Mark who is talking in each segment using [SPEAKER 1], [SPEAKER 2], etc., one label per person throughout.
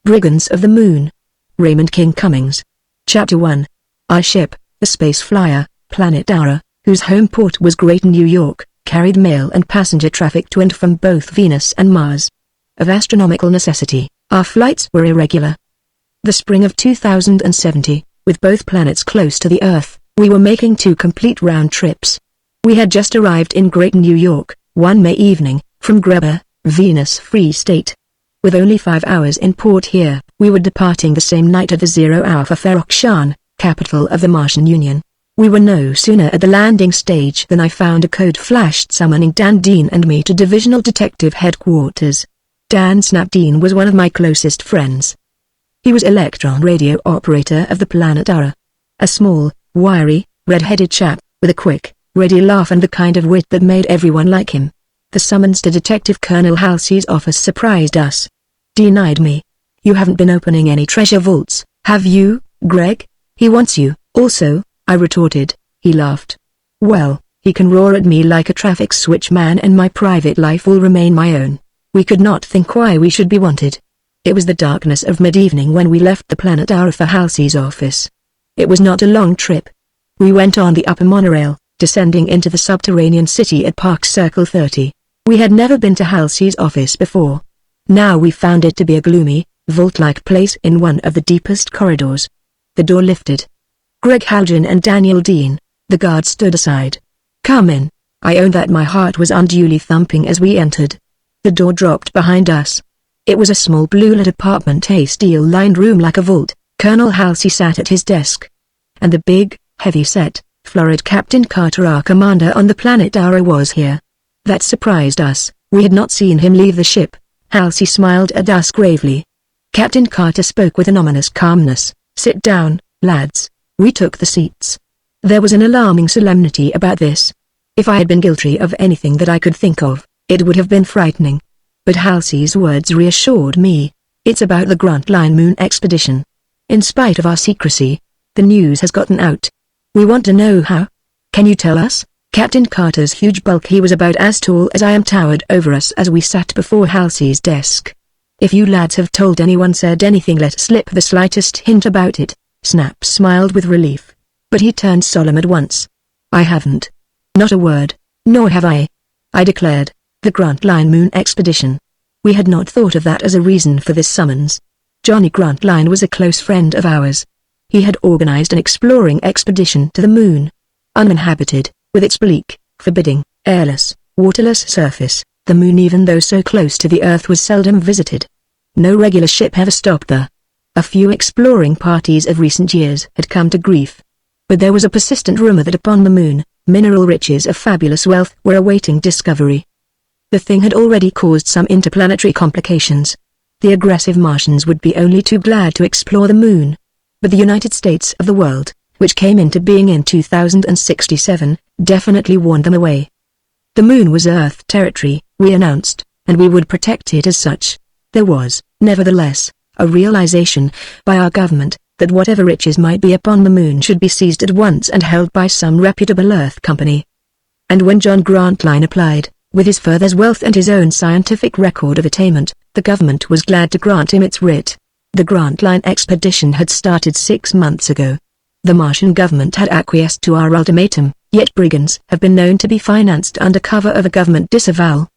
[SPEAKER 1] Brigands of the Moon. Raymond Cummings. Chapter 1. Our ship, the Space Flyer, Planet Aura, whose home port was Great New York, carried mail and passenger traffic to and from both Venus and Mars. Of astronomical necessity, our flights were irregular. The spring of 2070, with both planets close to the Earth, we were making 2 complete round trips. We had just arrived in Great New York, one May evening, from Greba, Venus Free State. With only 5 hours in port here, we were departing the same night at the 0 hour for Ferrok-Shan, capital of the Martian Union. We were no sooner at the landing stage than I found a code flashed summoning Dan Dean and me to Divisional Detective Headquarters. Dan Snapdean was one of my closest friends. He was Electron Radio Operator of the Planet Aura. A small, wiry, red-headed chap, with a quick, ready laugh and the kind of wit that made everyone like him. The summons to Detective Colonel Halsey's office surprised us. Dean eyed me. "You haven't been opening any treasure vaults, have you, Greg? He wants you." "Also," I retorted. He laughed. "Well, he can roar at me like a traffic switchman and my private life will remain my own." We could not think why we should be wanted. It was the darkness of mid-evening when we left the Planet Aura for Halsey's office. It was not a long trip. We went on the upper monorail, descending into the subterranean city at Park Circle 30. We had never been to Halsey's office before. Now we found it to be a gloomy, vault-like place in one of the deepest corridors. The door lifted. Greg Haljan and Daniel Dean, the guard, stood aside. "Come in." I own that my heart was unduly thumping as we entered. The door dropped behind us. It was a small blue-lit apartment, a steel-lined room like a vault. Colonel Halsey sat at his desk. And the big, heavy-set, florid Captain Carter, our commander on the Planet Aura, was here. That surprised us. We had not seen him leave the ship. Halsey smiled at us gravely. Captain Carter spoke with an ominous calmness. "Sit down, lads." We took the seats. There was an alarming solemnity about this. If I had been guilty of anything that I could think of, it would have been frightening. But Halsey's words reassured me. "It's about the Grantline Moon expedition. In spite of our secrecy, the news has gotten out. We want to know how. Can you tell us?" Captain Carter's huge bulk, he was about as tall as I am, towered over us as we sat before Halsey's desk. "If you lads have told anyone, said anything, let slip the slightest hint about it." Snap smiled with relief. But he turned solemn at once. "I haven't. Not a word." "Nor have I," I declared. "The Grantline Moon expedition. We had not thought of that as a reason for this summons. Johnny Grantline was a close friend of ours. He had organized an exploring expedition to the moon. Uninhabited, with its bleak, forbidding, airless, waterless surface, the moon, even though so close to the Earth, was seldom visited. No regular ship ever stopped there. A few exploring parties of recent years had come to grief. But there was a persistent rumor that upon the moon, mineral riches of fabulous wealth were awaiting discovery. The thing had already caused some interplanetary complications. The aggressive Martians would be only too glad to explore the moon. But the United States of the world, which came into being in 2067, definitely warned them away. The moon was Earth territory, we announced, and we would protect it as such. There was, nevertheless, a realization, by our government, that whatever riches might be upon the moon should be seized at once and held by some reputable Earth company. And when John Grantline applied, with his father's wealth and his own scientific record of attainment, the government was glad to grant him its writ. The Grantline expedition had started 6 months ago. The Martian government had acquiesced to our ultimatum, yet brigands have been known to be financed under cover of a government disavowal.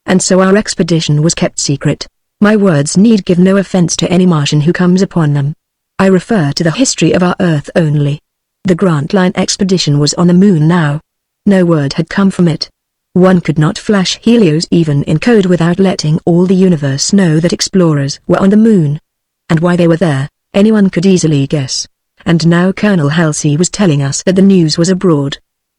[SPEAKER 1] And so our expedition was kept secret. My words need give no offense to any Martian who comes upon them. I refer to the history of our Earth only. The Grantline expedition was on the moon now. No word had come from it. One could not flash helios even in code without letting all the universe know that explorers were on the moon. And why they were there, anyone could easily guess. And now Colonel Halsey was telling us that the news was abroad.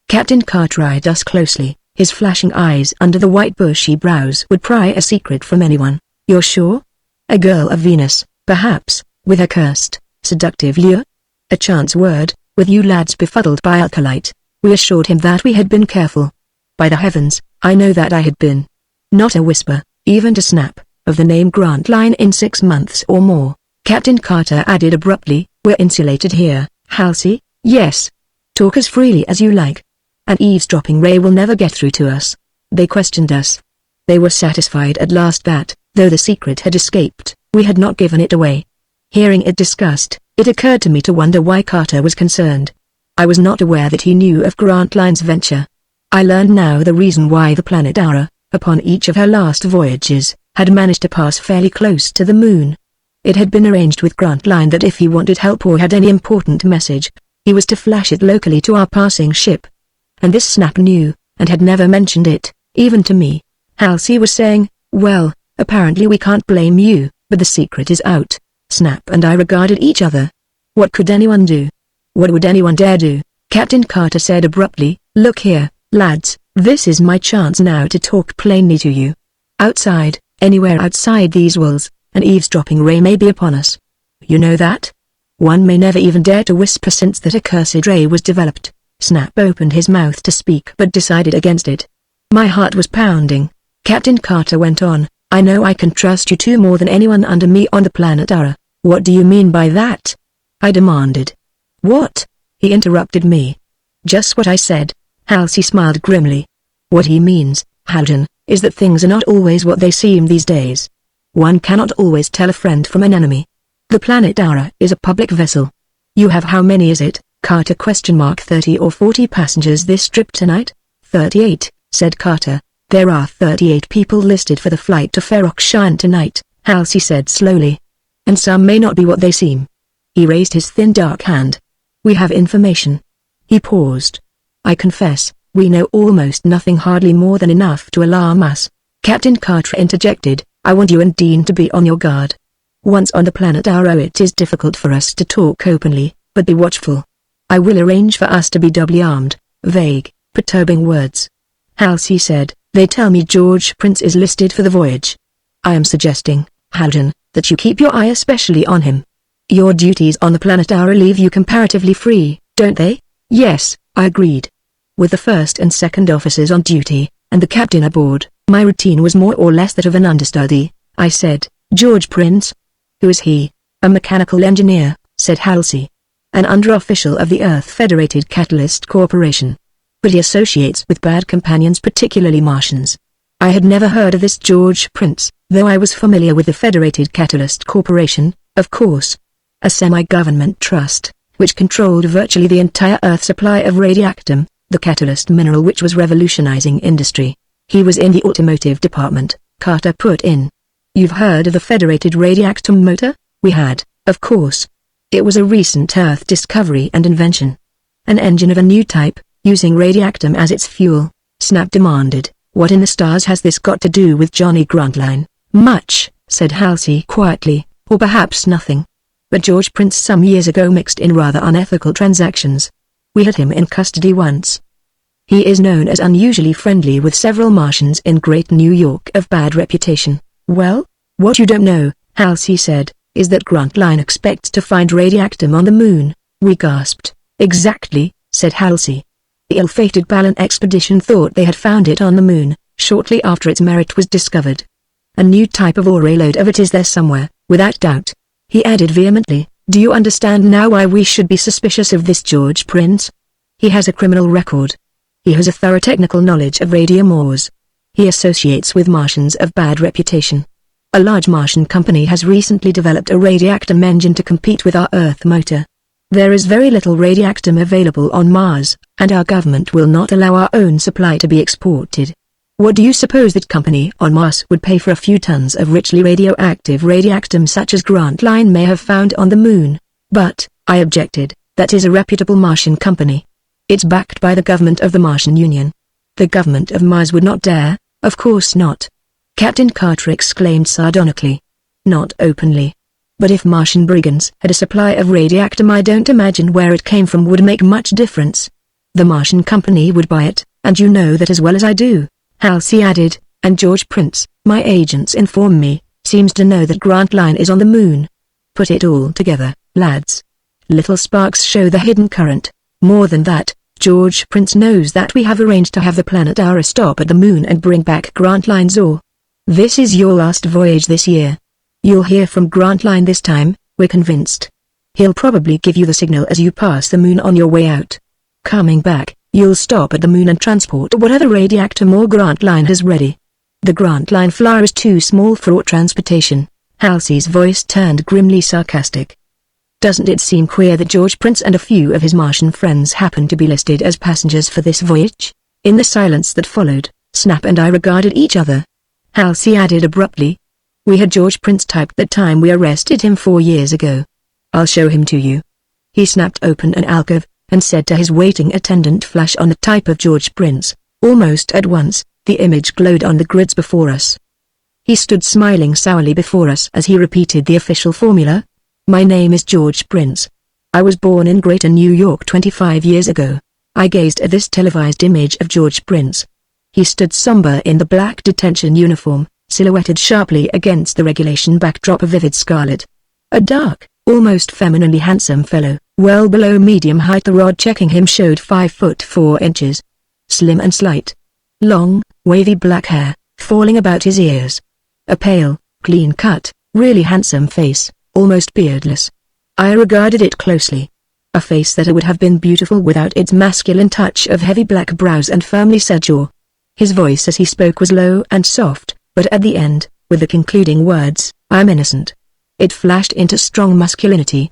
[SPEAKER 1] Captain Carter eyed us closely, his flashing eyes under the white bushy brows would pry a secret from anyone. "You're sure? A girl of Venus, perhaps, with her cursed, seductive lure?" "A chance word, with you lads befuddled by alkalite." We assured him that we had been careful. By the heavens, I know that I had been. Not a whisper, even to Snap, of the name Grantline in 6 months or more. Captain Carter added abruptly, "We're insulated here, Halsey." "Yes. Talk as freely as you like. An eavesdropping ray will never get through to us." They questioned us. They were satisfied at last that, though the secret had escaped, We had not given it away. Hearing it discussed, it occurred to me to wonder why Carter was concerned. I was not aware that he knew of Grantline's venture. I learned now the reason why the planet Aura, upon each of her last voyages, had managed to pass fairly close to the moon. It had been arranged with Grantline that if he wanted help or had any important message, he was to flash it locally to our passing ship. And this Snap knew, and had never mentioned it, even to me. Halsey was saying, "Well, apparently we can't blame you, but the secret is out." Snap and I regarded each other. What could anyone do? What would anyone dare do? Captain Carter said abruptly, "Look here, lads, this is my chance now to talk plainly to you. Outside, anywhere outside these walls, an eavesdropping ray may be upon us. You know that? One may never even dare to whisper since that accursed ray was developed." Snap opened his mouth to speak but decided against it. My heart was pounding. Captain Carter went on, "I know I can trust you two more than anyone under me on the planet Aura." "What do you mean by that?" I demanded. "What?" he interrupted me. "Just what I said." Halsey smiled grimly. "What he means, Haljan, is that things are not always what they seem these days. One cannot always tell a friend from an enemy. The planet Aura is a public vessel. You have how many is it, Carter? 30 or 40 passengers this trip tonight?" 38, said Carter. "There are 38 people listed for the flight to Ferox tonight," Halsey said slowly. "And some may not be what they seem." He raised his thin dark hand. "We have information." He paused. "I confess, we know almost nothing, hardly more than enough to alarm us." Captain Carter interjected, "I want you and Dean to be on your guard. Once on the planet Aura it is difficult for us to talk openly, but be watchful. I will arrange for us to be doubly armed." Vague, perturbing words. Halsey said, "They tell me George Prince is listed for the voyage. I am suggesting, Haljan, that you keep your eye especially on him. Your duties on the planet Aura leave you comparatively free, don't they?" "Yes," I agreed. With the first and second officers on duty, and the captain aboard, my routine was more or less that of an understudy. I said, "George Prince?" "Who is he?" "A mechanical engineer," said Halsey. "An under-official of the Earth Federated Catalyst Corporation. But he associates with bad companions, particularly Martians." I had never heard of this George Prince, though I was familiar with the Federated Catalyst Corporation, of course. A semi-government trust, which controlled virtually the entire Earth supply of radiactum, the catalyst mineral which was revolutionizing industry. "He was in the automotive department," Carter put in. "You've heard of the Federated Radiactum motor?" We had, of course. It was a recent Earth discovery and invention. An engine of a new type, using radiactum as its fuel. Snap demanded, "What in the stars has this got to do with Johnny Grantline?" "Much," said Halsey quietly, "or perhaps nothing. But George Prince some years ago mixed in rather unethical transactions. We had him in custody once. He is known as unusually friendly with several Martians in Great New York of bad reputation." "Well, what you don't know," Halsey said, "is that Grantline expects to find radiactum on the moon." We gasped. "Exactly," said Halsey. "The ill-fated Balan expedition thought they had found it on the moon, shortly after its merit was discovered. A new type of ore load of it is there somewhere, without doubt." He added vehemently, "Do you understand now why we should be suspicious of this George Prince? He has a criminal record. He has a thorough technical knowledge of radium ores. He associates with Martians of bad reputation. A large Martian company has recently developed a radiactum engine to compete with our Earth motor. There is very little radiactum available on Mars, and our government will not allow our own supply to be exported. What do you suppose that company on Mars would pay for a few tons of richly radioactive radiactum such as Grantline may have found on the moon?" "But," I objected, "that is a reputable Martian company. It's backed by the government of the Martian Union. The government of Mars would not dare." "Of course not," Captain Carter exclaimed sardonically. "Not openly. But if Martian brigands had a supply of radiactum, I don't imagine where it came from would make much difference. The Martian company would buy it, and you know that as well as I do." Halsey added, "And George Prince, my agents inform me, seems to know that Grantline is on the moon. Put it all together, lads. Little sparks show the hidden current. More than that, George Prince knows that we have arranged to have the planet Aura stop at the moon and bring back Grantline's ore. This is your last voyage this year. You'll hear from Grantline this time, we're convinced. He'll probably give you the signal as you pass the moon on your way out. Coming back, you'll stop at the moon and transport whatever radiactum or Grantline has ready. The Grantline flyer is too small for ore transportation. Halsey's voice turned grimly sarcastic. Doesn't it seem queer that George Prince and a few of his Martian friends happen to be listed as passengers for this voyage? In the silence that followed, Snap and I regarded each other. Halsey added abruptly. We had George Prince typed that time we arrested him 4 years ago. I'll show him to you. He snapped open an alcove, and said to his waiting attendant, flash on the type of George Prince. Almost at once, the image glowed on the grids before us. He stood smiling sourly before us as he repeated the official formula. My name is George Prince. I was born in Greater New York 25 years ago. I gazed at this televised image of George Prince. He stood somber in the black detention uniform, silhouetted sharply against the regulation backdrop of vivid scarlet. A dark, almost femininely handsome fellow, well below medium height. The rod checking him showed 5 foot 4 inches. Slim and slight. Long, wavy black hair, falling about his ears. A pale, clean-cut, really handsome face, almost beardless. I regarded it closely. A face that would have been beautiful without its masculine touch of heavy black brows and firmly set jaw. His voice as he spoke was low and soft, but at the end, with the concluding words, I'm innocent. It flashed into strong masculinity.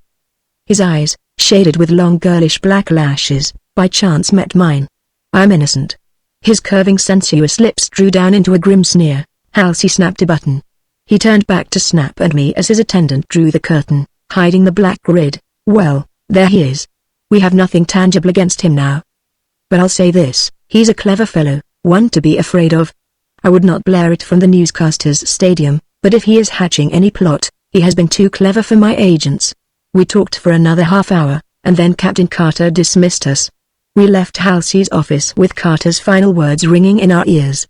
[SPEAKER 1] His eyes, shaded with long girlish black lashes, by chance met mine. I'm innocent. His curving sensuous lips drew down into a grim sneer. Halsey snapped a button. He turned back to Snap and me as his attendant drew the curtain, hiding the black grid. Well, there he is. We have nothing tangible against him now. But I'll say this, he's a clever fellow, one to be afraid of. I would not blare it from the newscasters' stadium, but if he is hatching any plot, he has been too clever for my agents. We talked for another half hour, and then Captain Carter dismissed us. We left Halsey's office with Carter's final words ringing in our ears.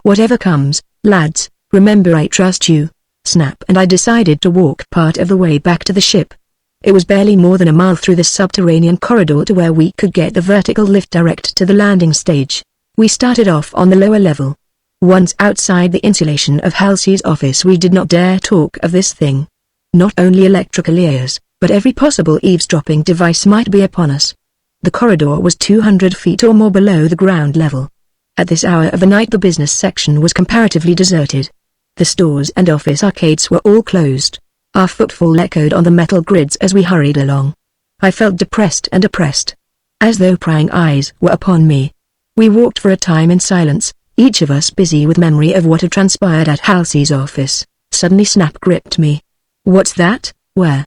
[SPEAKER 1] Whatever comes, lads, remember I trust you. Snap and I decided to walk part of the way back to the ship. It was barely more than a mile through the subterranean corridor to where we could get the vertical lift direct to the landing stage. We started off on the lower level. Once outside the insulation of Halsey's office we did not dare talk of this thing. Not only electrical ears, but every possible eavesdropping device might be upon us. The corridor was 200 feet or more below the ground level. At this hour of the night the business section was comparatively deserted. The stores and office arcades were all closed. Our footfall echoed on the metal grids as we hurried along. I felt depressed and oppressed, as though prying eyes were upon me. We walked for a time in silence, each of us busy with memory of what had transpired at Halsey's office. Suddenly Snap gripped me. What's that? Where?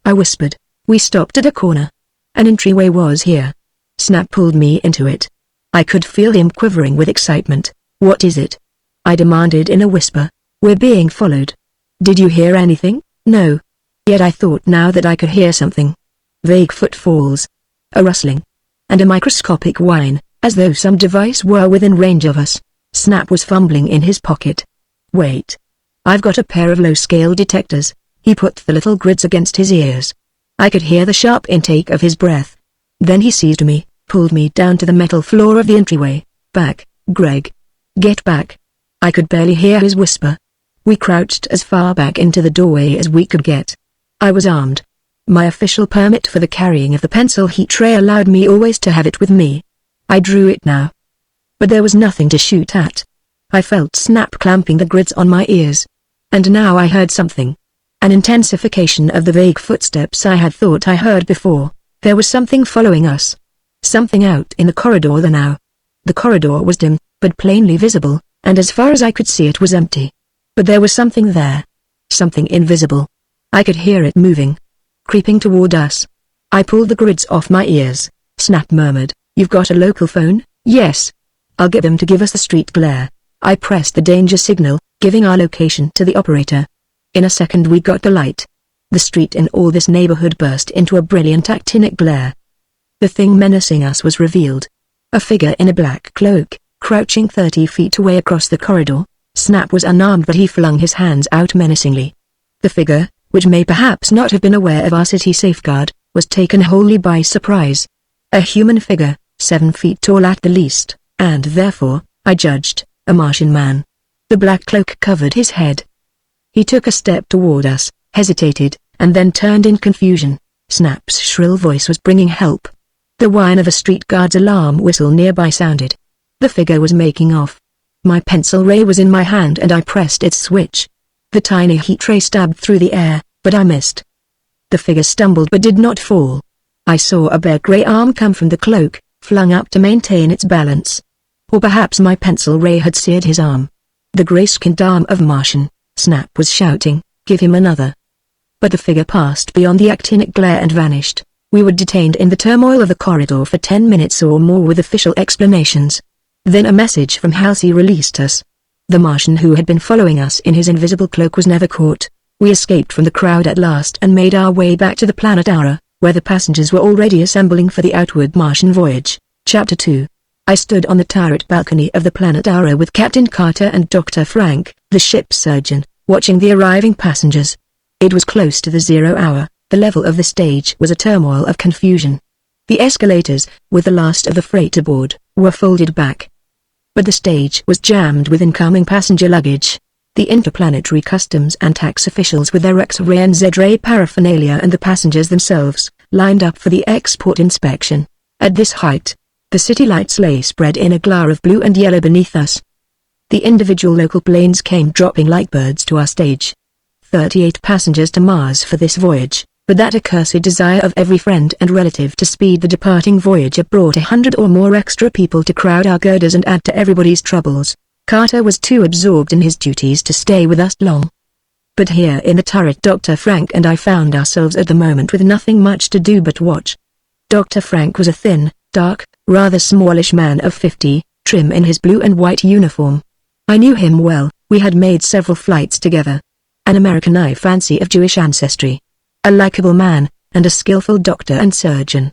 [SPEAKER 1] I whispered. We stopped at a corner. An entryway was here. Snap pulled me into it. I could feel him quivering with excitement. What is it? I demanded in a whisper. We're being followed. Did you hear anything? No. Yet I thought now that I could hear something. Vague footfalls. A rustling. And a microscopic whine, as though some device were within range of us. Snap was fumbling in his pocket. Wait. I've got a pair of low-scale detectors. He put the little grids against his ears. I could hear the sharp intake of his breath. Then he seized me, pulled me down to the metal floor of the entryway. Back, Greg. Get back. I could barely hear his whisper. We crouched as far back into the doorway as we could get. I was armed. My official permit for the carrying of the pencil heat tray allowed me always to have it with me. I drew it now. But there was nothing to shoot at. I felt Snap clamping the grids on my ears. And now I heard something. An intensification of the vague footsteps I had thought I heard before. There was something following us. Something out in the corridor now. The corridor was dim, but plainly visible, and as far as I could see it was empty. But there was something there. Something invisible. I could hear it moving. Creeping toward us. I pulled the grids off my ears. Snap murmured, "You've got a local phone?" "Yes. I'll get them to give us the street glare." I pressed the danger signal, giving our location to the operator. In a second we got the light. The street in all this neighborhood burst into a brilliant actinic glare. The thing menacing us was revealed. A figure in a black cloak, crouching 30 feet away across the corridor. Snap was unarmed but he flung his hands out menacingly. The figure, which may perhaps not have been aware of our city safeguard, was taken wholly by surprise. A human figure, 7 feet tall at the least, and therefore, I judged, a Martian man. The black cloak covered his head. He took a step toward us, hesitated, and then turned in confusion. Snap's shrill voice was bringing help. The whine of a street guard's alarm whistle nearby sounded. The figure was making off. My pencil ray was in my hand and I pressed its switch. The tiny heat ray stabbed through the air, but I missed. The figure stumbled but did not fall. I saw a bare grey arm come from the cloak, flung up to maintain its balance. Or perhaps my pencil ray had seared his arm. The grey-skinned arm of Martian, Snap was shouting, "Give him another." But the figure passed beyond the actinic glare and vanished. We were detained in the turmoil of the corridor for 10 minutes or more with official explanations. Then a message from Halsey released us. The Martian who had been following us in his invisible cloak was never caught. We escaped from the crowd at last and made our way back to the planet Aura, where the passengers were already assembling for the outward Martian voyage. Chapter 2. I stood on the turret balcony of the planet Aura with Captain Carter and Dr. Frank, the ship's surgeon, watching the arriving passengers. It was close to the 0 hour. The level of the stage was a turmoil of confusion. The escalators, with the last of the freight aboard, were folded back. But the stage was jammed with incoming passenger luggage. The interplanetary customs and tax officials with their X-ray and Z-ray paraphernalia and the passengers themselves, lined up for the export inspection. At this height, the city lights lay spread in a glare of blue and yellow beneath us. The individual local planes came dropping like birds to our stage. 38 passengers to Mars for this voyage, but that accursed desire of every friend and relative to speed the departing Voyager brought 100 or more extra people to crowd our girders and add to everybody's troubles. Carter was too absorbed in his duties to stay with us long. But here in the turret Dr. Frank and I found ourselves at the moment with nothing much to do but watch. Dr. Frank was a thin, dark, rather smallish man of 50, trim in his blue and white uniform. I knew him well, we had made several flights together. An American I fancy of Jewish ancestry. A likable man, and a skillful doctor and surgeon.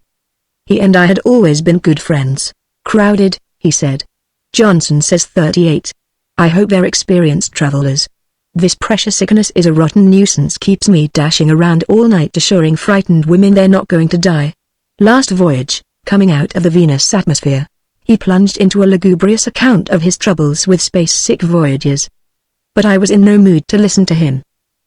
[SPEAKER 1] He and I had always been good friends. "Crowded," he said. "Johnson says 38. I hope they're experienced travelers. This pressure sickness is a rotten nuisance, keeps me dashing around all night assuring frightened women they're not going to die." Last voyage, coming out of the Venus atmosphere, he plunged into a lugubrious account of his troubles with space-sick voyagers. But I was in no mood to listen to him.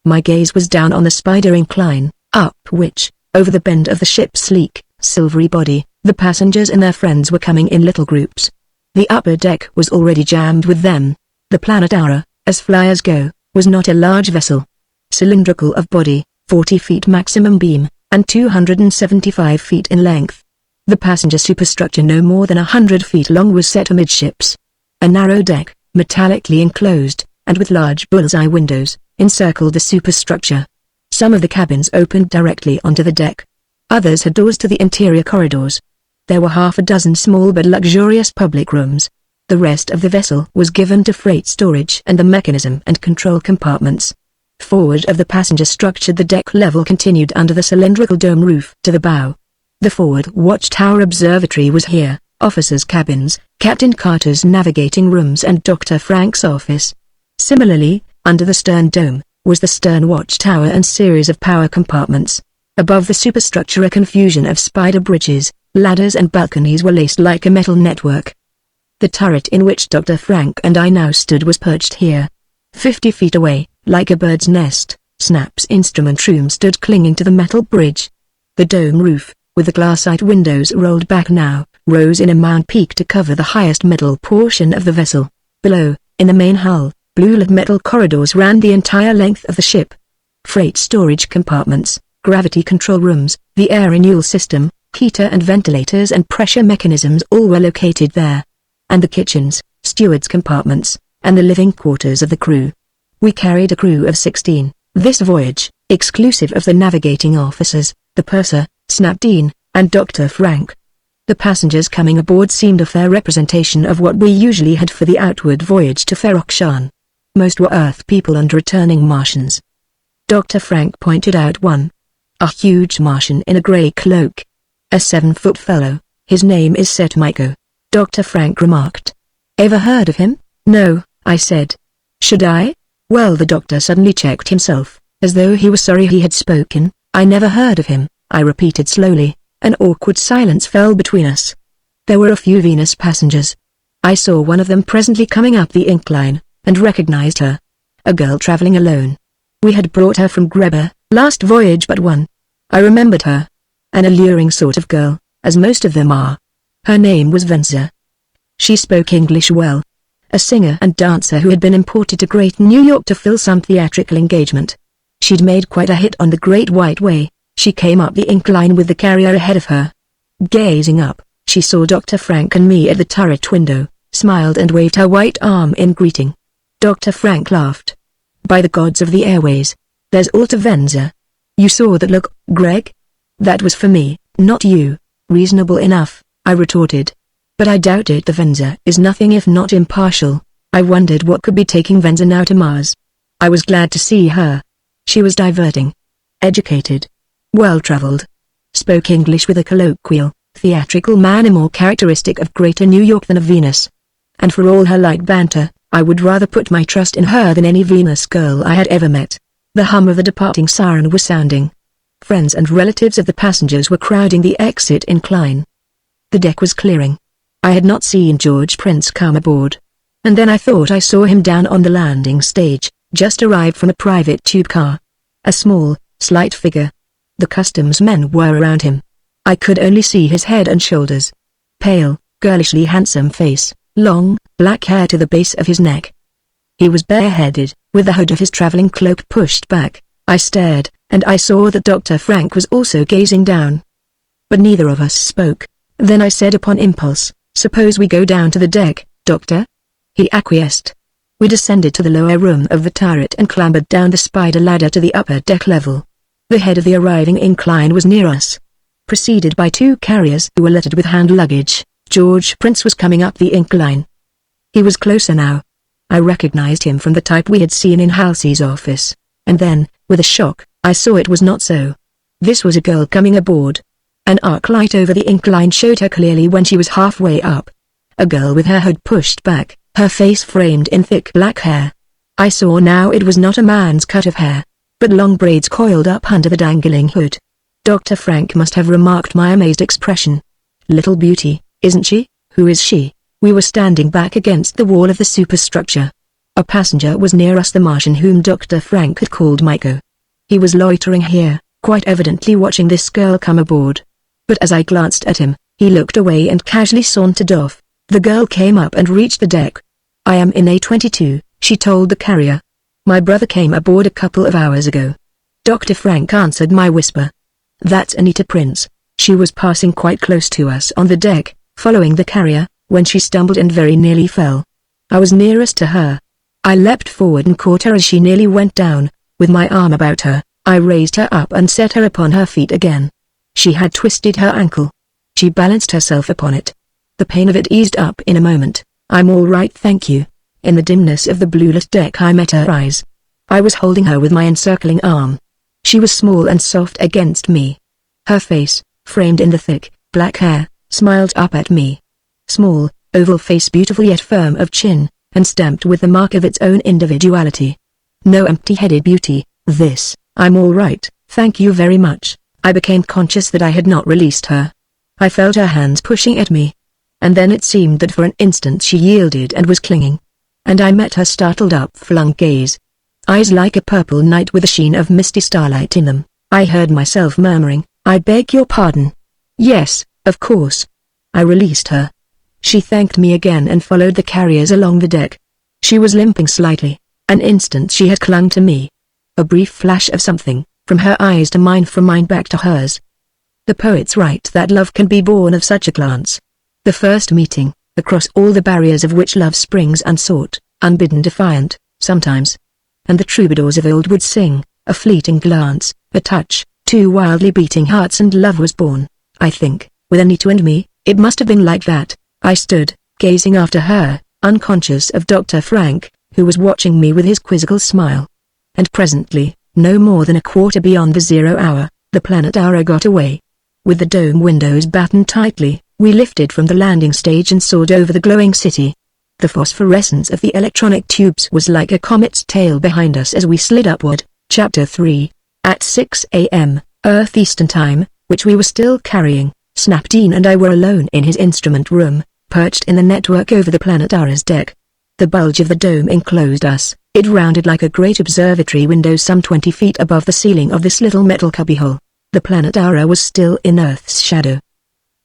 [SPEAKER 1] My gaze was down on the spider incline, up which, over the bend of the ship's sleek, silvery body, the passengers and their friends were coming in little groups. The upper deck was already jammed with them. The planet Aura, as flyers go, was not a large vessel. Cylindrical of body, 40 feet maximum beam, and 275 feet in length. The passenger superstructure no more than 100 feet long was set amidships. A narrow deck, metallically enclosed, and with large bullseye windows, encircled the superstructure. Some of the cabins opened directly onto the deck. Others had doors to the interior corridors. There were half a dozen small but luxurious public rooms. The rest of the vessel was given to freight storage and the mechanism and control compartments. Forward of the passenger structure the deck level continued under the cylindrical dome roof to the bow. The forward watchtower observatory was here, officers' cabins, Captain Carter's navigating rooms and Dr. Frank's office. Similarly, under the stern dome, was the stern watchtower and series of power compartments. Above the superstructure a confusion of spider bridges, ladders and balconies were laced like a metal network. The turret in which Dr. Frank and I now stood was perched here. 50 feet away, like a bird's nest, Snap's instrument room stood clinging to the metal bridge. The dome roof, with the glassite windows rolled back now, rose in a mound peak to cover the highest middle portion of the vessel. Below, in the main hull, blue-lit metal corridors ran the entire length of the ship. Freight storage compartments, gravity control rooms, the air renewal system, heater and ventilators and pressure mechanisms all were located there. And the kitchens, stewards' compartments, and the living quarters of the crew. We carried a crew of 16, this voyage, exclusive of the navigating officers, the purser, Snap Dean, and Dr. Frank. The passengers coming aboard seemed a fair representation of what we usually had for the outward voyage to Ferokshan. Most were Earth people and returning Martians. Dr. Frank pointed out one. A huge Martian in a grey cloak. A 7-foot fellow, his name is Setmiko, Dr. Frank remarked. Ever heard of him? No, I said. Should I? Well, the doctor suddenly checked himself, as though he was sorry he had spoken. I never heard of him, I repeated slowly. An awkward silence fell between us. There were a few Venus passengers. I saw one of them presently coming up the incline, and recognized her. A girl traveling alone. We had brought her from Greba, last voyage but one. I remembered her. An alluring sort of girl, as most of them are. Her name was Venza. She spoke English well. a singer and dancer who had been imported to Great New York to fill some theatrical engagement. She'd made quite a hit on the Great White Way. She came up the incline with the carrier ahead of her. Gazing up, she saw Dr. Frank and me at the turret window, smiled and waved her white arm in greeting. Dr. Frank laughed. "By the gods of the airways, there's Alta Venza. You saw that look, Greg? That was for me, not you." "Reasonable enough," I retorted. "But I doubted the Venza is nothing if not impartial." I wondered what could be taking Venza now to Mars. I was glad to see her. She was diverting, educated, well-traveled, spoke English with a colloquial, theatrical manner more characteristic of Greater New York than of Venus. And for all her light banter, I would rather put my trust in her than any Venus girl I had ever met. The hum of the departing siren was sounding. Friends and relatives of the passengers were crowding the exit incline. The deck was clearing. I had not seen George Prince come aboard. And then I thought I saw him down on the landing stage, just arrived from a private tube car. A small, slight figure. The customs men were around him. I could only see his head and shoulders. Pale, girlishly handsome face, long, black hair to the base of his neck. He was bareheaded, with the hood of his traveling cloak pushed back. I stared, and I saw that Dr. Frank was also gazing down. But neither of us spoke. Then I said upon impulse, "Suppose we go down to the deck, Doctor?" He acquiesced. We descended to the lower room of the turret and clambered down the spider ladder to the upper deck level. The head of the arriving incline was near us. Preceded by two carriers who were littered with hand luggage, George Prince was coming up the incline. He was closer now. I recognized him from the type we had seen in Halsey's office. And then, with a shock, I saw it was not so. This was a girl coming aboard. An arc light over the incline showed her clearly when she was halfway up. A girl with her hood pushed back, her face framed in thick black hair. I saw now it was not a man's cut of hair, but long braids coiled up under the dangling hood. Dr. Frank must have remarked my amazed expression. "Little beauty, isn't she? Who is she?" We were standing back against the wall of the superstructure. A passenger was near us, the Martian whom Dr. Frank had called Maiko. He was loitering here, quite evidently watching this girl come aboard. But as I glanced at him, he looked away and casually sauntered off. The girl came up and reached the deck. "I am in A22, she told the carrier. "My brother came aboard a couple of hours ago." Dr. Frank answered my whisper. "That's Anita Prince. She was passing quite close to us on the deck, following the carrier, when she stumbled and very nearly fell. I was nearest to her. I leapt forward and caught her as she nearly went down. With my arm about her, I raised her up and set her upon her feet again. She had twisted her ankle. She balanced herself upon it. The pain of it eased up in a moment. "I'm all right, thank you." In the dimness of the bluelit deck I met her eyes. I was holding her with my encircling arm. She was small and soft against me. Her face, framed in the thick, black hair, smiled up at me. Small, oval face, beautiful yet firm of chin, and stamped with the mark of its own individuality. No empty-headed beauty, this. "I'm all right, thank you very much." I became conscious that I had not released her. I felt her hands pushing at me. And then it seemed that for an instant she yielded and was clinging. And I met her startled up-flung gaze. Eyes like a purple night with a sheen of misty starlight in them. I heard myself murmuring, "I beg your pardon." "Yes, of course." I released her. She thanked me again and followed the carriers along the deck. She was limping slightly. An instant she had clung to me. A brief flash of something, from her eyes to mine, from mine back to hers. The poet's right that love can be born of such a glance. The first meeting, across all the barriers of which love springs unsought, unbidden, defiant, sometimes. And the troubadours of old would sing, a fleeting glance, a touch, two wildly beating hearts, and love was born. I think, with Anita and me, it must have been like that. I stood, gazing after her, unconscious of Dr. Frank, who was watching me with his quizzical smile. And presently, no more than a quarter beyond the 0 hour, the planet hour got away. With the dome windows battened tightly, we lifted from the landing stage and soared over the glowing city. The phosphorescence of the electronic tubes was like a comet's tail behind us as we slid upward. Chapter 3. At 6 a.m., Earth Eastern Time, which we were still carrying, Snapdean and I were alone in his instrument room, perched in the network over the planet hour's deck. The bulge of the dome enclosed us. It rounded like a great observatory window some 20 feet above the ceiling of this little metal cubbyhole. The planet hour was still in Earth's shadow.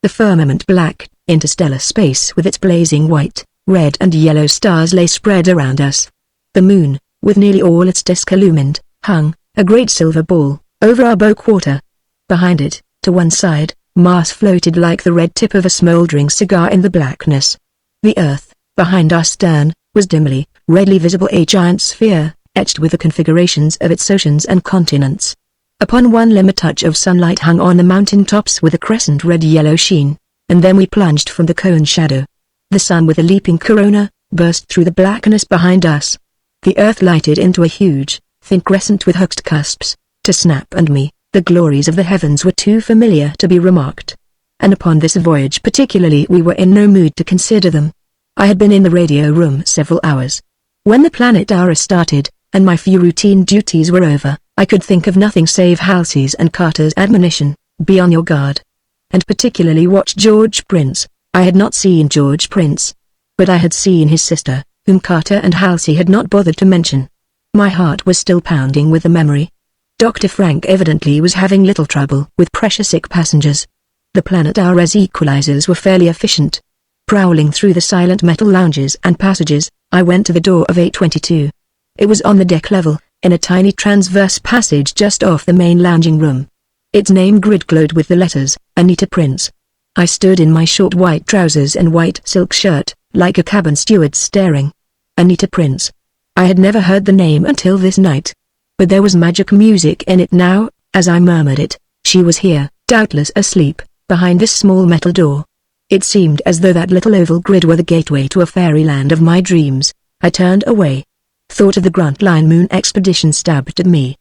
[SPEAKER 1] The firmament black, interstellar space with its blazing white, Red and yellow stars lay spread around us. The moon, with nearly all its disk illumined, hung, a great silver ball, over our bow quarter. Behind it, to one side, Mars floated like the red tip of a smoldering cigar in the blackness. The earth, behind our stern, was dimly, redly visible, a giant sphere, etched with the configurations of its oceans and continents. Upon one limb a touch of sunlight hung on the mountain tops with a crescent red-yellow sheen, and then we plunged from the cone shadow. The sun with a leaping corona, burst through the blackness behind us. The earth lighted into a huge, thin crescent with hooked cusps. To Snap and me, the glories of the heavens were too familiar to be remarked. And upon this voyage particularly we were in no mood to consider them. I had been in the radio room several hours. When the planet hour started, and my few routine duties were over, I could think of nothing save Halsey's and Carter's admonition, be on your guard. And particularly watch George Prince. I had not seen George Prince, but I had seen his sister, whom Carter and Halsey had not bothered to mention. My heart was still pounding with the memory. Dr. Frank evidently was having little trouble with pressure sick passengers. The Planet Hour's equalizers were fairly efficient. Prowling through the silent metal lounges and passages, I went to the door of 822. It was on the deck level, in a tiny transverse passage just off the main lounging room. Its name grid glowed with the letters, Anita Prince. I stood in my short white trousers and white silk shirt, like a cabin steward staring. Anita Prince. I had never heard the name until this night. But there was magic music in it now, as I murmured it. She was here, doubtless asleep, behind this small metal door. It seemed as though that little oval grid were the gateway to a fairyland of my dreams. I turned away. Thought of the Grantline Moon expedition stabbed at me.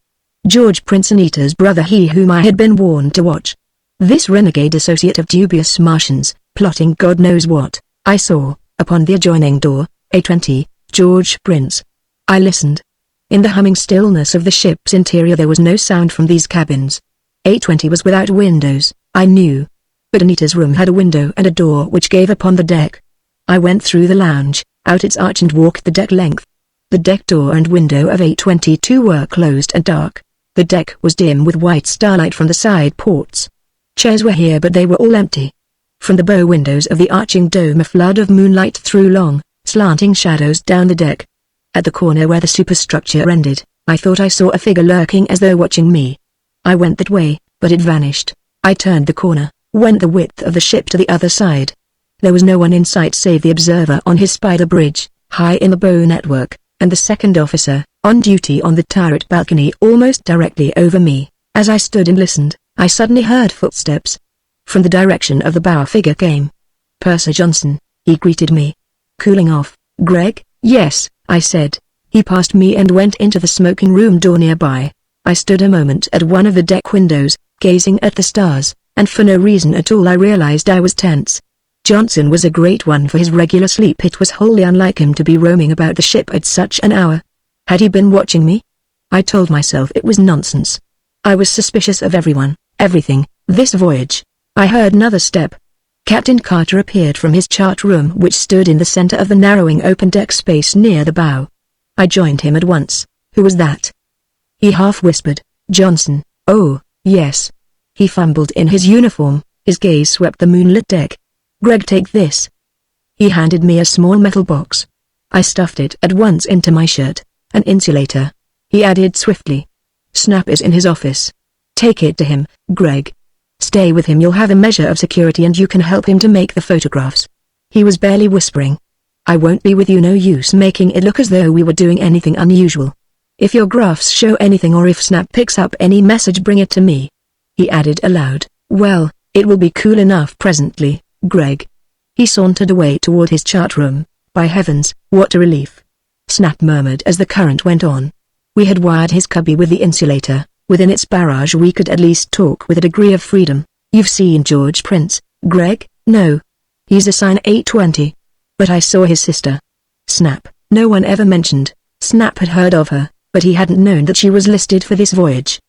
[SPEAKER 1] George Prince, Anita's brother, he whom I had been warned to watch. This renegade associate of dubious Martians, plotting God knows what. I saw, upon the adjoining door, A20, George Prince. I listened. In the humming stillness of the ship's interior there was no sound from these cabins. A20 was without windows, I knew. But Anita's room had a window and a door which gave upon the deck. I went through the lounge, out its arch and walked the deck length. The deck door and window of 822 were closed and dark. The deck was dim with white starlight from the side ports. Chairs were here but they were all empty. From the bow windows of the arching dome a flood of moonlight threw long, slanting shadows down the deck. At the corner where the superstructure ended, I thought I saw a figure lurking as though watching me. I went that way, but it vanished. I turned the corner, went the width of the ship to the other side. There was no one in sight save the observer on his spider bridge, high in the bow network, and the second officer, on duty on the turret balcony almost directly over me. As I stood and listened, I suddenly heard footsteps. From the direction of the bow a figure came. Purser Johnson, he greeted me. Cooling off, Greg? Yes, I said. He passed me and went into the smoking room door nearby. I stood a moment at one of the deck windows, gazing at the stars, and for no reason at all I realized I was tense. Johnson was a great one for his regular sleep. It was wholly unlike him to be roaming about the ship at such an hour. Had he been watching me? I told myself it was nonsense. I was suspicious of everyone, everything, this voyage. I heard another step. Captain Carter appeared from his chart room which stood in the center of the narrowing open deck space near the bow. I joined him at once. Who was that? He half whispered. Johnson. Oh, yes. He fumbled in his uniform, his gaze swept the moonlit deck. Greg, take this. He handed me a small metal box. I stuffed it at once into my shirt. An insulator. He added swiftly. Snap is in his office. Take it to him, Greg. Stay with him, you'll have a measure of security and you can help him to make the photographs. He was barely whispering. I won't be with you, no use making it look as though we were doing anything unusual. If your graphs show anything or if Snap picks up any message, bring it to me. He added aloud, well, it will be cool enough presently, Greg. He sauntered away toward his chart room. By heavens, what a relief. Snap murmured as the current went on. We had wired his cubby with the insulator. Within its barrage we could at least talk with a degree of freedom. You've seen George Prince, Greg? No. He's a sign 820. But I saw his sister. Snap. No one ever mentioned. Snap had heard of her, but he hadn't known that she was listed for this voyage.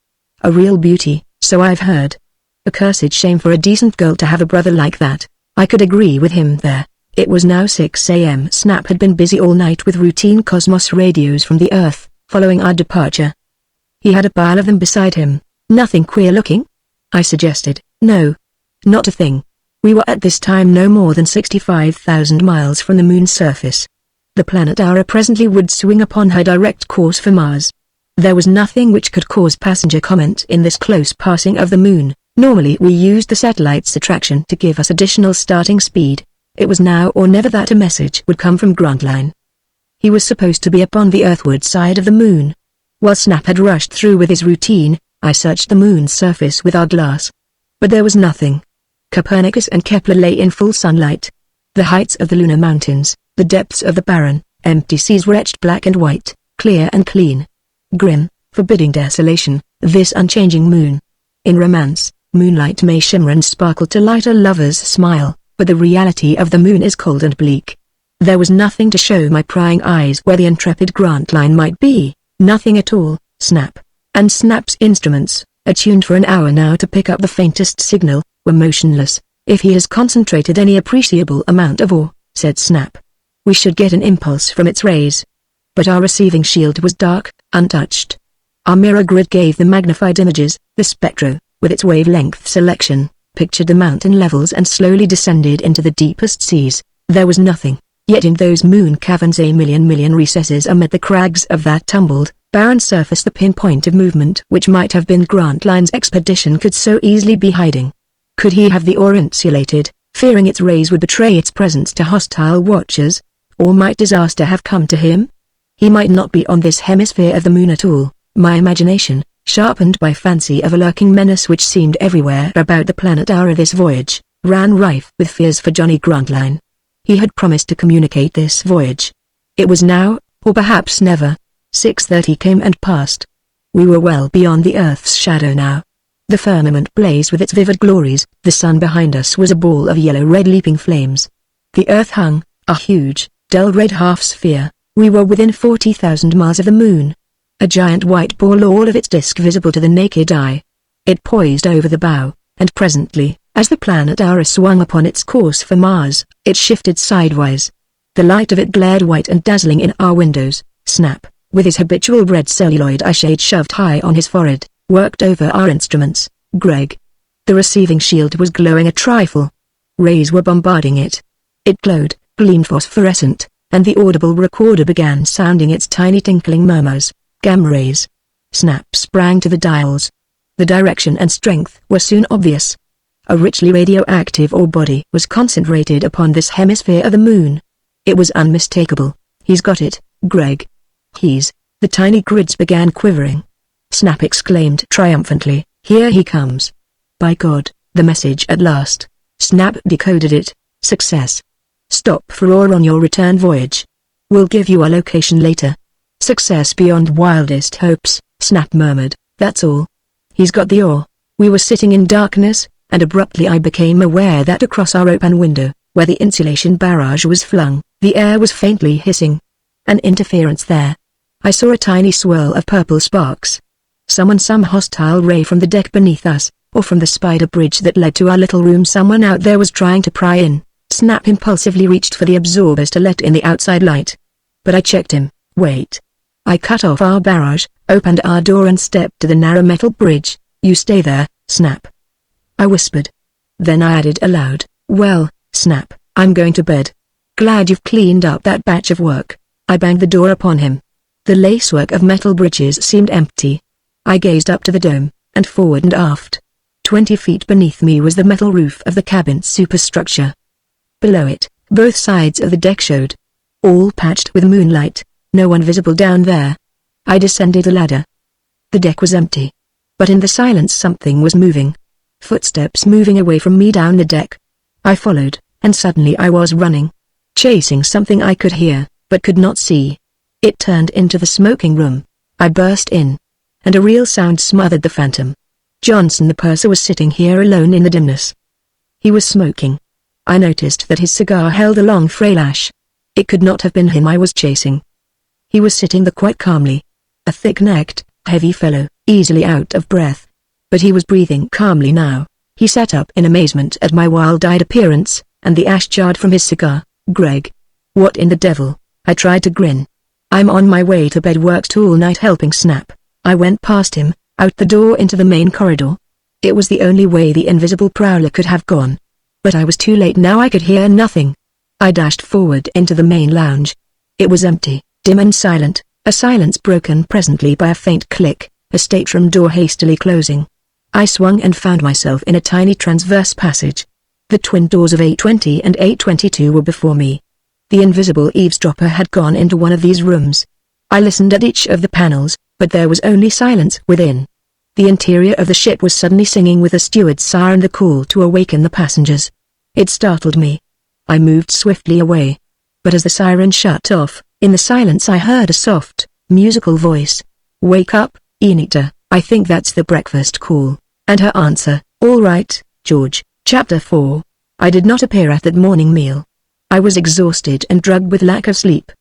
[SPEAKER 1] A real beauty, so I've heard. A cursed shame for a decent girl to have a brother like that. I could agree with him there. It was now 6 a.m. Snap had been busy all night with routine Cosmos radios from the Earth, following our departure. He had a pile of them beside him. Nothing queer looking? I suggested. No. Not a thing. We were at this time no more than 65,000 miles from the moon's surface. The planet Aura presently would swing upon her direct course for Mars. There was nothing which could cause passenger comment in this close passing of the moon. Normally we used the satellite's attraction to give us additional starting speed. It was now or never that a message would come from Grantline. He was supposed to be upon the earthward side of the moon. While Snap had rushed through with his routine, I searched the moon's surface with our glass. But there was nothing. Copernicus and Kepler lay in full sunlight. The heights of the lunar mountains, the depths of the barren, empty seas were etched black and white, clear and clean. Grim, forbidding desolation, this unchanging moon. In romance, moonlight may shimmer and sparkle to light a lover's smile, but the reality of the moon is cold and bleak. There was nothing to show my prying eyes where the intrepid Grantline might be, nothing at all. Snap. And Snap's instruments, attuned for an hour now to pick up the faintest signal, were motionless. If he has concentrated any appreciable amount of awe, said Snap, we should get an impulse from its rays. But our receiving shield was dark, untouched. Our mirror grid gave the magnified images. The spectro, with its wavelength selection, pictured the mountain levels and slowly descended into the deepest seas. There was nothing, yet in those moon caverns, a million recesses amid the crags of that tumbled, barren surface, the pinpoint of movement which might have been Grantline's expedition could so easily be hiding. Could he have the ore insulated, fearing its rays would betray its presence to hostile watchers? Or might disaster have come to him? He might not be on this hemisphere of the moon at all. My imagination, sharpened by fancy of a lurking menace which seemed everywhere about the planet Aura this voyage, ran rife with fears for Johnny Grantline. He had promised to communicate this voyage. It was now, or perhaps never. 6:30 came and passed. We were well beyond the Earth's shadow now. The firmament blazed with its vivid glories. The sun behind us was a ball of yellow-red leaping flames. The Earth hung, a huge, dull red half-sphere. We were within 40,000 miles of the moon. A giant white ball, all of its disk visible to the naked eye. It poised over the bow, and presently, as the planet Aura swung upon its course for Mars, it shifted sidewise. The light of it glared white and dazzling in our windows. Snap, with his habitual red celluloid eye shade shoved high on his forehead, worked over our instruments. Greg. The receiving shield was glowing a trifle. Rays were bombarding it. It glowed, gleamed phosphorescent, and the audible recorder began sounding its tiny tinkling murmurs. Gamma rays. Snap sprang to the dials. The direction and strength were soon obvious. A richly radioactive ore body was concentrated upon this hemisphere of the moon. It was unmistakable. He's got it, Greg. The tiny grids began quivering. Snap exclaimed triumphantly, here he comes. By God, the message at last. Snap decoded it. Success. Stop for ore on your return voyage. We'll give you our location later. Success beyond wildest hopes, Snap murmured, that's all. He's got the ore. We were sitting in darkness, and abruptly I became aware that across our open window, where the insulation barrage was flung, the air was faintly hissing. An interference there. I saw a tiny swirl of purple sparks. Some hostile ray from the deck beneath us, or from the spider bridge that led to our little room. Someone out there was trying to pry in. Snap impulsively reached for the absorbers to let in the outside light. But I checked him. Wait. I cut off our barrage, opened our door and stepped to the narrow metal bridge. You stay there, Snap. I whispered. Then I added aloud, well, Snap, I'm going to bed. Glad you've cleaned up that batch of work. I banged the door upon him. The lacework of metal bridges seemed empty. I gazed up to the dome, and forward and aft. 20 feet beneath me was the metal roof of the cabin's superstructure. Below it, both sides of the deck showed. All patched with moonlight, no one visible down there. I descended the ladder. The deck was empty. But in the silence something was moving. Footsteps moving away from me down the deck. I followed, and suddenly I was running. Chasing something I could hear, but could not see. It turned into the smoking room. I burst in. And a real sound smothered the phantom. Johnson the purser was sitting here alone in the dimness. He was smoking. I noticed that his cigar held a long frail ash. It could not have been him I was chasing. He was sitting there quite calmly. A thick-necked, heavy fellow, easily out of breath. But he was breathing calmly now. He sat up in amazement at my wild-eyed appearance, and the ash jarred from his cigar. Greg. What in the devil? I tried to grin. I'm on my way to bed, worked all night helping Snap. I went past him, out the door into the main corridor. It was the only way the invisible prowler could have gone. But I was too late now. I could hear nothing. I dashed forward into the main lounge. It was empty, dim and silent, a silence broken presently by a faint click, a stateroom door hastily closing. I swung and found myself in a tiny transverse passage. The twin doors of 820 and 822 were before me. The invisible eavesdropper had gone into one of these rooms. I listened at each of the panels, but there was only silence within. The interior of the ship was suddenly singing with a steward's siren, the call to awaken the passengers. It startled me. I moved swiftly away. But as the siren shut off, in the silence I heard a soft, musical voice. "Wake up, Enita, I think that's the breakfast call." And her answer, "All right, George." Chapter 4. I did not appear at that morning meal. I was exhausted and drugged with lack of sleep.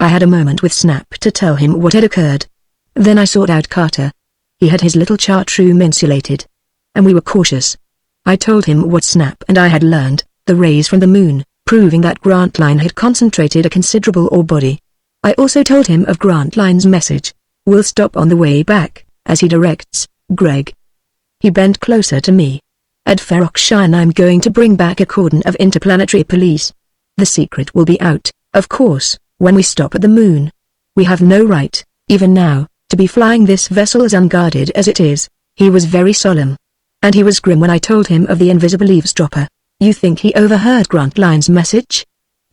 [SPEAKER 1] I had a moment with Snap to tell him what had occurred. Then I sought out Carter. He had his little chart room insulated. And we were cautious. I told him what Snap and I had learned, the rays from the moon, proving that Grantline had concentrated a considerable ore body. I also told him of Grantline's message. "We'll stop on the way back, as he directs, Greg." He bent closer to me. "At Ferroxshire I'm going to bring back a cordon of interplanetary police. The secret will be out, of course, when we stop at the moon. We have no right, even now, to be flying this vessel as unguarded as it is." He was very solemn. And he was grim when I told him of the invisible eavesdropper. "You think he overheard Grantline's message?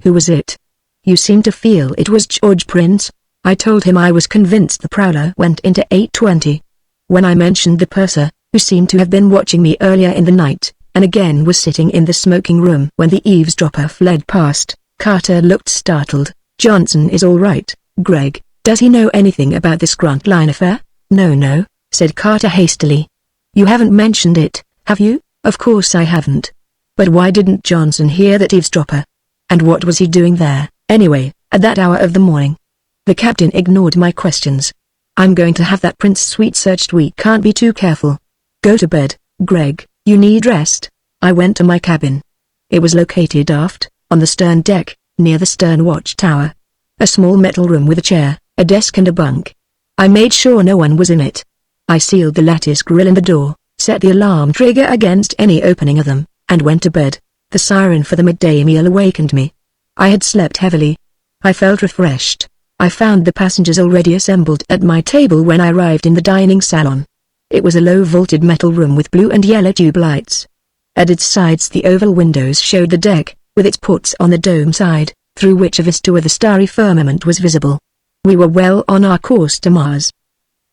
[SPEAKER 1] Who was it?" "You seem to feel it was George Prince." I told him I was convinced the prowler went into 820. When I mentioned the purser, who seemed to have been watching me earlier in the night, and again was sitting in the smoking room when the eavesdropper fled past, Carter looked startled. "Johnson is all right, Greg. Does he know anything about this Grantline affair?" No, said Carter hastily. "You haven't mentioned it, have you?" "Of course I haven't. But why didn't Johnson hear that eavesdropper? And what was he doing there, anyway, at that hour of the morning?" The captain ignored my questions. "I'm going to have that Prince suite searched. We can't be too careful. Go to bed, Greg, you need rest." I went to my cabin. It was located aft, on the stern deck, near the stern watch tower. A small metal room with a chair, a desk and a bunk. I made sure no one was in it. I sealed the lattice grill and the door, set the alarm trigger against any opening of them, and went to bed. The siren for the midday meal awakened me. I had slept heavily. I felt refreshed. I found the passengers already assembled at my table when I arrived in the dining salon. It was a low-vaulted metal room with blue and yellow tube lights. At its sides the oval windows showed the deck, with its ports on the dome side, through which a vista of the starry firmament was visible. We were well on our course to Mars.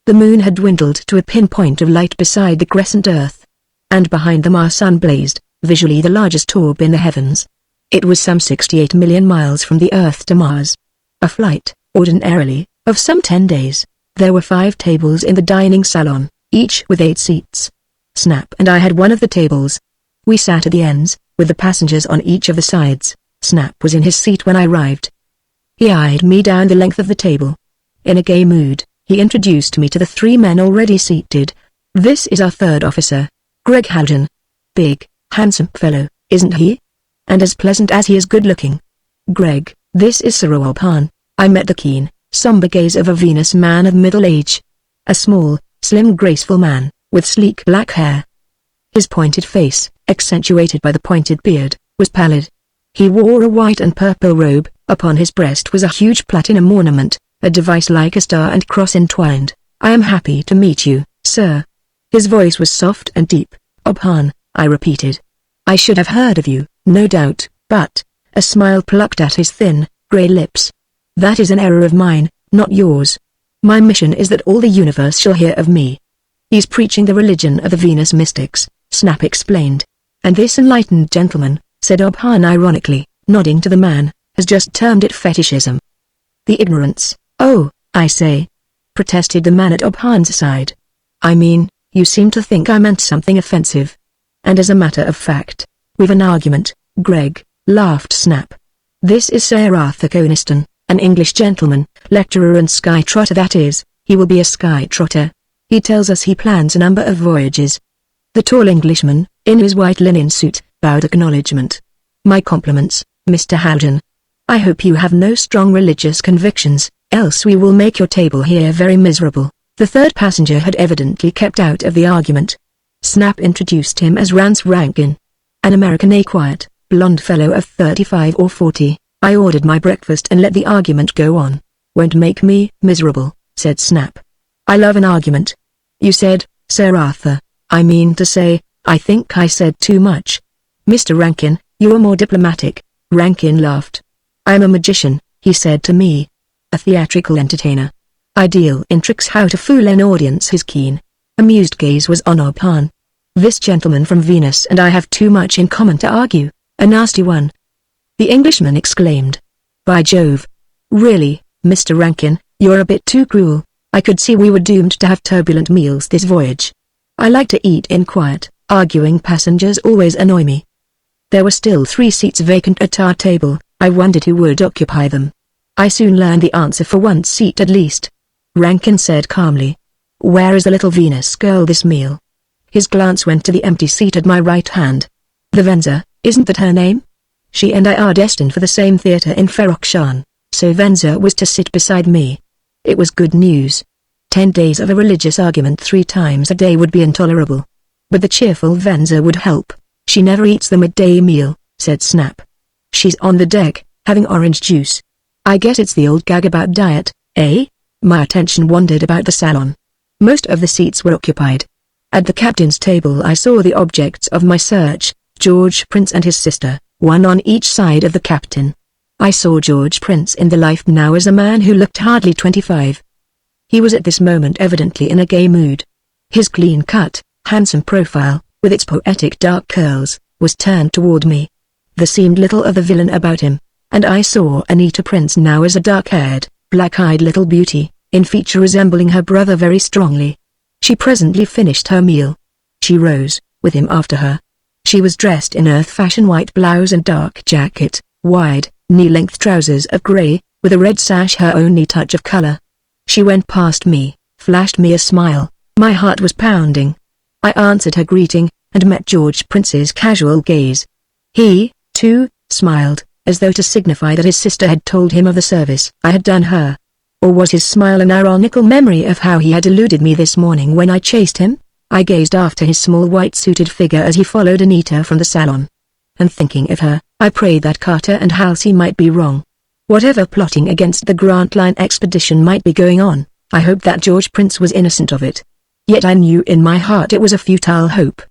[SPEAKER 1] The moon had dwindled to a pinpoint of light beside the crescent Earth. And behind them our sun blazed, visually the largest orb in the heavens. It was some 68 million miles from the Earth to Mars. A flight, ordinarily, of some 10 days. There were 5 tables in the dining salon, each with 8 seats. Snap and I had one of the tables. We sat at the ends, with the passengers on each of the sides. Snap was in his seat when I arrived. He eyed me down the length of the table. In a gay mood, he introduced me to the 3 men already seated. "This is our 3rd officer, Greg Haljan. Big, handsome fellow, isn't he? And as pleasant as he is good-looking. Greg, this is Sir Obhan." I met the keen, somber gaze of a Venus man of middle age. A small, slim graceful man, with sleek black hair. His pointed face, accentuated by the pointed beard, was pallid. He wore a white and purple robe. Upon his breast was a huge platinum ornament, a device like a star and cross entwined. "I am happy to meet you, sir." His voice was soft and deep. "Obhan," I repeated. "I should have heard of you, no doubt, but..." A smile plucked at his thin, grey lips. "That is an error of mine, not yours. My mission is that all the universe shall hear of me." "He's preaching the religion of the Venus mystics," Snap explained. "And this enlightened gentleman," said Obhan ironically, nodding to the man, "has just termed it fetishism." "The ignorance." "Oh, I say," protested the man at Obhan's side. "I mean, you seem to think I meant something offensive. And as a matter of fact, we've an argument, Greg," laughed Snap. "This is Sir Arthur Coniston, an English gentleman, lecturer and sky-trotter, that is, he will be a sky-trotter. He tells us he plans a number of voyages." The tall Englishman, in his white linen suit, bowed acknowledgement. "My compliments, Mr. Haljan. I hope you have no strong religious convictions, else we will make your table here very miserable." The 3rd passenger had evidently kept out of the argument. Snap introduced him as Rance Rankin. An American, a quiet, blonde fellow of 35 or 40. I ordered my breakfast and let the argument go on. Won't make me miserable, said Snap. I love an argument. You said, Sir Arthur. I mean to say, I think I said too much. Mr. Rankin, you are more diplomatic. Rankin laughed. I am a magician, he said to me. A theatrical entertainer. I deal in tricks how to fool an audience. His keen, amused gaze was on our pan. This gentleman from Venus and I have too much in common to argue, a nasty one. The Englishman exclaimed. By Jove. Really, Mr. Rankin, you're a bit too cruel. I could see we were doomed to have turbulent meals this voyage. I like to eat in quiet, arguing passengers always annoy me. There were still 3 seats vacant at our table. I wondered who would occupy them. I soon learned the answer for one seat at least. Rankin said calmly. Where is the little Venus girl this meal? His glance went to the empty seat at my right hand. The Venza, isn't that her name? She and I are destined for the same theatre in Ferrok-Shan, so Venza was to sit beside me. It was good news. 10 days of a religious argument 3 times a day would be intolerable. But the cheerful Venza would help. She never eats the midday meal, said Snap. She's on the deck, having orange juice. I guess it's the old gag about diet, eh? My attention wandered about the salon. Most of the seats were occupied. At the captain's table I saw the objects of my search, George Prince and his sister, one on each side of the captain. I saw George Prince in the life now as a man who looked hardly 25. He was at this moment evidently in a gay mood. His clean-cut, handsome profile, with its poetic dark curls, was turned toward me. There seemed little of the villain about him, and I saw Anita Prince now as a dark-haired, black-eyed little beauty, in feature resembling her brother very strongly. She presently finished her meal. She rose, with him after her. She was dressed in earth-fashion white blouse and dark jacket, wide, knee-length trousers of grey, with a red sash her only touch of color. She went past me, flashed me a smile. My heart was pounding. I answered her greeting, and met George Prince's casual gaze. He, too, smiled, as though to signify that his sister had told him of the service I had done her. Or was his smile an ironical memory of how he had eluded me this morning when I chased him? I gazed after his small white-suited figure as he followed Anita from the salon. And thinking of her, I prayed that Carter and Halsey might be wrong. Whatever plotting against the Grantline expedition might be going on, I hoped that George Prince was innocent of it. Yet I knew in my heart it was a futile hope.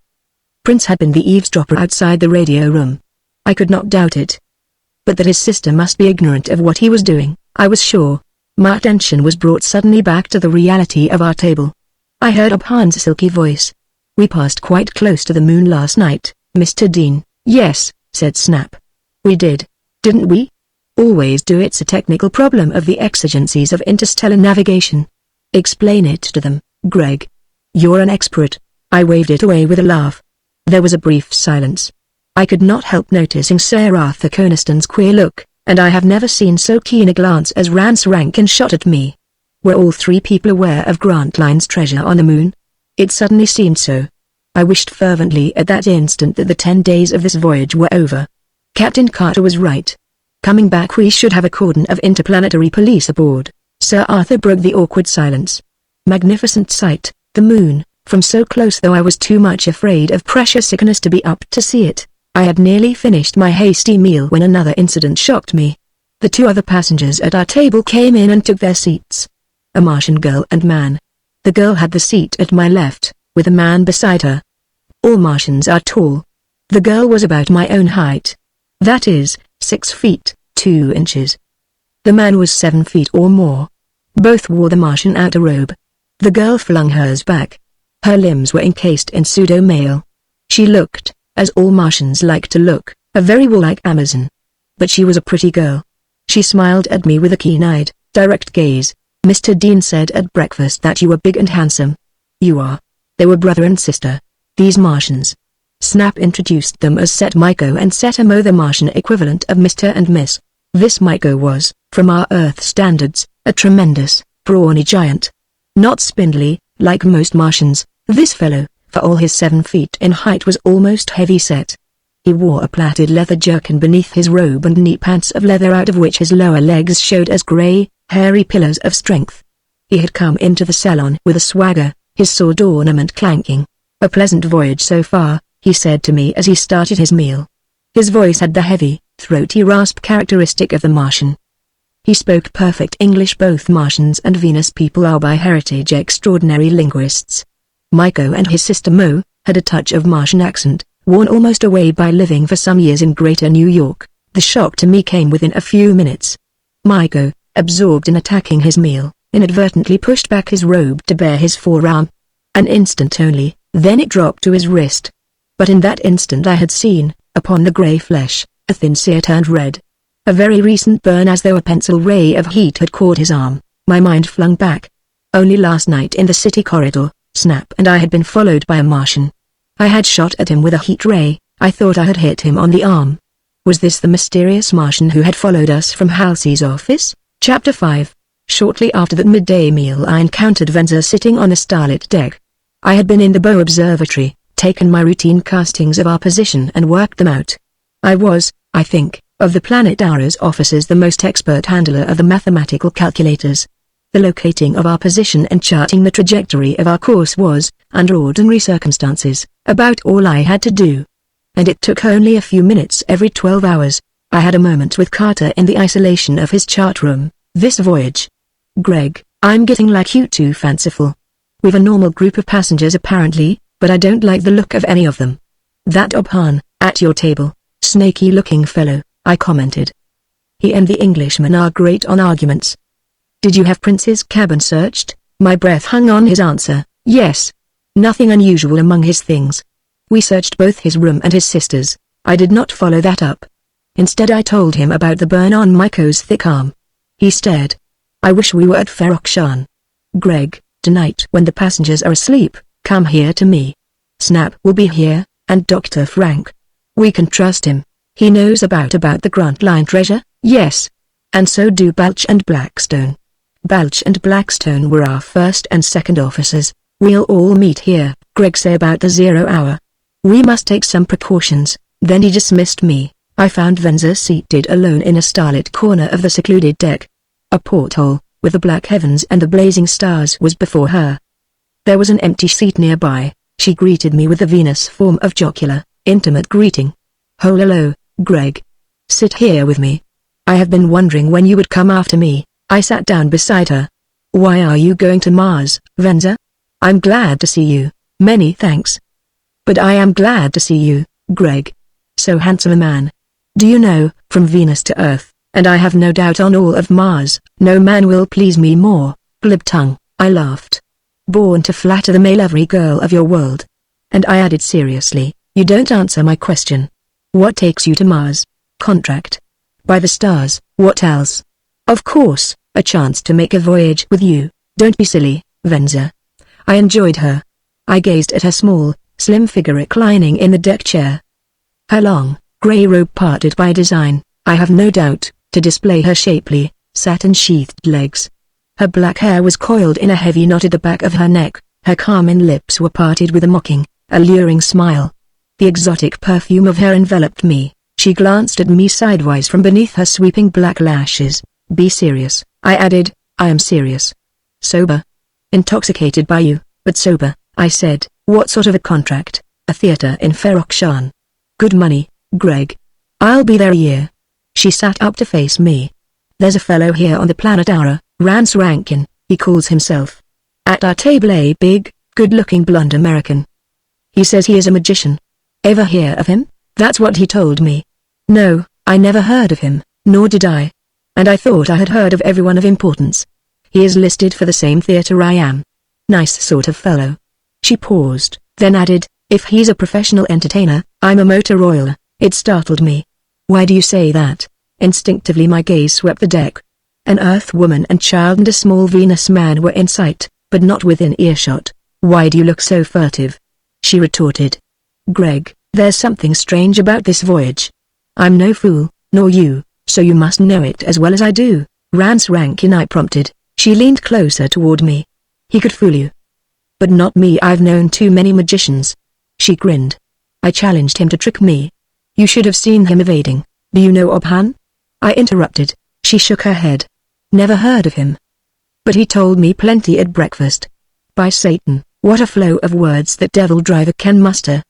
[SPEAKER 1] Prince had been the eavesdropper outside the radio room. I could not doubt it. But that his sister must be ignorant of what he was doing, I was sure. My attention was brought suddenly back to the reality of our table. I heard Uphan's silky voice. We passed quite close to the moon last night, Mr. Dean. Yes, said Snap. We did. Didn't we? Always do. It's a technical problem of the exigencies of interstellar navigation. Explain it to them, Greg. You're an expert. I waved it away with a laugh. There was a brief silence. I could not help noticing Sir Arthur Coniston's queer look, and I have never seen so keen a glance as Rance Rankin shot at me. Were all 3 people aware of Grantline's treasure on the moon? It suddenly seemed so. I wished fervently at that instant that the 10 days of this voyage were over. Captain Carter was right. Coming back we should have a cordon of interplanetary police aboard. Sir Arthur broke the awkward silence. Magnificent sight, the moon, from so close, though I was too much afraid of pressure sickness to be up to see it. I had nearly finished my hasty meal when another incident shocked me. The 2 other passengers at our table came in and took their seats. A Martian girl and man. The girl had the seat at my left, with a man beside her. All Martians are tall. The girl was about my own height. That is, 6 feet, 2 inches. The man was 7 feet or more. Both wore the Martian outer robe. The girl flung hers back. Her limbs were encased in pseudo-mail. She looked, as all Martians like to look, a very warlike Amazon. But she was a pretty girl. She smiled at me with a keen-eyed, direct gaze. Mr. Dean said at breakfast that you were big and handsome. You are. They were brother and sister. These Martians. Snap introduced them as Set Myko and Setamo, the Martian equivalent of Mr. and Miss. This Myko was, from our Earth standards, a tremendous, brawny giant. Not spindly, like most Martians, this fellow, for all his 7 feet in height, was almost heavy-set. He wore a plaited leather jerkin beneath his robe and knee pants of leather out of which his lower legs showed as grey, hairy pillars of strength. He had come into the salon with a swagger, his sword ornament clanking. A pleasant voyage so far, he said to me as he started his meal. His voice had the heavy, throaty rasp characteristic of the Martian. He spoke perfect English. Both Martians and Venus people are by heritage extraordinary linguists. Myco and his sister Mo had a touch of Martian accent, worn almost away by living for some years in Greater New York. The shock to me came within a few minutes. Myco, absorbed in attacking his meal, inadvertently pushed back his robe to bare his forearm. An instant only, then it dropped to his wrist. But in that instant I had seen, upon the grey flesh, a thin sear turned red. A very recent burn, as though a pencil ray of heat had caught his arm. My mind flung back. Only last night in the city corridor, Snap and I had been followed by a Martian. I had shot at him with a heat ray. I thought I had hit him on the arm. Was this the mysterious Martian who had followed us from Halsey's office? Chapter 5. Shortly after that midday meal I encountered Venza sitting on the starlit deck. I had been in the Bow Observatory, taken my routine castings of our position and worked them out. I was, I think, of the Planet Hour's officers the most expert handler of the mathematical calculators. The locating of our position and charting the trajectory of our course was, under ordinary circumstances, about all I had to do. And it took only a few minutes every 12 hours. I had a moment with Carter in the isolation of his chart room. This voyage. Greg, I'm getting like you too fanciful. We've a normal group of passengers apparently, but I don't like the look of any of them. That Obhan, at your table, snaky-looking fellow, I commented. He and the Englishman are great on arguments. Did you have Prince's cabin searched? My breath hung on his answer. Yes. Nothing unusual among his things. We searched both his room and his sister's. I did not follow that up. Instead I told him about the burn on Myco's thick arm. He stared. I wish we were at Ferrok-Shan. Greg, tonight when the passengers are asleep, come here to me. Snap will be here, and Dr. Frank. We can trust him. He knows about the Grant Line treasure? Yes. And so do Balch and Blackstone. Balch and Blackstone were our first and second officers. We'll all meet here, Greg said about the 0 hour. We must take some precautions. Then he dismissed me. I found Venza seated alone in a starlit corner of the secluded deck. A porthole, with the black heavens and the blazing stars, was before her. There was an empty seat nearby. She greeted me with the Venus form of jocular, intimate greeting. Hello, Greg. Sit here with me. I have been wondering when you would come after me. I sat down beside her. Why are you going to Mars, Venza? I'm glad to see you. Many thanks. But I am glad to see you, Greg. So handsome a man. Do you know, from Venus to Earth, and I have no doubt on all of Mars, no man will please me more. Glib tongue, I laughed. Born to flatter the male every girl of your world. And I added seriously, you don't answer my question. What takes you to Mars? Contract. By the stars, what else? Of course, a chance to make a voyage with you. Don't be silly, Venza. I enjoyed her. I gazed at her small, slim figure reclining in the deck chair. Her long, grey robe parted by design, I have no doubt, to display her shapely, satin-sheathed legs. Her black hair was coiled in a heavy knot at the back of her neck, her carmine lips were parted with a mocking, alluring smile. The exotic perfume of her enveloped me. She glanced at me sidewise from beneath her sweeping black lashes. Be serious, I added. I am serious. Sober. Intoxicated by you, but sober, I said. What sort of a contract? A theater in Ferrok-Shan. Good money, Greg. I'll be there a year. She sat up to face me. There's a fellow here on the Planet Hour, Rance Rankin, he calls himself. At our table, a big, good-looking blonde American. He says he is a magician. Ever hear of him? That's what he told me. No, I never heard of him, nor did I. And I thought I had heard of everyone of importance. He is listed for the same theater I am. Nice sort of fellow. She paused, then added, if he's a professional entertainer, I'm a motor oiler. It startled me. Why do you say that? Instinctively my gaze swept the deck. An Earth woman and child and a small Venus man were in sight, but not within earshot. Why do you look so furtive? She retorted. Greg, there's something strange about this voyage. I'm no fool, nor you, so you must know it as well as I do. Rance Rankin, I prompted. She leaned closer toward me. He could fool you. But not me. I've known too many magicians. She grinned. I challenged him to trick me. You should have seen him evading. Do you know Obhan? I interrupted. She shook her head. Never heard of him. But he told me plenty at breakfast. By Satan, what a flow of words that devil driver can muster.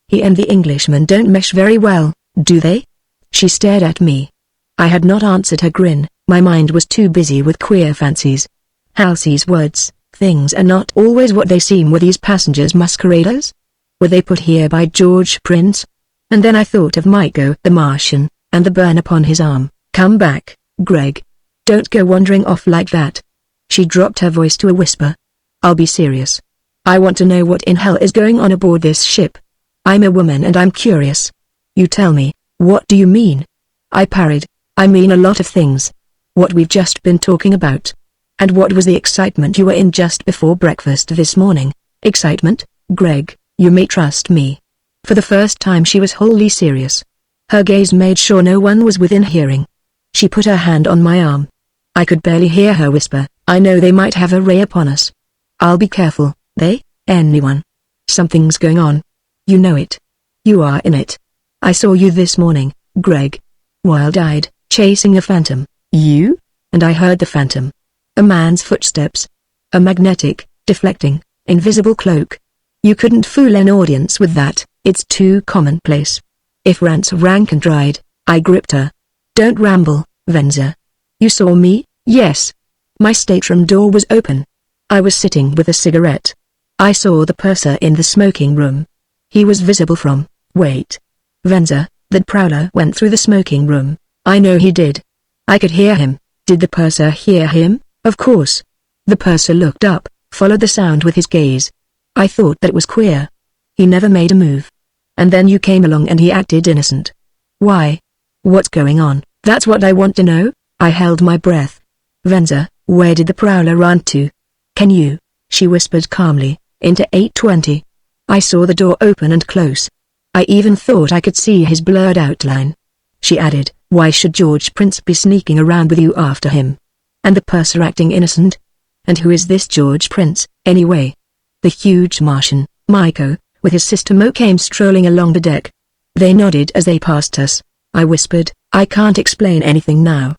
[SPEAKER 1] He and the Englishman don't mesh very well, do they? She stared at me. I had not answered her grin, my mind was too busy with queer fancies. Halsey's words, "Things are not always what they seem." Were these passengers masqueraders? Were they put here by George Prince? And then I thought of Maiko the Martian, and the burn upon his arm. "Come back, Greg. Don't go wandering off like that." She dropped her voice to a whisper. "I'll be serious. I want to know what in hell is going on aboard this ship. I'm a woman and I'm curious." "You tell me, what do you mean?" I parried. "I mean a lot of things. What we've just been talking about. And what was the excitement you were in just before breakfast this morning?" "Excitement, Greg, you may trust me." For the first time she was wholly serious. Her gaze made sure no one was within hearing. She put her hand on my arm. I could barely hear her whisper, "I know they might have a ray upon us. I'll be careful." "They? Anyone? Something's going on. You know it. You are in it. I saw you this morning, Greg. Wild-eyed, chasing a phantom." "You?" "And I heard the phantom. A man's footsteps. A magnetic, deflecting, invisible cloak. You couldn't fool an audience with that, it's too commonplace." If Rance rank and dried, I gripped her. "Don't ramble, Venza. You saw me?" "Yes." My stateroom door was open. I was sitting with a cigarette. I saw the purser in the smoking room. He was visible from— Wait. Venza, that prowler went through the smoking room. I know he did. I could hear him. Did the purser hear him? Of course. The purser looked up, followed the sound with his gaze. I thought that was queer. He never made a move. And then you came along and he acted innocent. Why? What's going on? That's what I want to know. I held my breath. Venza, where did the prowler run to? Can you? She whispered calmly, into 820. I saw the door open and close. I even thought I could see his blurred outline. She added, why should George Prince be sneaking around with you after him? And the purser acting innocent? And who is this George Prince, anyway? The huge Martian, Maiko, with his sister Mo came strolling along the deck. They nodded as they passed us. I whispered, I can't explain anything now.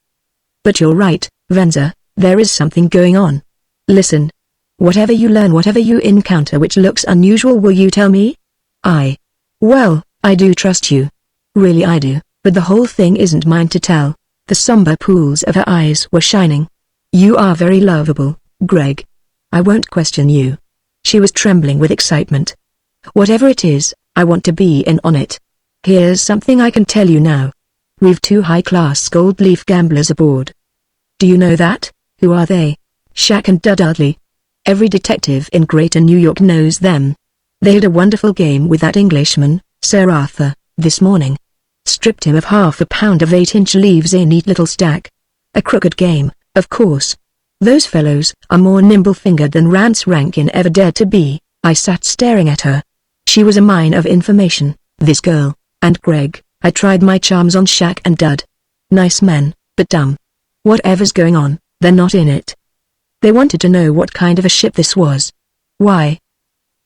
[SPEAKER 1] But you're right, Venza, there is something going on. Listen. Whatever you learn, whatever you encounter which looks unusual, will you tell me? Well, I do trust you. Really I do, but the whole thing isn't mine to tell. The somber pools of her eyes were shining. You are very lovable, Greg. I won't question you. She was trembling with excitement. Whatever it is, I want to be in on it. Here's something I can tell you now. We've 2 high-class gold leaf gamblers aboard. Do you know that? Who are they? Shaq and Dudley. Every detective in Greater New York knows them. They had a wonderful game with that Englishman, Sir Arthur, this morning. Stripped him of half a pound of 8-inch leaves in a neat little stack. A crooked game, of course. Those fellows are more nimble-fingered than Rance Rankin ever dared to be. I sat staring at her. She was a mine of information, this girl, and Greg. I tried my charms on Shaq and Dud. Nice men, but dumb. Whatever's going on, they're not in it. They wanted to know what kind of a ship this was. Why?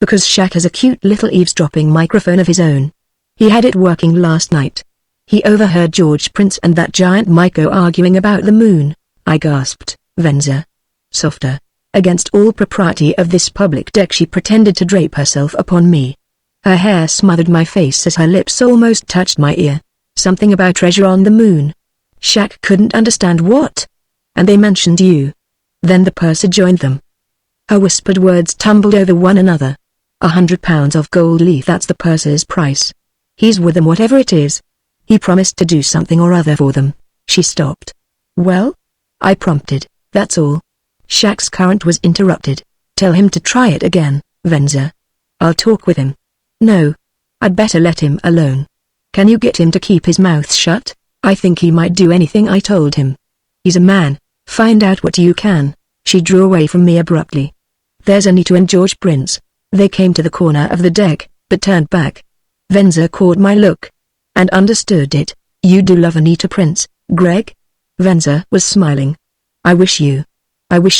[SPEAKER 1] Because Shaq has a cute little eavesdropping microphone of his own. He had it working last night. He overheard George Prince and that giant Maiko arguing about the moon. I gasped, Venza. Softer. Against all propriety of this public deck she pretended to drape herself upon me. Her hair smothered my face as her lips almost touched my ear. Something about treasure on the moon. Shaq couldn't understand what. And they mentioned you. Then the purser joined them. Her whispered words tumbled over one another. 100 pounds of gold leaf, that's the purser's price. He's with them whatever it is. He promised to do something or other for them. She stopped. Well? I prompted, that's all. Shaq's current was interrupted. Tell him to try it again, Venza. I'll talk with him. No. I'd better let him alone. Can you get him to keep his mouth shut? I think he might do anything I told him. He's a man. Find out what you can. She drew away from me abruptly. There's Anita and George Prince. They came to the corner of the deck, but turned back. Venza caught my look. And understood it. You do love Anita Prince, Greg? Venza was smiling. I wish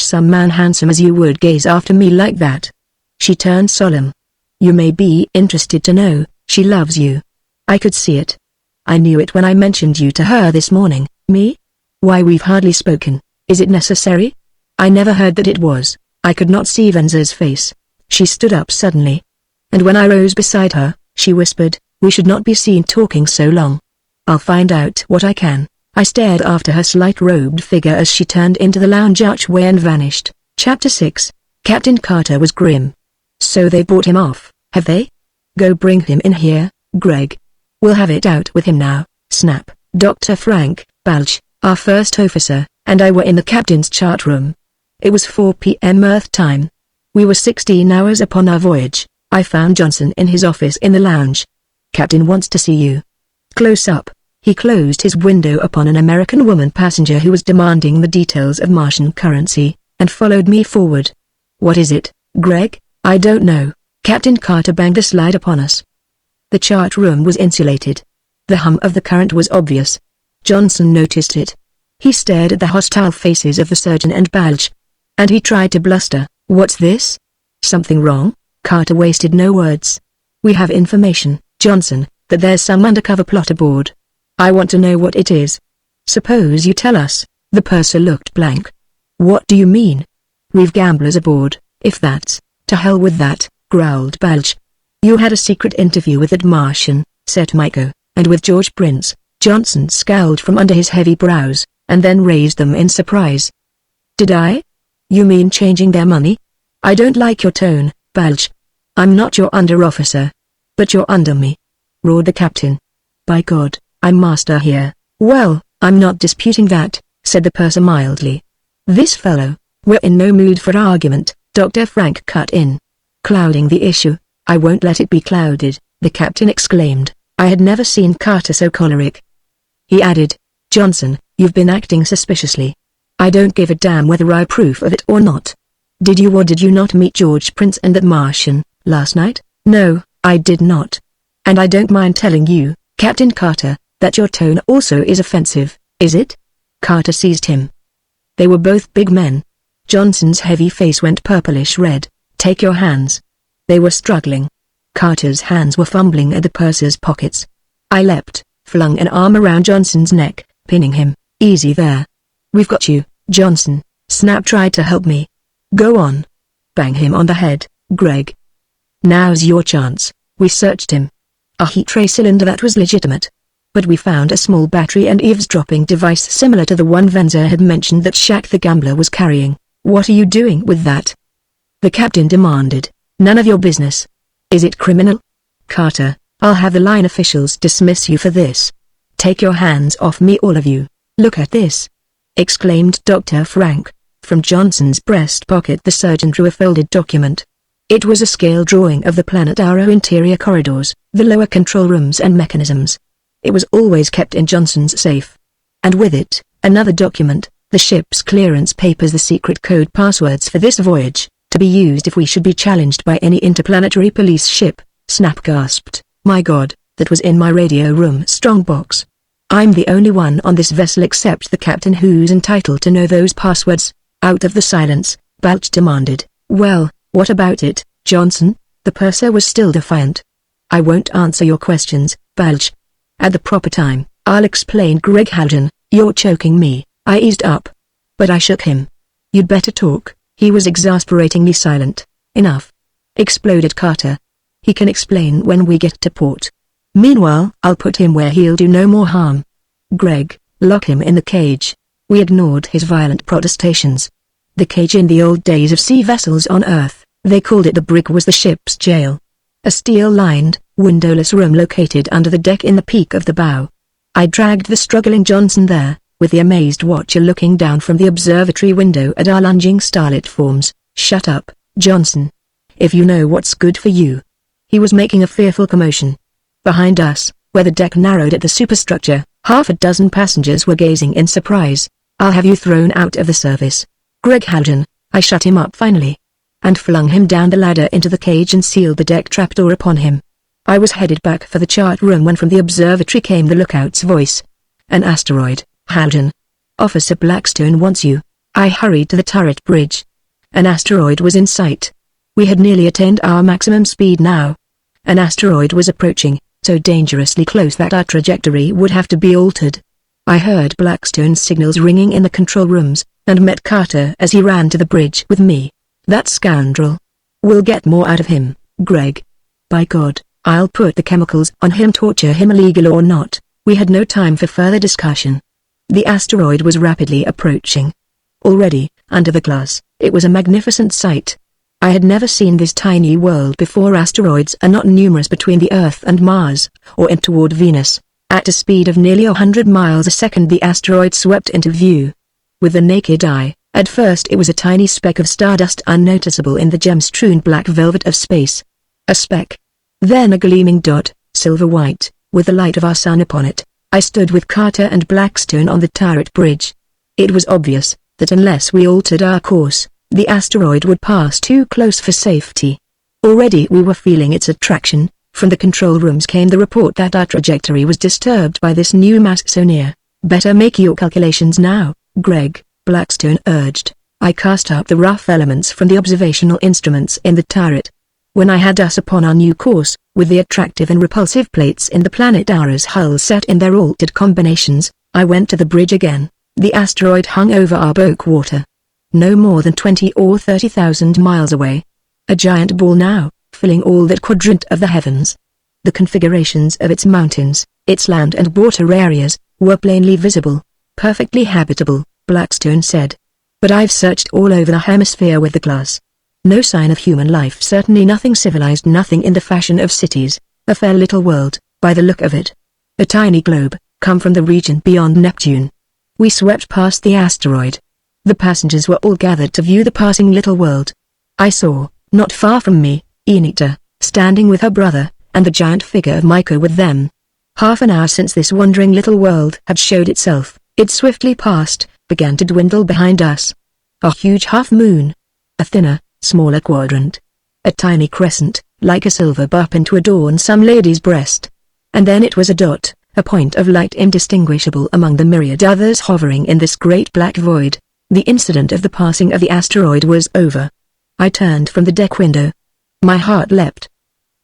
[SPEAKER 1] some man handsome as you would gaze after me like that. She turned solemn. You may be interested to know, she loves you. I could see it. I knew it when I mentioned you to her this morning. Me? Why, we've hardly spoken. Is it necessary? I never heard that it was. I could not see Venza's face. She stood up suddenly. And when I rose beside her, she whispered. "We should not be seen talking so long." "I'll find out what I can." I stared after her slight robed figure as she turned into the lounge archway and vanished. Chapter 6. Captain Carter was grim. "So they bought him off, have they? Go bring him in here, Greg. We'll have it out with him now." Snap. Dr. Frank Balch, our first officer, and I were in the captain's chart room. It was 4 p.m. Earth time. We were 16 hours upon our voyage. I found Johnson in his office in the lounge. "Captain wants to see you." Close up. He closed his window upon an American woman passenger who was demanding the details of Martian currency, and followed me forward. "What is it, Greg?" "I don't know." Captain Carter banged the slide upon us. The chart room was insulated. The hum of the current was obvious. Johnson noticed it. He stared at the hostile faces of the surgeon and Balch. And he tried to bluster. "What's this? Something wrong?" Carter wasted no words. "We have information, Johnson, that there's some undercover plot aboard. I want to know what it is." "Suppose you tell us." The purser looked blank. "What do you mean?" "We've gamblers aboard, if that's—" "To hell with that," growled Balch. "You had a secret interview with that Martian," said Myko, "and with George Prince." Johnson scowled from under his heavy brows, and then raised them in surprise. "Did I? You mean changing their money?" "I don't like your tone, Balch. I'm not your under-officer." "But you're under me," roared the captain. "By God, I'm master here." "Well, I'm not disputing that," said the purser mildly. "This fellow—" "We're in no mood for argument," Dr. Frank cut in. "Clouding the issue." "I won't let it be clouded," the captain exclaimed. I had never seen Carter so choleric. He added, "Johnson, you've been acting suspiciously. I don't give a damn whether I proof of it or not. Did you or did you not meet George Prince and that Martian, last night?" "No, I did not. And I don't mind telling you, Captain Carter, that your tone also is offensive, is it?" Carter seized him. They were both big men. Johnson's heavy face went purplish red. "Take your hands." They were struggling. Carter's hands were fumbling at the purser's pockets. I leapt, flung an arm around Johnson's neck, pinning him. "Easy there. We've got you, Johnson." Snap tried to help me. "Go on. Bang him on the head, Greg. Now's your chance." We searched him. A heat ray cylinder that was legitimate. But we found a small battery and eavesdropping device similar to the one Venza had mentioned that Shaq the gambler was carrying. "What are you doing with that?" the captain demanded. "None of your business." "Is it criminal?" "Carter, I'll have the line officials dismiss you for this. Take your hands off me, all of you." "Look at this!" exclaimed Dr. Frank. From Johnson's breast pocket the surgeon drew a folded document. It was a scale drawing of the Planet Arrow interior corridors, the lower control rooms and mechanisms. It was always kept in Johnson's safe. And with it, another document, the ship's clearance papers, the secret code passwords for this voyage, to be used if we should be challenged by any interplanetary police ship. Snap gasped, "My God, that was in my radio room strongbox. I'm the only one on this vessel except the captain who's entitled to know those passwords." Out of the silence, Balch demanded, "Well, what about it, Johnson?" The purser was still defiant. "I won't answer your questions, Balch. At the proper time, I'll explain." "Greg Haljan, you're choking me." I eased up. But I shook him. "You'd better talk." He was exasperatingly silent. "Enough," exploded Carter. "He can explain when we get to port. Meanwhile, I'll put him where he'll do no more harm. Greg, lock him in the cage." We ignored his violent protestations. The cage in the old days of sea vessels on Earth, they called it the brig, was the ship's jail. A steel-lined, windowless room located under the deck in the peak of the bow. I dragged the struggling Johnson there, with the amazed watcher looking down from the observatory window at our lunging starlit forms. "Shut up, Johnson. If you know what's good for you." He was making a fearful commotion. Behind us, where the deck narrowed at the superstructure, half a dozen passengers were gazing in surprise. "I'll have you thrown out of the service. Greg Haljan." I shut him up finally. And flung him down the ladder into the cage and sealed the deck trapdoor upon him. I was headed back for the chart room when from the observatory came the lookout's voice. "An asteroid, Haljan. Officer Blackstone wants you." I hurried to the turret bridge. An asteroid was in sight. We had nearly attained our maximum speed now. An asteroid was approaching, so dangerously close that our trajectory would have to be altered. I heard Blackstone's signals ringing in the control rooms, and met Carter as he ran to the bridge with me. "That scoundrel. We'll get more out of him, Greg. By God, I'll put the chemicals on him, torture him illegal or not. We had no time for further discussion. The asteroid was rapidly approaching. Already, under the glass, it was a magnificent sight. I had never seen this tiny world before. Asteroids are not numerous between the Earth and Mars, or in toward Venus. At a speed of nearly 100 miles a second the asteroid swept into view. With the naked eye, at first it was a tiny speck of stardust unnoticeable in the gem-strewn black velvet of space. A speck. Then a gleaming dot, silver-white, with the light of our sun upon it. I stood with Carter and Blackstone on the turret bridge. It was obvious that unless we altered our course, the asteroid would pass too close for safety. Already we were feeling its attraction. From the control rooms came the report that our trajectory was disturbed by this new mass so near. Better make your calculations now, Greg, Blackstone urged. I cast up the rough elements from the observational instruments in the turret. When I had us upon our new course, with the attractive and repulsive plates in the planet Aura's hull set in their altered combinations, I went to the bridge again. The asteroid hung over our breakwater. No more than 20 or 30,000 miles away. A giant ball now, filling all that quadrant of the heavens. The configurations of its mountains, its land and water areas, were plainly visible. Perfectly habitable, Blackstone said. But I've searched all over the hemisphere with the glass. No sign of human life, certainly nothing civilized, nothing in the fashion of cities. A fair little world, by the look of it. A tiny globe, come from the region beyond Neptune. We swept past the asteroid. The passengers were all gathered to view the passing little world. I saw, not far from me, Enita, standing with her brother, and the giant figure of Micah with them. Half an hour since this wandering little world had showed itself, it swiftly passed, began to dwindle behind us. A huge half-moon. A thinner, smaller quadrant. A tiny crescent, like a silver burpin to adorn some lady's breast. And then it was a dot, a point of light indistinguishable among the myriad others hovering in this great black void. The incident of the passing of the asteroid was over. I turned from the deck window. My heart leapt.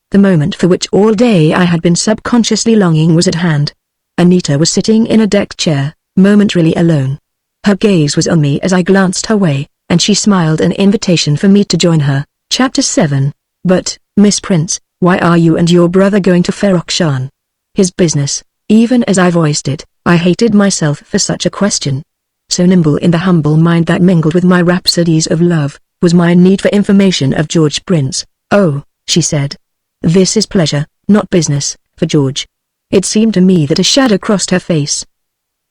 [SPEAKER 1] The moment for which all day I had been subconsciously longing was at hand. Anita was sitting in a deck chair, momentarily alone. Her gaze was on me as I glanced her way, and she smiled an invitation for me to join her. Chapter 7. But, Miss Prince, why are you and your brother going to Ferokshan? His business. Even as I voiced it, I hated myself for such a question. So nimble in the humble mind that mingled with my rhapsodies of love, was my need for information of George Prince. Oh, she said. This is pleasure, not business, for George. It seemed to me that a shadow crossed her face.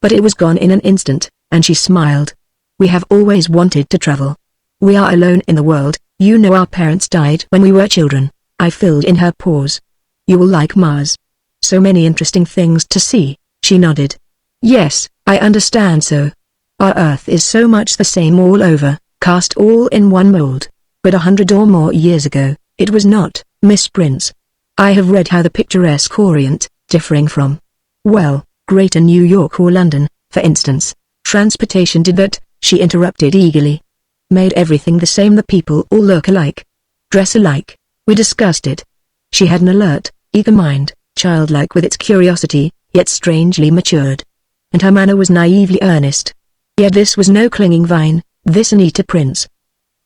[SPEAKER 1] But it was gone in an instant, and she smiled. We have always wanted to travel. We are alone in the world, you know our parents died when we were children. I filled in her pause. You will like Mars. So many interesting things to see, she nodded. Yes, I understand so. Our Earth is so much the same all over, cast all in one mold. But 100 or more years ago, it was not, Miss Prince. I have read how the picturesque Orient, differing from, well, Greater New York or London, for instance, transportation did that, she interrupted eagerly. Made everything the same, the people all look alike. Dress alike. We discussed it. She had an alert, eager mind, childlike with its curiosity, yet strangely matured. And her manner was naively earnest. Yet this was no clinging vine, this Anita Prince.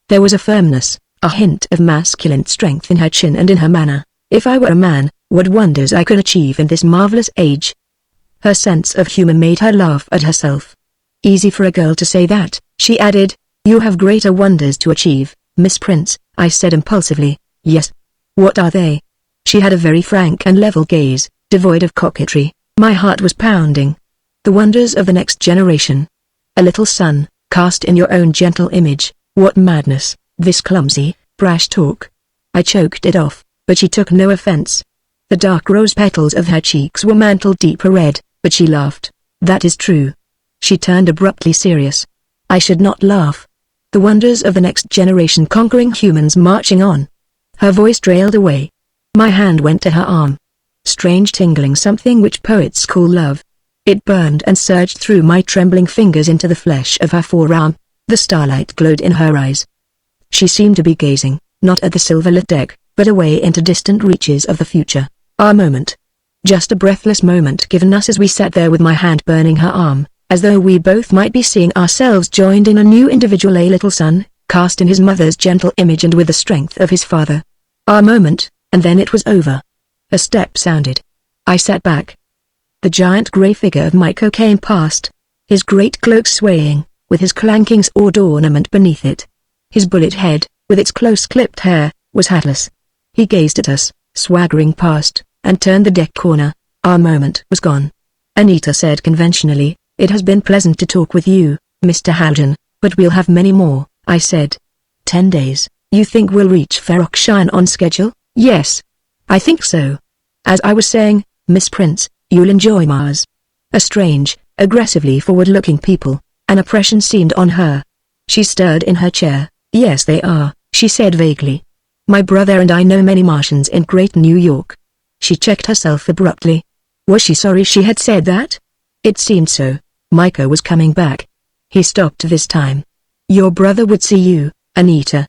[SPEAKER 1] There was a firmness, a hint of masculine strength in her chin and in her manner. If I were a man, what wonders I could achieve in this marvelous age. Her sense of humor made her laugh at herself. Easy for a girl to say that, she added. You have greater wonders to achieve, Miss Prince, I said impulsively. Yes. What are they? She had a very frank and level gaze, devoid of coquetry. My heart was pounding. The wonders of the next generation. A little son, cast in your own gentle image. What madness, this clumsy, brash talk. I choked it off, but she took no offense. The dark rose petals of her cheeks were mantled deeper red, but she laughed. That is true. She turned abruptly serious. I should not laugh. The wonders of the next generation conquering humans marching on. Her voice trailed away. My hand went to her arm. Strange tingling, something which poets call love. It burned and surged through my trembling fingers into the flesh of her forearm. The starlight glowed in her eyes. She seemed to be gazing, not at the silver-lit deck, but away into distant reaches of the future. Our moment. Just a breathless moment given us as we sat there with my hand burning her arm, as though we both might be seeing ourselves joined in a new individual, a little son, cast in his mother's gentle image and with the strength of his father. Our moment, and then it was over. A step sounded. I sat back. The giant grey figure of Miko came past, his great cloak swaying, with his clanking sword ornament beneath it. His bullet head, with its close-clipped hair, was hatless. He gazed at us, swaggering past, and turned the deck corner. Our moment was gone. Anita said conventionally, "It has been pleasant to talk with you, Mr. Halden, but we'll have many more," I said. 10 days, you think we'll reach Ferroxshire on schedule? Yes. I think so. As I was saying, Miss Prince, you'll enjoy Mars. A strange, aggressively forward-looking people, an oppression seemed on her. She stirred in her chair. Yes they are, she said vaguely. My brother and I know many Martians in Great New York. She checked herself abruptly. Was she sorry she had said that? It seemed so. Miko was coming back. He stopped this time. Your brother would see you, Anita.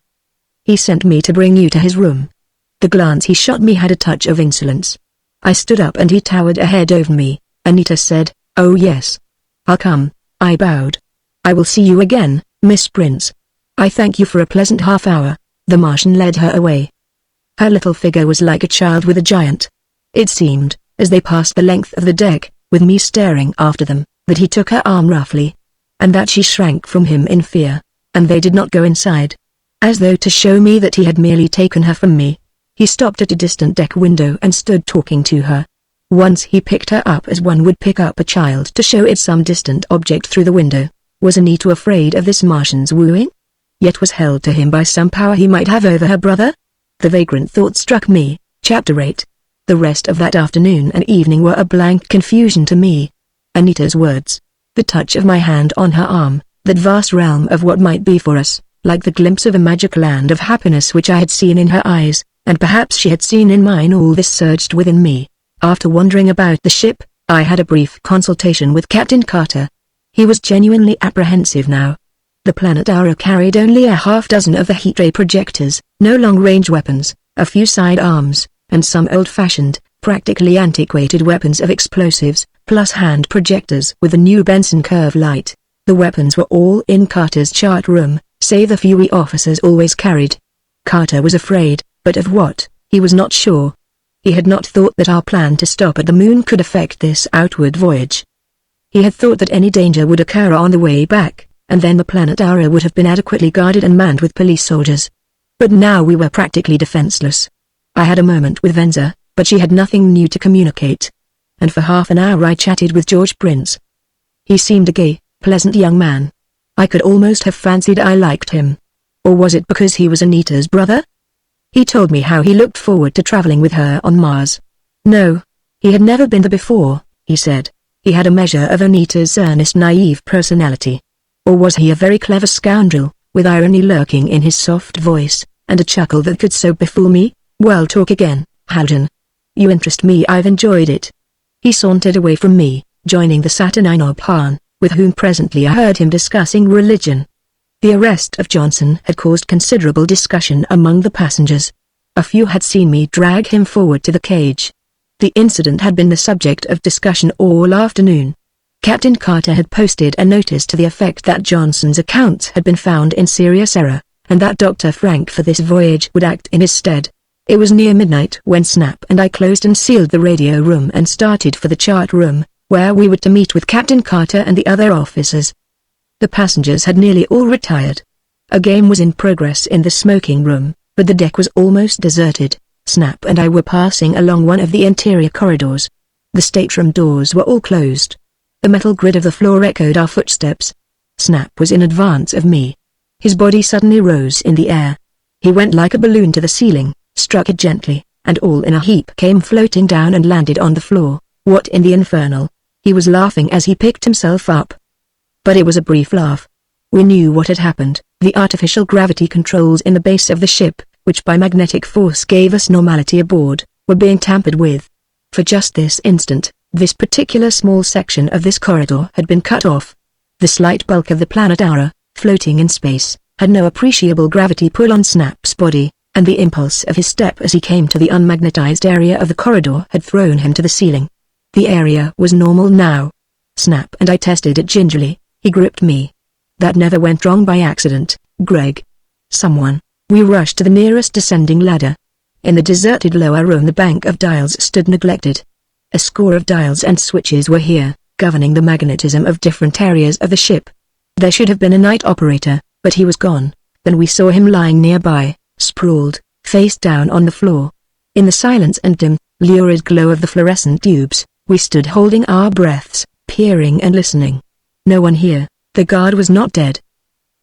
[SPEAKER 1] He sent me to bring you to his room. The glance he shot me had a touch of insolence. I stood up and he towered a head over me. Anita said, "Oh yes. I'll come." I bowed. "I will see you again, Miss Prince. I thank you for a pleasant half hour." The Martian led her away. Her little figure was like a child with a giant. It seemed, as they passed the length of the deck, with me staring after them, that he took her arm roughly, and that she shrank from him in fear, and they did not go inside. As though to show me that he had merely taken her from me, he stopped at a distant deck window and stood talking to her. Once he picked her up as one would pick up a child to show it some distant object through the window. Was Anita afraid of this Martian's wooing? Yet was held to him by some power he might have over her brother? The vagrant thought struck me. Chapter 8. The rest of that afternoon and evening were a blank confusion to me. Anita's words, the touch of my hand on her arm, that vast realm of what might be for us, like the glimpse of a magic land of happiness which I had seen in her eyes, and perhaps she had seen in mine. All this surged within me. After wandering about the ship, I had a brief consultation with Captain Carter. He was genuinely apprehensive now. The Planetara carried only a half-dozen of the heat ray projectors, no long-range weapons, a few sidearms, and some old-fashioned, practically antiquated weapons of explosives, plus hand projectors with a new Benson curve light. The weapons were all in Carter's chart room, save the few we officers always carried. Carter was afraid, but of what, he was not sure. He had not thought that our plan to stop at the moon could affect this outward voyage. He had thought that any danger would occur on the way back, and then the Planetara would have been adequately guarded and manned with police soldiers. But now we were practically defenseless. I had a moment with Venza, but she had nothing new to communicate. And for half an hour I chatted with George Prince. He seemed a gay, pleasant young man. I could almost have fancied I liked him. Or was it because he was Anita's brother? He told me how he looked forward to traveling with her on Mars. No, he had never been there before, he said. He had a measure of Anita's earnest naive personality. Or was he a very clever scoundrel, with irony lurking in his soft voice, and a chuckle that could so befool me? Well, talk again, Halden. You interest me. I've enjoyed it. He sauntered away from me, joining the saturnine Obhan, with whom presently I heard him discussing religion. The arrest of Johnson had caused considerable discussion among the passengers. A few had seen me drag him forward to the cage. The incident had been the subject of discussion all afternoon. Captain Carter had posted a notice to the effect that Johnson's accounts had been found in serious error, and that Dr. Frank for this voyage would act in his stead. It was near midnight when Snap and I closed and sealed the radio room and started for the chart room, where we were to meet with Captain Carter and the other officers. The passengers had nearly all retired. A game was in progress in the smoking room, but the deck was almost deserted. Snap and I were passing along one of the interior corridors. The stateroom doors were all closed. The metal grid of the floor echoed our footsteps. Snap was in advance of me. His body suddenly rose in the air. He went like a balloon to the ceiling, struck it gently, and all in a heap came floating down and landed on the floor. What in the infernal? He was laughing as he picked himself up. But it was a brief laugh. We knew what had happened. The artificial gravity controls in the base of the ship, which by magnetic force gave us normality aboard, were being tampered with. For just this instant, this particular small section of this corridor had been cut off. The slight bulk of the Planetara, floating in space, had no appreciable gravity pull on Snap's body, and the impulse of his step as he came to the unmagnetized area of the corridor had thrown him to the ceiling. The area was normal now. Snap and I tested it gingerly. He gripped me. That never went wrong by accident, Greg. Someone. We rushed to the nearest descending ladder. In the deserted lower room the bank of dials stood neglected. A score of dials and switches were here, governing the magnetism of different areas of the ship. There should have been a night operator, but he was gone. Then we saw him lying nearby, sprawled, face down on the floor. In the silence and dim, lurid glow of the fluorescent tubes, we stood holding our breaths, peering and listening. No one here. The guard was not dead.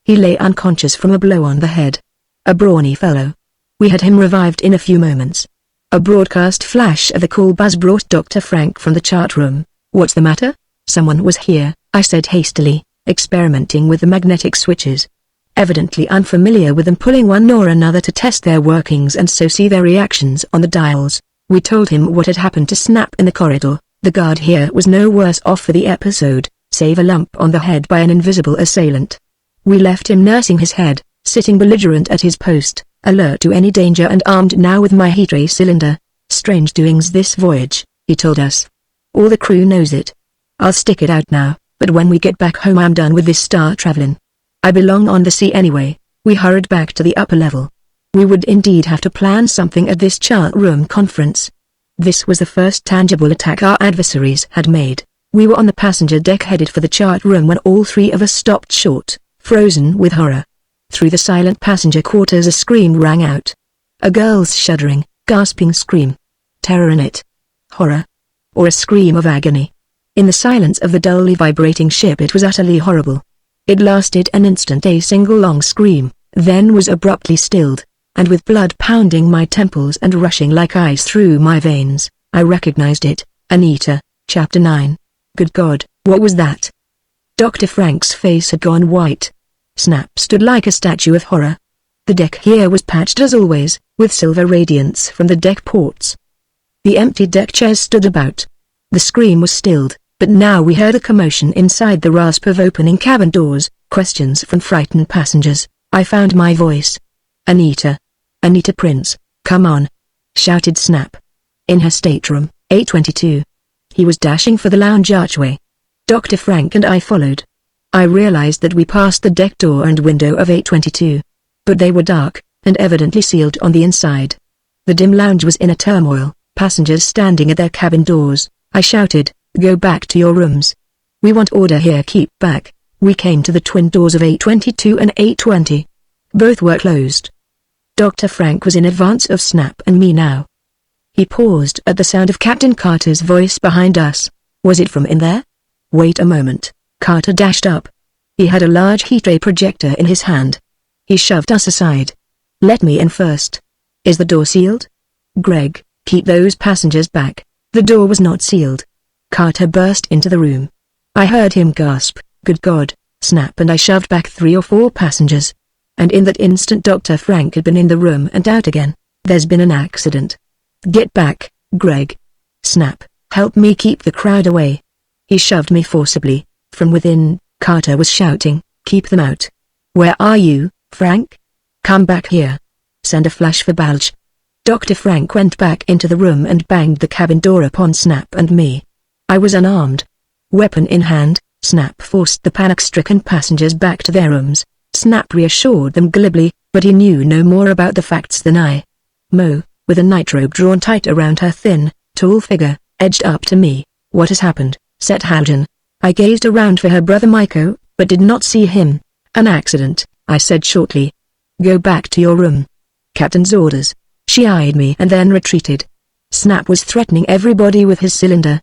[SPEAKER 1] He lay unconscious from a blow on the head. A brawny fellow. We had him revived in a few moments. A broadcast flash of the call buzz brought Dr. Frank from the chart room. "What's the matter?" "Someone was here," I said hastily, experimenting with the magnetic switches. Evidently unfamiliar with them, pulling one or another to test their workings and so see their reactions on the dials. We told him what had happened to Snap in the corridor. The guard here was no worse off for the episode, save a lump on the head by an invisible assailant. We left him nursing his head, sitting belligerent at his post, alert to any danger and armed now with my heat ray cylinder. "Strange doings this voyage," he told us. "All the crew knows it. I'll stick it out now, but when we get back home I'm done with this star traveling. I belong on the sea anyway." We hurried back to the upper level. We would indeed have to plan something at this chart room conference. This was the first tangible attack our adversaries had made. We were on the passenger deck headed for the chart room when all three of us stopped short, frozen with horror. Through the silent passenger quarters a scream rang out. A girl's shuddering, gasping scream. Terror in it. Horror. Or a scream of agony. In the silence of the dully vibrating ship it was utterly horrible. It lasted an instant, a single long scream, then was abruptly stilled, and with blood pounding my temples and rushing like ice through my veins, I recognized it. Anita, Chapter 9. Good God, what was that? Dr. Frank's face had gone white. Snap stood like a statue of horror. The deck here was patched as always, with silver radiance from the deck ports. The empty deck chairs stood about. The scream was stilled, but now we heard a commotion inside, the rasp of opening cabin doors, questions from frightened passengers. I found my voice. "Anita. Anita Prince, come on," shouted Snap. In her stateroom, 822. He was dashing for the lounge archway. Dr. Frank and I followed. I realized that we passed the deck door and window of 822. But they were dark, and evidently sealed on the inside. The dim lounge was in a turmoil, passengers standing at their cabin doors. I shouted, "Go back to your rooms. We want order here, keep back." We came to the twin doors of 822 and 820. Both were closed. Dr. Frank was in advance of Snap and me now. He paused at the sound of Captain Carter's voice behind us. Was it from in there? Wait a moment. Carter dashed up. He had a large heat ray projector in his hand. He shoved us aside. "Let me in first." "Is the door sealed?" "Greg, keep those passengers back." The door was not sealed. Carter burst into the room. I heard him gasp, "Good God." Snap and I shoved back 3 or 4 passengers. And in that instant Dr. Frank had been in the room and out again. "There's been an accident. Get back, Greg." "Snap, help me keep the crowd away." He shoved me forcibly. From within, Carter was shouting, "Keep them out." "Where are you, Frank? Come back here." "Send a flash for Balch." Dr. Frank went back into the room and banged the cabin door upon Snap and me. I was unarmed. Weapon in hand, Snap forced the panic-stricken passengers back to their rooms. Snap reassured them glibly, but he knew no more about the facts than I. Mo, with a nightrobe drawn tight around her thin, tall figure, edged up to me. "What has happened?" said Haljan. I gazed around for her brother Maiko, but did not see him. "An accident," I said shortly. "Go back to your room." "Captain's orders." She eyed me and then retreated. Snap was threatening everybody with his cylinder.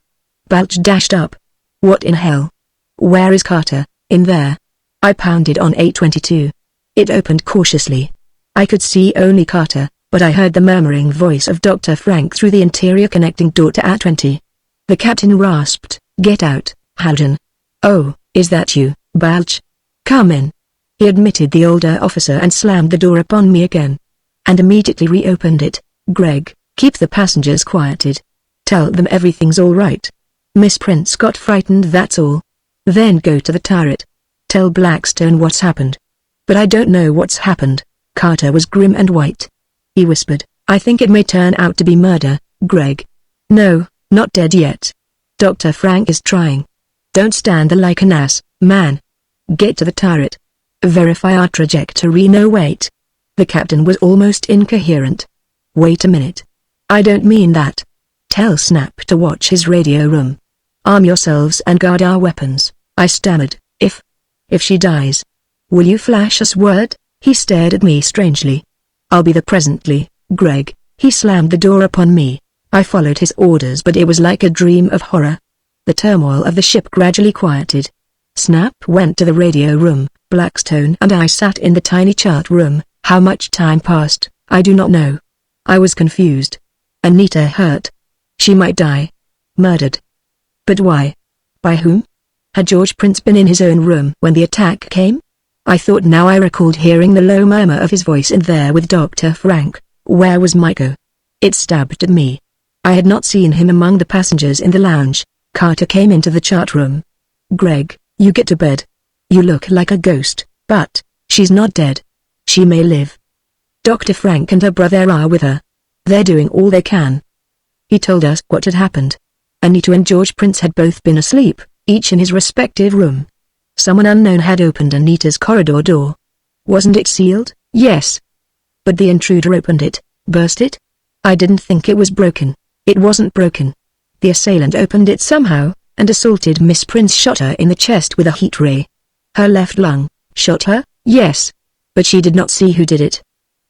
[SPEAKER 1] Balch dashed up. "What in hell? Where is Carter?" "In there." I pounded on 822. It opened cautiously. I could see only Carter, but I heard the murmuring voice of Dr. Frank through the interior connecting door to A20. The captain rasped, "Get out, Haljan." "Oh, is that you, Balch? Come in." He admitted the older officer and slammed the door upon me again. And immediately reopened it. "Greg, keep the passengers quieted. Tell them everything's all right. Miss Prince got frightened, that's all. Then go to the turret. Tell Blackstone what's happened." "But I don't know what's happened." Carter was grim and white. He whispered, "I think it may turn out to be murder, Greg." "No, not dead yet. Dr. Frank is trying. Don't stand there like an ass, man. Get to the turret. Verify our trajectory. No, wait." The captain was almost incoherent. Wait a minute. I don't mean that. Tell Snap to watch his radio room. Arm yourselves and guard our weapons, I stammered. If she dies, will you flash us word? He stared at me strangely. I'll be there presently, Greg. He slammed the door upon me. I followed his orders, but it was like a dream of horror. The turmoil of the ship gradually quieted. Snap went to the radio room. Blackstone and I sat in the tiny chart room. How much time passed, I do not know. I was confused. Anita hurt. She might die. Murdered. But why? By whom? Had George Prince been in his own room when the attack came? I thought now I recalled hearing the low murmur of his voice in there with Dr. Frank. Where was Myco? It stabbed at me. I had not seen him among the passengers in the lounge. Carter came into the chart room. Greg, you get to bed. You look like a ghost, but she's not dead. She may live. Dr. Frank and her brother are with her. They're doing all they can. He told us what had happened. Anita and George Prince had both been asleep, each in his respective room. Someone unknown had opened Anita's corridor door. Wasn't it sealed? Yes. But the intruder opened it, burst it? I didn't think it was broken. It wasn't broken. The assailant opened it somehow, and assaulted Miss Prince. Shot her in the chest with a heat ray. Her left lung. Shot her? Yes. But she did not see who did it.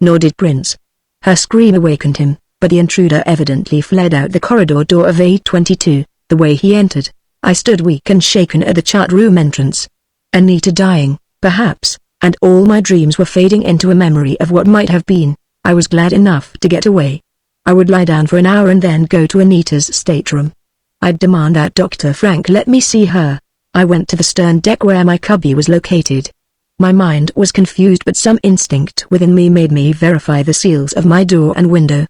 [SPEAKER 1] Nor did Prince. Her scream awakened him, but the intruder evidently fled out the corridor door of A22, the way he entered. I stood weak and shaken at the chart room entrance. Anita dying, perhaps, and all my dreams were fading into a memory of what might have been. I was glad enough to get away. I would lie down for an hour and then go to Anita's stateroom. I'd demand that Dr. Frank let me see her. I went to the stern deck where my cubby was located. My mind was confused, but some instinct within me made me verify the seals of my door and window.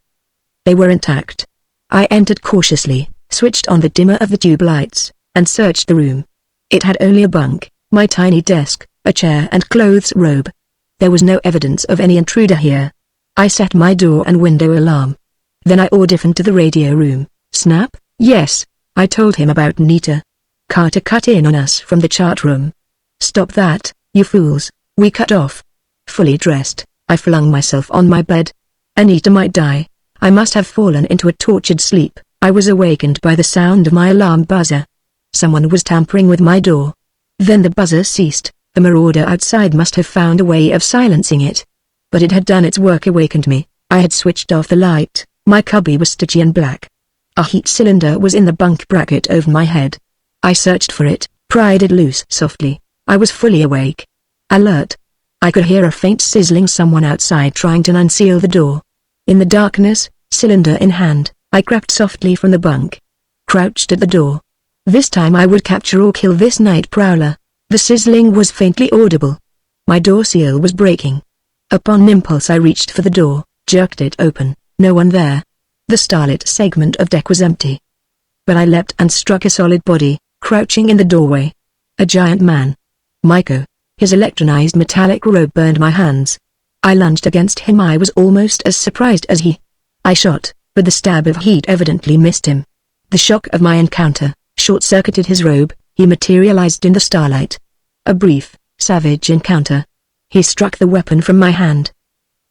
[SPEAKER 1] They were intact. I entered cautiously, switched on the dimmer of the tube lights, and searched the room. It had only a bunk, my tiny desk, a chair and clothes robe. There was no evidence of any intruder here. I set my door and window alarm. Then I audiphoned to the radio room. Snap? Yes. I told him about Anita. Carter cut in on us from the chart room. Stop that, you fools, we cut off. Fully dressed, I flung myself on my bed. Anita might die. I must have fallen into a tortured sleep. I was awakened by the sound of my alarm buzzer. Someone was tampering with my door. Then the buzzer ceased. The marauder outside must have found a way of silencing it. But it had done its work. Awakened me. I had switched off the light. My cubby was Stygian black. A heat cylinder was in the bunk bracket over my head. I searched for it, pried it loose softly. I was fully awake. Alert. I could hear a faint sizzling, someone outside trying to unseal the door. In the darkness, cylinder in hand, I crept softly from the bunk. Crouched at the door. This time I would capture or kill this night prowler. The sizzling was faintly audible. My door seal was breaking. Upon impulse I reached for the door, jerked it open. No one there. The starlit segment of deck was empty. But I leapt and struck a solid body, crouching in the doorway. A giant man. Myco. His electronized metallic robe burned my hands. I lunged against him. I was almost as surprised as he. I shot, but the stab of heat evidently missed him. The shock of my encounter short-circuited his robe. He materialized in the starlight. A brief, savage encounter. He struck the weapon from my hand.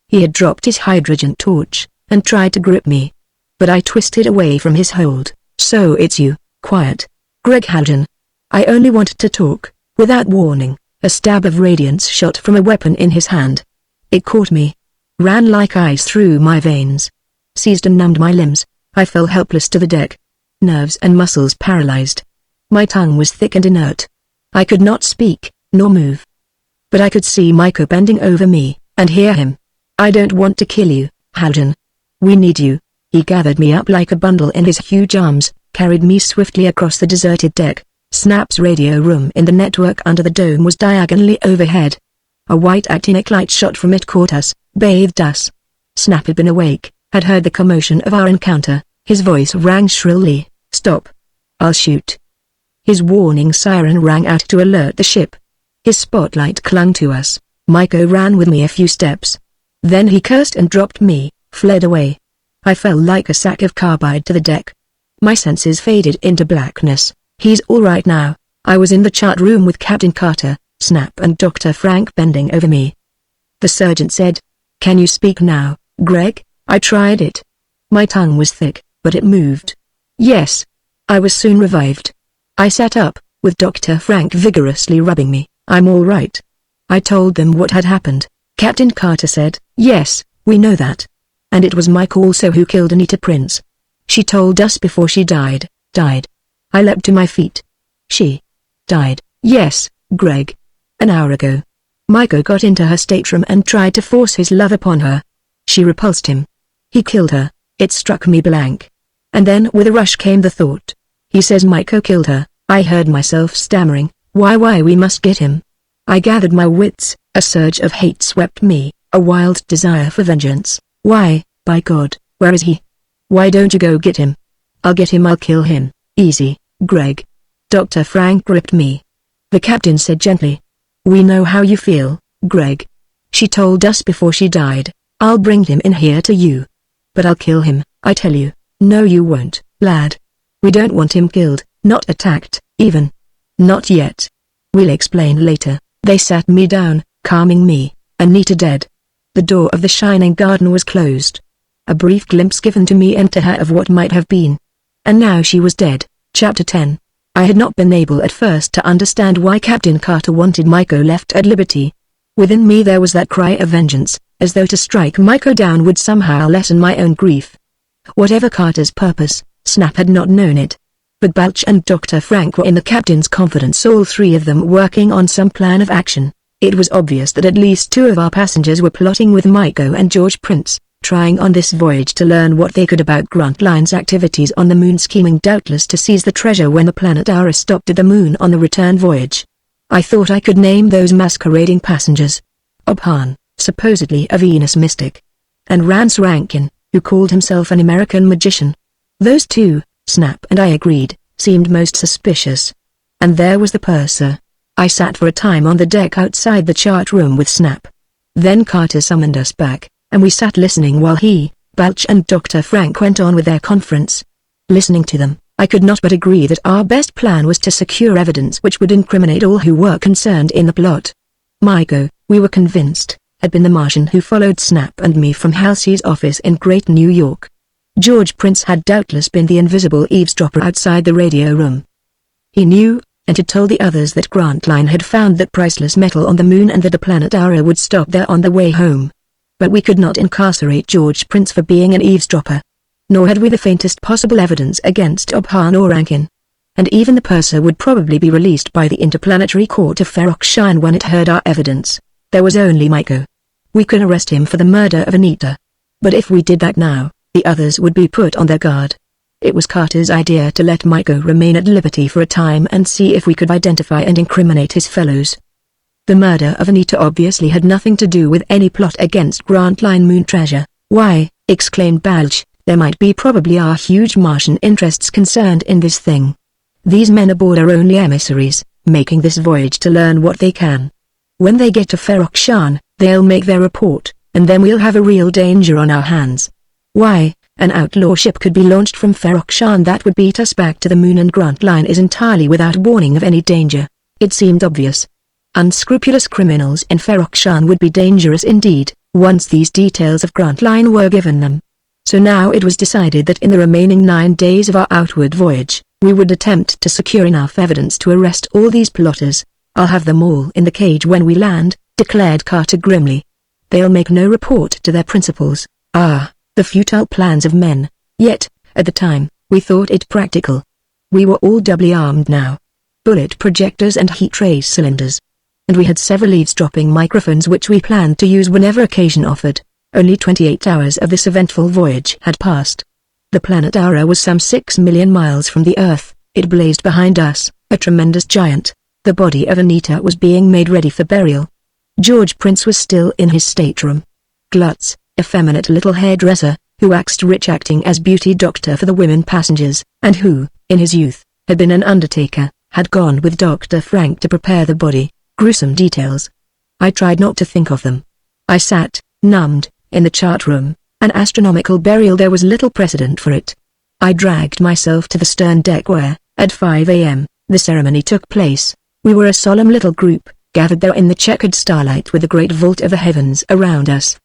[SPEAKER 1] He had dropped his hydrogen torch, and tried to grip me. But I twisted away from his hold. So it's you, quiet. Greg Haljan. I only wanted to talk. Without warning, a stab of radiance shot from a weapon in his hand. It caught me. Ran like ice through my veins. Seized and numbed my limbs. I fell helpless to the deck. Nerves and muscles paralyzed. My tongue was thick and inert. I could not speak, nor move. But I could see Myco bending over me, and hear him. I don't want to kill you, Haljan. We need you. He gathered me up like a bundle in his huge arms, carried me swiftly across the deserted deck. Snap's radio room in the network under the dome was diagonally overhead. A white actinic light shot from it caught us, bathed us. Snap had been awake, had heard the commotion of our encounter. His voice rang shrilly. Stop. I'll shoot. His warning siren rang out to alert the ship. His spotlight clung to us. Myco ran with me a few steps. Then he cursed and dropped me, fled away. I fell like a sack of carbide to the deck. My senses faded into blackness. He's all right now. I was in the chart room with Captain Carter, Snap and Dr. Frank bending over me. The surgeon said, "Can you speak now, Greg?" I tried it. My tongue was thick, but it moved. Yes. I was soon revived. I sat up, with Dr. Frank vigorously rubbing me. I'm all right. I told them what had happened. Captain Carter said, yes, we know that. And it was Mike also who killed Anita Prince. She told us before she died. I leapt to my feet. She died. Yes, Greg. An hour ago. Miko got into her stateroom and tried to force his love upon her. She repulsed him. He killed her. It struck me blank. And then with a rush came the thought. He says Miko killed her. I heard myself stammering, why we must get him. I gathered my wits, a surge of hate swept me, a wild desire for vengeance. Why, by God, where is he? Why don't you go get him? I'll get him, I'll kill him, easy, Greg. Dr. Frank gripped me. The captain said gently. We know how you feel, Greg. She told us before she died, I'll bring him in here to you. But I'll kill him, I tell you. No you won't, lad. We don't want him killed, not attacked, even. Not yet. We'll explain later. They sat me down, calming me. Anita dead. The door of the shining garden was closed. A brief glimpse given to me and to her of what might have been. And now she was dead. Chapter 10. I had not been able at first to understand why Captain Carter wanted Miko left at liberty. Within me there was that cry of vengeance, as though to strike Miko down would somehow lessen my own grief. Whatever Carter's purpose, Snap had not known it. But Balch and Dr. Frank were in the captain's confidence, all three of them working on some plan of action. It was obvious that at least two of our passengers were plotting with Miko and George Prince, trying on this voyage to learn what they could about Grantline's activities on the moon, scheming doubtless to seize the treasure when the planet Aura stopped at the moon on the return voyage. I thought I could name those masquerading passengers. Obhan, supposedly a Venus mystic. And Rance Rankin, who called himself an American magician. Those two, Snap and I agreed, seemed most suspicious. And there was the purser. I sat for a time on the deck outside the chart room with Snap. Then Carter summoned us back, and we sat listening while he, Balch and Dr. Frank went on with their conference. Listening to them, I could not but agree that our best plan was to secure evidence which would incriminate all who were concerned in the plot. Miko, we were convinced, had been the Martian who followed Snap and me from Halsey's office in Great New York. George Prince had doubtless been the invisible eavesdropper outside the radio room. He knew, and had told the others that Grantline had found that priceless metal on the moon and that the planet Aura would stop there on the way home. But we could not incarcerate George Prince for being an eavesdropper. Nor had we the faintest possible evidence against Obhan or Rankin. And even the purser would probably be released by the Interplanetary Court of Ferrokshan when it heard our evidence. There was only Miko. We could arrest him for the murder of Anita. But if we did that now, the others would be put on their guard. It was Carter's idea to let Miko remain at liberty for a time and see if we could identify and incriminate his fellows. The murder of Anita obviously had nothing to do with any plot against Grantline moon treasure. Why, exclaimed Balch, there might be probably our huge Martian interests concerned in this thing. These men aboard are only emissaries, making this voyage to learn what they can. When they get to Ferrokshan, they'll make their report, and then we'll have a real danger on our hands. Why, an outlaw ship could be launched from Ferrokshan that would beat us back to the moon, and Grantline is entirely without warning of any danger. It seemed obvious. Unscrupulous criminals in Ferrokshan would be dangerous indeed, once these details of Grantline were given them. So now it was decided that in the remaining 9 days of our outward voyage, we would attempt to secure enough evidence to arrest all these plotters. I'll have them all in the cage when we land, declared Carter grimly. They'll make no report to their principals. The futile plans of men. Yet, at the time, we thought it practical. We were all doubly armed now. Bullet projectors and heat ray cylinders. And we had several eavesdropping microphones which we planned to use whenever occasion offered. Only 28 hours of this eventful voyage had passed. The planet Aura was some 6 million miles from the Earth. It blazed behind us, a tremendous giant. The body of Anita was being made ready for burial. George Prince was still in his stateroom. Glutz, effeminate little hairdresser, who waxed rich acting as beauty doctor for the women passengers, and who, in his youth, had been an undertaker, had gone with Dr. Frank to prepare the body. Gruesome details. I tried not to think of them. I sat, numbed, in the chart room. An astronomical burial, there was little precedent for it. I dragged myself to the stern deck where, at 5 a.m., the ceremony took place. We were a solemn little group, gathered there in the checkered starlight with the great vault of the heavens around us.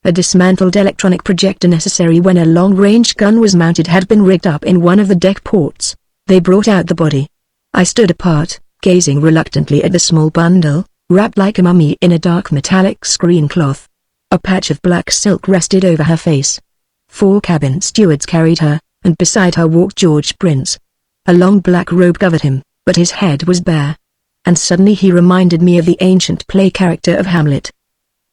[SPEAKER 1] A dismantled electronic projector necessary when a long-range gun was mounted had been rigged up in one of the deck ports. They brought out the body. I stood apart, gazing reluctantly at the small bundle, wrapped like a mummy in a dark metallic screen cloth. A patch of black silk rested over her face. 4 cabin stewards carried her, and beside her walked George Prince. A long black robe covered him, but his head was bare. And suddenly he reminded me of the ancient play character of Hamlet.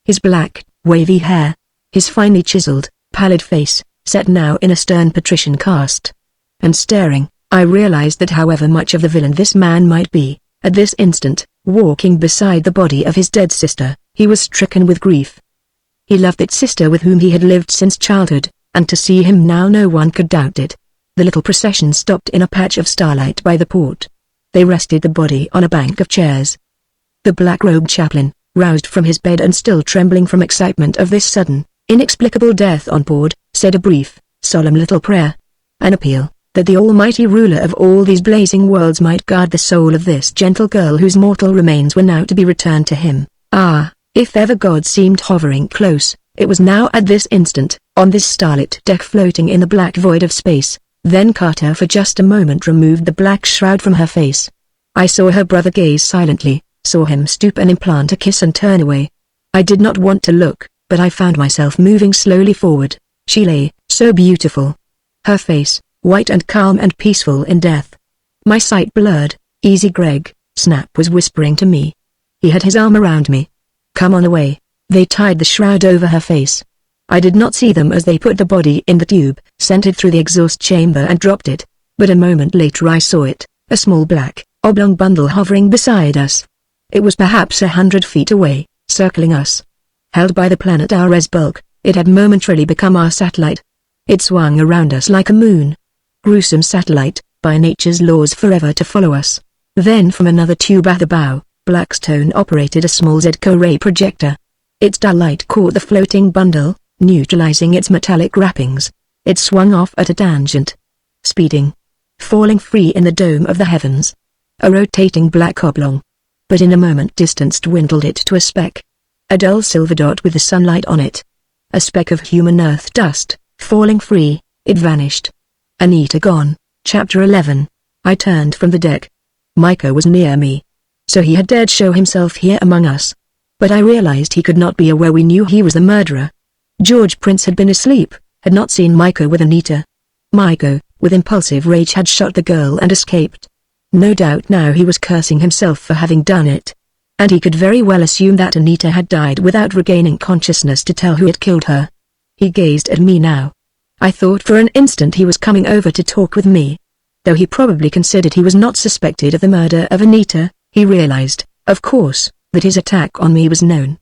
[SPEAKER 1] His black, wavy hair, his finely chiseled, pallid face, set now in a stern patrician cast. And staring, I realized that however much of the villain this man might be, at this instant, walking beside the body of his dead sister, he was stricken with grief. He loved that sister with whom he had lived since childhood, and to see him now no one could doubt it. The little procession stopped in a patch of starlight by the port. They rested the body on a bank of chairs. The black-robed chaplain, roused from his bed and still trembling from excitement of this sudden, inexplicable death on board, said a brief, solemn little prayer. An appeal, that the almighty ruler of all these blazing worlds might guard the soul of this gentle girl whose mortal remains were now to be returned to him. Ah, if ever God seemed hovering close, it was now at this instant, on this starlit deck floating in the black void of space. Then Carter for just a moment removed the black shroud from her face. I saw her brother gaze silently, saw him stoop and implant a kiss and turn away. I did not want to look, but I found myself moving slowly forward. She lay, so beautiful. Her face, white and calm and peaceful in death. My sight blurred. Easy Greg, Snap was whispering to me. He had his arm around me. Come on away. They tied the shroud over her face. I did not see them as they put the body in the tube, sent it through the exhaust chamber and dropped it, but a moment later I saw it, a small black, oblong bundle hovering beside us. It was perhaps 100 feet away, circling us. Held by the planet Ares bulk, it had momentarily become our satellite. It swung around us like a moon. Gruesome satellite, by nature's laws forever to follow us. Then from another tube at the bow, Blackstone operated a small Z-Co ray projector. Its dull light caught the floating bundle, neutralizing its metallic wrappings. It swung off at a tangent. Speeding. Falling free in the dome of the heavens. A rotating black oblong. But in a moment distance dwindled it to a speck. A dull silver dot with the sunlight on it. A speck of human earth dust, falling free, it vanished. Anita gone. Chapter 11. I turned from the deck. Micah was near me. So he had dared show himself here among us. But I realized he could not be aware we knew he was the murderer. George Prince had been asleep, had not seen Micah with Anita. Micah, with impulsive rage had shot the girl and escaped. No doubt now he was cursing himself for having done it. And he could very well assume that Anita had died without regaining consciousness to tell who had killed her. He gazed at me now. I thought for an instant he was coming over to talk with me. Though he probably considered he was not suspected of the murder of Anita, he realized, of course, that his attack on me was known.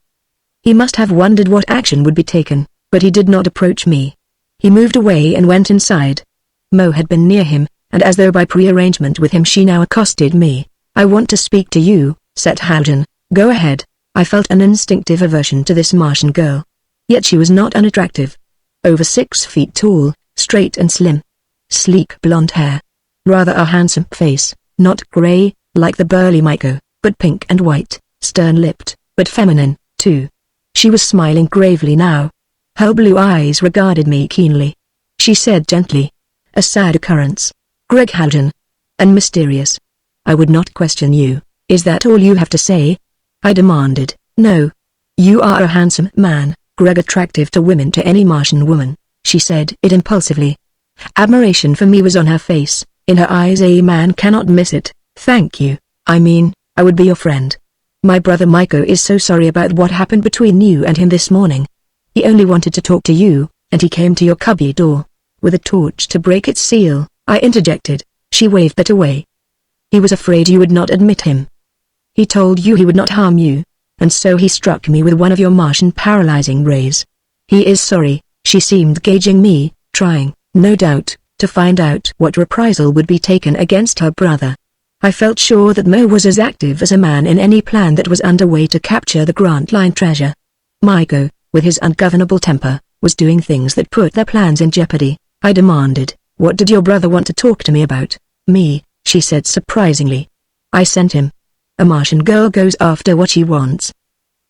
[SPEAKER 1] He must have wondered what action would be taken, but he did not approach me. He moved away and went inside. Mo had been near him, and as though by pre-arrangement with him she now accosted me. I want to speak to you, said Halden. Go ahead. I felt an instinctive aversion to this Martian girl. Yet she was not unattractive. Over 6 feet tall, straight and slim. Sleek blonde hair. Rather a handsome face, not grey, like the burly Micah, but pink and white, stern-lipped, but feminine, too. She was smiling gravely now. Her blue eyes regarded me keenly. She said gently, a sad occurrence, Greg Halden. And mysterious. I would not question you. Is that all you have to say? I demanded. No. You are a handsome man, Greg, attractive to women, to any Martian woman. She said it impulsively. Admiration for me was on her face, in her eyes. A man cannot miss it. Thank you. I mean, I would be your friend. My brother Micah is so sorry about what happened between you and him this morning. He only wanted to talk to you, and he came to your cubby door. With a torch to break its seal, I interjected. She waved that away. He was afraid you would not admit him. He told you he would not harm you, and so he struck me with one of your Martian paralyzing rays. He is sorry. She seemed gauging me, trying, no doubt, to find out what reprisal would be taken against her brother. I felt sure that Mo was as active as a man in any plan that was underway to capture the Grantline treasure. Micah, with his ungovernable temper, was doing things that put their plans in jeopardy. I demanded, what did your brother want to talk to me about? Me, she said surprisingly. I sent him. A Martian girl goes after what she wants.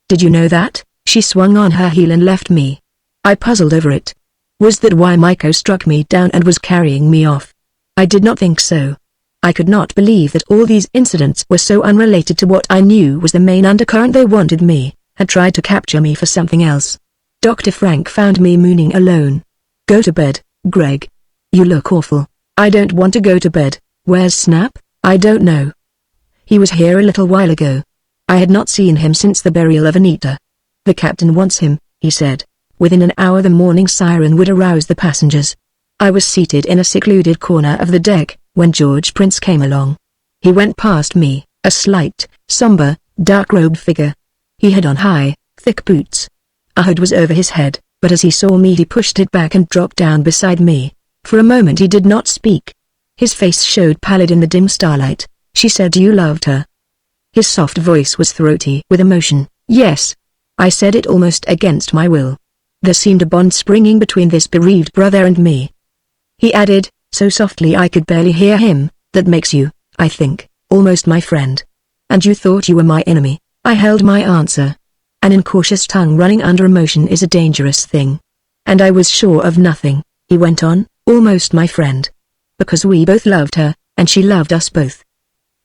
[SPEAKER 1] Did you know that? She swung on her heel and left me. I puzzled over it. Was that why Maiko struck me down and was carrying me off? I did not think so. I could not believe that all these incidents were so unrelated to what I knew was the main undercurrent. They wanted me, had tried to capture me for something else. Dr. Frank found me mooning alone. Go to bed, Greg. You look awful. I don't want to go to bed. Where's Snap? I don't know. He was here a little while ago. I had not seen him since the burial of Anita. The captain wants him, he said. Within an hour the morning siren would arouse the passengers. I was seated in a secluded corner of the deck, when George Prince came along. He went past me, a slight, somber, dark-robed figure. He had on high, thick boots. A hood was over his head, but as he saw me he pushed it back and dropped down beside me. For a moment he did not speak. His face showed pallid in the dim starlight. She said you loved her. His soft voice was throaty with emotion. Yes. I said it almost against my will. There seemed a bond springing between this bereaved brother and me. He added, so softly I could barely hear him, that makes you, I think, almost my friend. And you thought you were my enemy. I held my answer. An incautious tongue running under emotion is a dangerous thing. And I was sure of nothing, he went on, almost my friend. Because we both loved her, and she loved us both.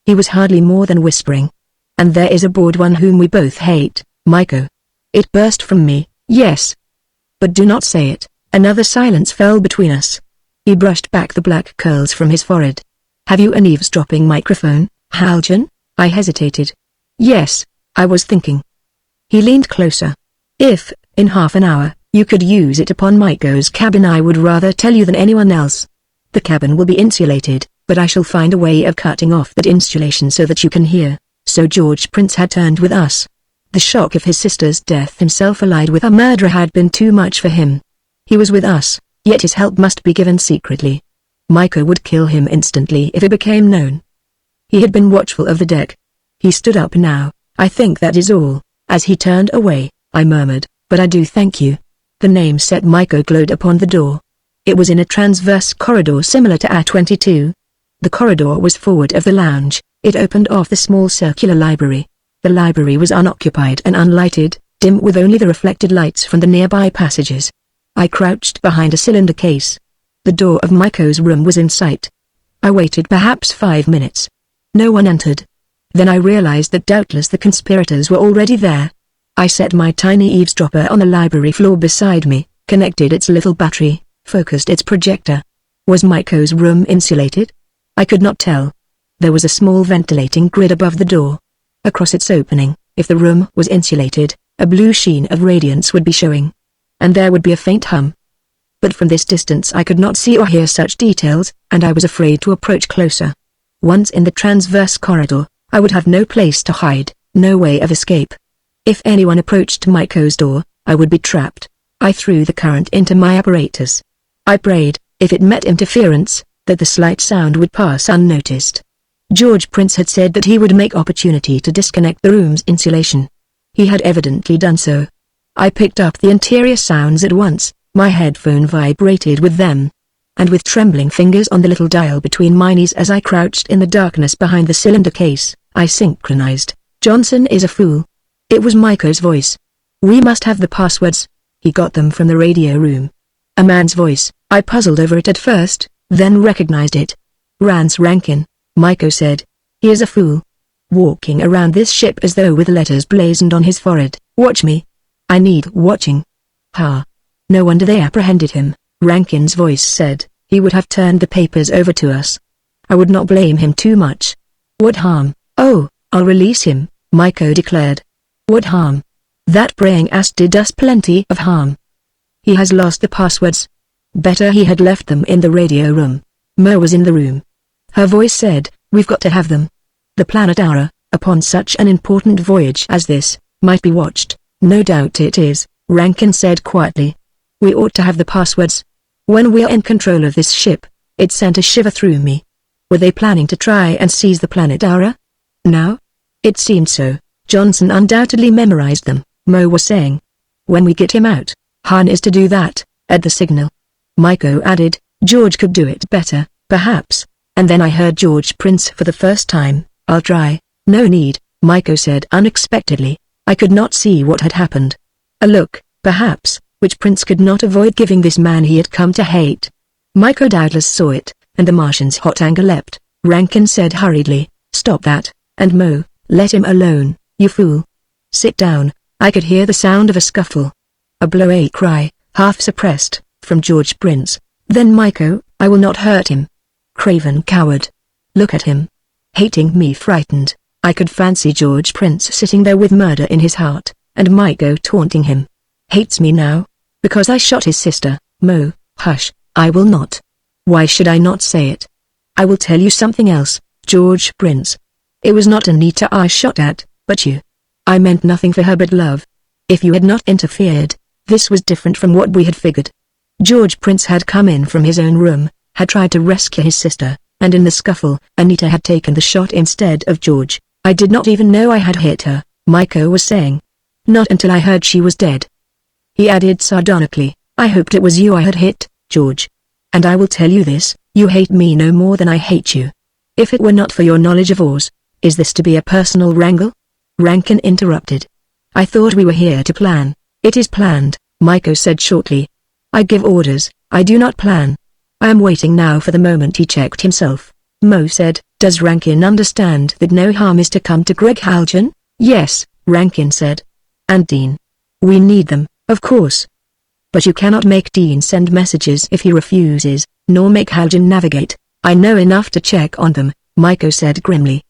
[SPEAKER 1] He was hardly more than whispering. And there is a bored one whom we both hate, Maiko. It burst from me, yes. But do not say it. Another silence fell between us. He brushed back the black curls from his forehead. Have you an eavesdropping microphone, Haljan? I hesitated. Yes, I was thinking. He leaned closer. If, in half an hour, you could use it upon Maiko's cabin I would rather tell you than anyone else. The cabin will be insulated, but I shall find a way of cutting off that insulation so that you can hear. So George Prince had turned with us. The shock of his sister's death himself allied with a murderer had been too much for him. He was with us, yet his help must be given secretly. Maiko would kill him instantly if it became known. He had been watchful of the deck. He stood up now. I think that is all. As he turned away, I murmured, but I do thank you. The name set Maiko glowed upon the door. It was in a transverse corridor similar to A22. The corridor was forward of the lounge. It opened off the small circular library. The library was unoccupied and unlighted, dim with only the reflected lights from the nearby passages. I crouched behind a cylinder case. The door of Maiko's room was in sight. I waited perhaps 5 minutes. No one entered. Then I realized that doubtless the conspirators were already there. I set my tiny eavesdropper on the library floor beside me, connected its little battery, focused its projector. Was Maiko's room insulated? I could not tell. There was a small ventilating grid above the door. Across its opening, if the room was insulated, a blue sheen of radiance would be showing. And there would be a faint hum. But from this distance I could not see or hear such details, and I was afraid to approach closer. Once in the transverse corridor, I would have no place to hide, no way of escape. If anyone approached Maiko's door, I would be trapped. I threw the current into my apparatus. I prayed, if it met interference, that the slight sound would pass unnoticed. George Prince had said that he would make opportunity to disconnect the room's insulation. He had evidently done so. I picked up the interior sounds at once, my headphone vibrated with them. And with trembling fingers on the little dial between my knees as I crouched in the darkness behind the cylinder case, I synchronized. Johnson is a fool. It was Maiko's voice. We must have the passwords. He got them from the radio room. A man's voice. I puzzled over it at first, then recognized it. Rance Rankin, Maiko said. He is a fool. Walking around this ship as though with letters blazoned on his forehead. Watch me. I need watching. Ha. No wonder they apprehended him, Rankin's voice said. He would have turned the papers over to us. I would not blame him too much. What harm? Oh, I'll release him, Maiko declared. What harm? That praying ass did us plenty of harm. He has lost the passwords. Better he had left them in the radio room. Mo was in the room. Her voice said, we've got to have them. The planet Aura, upon such an important voyage as this, might be watched. No doubt it is, Rankin said quietly. We ought to have the passwords. When we're in control of this ship, it sent a shiver through me. Were they planning to try and seize the planet Aura? Now? It seemed so. Johnson undoubtedly memorized them, Mo was saying. When we get him out, Han is to do that, at the signal. Maiko added, George could do it better, perhaps. And then I heard George Prince for the first time. I'll try. No need, Maiko said unexpectedly. I could not see what had happened. A look, perhaps, which Prince could not avoid giving this man he had come to hate. Maiko doubtless saw it, and the Martian's hot anger leapt. Rankin said hurriedly, "Stop that, and Mo, let him alone, you fool. Sit down." I could hear the sound of a scuffle. A blow-a cry, half suppressed, from George Prince. "Then Maiko, I will not hurt him. Craven coward. Look at him. Hating me frightened." I could fancy George Prince sitting there with murder in his heart, and Maiko taunting him. "Hates me now? Because I shot his sister." "Mo, hush, I will not. Why should I not say it? I will tell you something else, George Prince. It was not Anita I shot at, but you. I meant nothing for her but love. If you had not interfered, this was different from what we had figured." George Prince had come in from his own room, had tried to rescue his sister, and in the scuffle, Anita had taken the shot instead of George. "I did not even know I had hit her," Maiko was saying. "Not until I heard she was dead." He added sardonically, "I hoped it was you I had hit, George. And I will tell you this, you hate me no more than I hate you. If it were not for your knowledge of Oz, is this to be a personal wrangle?" Rankin interrupted. "I thought we were here to plan." "It is planned," Maiko said shortly. "I give orders, I do not plan. I am waiting now for the moment." He checked himself. Mo said, "Does Rankin understand that no harm is to come to Greg Haljan?" "Yes," Rankin said. "And Dean. We need them, of course. But you cannot make Dean send messages if he refuses, nor make Haljan navigate." "I know enough to check on them," Maiko said grimly.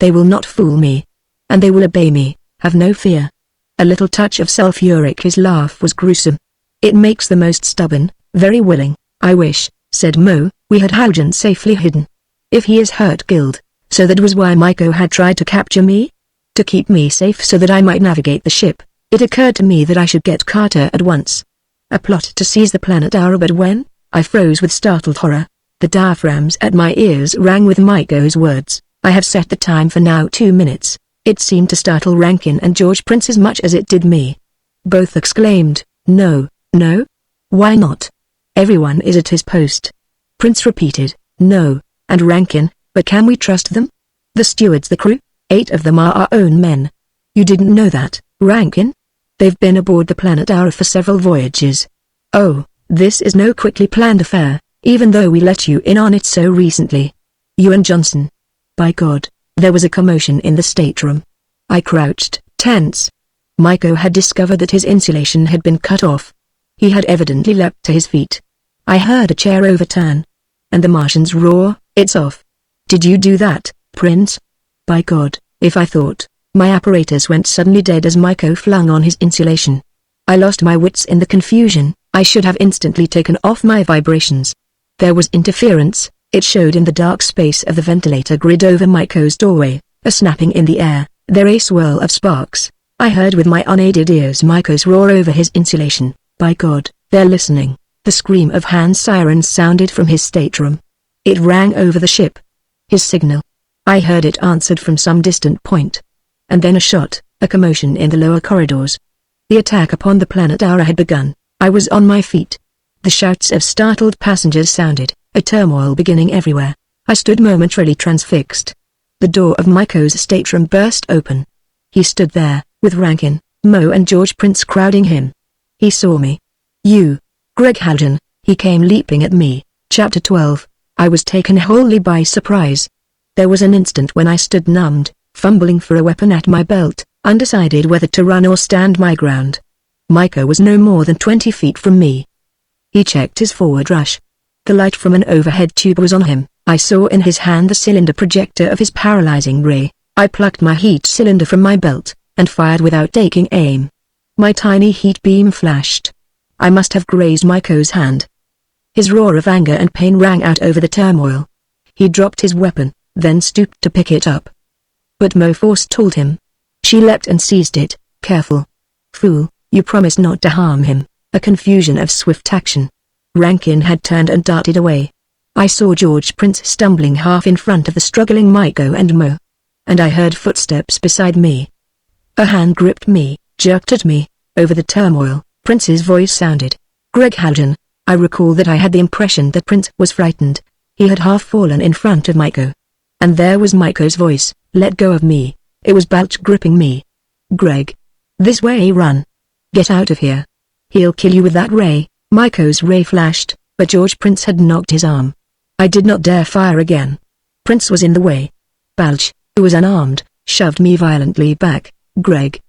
[SPEAKER 1] "They will not fool me. And they will obey me, have no fear." A little touch of sulfuric. His laugh was gruesome. "It makes the most stubborn, very willing." "I wish," said Mo, "we had Haljan safely hidden. If he is hurt killed, so that was why Maiko had tried to capture me? To keep me safe so that I might navigate the ship. It occurred to me that I should get Carter at once. A plot to seize the planet Aura. But when? I froze with startled horror. The diaphragms at my ears rang with Maiko's words. "I have set the time for now 2 minutes." It seemed to startle Rankin and George Prince as much as it did me. Both exclaimed, "No, no? Why not? Everyone is at his post." Prince repeated, "No," and Rankin, "But can we trust them? The stewards, the crew? 8 of them are our own men." "You didn't know that, Rankin? They've been aboard the planet Aura for several voyages." "Oh, this is no quickly planned affair, even though we let you in on it so recently. You and Johnson." By God, there was a commotion in the stateroom. I crouched, tense. Maiko had discovered that his insulation had been cut off. He had evidently leapt to his feet. I heard a chair overturn. And the Martian's roar, "It's off." "Did you do that, Prince?" By God, if I thought. My apparatus went suddenly dead as Maiko flung on his insulation. I lost my wits in the confusion. I should have instantly taken off my vibrations. There was interference. It showed in the dark space of the ventilator grid over Maiko's doorway, a snapping in the air, there a swirl of sparks. I heard with my unaided ears Maiko's roar over his insulation. By God, they're listening. The scream of hand sirens sounded from his stateroom. It rang over the ship. His signal. I heard it answered from some distant point. And then a shot, a commotion in the lower corridors. The attack upon the planet Aura had begun. I was on my feet. The shouts of startled passengers sounded, a turmoil beginning everywhere. I stood momentarily transfixed. The door of Maiko's stateroom burst open. He stood there, with Rankin, Mo and George Prince crowding him. He saw me. "You, Greg Haljan," he came leaping at me. Chapter 12. I was taken wholly by surprise. There was an instant when I stood numbed, fumbling for a weapon at my belt, undecided whether to run or stand my ground. Maiko was no more than 20 feet from me. He checked his forward rush. The light from an overhead tube was on him. I saw in his hand the cylinder projector of his paralyzing ray. I plucked my heat cylinder from my belt, and fired without taking aim. My tiny heat beam flashed. I must have grazed Maiko's hand. His roar of anger and pain rang out over the turmoil. He dropped his weapon, then stooped to pick it up. But Mo forestalled him. She leapt and seized it. "Careful. Fool, you promised not to harm him." A confusion of swift action. Rankin had turned and darted away. I saw George Prince stumbling half in front of the struggling Maiko and Mo. And I heard footsteps beside me. A hand gripped me, jerked at me. Over the turmoil, Prince's voice sounded. "Greg Haljan." I recall that I had the impression that Prince was frightened. He had half fallen in front of Maiko. And there was Maiko's voice, "Let go of me." It was Balch gripping me. "Greg. This way, run. Get out of here." "He'll kill you with that ray." Maiko's ray flashed, but George Prince had knocked his arm. I did not dare fire again. Prince was in the way. Balch, who was unarmed, shoved me violently back. "Greg."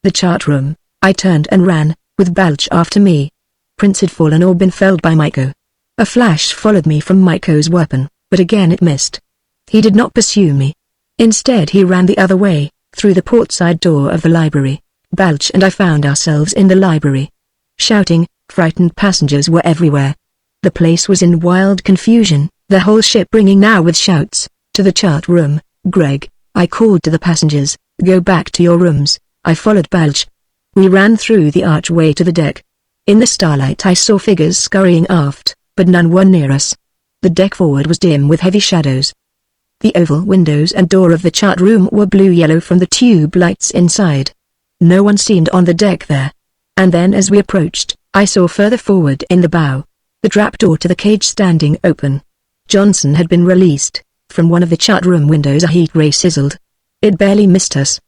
[SPEAKER 1] The chart room. I turned and ran, with Balch after me. Prince had fallen or been felled by Maiko. A flash followed me from Maiko's weapon, but again it missed. He did not pursue me. Instead he ran the other way, through the port-side door of the library. Balch and I found ourselves in the library. Shouting, frightened passengers were everywhere. The place was in wild confusion, the whole ship ringing now with shouts. "To the chart room, Greg," I called to the passengers, "go back to your rooms." I followed Balch. We ran through the archway to the deck. In the starlight I saw figures scurrying aft, but none were near us. The deck forward was dim with heavy shadows. The oval windows and door of the chart room were blue-yellow from the tube lights inside. No one seemed on the deck there. And then as we approached, I saw further forward in the bow, the trapdoor to the cage standing open. Johnson had been released. From one of the chart room windows a heat ray sizzled. It barely missed us.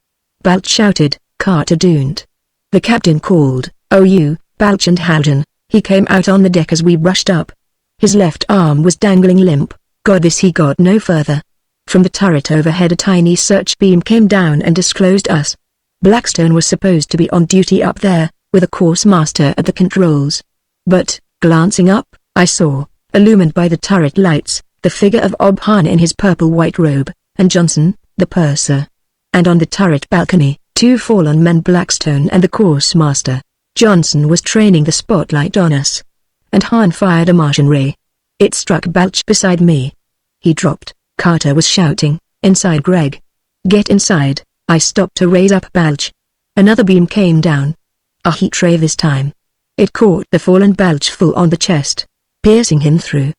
[SPEAKER 1] Balch shouted, "Carter doomed." The captain called, "Oh you, Balch and Haldon." He came out on the deck as we rushed up. His left arm was dangling limp. He got no further. From the turret overhead a tiny search beam came down and disclosed us. Blackstone was supposed to be on duty up there, with a course master at the controls. But, glancing up, I saw, illumined by the turret lights, the figure of Obhan in his purple-white robe, and Johnson, the purser. And on the turret balcony, two fallen men, Blackstone and the course master. Johnson was training the spotlight on us. And Hahn fired a Martian ray. It struck Balch beside me. He dropped. Carter was shouting, "Inside, Greg. Get inside." I stopped to raise up Balch. Another beam came down. A heat ray this time. It caught the fallen Balch full on the chest, piercing him through.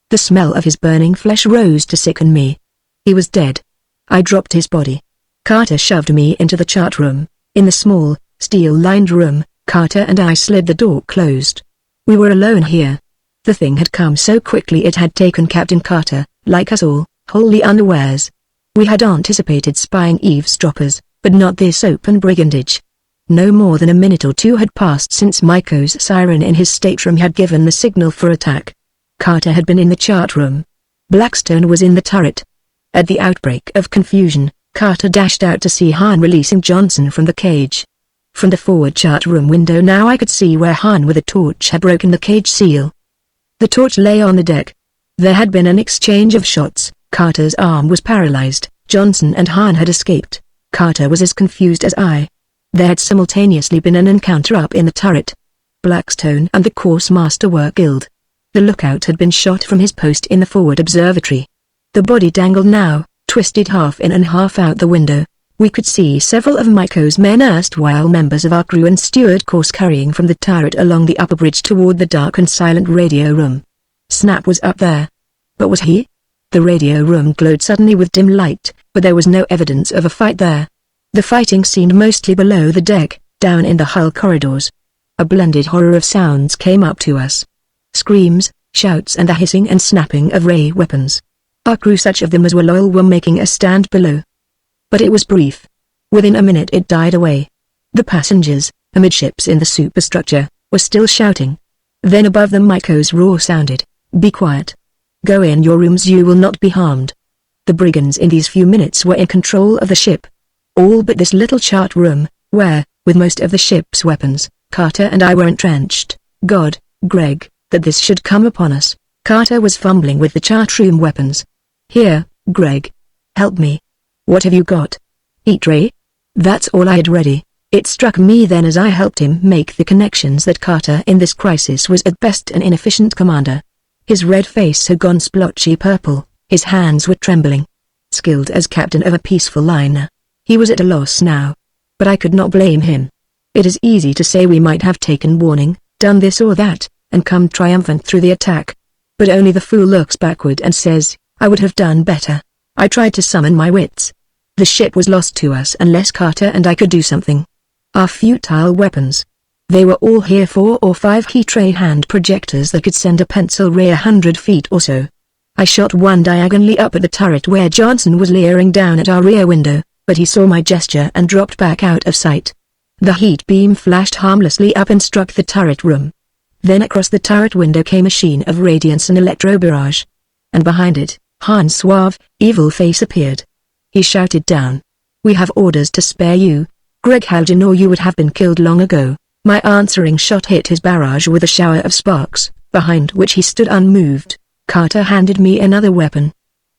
[SPEAKER 1] The smell of his burning flesh rose to sicken me. He was dead. I dropped his body. Carter shoved me into the chart room. In the small, steel-lined room, Carter and I slid the door closed. We were alone here. The thing had come so quickly it had taken Captain Carter, like us all, wholly unawares. We had anticipated spying eavesdroppers, but not this open brigandage. No more than a minute or two had passed since Maiko's siren in his stateroom had given the signal for attack. Carter had been in the chart room. Blackstone was in the turret. At the outbreak of confusion, Carter dashed out to see Hahn releasing Johnson from the cage. From the forward chart room window now I could see where Hahn with a torch had broken the cage seal. The torch lay on the deck. There had been an exchange of shots. Carter's arm was paralyzed. Johnson and Hahn had escaped. Carter was as confused as I. There had simultaneously been an encounter up in the turret. Blackstone and the course master were killed. The lookout had been shot from his post in the forward observatory. The body dangled now, twisted half in and half out the window. We could see several of Maiko's men, erstwhile members of our crew and steward, course carrying from the turret along the upper bridge toward the dark and silent radio room. Snap was up there. But was he? The radio room glowed suddenly with dim light, but there was no evidence of a fight there. The fighting seemed mostly below the deck, down in the hull corridors. A blended horror of sounds came up to us. Screams, shouts and the hissing and snapping of ray weapons. Our crew, such of them as were loyal, were making a stand below. But it was brief. Within a minute it died away. The passengers, amidships in the superstructure, were still shouting. Then above them Maiko's roar sounded, "Be quiet. Go in your rooms, you will not be harmed." The brigands in these few minutes were in control of the ship. All but this little chart room, where, with most of the ship's weapons, Carter and I were entrenched. God, Greg, that this should come upon us. Carter was fumbling with the chart room weapons. "Here, Greg. Help me." "What have you got?" "Heat ray." That's all I had ready. It struck me then as I helped him make the connections that Carter in this crisis was at best an inefficient commander. His red face had gone splotchy purple, his hands were trembling. Skilled as captain of a peaceful liner, he was at a loss now. But I could not blame him. It is easy to say we might have taken warning, done this or that, and come triumphant through the attack. But only the fool looks backward and says, "I would have done better." I tried to summon my wits. The ship was lost to us unless Carter and I could do something. Our futile weapons. They were all here, 4 or 5 heat ray hand projectors that could send a pencil ray 100 feet or so. I shot one diagonally up at the turret where Johnson was leering down at our rear window, but he saw my gesture and dropped back out of sight. The heat beam flashed harmlessly up and struck the turret room. Then across the turret window came a sheen of radiance and electro-barrage. And behind it, Han's suave, evil face appeared. He shouted down. "We have orders to spare you, Greg Haljan, or you would have been killed long ago." My answering shot hit his barrage with a shower of sparks, behind which he stood unmoved. Carter handed me another weapon.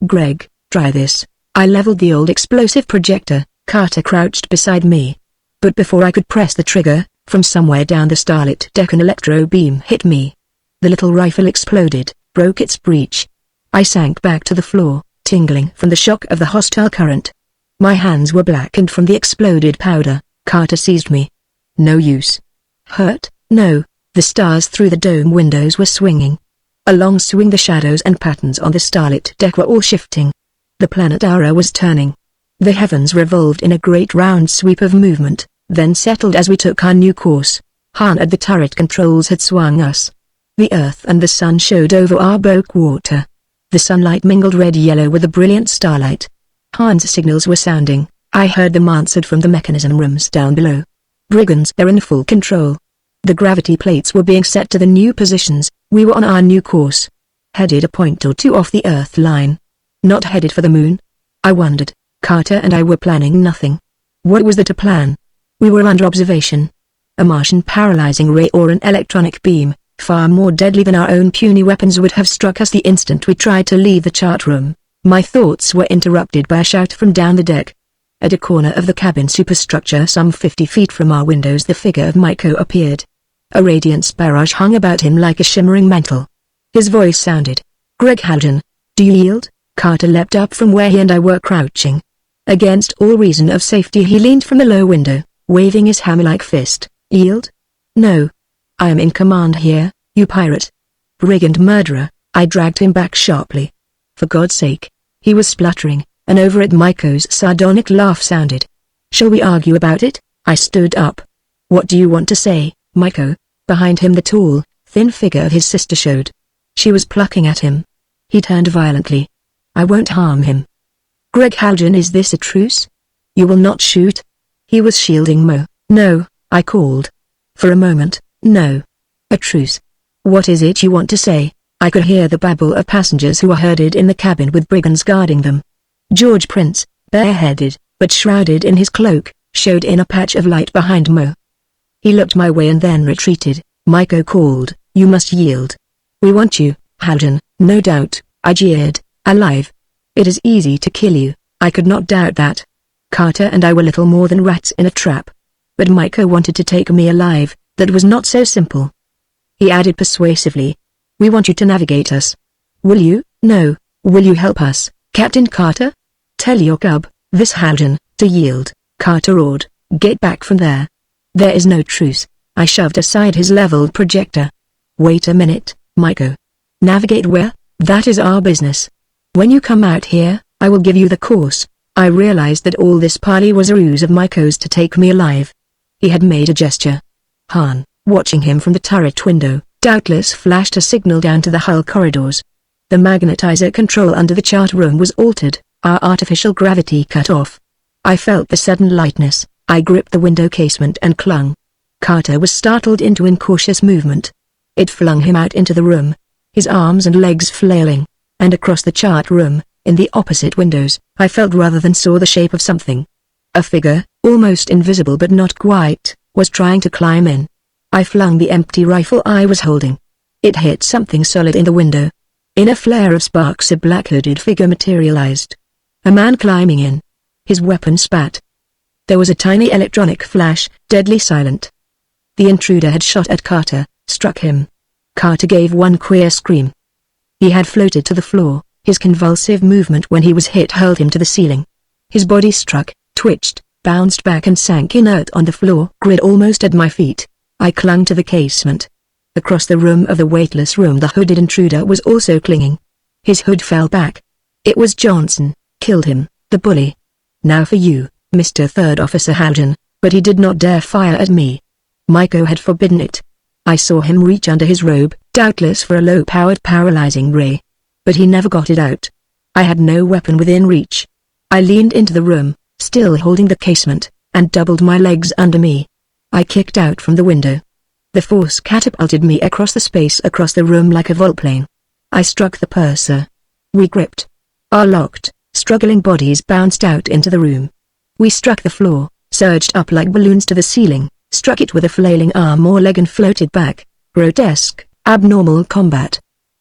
[SPEAKER 1] "Greg, try this." I leveled the old explosive projector. Carter crouched beside me. But before I could press the trigger, from somewhere down the starlit deck an electro beam hit me. The little rifle exploded, broke its breech. I sank back to the floor, tingling from the shock of the hostile current. My hands were blackened from the exploded powder. Carter seized me. "No use." "Hurt?" "No." The stars through the dome windows were swinging. Along swing the shadows and patterns on the starlit deck were all shifting. The planet Aura was turning. The heavens revolved in a great round sweep of movement, then settled as we took our new course. Han at the turret controls had swung us. The Earth and the Sun showed over our breakwater. The sunlight mingled red-yellow with the brilliant starlight. Han's signals were sounding. I heard them answered from the mechanism rooms down below. "Brigands, they're in full control." The gravity plates were being set to the new positions. We were on our new course. Headed a point or two off the Earth line. Not headed for the moon? I wondered. Carter and I were planning nothing. What was there to plan? We were under observation. A Martian paralyzing ray or an electronic beam, far more deadly than our own puny weapons, would have struck us the instant we tried to leave the chart room. My thoughts were interrupted by a shout from down the deck. At a corner of the cabin superstructure some 50 feet from our windows the figure of Myko appeared. A radiance barrage hung about him like a shimmering mantle. His voice sounded. "Greg Haljan, do you yield?" Carter leapt up from where he and I were crouching. Against all reason of safety he leaned from the low window, waving his hammer-like fist. "Yield? No. I am in command here, you pirate. Brigand murderer." I dragged him back sharply. "For God's sake." He was spluttering, and over it Myko's sardonic laugh sounded. "Shall we argue about it?" I stood up. "What do you want to say, Myko?" Behind him the tall, thin figure of his sister showed. She was plucking at him. He turned violently. "I won't harm him." "Greg Haljan, is this a truce? You will not shoot?" He was shielding Mo. "No," I called. For a moment, "No. A truce. What is it you want to say?" I could hear the babble of passengers who were herded in the cabin with brigands guarding them. George Prince, bareheaded, but shrouded in his cloak, showed in a patch of light behind Mo. He looked my way and then retreated. Myko called, "You must yield." "We want you, Haljan." "No doubt," I jeered. "Alive. It is easy to kill you." I could not doubt that. Carter and I were little more than rats in a trap. But Myko wanted to take me alive. That was not so simple. He added persuasively, "We want you to navigate us." "Will you?" "No." "Will you help us, Captain Carter?" "Tell your cub, this Haljan, to yield," Carter roared. "Get back from there. There is no truce." I shoved aside his leveled projector. "Wait a minute, Myko. Navigate where? That is our business. When you come out here, I will give you the course." I realized that all this parley was a ruse of Myko's to take me alive. He had made a gesture. Han, watching him from the turret window, doubtless flashed a signal down to the hull corridors. The magnetizer control under the chart room was altered, our artificial gravity cut off. I felt the sudden lightness. I gripped the window casement and clung. Carter was startled into incautious movement. It flung him out into the room, his arms and legs flailing, and across the chart room, in the opposite windows, I felt rather than saw the shape of something. A figure, almost invisible but not quite, was trying to climb in. I flung the empty rifle I was holding. It hit something solid in the window. In a flare of sparks a black hooded figure materialized. A man climbing in. His weapon spat. There was a tiny electronic flash, deadly silent. The intruder had shot at Carter, struck him. Carter gave one queer scream. He had floated to the floor. His convulsive movement when he was hit hurled him to the ceiling. His body struck, twitched, bounced back and sank inert on the floor grid almost at my feet. I clung to the casement. Across the room of the weightless room the hooded intruder was also clinging. His hood fell back. It was Johnson, killed him, the bully. "Now for you, Mr. Third Officer Haljan," but he did not dare fire at me. Myko had forbidden it. I saw him reach under his robe, doubtless for a low-powered paralyzing ray. But he never got it out. I had no weapon within reach. I leaned into the room, still holding the casement, and doubled my legs under me. I kicked out from the window. The force catapulted me across the room like a volplane. I struck the purser. We gripped. Our locked, struggling bodies bounced out into the room. We struck the floor, surged up like balloons to the ceiling, struck it with a flailing arm or leg and floated back. Grotesque, abnormal combat.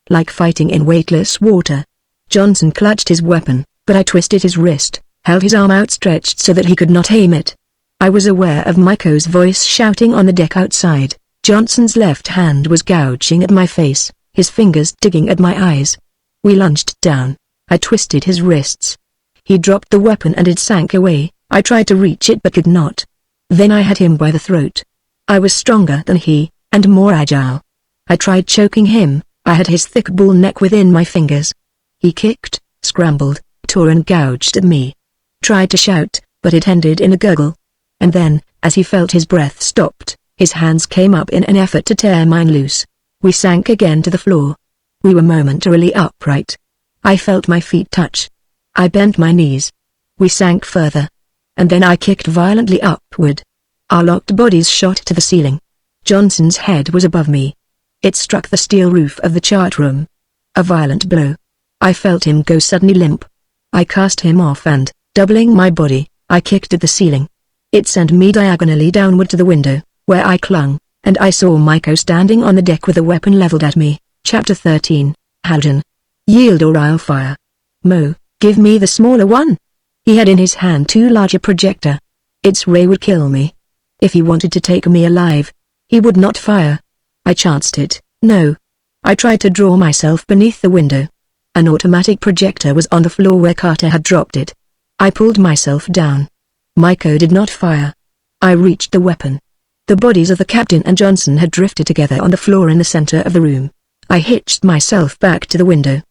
[SPEAKER 1] Like fighting in weightless water. Johnson clutched his weapon, but I twisted his wrist, held his arm outstretched so that he could not aim it. I was aware of Maiko's voice shouting on the deck outside. Johnson's left hand was gouging at my face, his fingers digging at my eyes. We lunged down. I twisted his wrists. He dropped the weapon and it sank away. I tried to reach it but could not. Then I had him by the throat. I was stronger than he, and more agile. I tried choking him. I had his thick bull neck within my fingers. He kicked, scrambled, tore and gouged at me. Tried to shout, but it ended in a gurgle. And then, as he felt his breath stopped, his hands came up in an effort to tear mine loose. We sank again to the floor. We were momentarily upright. I felt my feet touch. I bent my knees. We sank further. And then I kicked violently upward. Our locked bodies shot to the ceiling. Johnson's head was above me. It struck the steel roof of the chart room. A violent blow. I felt him go suddenly limp. I cast him off and, doubling my body, I kicked at the ceiling. It sent me diagonally downward to the window, where I clung, and I saw Maiko standing on the deck with a weapon leveled at me. Chapter 13, Haljan. Yield or I'll fire. Mo, give me the smaller one. He had in his hand too large a projector. Its ray would kill me. If he wanted to take me alive, he would not fire. I chanced it, no. I tried to draw myself beneath the window. An automatic projector was on the floor where Carter had dropped it. I pulled myself down. Maiko did not fire. I reached the weapon. The bodies of the captain and Johnson had drifted together on the floor in the center of the room. I hitched myself back to the window.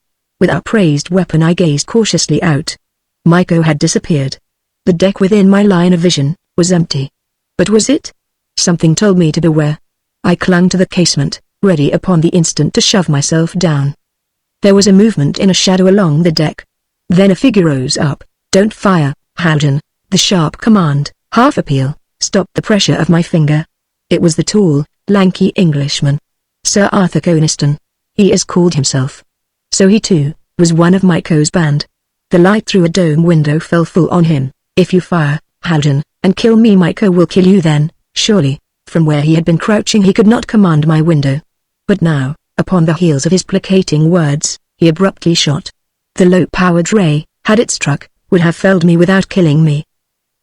[SPEAKER 1] With upraised weapon I gazed cautiously out. Maiko had disappeared. The deck within my line of vision was empty. But was it? Something told me to beware. I clung to the casement, ready upon the instant to shove myself down. There was a movement in a shadow along the deck. Then a figure rose up. Don't fire, Haljan. The sharp command, half appeal, stopped the pressure of my finger. It was the tall, lanky Englishman. Sir Arthur Coniston. He is called himself. So he too, was one of Maiko's band. The light through a dome window fell full on him. If you fire, Haljan, and kill me, Maiko will kill you then, surely. From where he had been crouching he could not command my window. But now, upon the heels of his placating words, he abruptly shot. The low-powered ray, had it struck, would have felled me without killing me.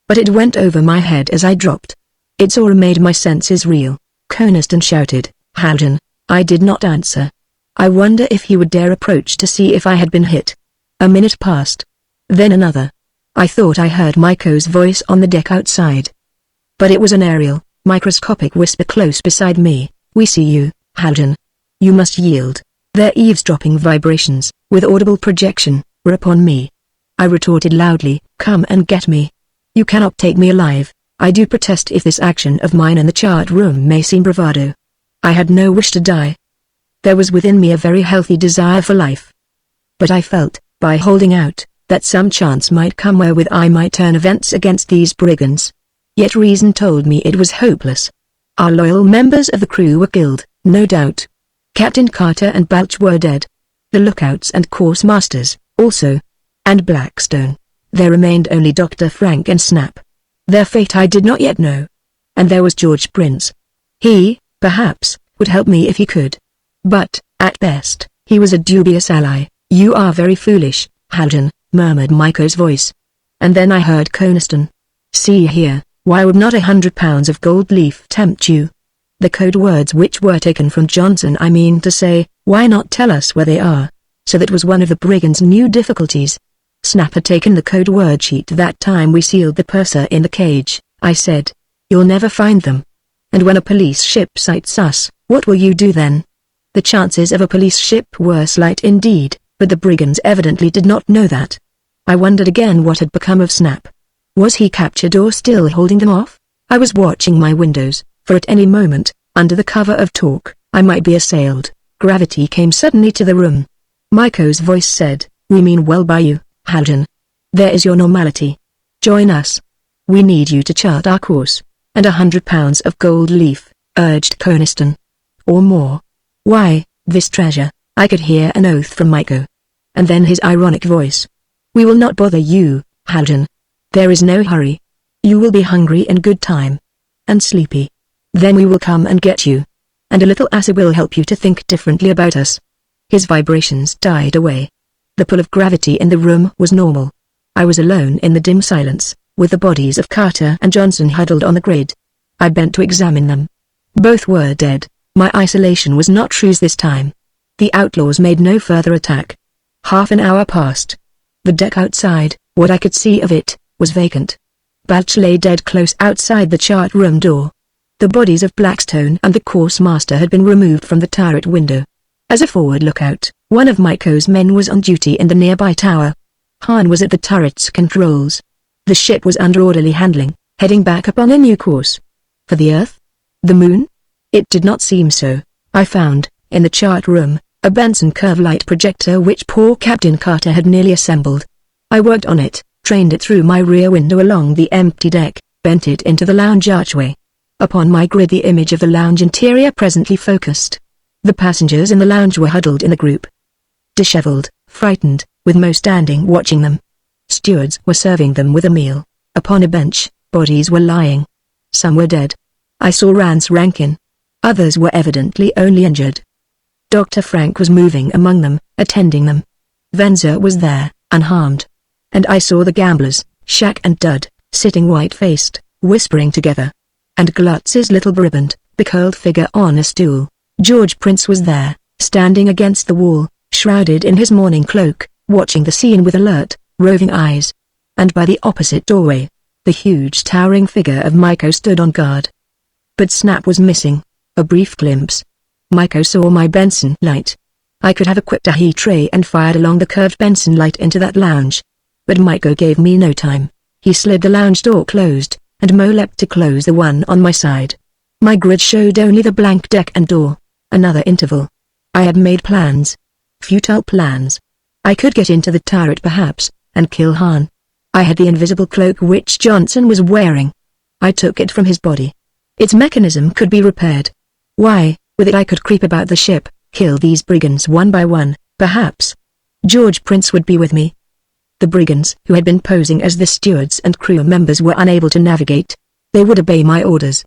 [SPEAKER 1] But it went over my head as I dropped. Its aura made my senses reel. Coniston shouted, Haljan. I did not answer. I wonder if he would dare approach to see if I had been hit. A minute passed. Then another. I thought I heard Maiko's voice on the deck outside. But it was an aerial, microscopic whisper close beside me. We see you, Haljan. You must yield. Their eavesdropping vibrations, with audible projection, were upon me. I retorted loudly, come and get me. You cannot take me alive. I do protest if this action of mine in the chart room may seem bravado. I had no wish to die. There was within me a very healthy desire for life. But I felt, by holding out, that some chance might come wherewith I might turn events against these brigands. Yet reason told me it was hopeless. Our loyal members of the crew were killed, no doubt. Captain Carter and Balch were dead. The lookouts and course masters, also. And Blackstone. There remained only Dr. Frank and Snap. Their fate I did not yet know. And there was George Prince. He, perhaps, would help me if he could. But, at best, he was a dubious ally. You are very foolish, Haljan, murmured Maiko's voice. And then I heard Coniston. See here, why would not 100 pounds of gold leaf tempt you? The code words which were taken from Johnson, I mean to say, why not tell us where they are? So that was one of the brigands' new difficulties. Snap had taken the code word sheet that time we sealed the purser in the cage. I said, you'll never find them. And when a police ship sights us, what will you do then? The chances of a police ship were slight indeed, but the brigands evidently did not know that. I wondered again what had become of Snap. Was he captured or still holding them off? I was watching my windows, for at any moment, under the cover of talk, I might be assailed. Gravity came suddenly to the room. Maiko's voice said, we mean well by you, Haljan. There is your normality. Join us. We need you to chart our course. And 100 pounds of gold leaf, urged Coniston. Or more. Why, this treasure, I could hear an oath from Myco. And then his ironic voice. We will not bother you, Haljan. There is no hurry. You will be hungry in good time. And sleepy. Then we will come and get you. And a little acid will help you to think differently about us. His vibrations died away. The pull of gravity in the room was normal. I was alone in the dim silence, with the bodies of Carter and Johnson huddled on the grid. I bent to examine them. Both were dead. My isolation was not true this time. The outlaws made no further attack. Half an hour passed. The deck outside, what I could see of it, was vacant. Balch lay dead close outside the chart room door. The bodies of Blackstone and the course master had been removed from the turret window. As a forward lookout, one of Myco's men was on duty in the nearby tower. Han was at the turret's controls. The ship was under orderly handling, heading back upon a new course. For the Earth? The Moon? It did not seem so. I found, in the chart room, a Benson curve light projector which poor Captain Carter had nearly assembled. I worked on it, trained it through my rear window along the empty deck, bent it into the lounge archway. Upon my grid the image of the lounge interior presently focused. The passengers in the lounge were huddled in a group. Disheveled, frightened, with Mo standing watching them. Stewards were serving them with a meal. Upon a bench, bodies were lying. Some were dead. I saw Rance Rankin. Others were evidently only injured. Dr. Frank was moving among them, attending them. Venza was there, unharmed. And I saw the gamblers, Shaq and Dud, sitting white-faced, whispering together. And Glutz's little brigand, the curled figure on a stool. George Prince was there, standing against the wall, shrouded in his morning cloak, watching the scene with alert, roving eyes. And by the opposite doorway, the huge towering figure of Myco stood on guard. But Snap was missing. A brief glimpse. Myco saw my Benson light. I could have equipped a heat ray and fired along the curved Benson light into that lounge. But Myco gave me no time. He slid the lounge door closed, and Mo leapt to close the one on my side. My grid showed only the blank deck and door. Another interval. I had made plans. Futile plans. I could get into the turret perhaps, and kill Han. I had the invisible cloak which Johnson was wearing. I took it from his body. Its mechanism could be repaired. Why, with it I could creep about the ship, kill these brigands one by one, perhaps. George Prince would be with me. The brigands who had been posing as the stewards and crew members were unable to navigate. They would obey my orders.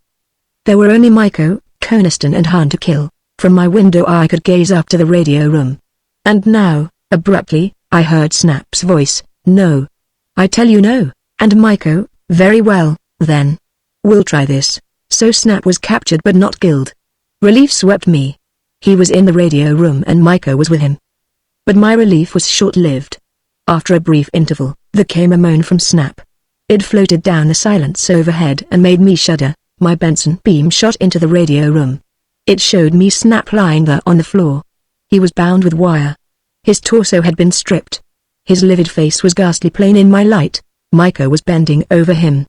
[SPEAKER 1] There were only Myco, Coniston and Han to kill. From my window I could gaze up to the radio room. And now, abruptly, I heard Snap's voice, "No. I tell you no." And Myco, "Very well, then. We'll try this." So Snap was captured but not killed. Relief swept me. He was in the radio room and Myco was with him. But my relief was short-lived. After a brief interval, there came a moan from Snap. It floated down the silence overhead and made me shudder. My Benson beam shot into the radio room. It showed me Snap lying there on the floor. He was bound with wire. His torso had been stripped. His livid face was ghastly plain in my light. Myco was bending over him.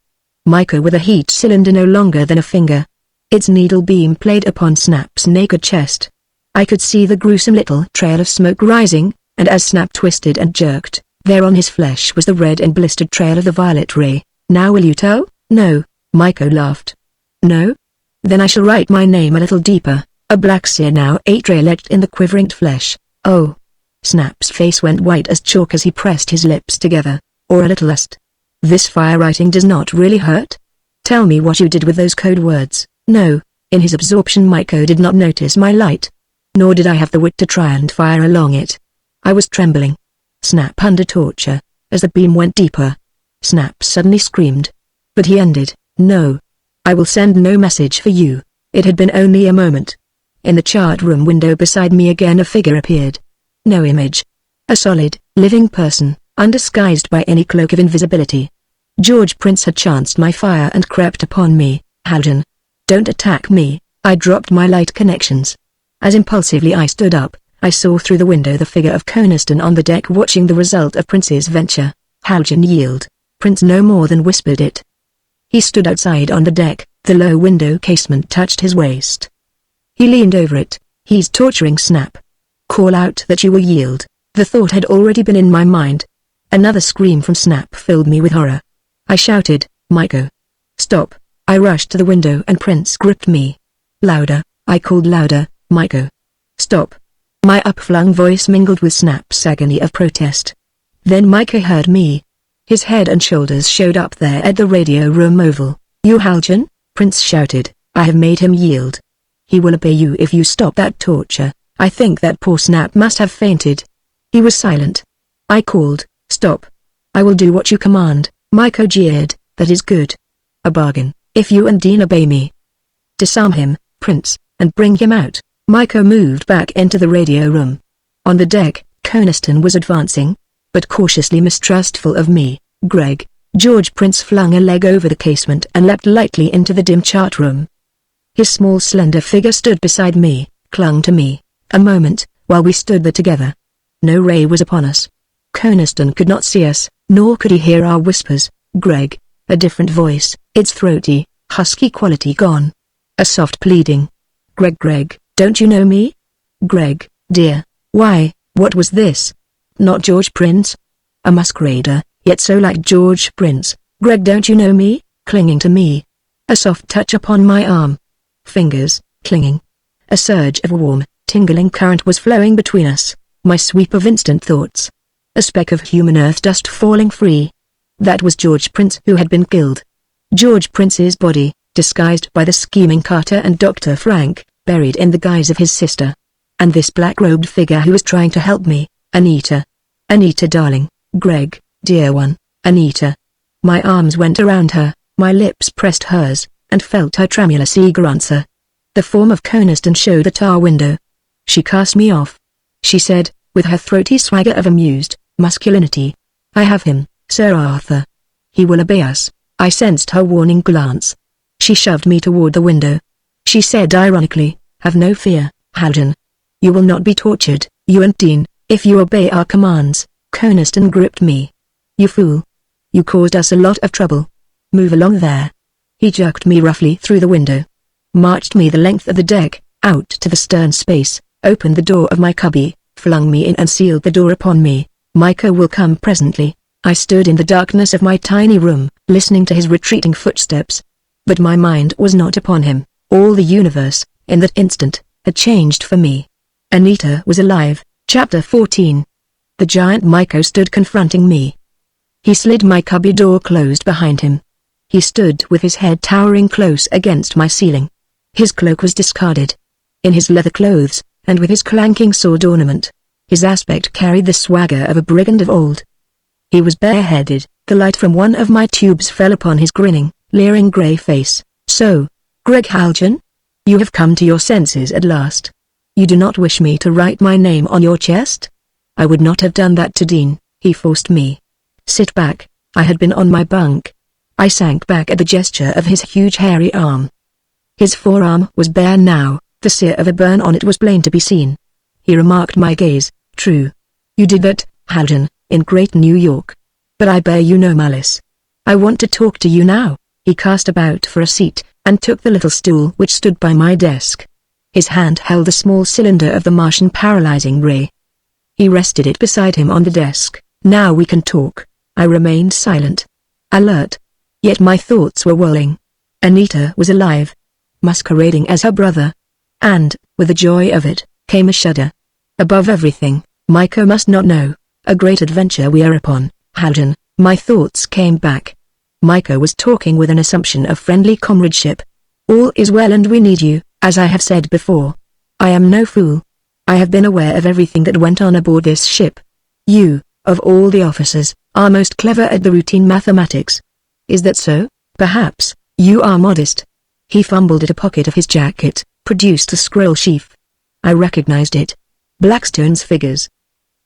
[SPEAKER 1] Myco with a heat cylinder no longer than a finger. Its needle beam played upon Snap's naked chest. I could see the gruesome little trail of smoke rising, and as Snap twisted and jerked, there on his flesh was the red and blistered trail of the violet ray. "Now will you tell?" "No," Myco laughed. "No? Then I shall write my name a little deeper." A black sear now 8 ray etched in the quivering flesh. "Oh." Snap's face went white as chalk as he pressed his lips together. "Or a little lust. This fire writing does not really hurt? Tell me what you did with those code words." No. In his absorption Myco did not notice my light. Nor did I have the wit to try and fire along it. I was trembling. Snap under torture. As the beam went deeper, Snap suddenly screamed. But he ended, "No. I will send no message for you." It had been only a moment. In the chart room window beside me again a figure appeared. No image. A solid, living person, undisguised by any cloak of invisibility. George Prince had chanced my fire and crept upon me. "Haljan. Don't attack me." I dropped my light connections. As impulsively I stood up, I saw through the window the figure of Coniston on the deck watching the result of Prince's venture. "Haljan, yield." Prince no more than whispered it. He stood outside on the deck, the low window casement touched his waist. He leaned over it. "He's torturing Snap. Call out that you will yield." The thought had already been in my mind. Another scream from Snap filled me with horror. I shouted, "Myco. Stop." I rushed to the window and Prince gripped me. Louder, I called louder, Maiko. Stop. My upflung voice mingled with Snap's agony of protest. Then Maiko heard me. His head and shoulders showed up there at the radio room oval. You Haljan? Prince shouted. I have made him yield. He will obey you if you stop that torture. I think that poor Snap must have fainted. He was silent. I called, stop. I will do what you command. Maiko jeered, that is good. A bargain, if you and Dean obey me. Disarm him, Prince, and bring him out. Maiko moved back into the radio room. On the deck, Coniston was advancing, but cautiously mistrustful of me. Greg, George. Prince flung a leg over the casement and leapt lightly into the dim chart room. His small slender figure stood beside me, clung to me. A moment, while we stood there together. No ray was upon us. Coniston could not see us, nor could he hear our whispers. Greg, a different voice, its throaty, husky quality gone. A soft pleading. Greg, don't you know me? Greg, dear, why, what was this? Not George Prince? A masquerader, yet so like George Prince. Greg, don't you know me? Clinging to me. A soft touch upon my arm. Fingers, clinging. A surge of warm, tingling current was flowing between us. My sweep of instant thoughts. A speck of human earth dust falling free. That was George Prince who had been killed. George Prince's body, disguised by the scheming Carter and Dr. Frank, buried in the guise of his sister. And this black-robed figure who was trying to help me, Anita. Anita darling, Greg, dear one, Anita. My arms went around her, my lips pressed hers, and felt her tremulous eager answer. The form of Coniston showed at our window. She cast me off. She said, with her throaty swagger of amused masculinity, I have him, Sir Arthur. He will obey us. I sensed her warning glance. She shoved me toward the window. She said ironically, have no fear, Haljan. You will not be tortured, you and Dean, if you obey our commands. Coniston gripped me. You fool. You caused us a lot of trouble. Move along there. He jerked me roughly through the window. Marched me the length of the deck, out to the stern space, opened the door of my cubby, flung me in and sealed the door upon me. Maiko will come presently. I stood in the darkness of my tiny room, listening to his retreating footsteps. But my mind was not upon him. All the universe, in that instant, had changed for me. Anita was alive. Chapter 14. The giant Maiko stood confronting me. He slid my cubby door closed behind him. He stood with his head towering close against my ceiling. His cloak was discarded. In his leather clothes, and with his clanking sword ornament, his aspect carried the swagger of a brigand of old. He was bareheaded. The light from one of my tubes fell upon his grinning, leering grey face. So, Greg Haljan? You have come to your senses at last. You do not wish me to write my name on your chest? I would not have done that to Dean. He forced me. Sit back. I had been on my bunk. I sank back at the gesture of his huge hairy arm. His forearm was bare now, the sear of a burn on it was plain to be seen. He remarked my gaze. True. You did that, Haljan, in Great New York. But I bear you no malice. I want to talk to you now. He cast about for a seat, and took the little stool which stood by my desk. His hand held a small cylinder of the Martian paralyzing ray. He rested it beside him on the desk. Now we can talk. I remained silent. Alert. Yet my thoughts were whirling. Anita was alive. Masquerading as her brother. And, with the joy of it, came a shudder. Above everything, Maiko must not know. A great adventure we are upon, Haljan. My thoughts came back. Maiko was talking with an assumption of friendly comradeship. All is well and we need you, as I have said before. I am no fool. I have been aware of everything that went on aboard this ship. You, of all the officers, are most clever at the routine mathematics. Is that so? Perhaps, you are modest. He fumbled at a pocket of his jacket, produced a scroll sheaf. I recognized it. Blackstone's figures.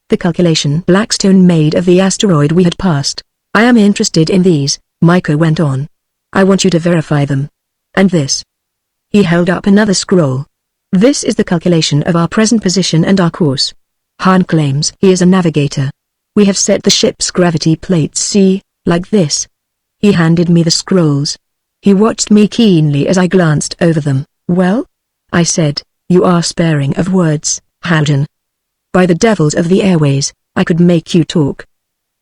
[SPEAKER 1] The calculation Blackstone made of the asteroid we had passed. I am interested in these, Maiko went on. I want you to verify them. And this. He held up another scroll. This is the calculation of our present position and our course. Hahn claims he is a navigator. We have set the ship's gravity plates C, like this. He handed me the scrolls. He watched me keenly as I glanced over them. Well? I said, you are sparing of words, Haljan. By the devils of the airways, I could make you talk.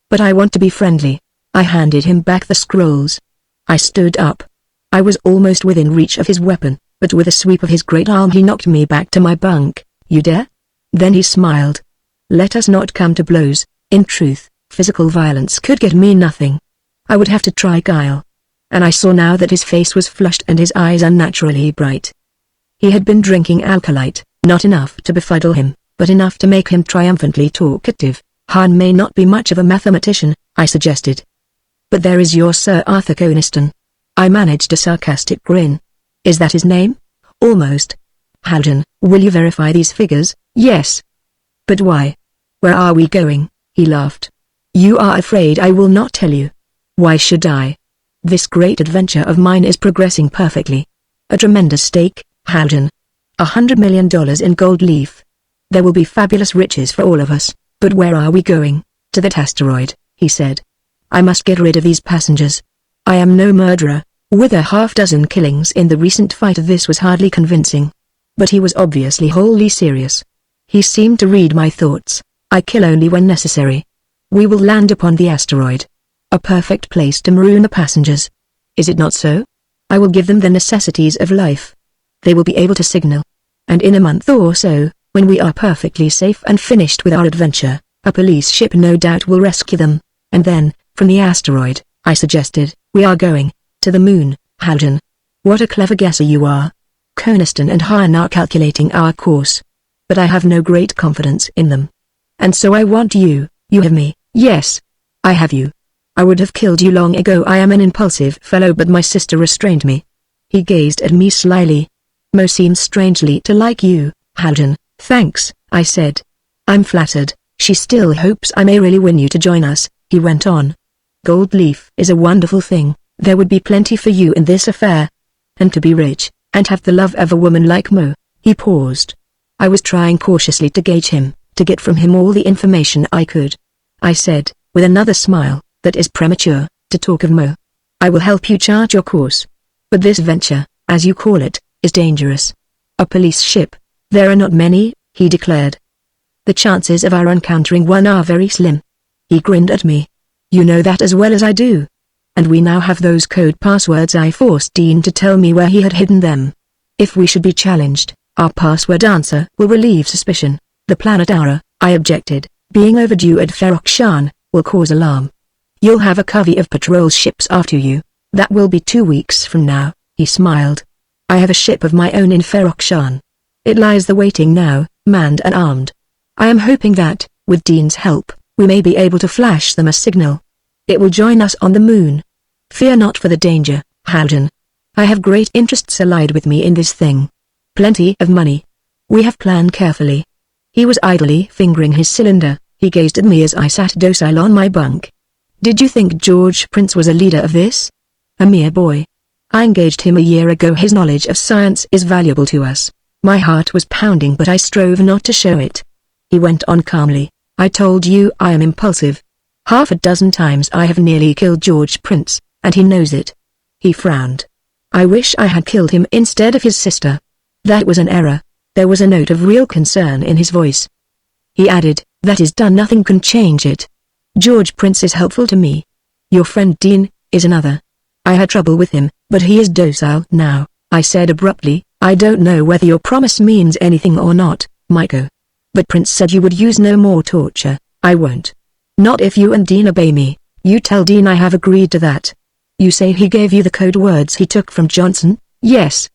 [SPEAKER 1] But I want to be friendly. I handed him back the scrolls. I stood up. I was almost within reach of his weapon, but with a sweep of his great arm he knocked me back to my bunk. You dare? Then he smiled. Let us not come to blows. In truth, physical violence could get me nothing. I would have to try guile. And I saw now that his face was flushed and his eyes unnaturally bright. He had been drinking alkalite, not enough to befuddle him, but enough to make him triumphantly talkative. Han may not be much of a mathematician, I suggested. But there is your Sir Arthur Coniston. I managed a sarcastic grin. Is that his name? Almost. Haljan, will you verify these figures? Yes. But why? Where are we going? He laughed. You are afraid I will not tell you. Why should I? This great adventure of mine is progressing perfectly. A tremendous stake, Haljan. $100 million in gold leaf. There will be fabulous riches for all of us, but where are we going? To that asteroid, he said. I must get rid of these passengers. I am no murderer. With a half-dozen killings in the recent fight this was hardly convincing. But he was obviously wholly serious. He seemed to read my thoughts. I kill only when necessary. We will land upon the asteroid. A perfect place to maroon the passengers. Is it not so? I will give them the necessities of life. They will be able to signal. And in a month or so, when we are perfectly safe and finished with our adventure, a police ship no doubt will rescue them. And then, from the asteroid, I suggested, we are going to the moon, Haljan. What a clever guesser you are. Coniston and Han are calculating our course. But I have no great confidence in them. And so I want you. You have me. Yes. I have you. I would have killed you long ago. I am an impulsive fellow, but my sister restrained me. He gazed at me slyly. Mo seems strangely to like you, Haljan. Thanks, I said. I'm flattered. She still hopes I may really win you to join us, he went on. Gold leaf is a wonderful thing. There would be plenty for you in this affair. And to be rich, and have the love of a woman like Mo. He paused. I was trying cautiously to gauge him, to get from him all the information I could. I said, with another smile, that is premature, to talk of Mo. I will help you chart your course. But this venture, as you call it, is dangerous. A police ship. There are not many, he declared. The chances of our encountering one are very slim. He grinned at me. You know that as well as I do. And we now have those code passwords. I forced Dean to tell me where he had hidden them. If we should be challenged, our password answer will relieve suspicion. The planet Aura, I objected, being overdue at Ferokshan, will cause alarm. You'll have a covey of patrol ships after you. That will be 2 weeks from now, he smiled. I have a ship of my own in Ferokshan. It lies there waiting now, manned and armed. I am hoping that, with Dean's help, we may be able to flash them a signal. It will join us on the moon. Fear not for the danger, Haljan. I have great interests allied with me in this thing. Plenty of money. We have planned carefully. He was idly fingering his cylinder. He gazed at me as I sat docile on my bunk. Did you think George Prince was a leader of this? A mere boy. I engaged him a year ago. His knowledge of science is valuable to us. My heart was pounding, but I strove not to show it. He went on calmly. I told you I am impulsive. 6 times I have nearly killed George Prince, and he knows it. He frowned. I wish I had killed him instead of his sister. That was an error. There was a note of real concern in his voice. He added, that is done, nothing can change it. George Prince is helpful to me. Your friend Dean is another. I had trouble with him, but he is docile now, I said abruptly. I don't know whether your promise means anything or not, Maiko. But Prince said you would use no more torture. I won't. Not if you and Dean obey me. You tell Dean I have agreed to that. You say he gave you the code words he took from Johnson? Yes.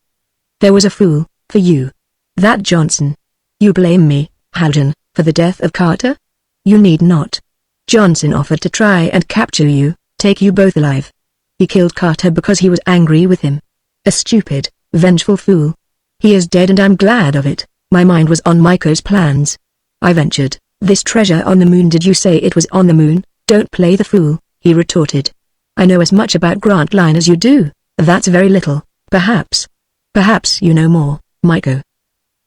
[SPEAKER 1] There was a fool, for you. That Johnson. You blame me, Haljan, for the death of Carter? You need not. Johnson offered to try and capture you, take you both alive. He killed Carter because he was angry with him. A stupid, vengeful fool. He is dead and I'm glad of it. My mind was on Maiko's plans. I ventured, this treasure on the moon. Did you say it was on the moon? Don't play the fool, he retorted. I know as much about Grant Line as you do. That's very little, perhaps. Perhaps you know more, Maiko.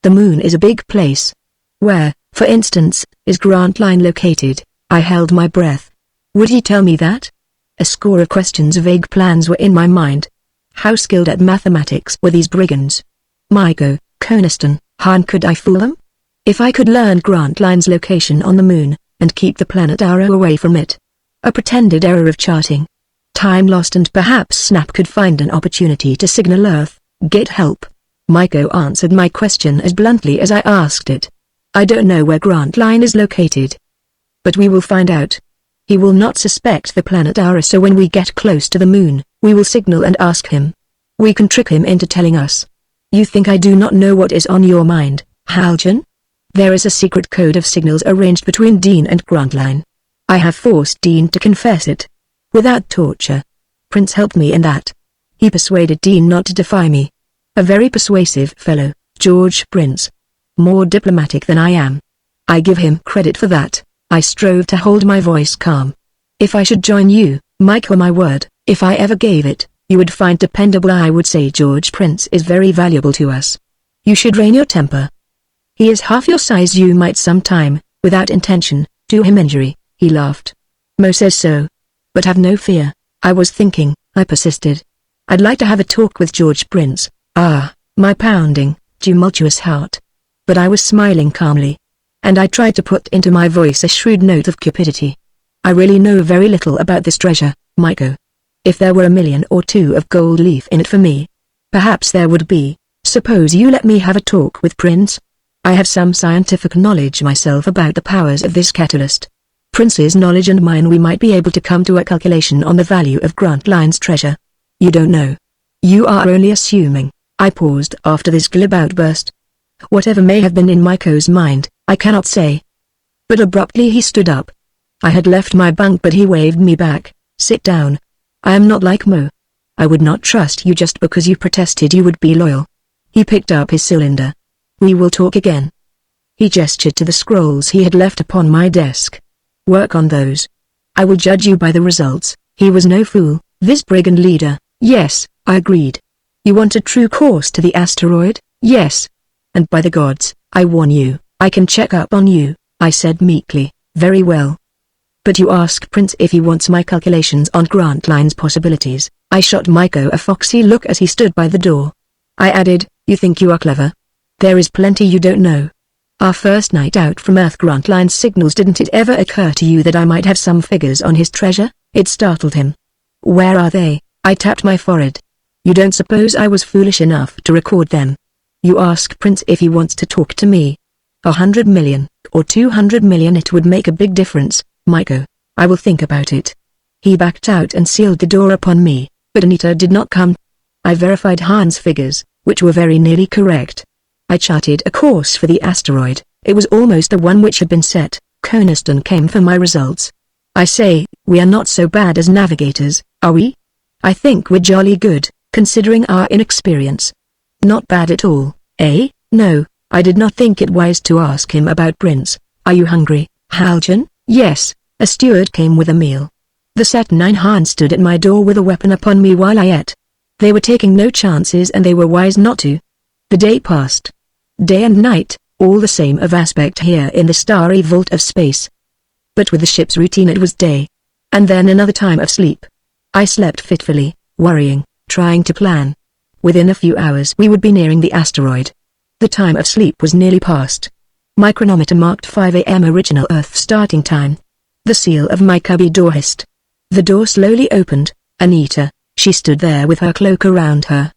[SPEAKER 1] The moon is a big place. Where, for instance, is Grant Line located? I held my breath. Would he tell me that? A score of questions, vague plans were in my mind. How skilled at mathematics were these brigands? Maiko, Coniston, Han, could I fool them? If I could learn Grant Line's location on the moon, and keep the planet Aura away from it. A pretended error of charting. Time lost and perhaps Snap could find an opportunity to signal Earth, "Get help." Maiko answered my question as bluntly as I asked it. "I don't know where Grantline is located. But we will find out. He will not suspect the planet Aura, so when we get close to the moon, we will signal and ask him. We can trick him into telling us." "You think I do not know what is on your mind, Haljan?" "There is a secret code of signals arranged between Dean and Grantline. I have forced Dean to confess it. Without torture. Prince helped me in that. He persuaded Dean not to defy me. A very persuasive fellow, George Prince. More diplomatic than I am. I give him credit for that." I strove to hold my voice calm. "If I should join you, Michael, my word, if I ever gave it, you would find dependable. I would say George Prince is very valuable to us. You should rein your temper. He is half your size. You might sometime, without intention, do him injury." He laughed. "Mo says so. But have no fear, I was thinking," I persisted. "I'd like to have a talk with George Prince." Ah, my pounding, tumultuous heart. But I was smiling calmly. And I tried to put into my voice a shrewd note of cupidity. "I really know very little about this treasure, Maiko. If there were $1 million or $2 of gold leaf in it for me, perhaps there would be. Suppose you let me have a talk with Prince? I have some scientific knowledge myself about the powers of this catalyst. Prince's knowledge and mine, we might be able to come to a calculation on the value of Grantline's treasure." "You don't know. You are only assuming." I paused after this glib outburst. Whatever may have been in Maiko's mind, I cannot say. But abruptly he stood up. I had left my bunk, but he waved me back. "Sit down. I am not like Mo. I would not trust you just because you protested you would be loyal." He picked up his cylinder. "We will talk again." He gestured to the scrolls he had left upon my desk. "Work on those. I will judge you by the results." He was no fool, this brigand leader. "Yes," I agreed. "You want a true course to the asteroid?" "Yes. And by the gods, I warn you, I can check up on you," I said meekly. "Very well. But you ask Prince if he wants my calculations on Grantline's possibilities." I shot Maiko a foxy look as he stood by the door. I added, "You think you are clever? There is plenty you don't know. Our first night out from Earth, Grantline's signals, didn't it ever occur to you that I might have some figures on his treasure?" It startled him. "Where are they?" I tapped my forehead. "You don't suppose I was foolish enough to record them? You ask Prince if he wants to talk to me. 100 million, or 200 million, it would make a big difference, Maiko. I will think about it." He backed out and sealed the door upon me, but Anita did not come. I verified Han's figures, which were very nearly correct. I charted a course for the asteroid. It was almost the one which had been set. Coniston came for my results. "I say, we are not so bad as navigators, are we? I think we're jolly good, considering our inexperience." "Not bad at all, eh?" "No, I did not think it wise to ask him about Prince. Are you hungry, Haljan?" "Yes." A steward came with a meal. The Saturnine Han stood at my door with a weapon upon me while I ate. They were taking no chances, and they were wise not to. The day passed. Day and night, all the same of aspect here in the starry vault of space. But with the ship's routine it was day. And then another time of sleep. I slept fitfully, worrying, trying to plan. Within a few hours we would be nearing the asteroid. The time of sleep was nearly past. My chronometer marked 5 a.m. original Earth starting time. The seal of my cubby door hissed. The door slowly opened. Anita, she stood there with her cloak around her.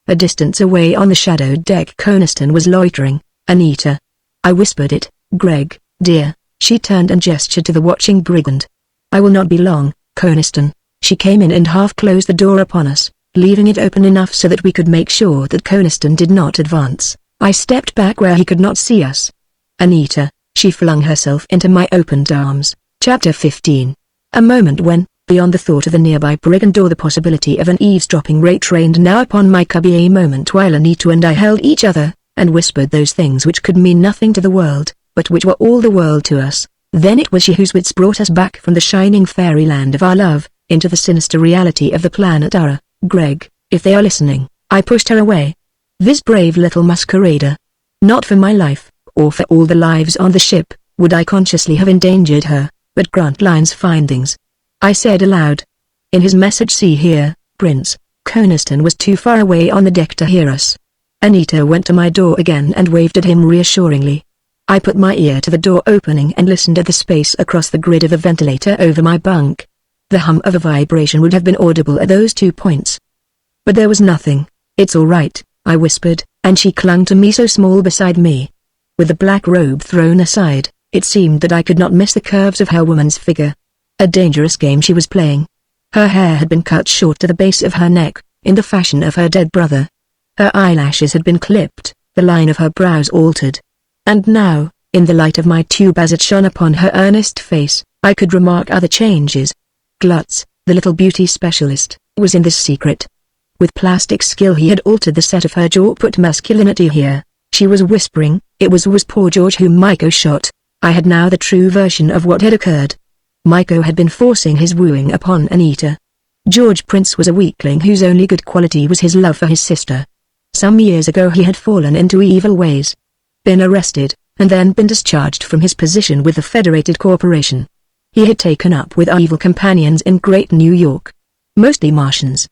[SPEAKER 1] A distance away on the shadowed deck Coniston was loitering. "Anita." I whispered it. "Greg, dear." She turned and gestured to the watching brigand. "I will not be long, Coniston." She came in and half closed the door upon us, leaving it open enough so that we could make sure that Coniston did not advance. I stepped back where he could not see us. "Anita," she flung herself into my opened arms. Chapter 15. A moment when, beyond the thought of the nearby brigand or the possibility of an eavesdropping rate rained now upon my cubby. A moment while Anita and I held each other, and whispered those things which could mean nothing to the world, but which were all the world to us. Then it was she whose wits brought us back from the shining fairyland of our love, into the sinister reality of the planet Aura. "Greg, if they are listening." I pushed her away. This brave little masquerader. Not for my life, or for all the lives on the ship, would I consciously have endangered her, but Grantline's findings. I said aloud. In his message, "See here, Prince." Coniston was too far away on the deck to hear us. Anita went to my door again and waved at him reassuringly. I put my ear to the door opening and listened at the space across the grid of the ventilator over my bunk. The hum of a vibration would have been audible at those 2 points. But there was nothing. "It's all right," I whispered, and she clung to me so small beside me. With the black robe thrown aside, it seemed that I could not miss the curves of her woman's figure. A dangerous game she was playing. Her hair had been cut short to the base of her neck, in the fashion of her dead brother. Her eyelashes had been clipped, the line of her brows altered. And now, in the light of my tube as it shone upon her earnest face, I could remark other changes. Glutz, the little beauty specialist, was in this secret. With plastic skill he had altered the set of her jaw, put masculinity here. She was whispering, "It was poor George whom Myco shot." I had now the true version of what had occurred. Myco had been forcing his wooing upon Anita. George Prince was a weakling whose only good quality was his love for his sister. Some years ago he had fallen into evil ways, been arrested, and then been discharged from his position with the Federated Corporation. He had taken up with evil companions in Great New York, mostly Martians.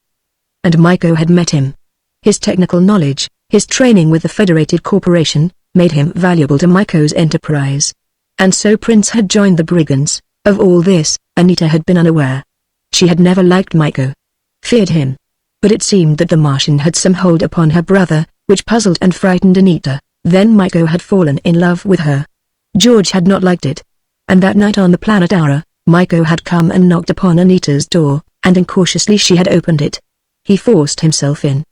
[SPEAKER 1] And Myco had met him. His technical knowledge, his training with the Federated Corporation, made him valuable to Myco's enterprise. And so Prince had joined the Brigands. Of all this, Anita had been unaware. She had never liked Myco, feared him. But it seemed that the Martian had some hold upon her brother, which puzzled and frightened Anita. Then Myco had fallen in love with her. George had not liked it. And that night on the planet Aura, Myco had come and knocked upon Anita's door, and incautiously she had opened it. He forced himself in.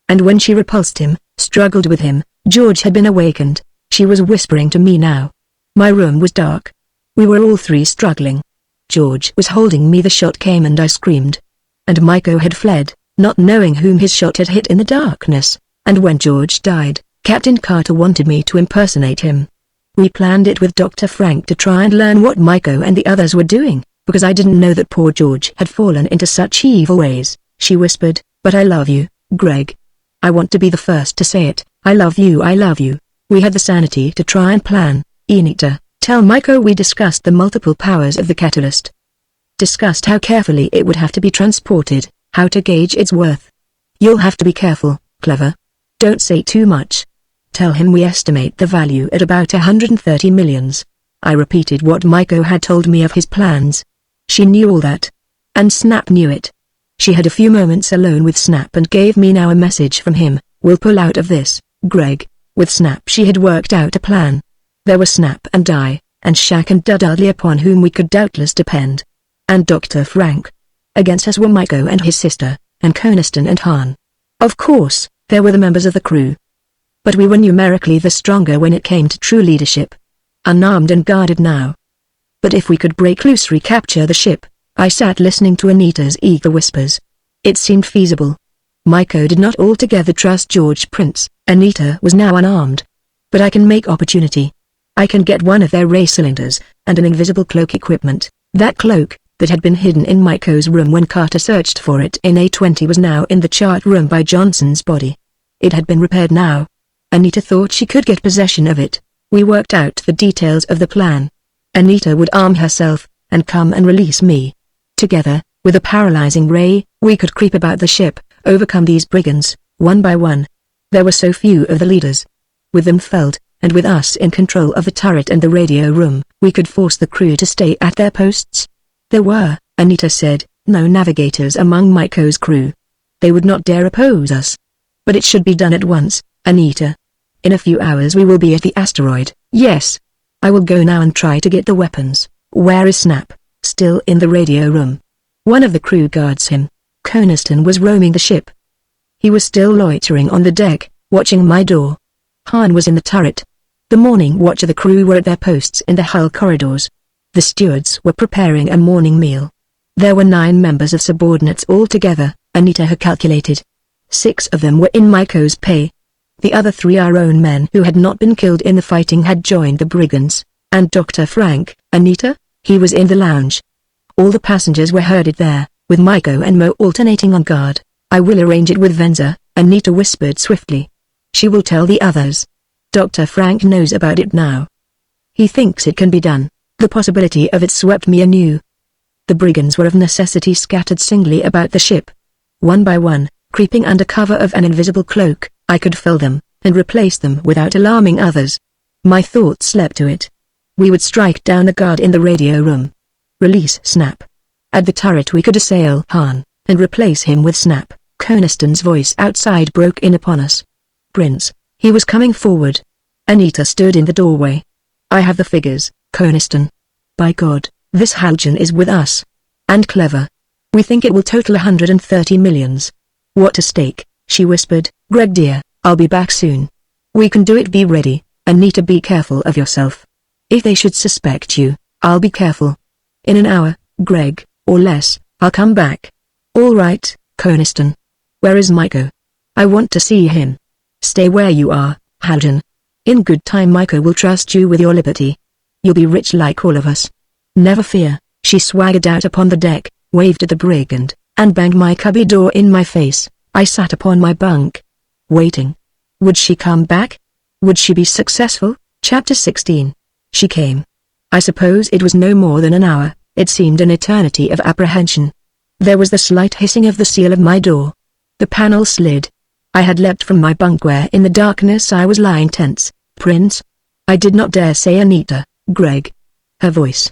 [SPEAKER 1] And when she repulsed him, struggled with him, George had been awakened. She was whispering to me now. My room was dark. We were all three struggling. George was holding me. The shot came and I screamed. And Myco had fled, not knowing whom his shot had hit in the darkness. And when George died, Captain Carter wanted me to impersonate him. We planned it with Dr. Frank to try and learn what Myco and the others were doing, because I didn't know that poor George had fallen into such evil ways. She whispered, "But I love you, Greg. I want to be the first to say it. I love you, I love you." We had the sanity to try and plan. Anita, tell Myco we discussed the multiple powers of the catalyst. Discussed how carefully it would have to be transported, how to gauge its worth. You'll have to be careful, Clever. Don't say too much. Tell him we estimate the value at about 130 millions. I repeated what Myco had told me of his plans. She knew all that. And Snap knew it. She had a few moments alone with Snap and gave me now a message from him. "We'll pull out of this, Greg." With Snap she had worked out a plan. There were Snap and I, and Shaq and Dudley upon whom we could doubtless depend. And Dr. Frank. Against us were Myco and his sister, and Coniston and Han. Of course, there were the members of the crew. But we were numerically the stronger when it came to true leadership. Unarmed and guarded now. But if we could break loose, recapture the ship. I sat listening to Anita's eager whispers. It seemed feasible. Myco did not altogether trust George Prince. Anita was now unarmed. But I can make opportunity. I can get one of their ray cylinders, and an invisible cloak equipment. That cloak, that had been hidden in Myco's room when Carter searched for it in A20, was now in the chart room by Johnson's body. It had been repaired now. Anita thought she could get possession of it. We worked out the details of the plan. Anita would arm herself, and come and release me. Together, with a paralyzing ray, we could creep about the ship, overcome these brigands, one by one. There were so few of the leaders. With them felled, and with us in control of the turret and the radio room, we could force the crew to stay at their posts. There were, Anita said, no navigators among Myco's crew. They would not dare oppose us. But it should be done at once, Anita. In a few hours we will be at the asteroid. Yes. I will go now and try to get the weapons. Where is Snap? Still in the radio room. One of the crew guards him. Coniston was roaming the ship. He was still loitering on the deck, watching my door. Han was in the turret. The morning watch of the crew were at their posts in the hull corridors. The stewards were preparing a morning meal. There were 9 members of subordinates altogether, Anita had calculated. 6 of them were in Myco's pay. The other 3 our own men who had not been killed in the fighting had joined the brigands. And Dr. Frank, Anita? He was in the lounge. All the passengers were herded there, with Myco and Mo alternating on guard. I will arrange it with Venza, Anita whispered swiftly. She will tell the others. Dr. Frank knows about it now. He thinks it can be done. The possibility of it swept me anew. The brigands were of necessity scattered singly about the ship. One by one, creeping under cover of an invisible cloak, I could fell them, and replace them without alarming others. My thoughts leapt to it. We would strike down the guard in the radio room. Release Snap. At the turret we could assail Han, and replace him with Snap. Coniston's voice outside broke in upon us. Prince. He was coming forward. Anita stood in the doorway. I have the figures, Coniston. By God, this Haljan is with us. And clever. We think it will total 130 millions. What a stake, she whispered. Greg dear, I'll be back soon. We can do it, be ready. Anita, be careful of yourself. If they should suspect you, I'll be careful. In an hour, Greg, or less, I'll come back. All right, Coniston. Where is Maiko? I want to see him. Stay where you are, Haljan. In good time Maiko will trust you with your liberty. You'll be rich like all of us. Never fear. She swaggered out upon the deck, waved at the brigand, and banged my cubby door in my face. I sat upon my bunk, waiting. Would she come back? Would she be successful? Chapter 16. She came. I suppose it was no more than an hour. It seemed an eternity of apprehension. There was the slight hissing of the seal of my door. The panel slid. I had leapt from my bunk where in the darkness I was lying tense. Prince? I did not dare say Anita. Greg. Her voice.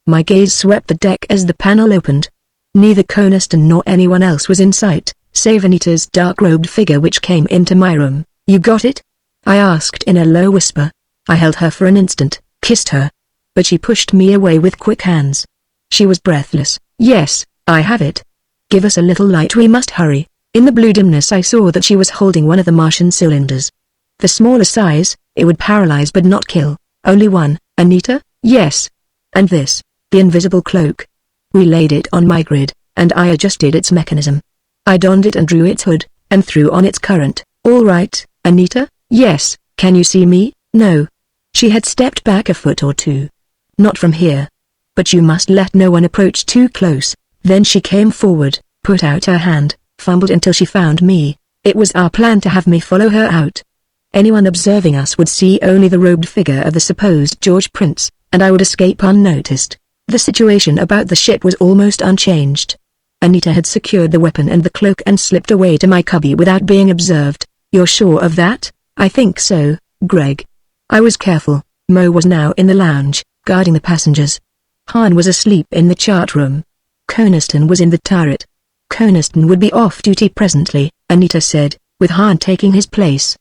[SPEAKER 1] My gaze swept the deck as the panel opened. Neither Coniston nor anyone else was in sight, save Anita's dark-robed figure which came into my room. You got it? I asked in a low whisper. I held her for an instant, kissed her. But she pushed me away with quick hands. She was breathless. Yes, I have it. Give us a little light, we must hurry. In the blue dimness I saw that she was holding one of the Martian cylinders. The smaller size, it would paralyze but not kill. Only one. Anita? Yes. And this, the invisible cloak. We laid it on my grid, and I adjusted its mechanism. I donned it and drew its hood, and threw on its current. All right, Anita? Yes. Can you see me? No. She had stepped back a foot or two. Not from here. But you must let no one approach too close. Then she came forward, put out her hand, fumbled until she found me. It was our plan to have me follow her out. Anyone observing us would see only the robed figure of the supposed George Prince, and I would escape unnoticed. The situation about the ship was almost unchanged. Anita had secured the weapon and the cloak and slipped away to my cubby without being observed. You're sure of that? I think so, Greg. I was careful. Mo was now in the lounge, guarding the passengers. Han was asleep in the chart room. Coniston was in the turret. Coniston would be off duty presently, Anita said, with Han taking his place.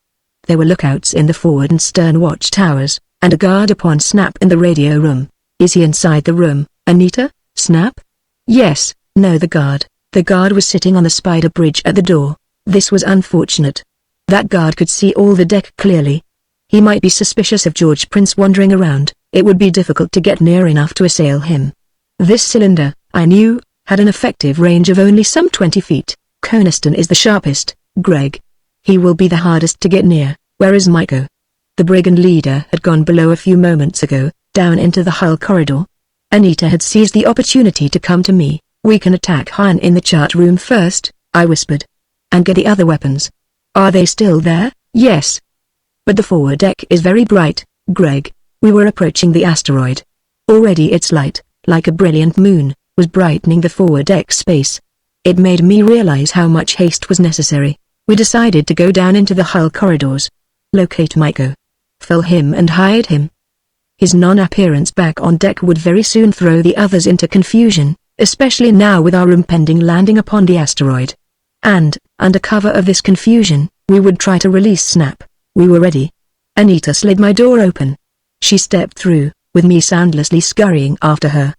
[SPEAKER 1] There were lookouts in the forward and stern watch towers, and a guard upon Snap in the radio room. Is he inside the room, Anita? Snap? Yes. No, the guard. The guard was sitting on the spider bridge at the door. This was unfortunate. That guard could see all the deck clearly. He might be suspicious of George Prince wandering around. It would be difficult to get near enough to assail him. This cylinder, I knew, had an effective range of only some 20 feet. Coniston is the sharpest, Greg. He will be the hardest to get near. Where is Maiko? The brigand leader had gone below a few moments ago, down into the hull corridor. Anita had seized the opportunity to come to me. We can attack Han in the chart room first, I whispered. And get the other weapons. Are they still there? Yes. But the forward deck is very bright, Greg. We were approaching the asteroid. Already its light, like a brilliant moon, was brightening the forward deck space. It made me realize how much haste was necessary. We decided to go down into the hull corridors. Locate Maiko. Fill him and hide him. His non-appearance back on deck would very soon throw the others into confusion, especially now with our impending landing upon the asteroid. And, under cover of this confusion, we would try to release Snap. We were ready. Anita slid my door open. She stepped through, with me soundlessly scurrying after her.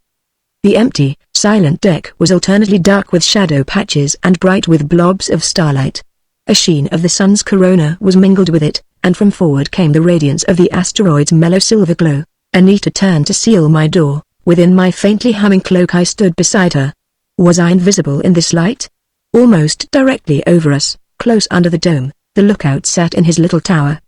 [SPEAKER 1] The empty, silent deck was alternately dark with shadow patches and bright with blobs of starlight. A sheen of the sun's corona was mingled with it, and from forward came the radiance of the asteroid's mellow silver glow. Anita turned to seal my door. Within my faintly humming cloak I stood beside her. Was I invisible in this light? Almost directly over us, close under the dome, the lookout sat in his little tower.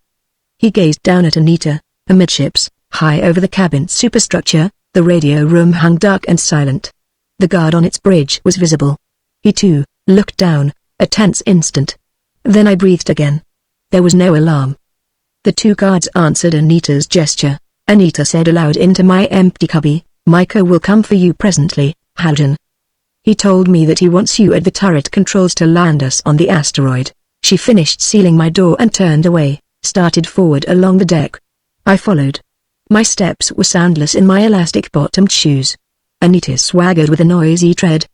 [SPEAKER 1] He gazed down at Anita. Amidships, high over the cabin superstructure, the radio room hung dark and silent. The guard on its bridge was visible. He too looked down, a tense instant. Then I breathed again. There was no alarm. The two guards answered Anita's gesture. Anita said aloud into my empty cubby, Maiko will come for you presently, Haljan. He told me that he wants you at the turret controls to land us on the asteroid. She finished sealing my door and turned away, started forward along the deck. I followed. My steps were soundless in my elastic-bottomed shoes. Anita swaggered with a noisy tread.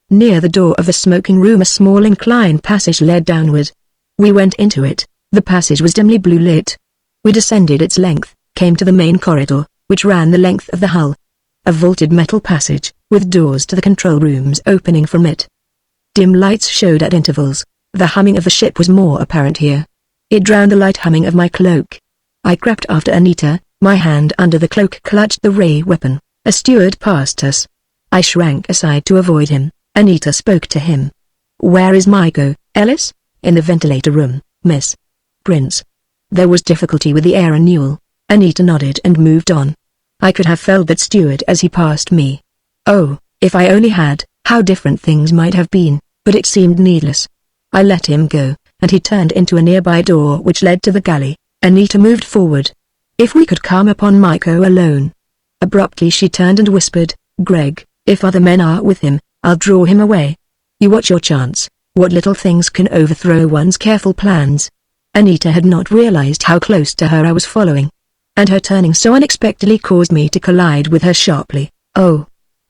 [SPEAKER 1] Near the door of the smoking room a small inclined passage led downward. We went into it. The passage was dimly blue lit. We descended its length, came to the main corridor, which ran the length of the hull. A vaulted metal passage, with doors to the control rooms opening from it. Dim lights showed at intervals. The humming of the ship was more apparent here. It drowned the light humming of my cloak. I crept after Anita, my hand under the cloak clutched the ray weapon. A steward passed us. I shrank aside to avoid him. Anita spoke to him. "Where is Maiko, Ellis?" "In the ventilator room, miss." "Prince." There was difficulty with the air renewal. Anita nodded and moved on. I could have felled that steward as he passed me. Oh, if I only had, how different things might have been, but it seemed needless. I let him go, and he turned into a nearby door which led to the galley. Anita moved forward. "If we could come upon Maiko alone." Abruptly she turned and whispered, "Greg, if other men are with him, I'll draw him away. You watch your chance. What little things can overthrow one's careful plans." Anita had not realized how close to her I was following. And her turning so unexpectedly caused me to collide with her sharply. "Oh!"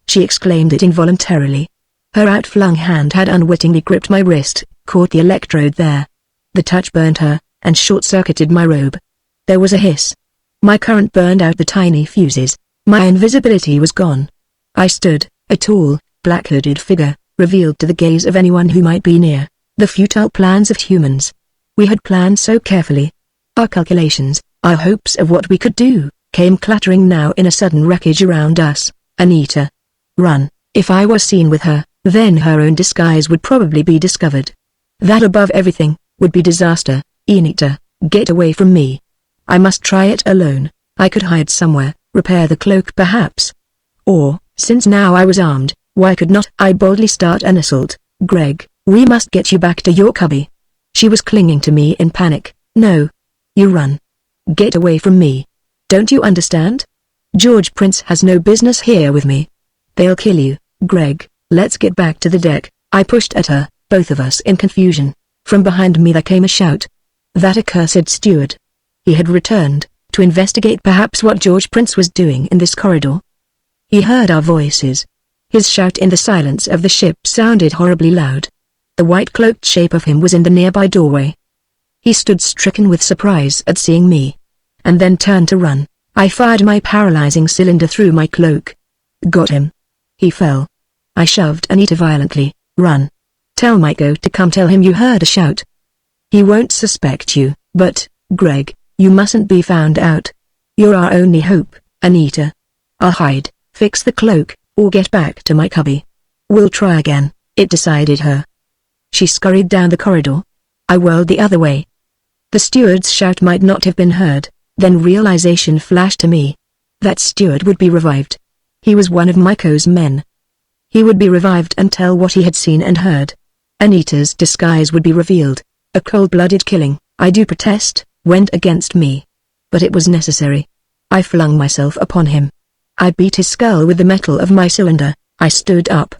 [SPEAKER 1] She exclaimed it involuntarily. Her outflung hand had unwittingly gripped my wrist, caught the electrode there. The touch burned her, and short-circuited my robe. There was a hiss. My current burned out the tiny fuses. My invisibility was gone. I stood, a tall, black-hooded figure, revealed to the gaze of anyone who might be near. The futile plans of humans. We had planned so carefully. Our calculations, our hopes of what we could do, came clattering now in a sudden wreckage around us. Anita. Run. If I was seen with her, then her own disguise would probably be discovered. That above everything, would be disaster. Anita, get away from me. I must try it alone. I could hide somewhere, repair the cloak perhaps. Or, since now I was armed, why could not I boldly start an assault? "Greg, we must get you back to your cubby." She was clinging to me in panic. "No. You run. Get away from me. Don't you understand? George Prince has no business here with me. They'll kill you, Greg. Let's get back to the deck." I pushed at her, both of us in confusion. From behind me there came a shout. That accursed steward. He had returned, to investigate perhaps what George Prince was doing in this corridor. He heard our voices. His shout in the silence of the ship sounded horribly loud. The white-cloaked shape of him was in the nearby doorway. He stood stricken with surprise at seeing me. And then turned to run. I fired my paralyzing cylinder through my cloak. Got him. He fell. I shoved Anita violently. "Run. Tell Maiko to come. Tell him you heard a shout. He won't suspect you, but, Greg, you mustn't be found out. You're our only hope, Anita. I'll hide, fix the cloak, or get back to my cubby. We'll try again." It decided her. She scurried down the corridor. I whirled the other way. The steward's shout might not have been heard, then realization flashed to me. That steward would be revived. He was one of Maiko's men. He would be revived and tell what he had seen and heard. Anita's disguise would be revealed. A cold-blooded killing, I do protest, went against me. But it was necessary. I flung myself upon him. I beat his skull with the metal of my cylinder. I stood up.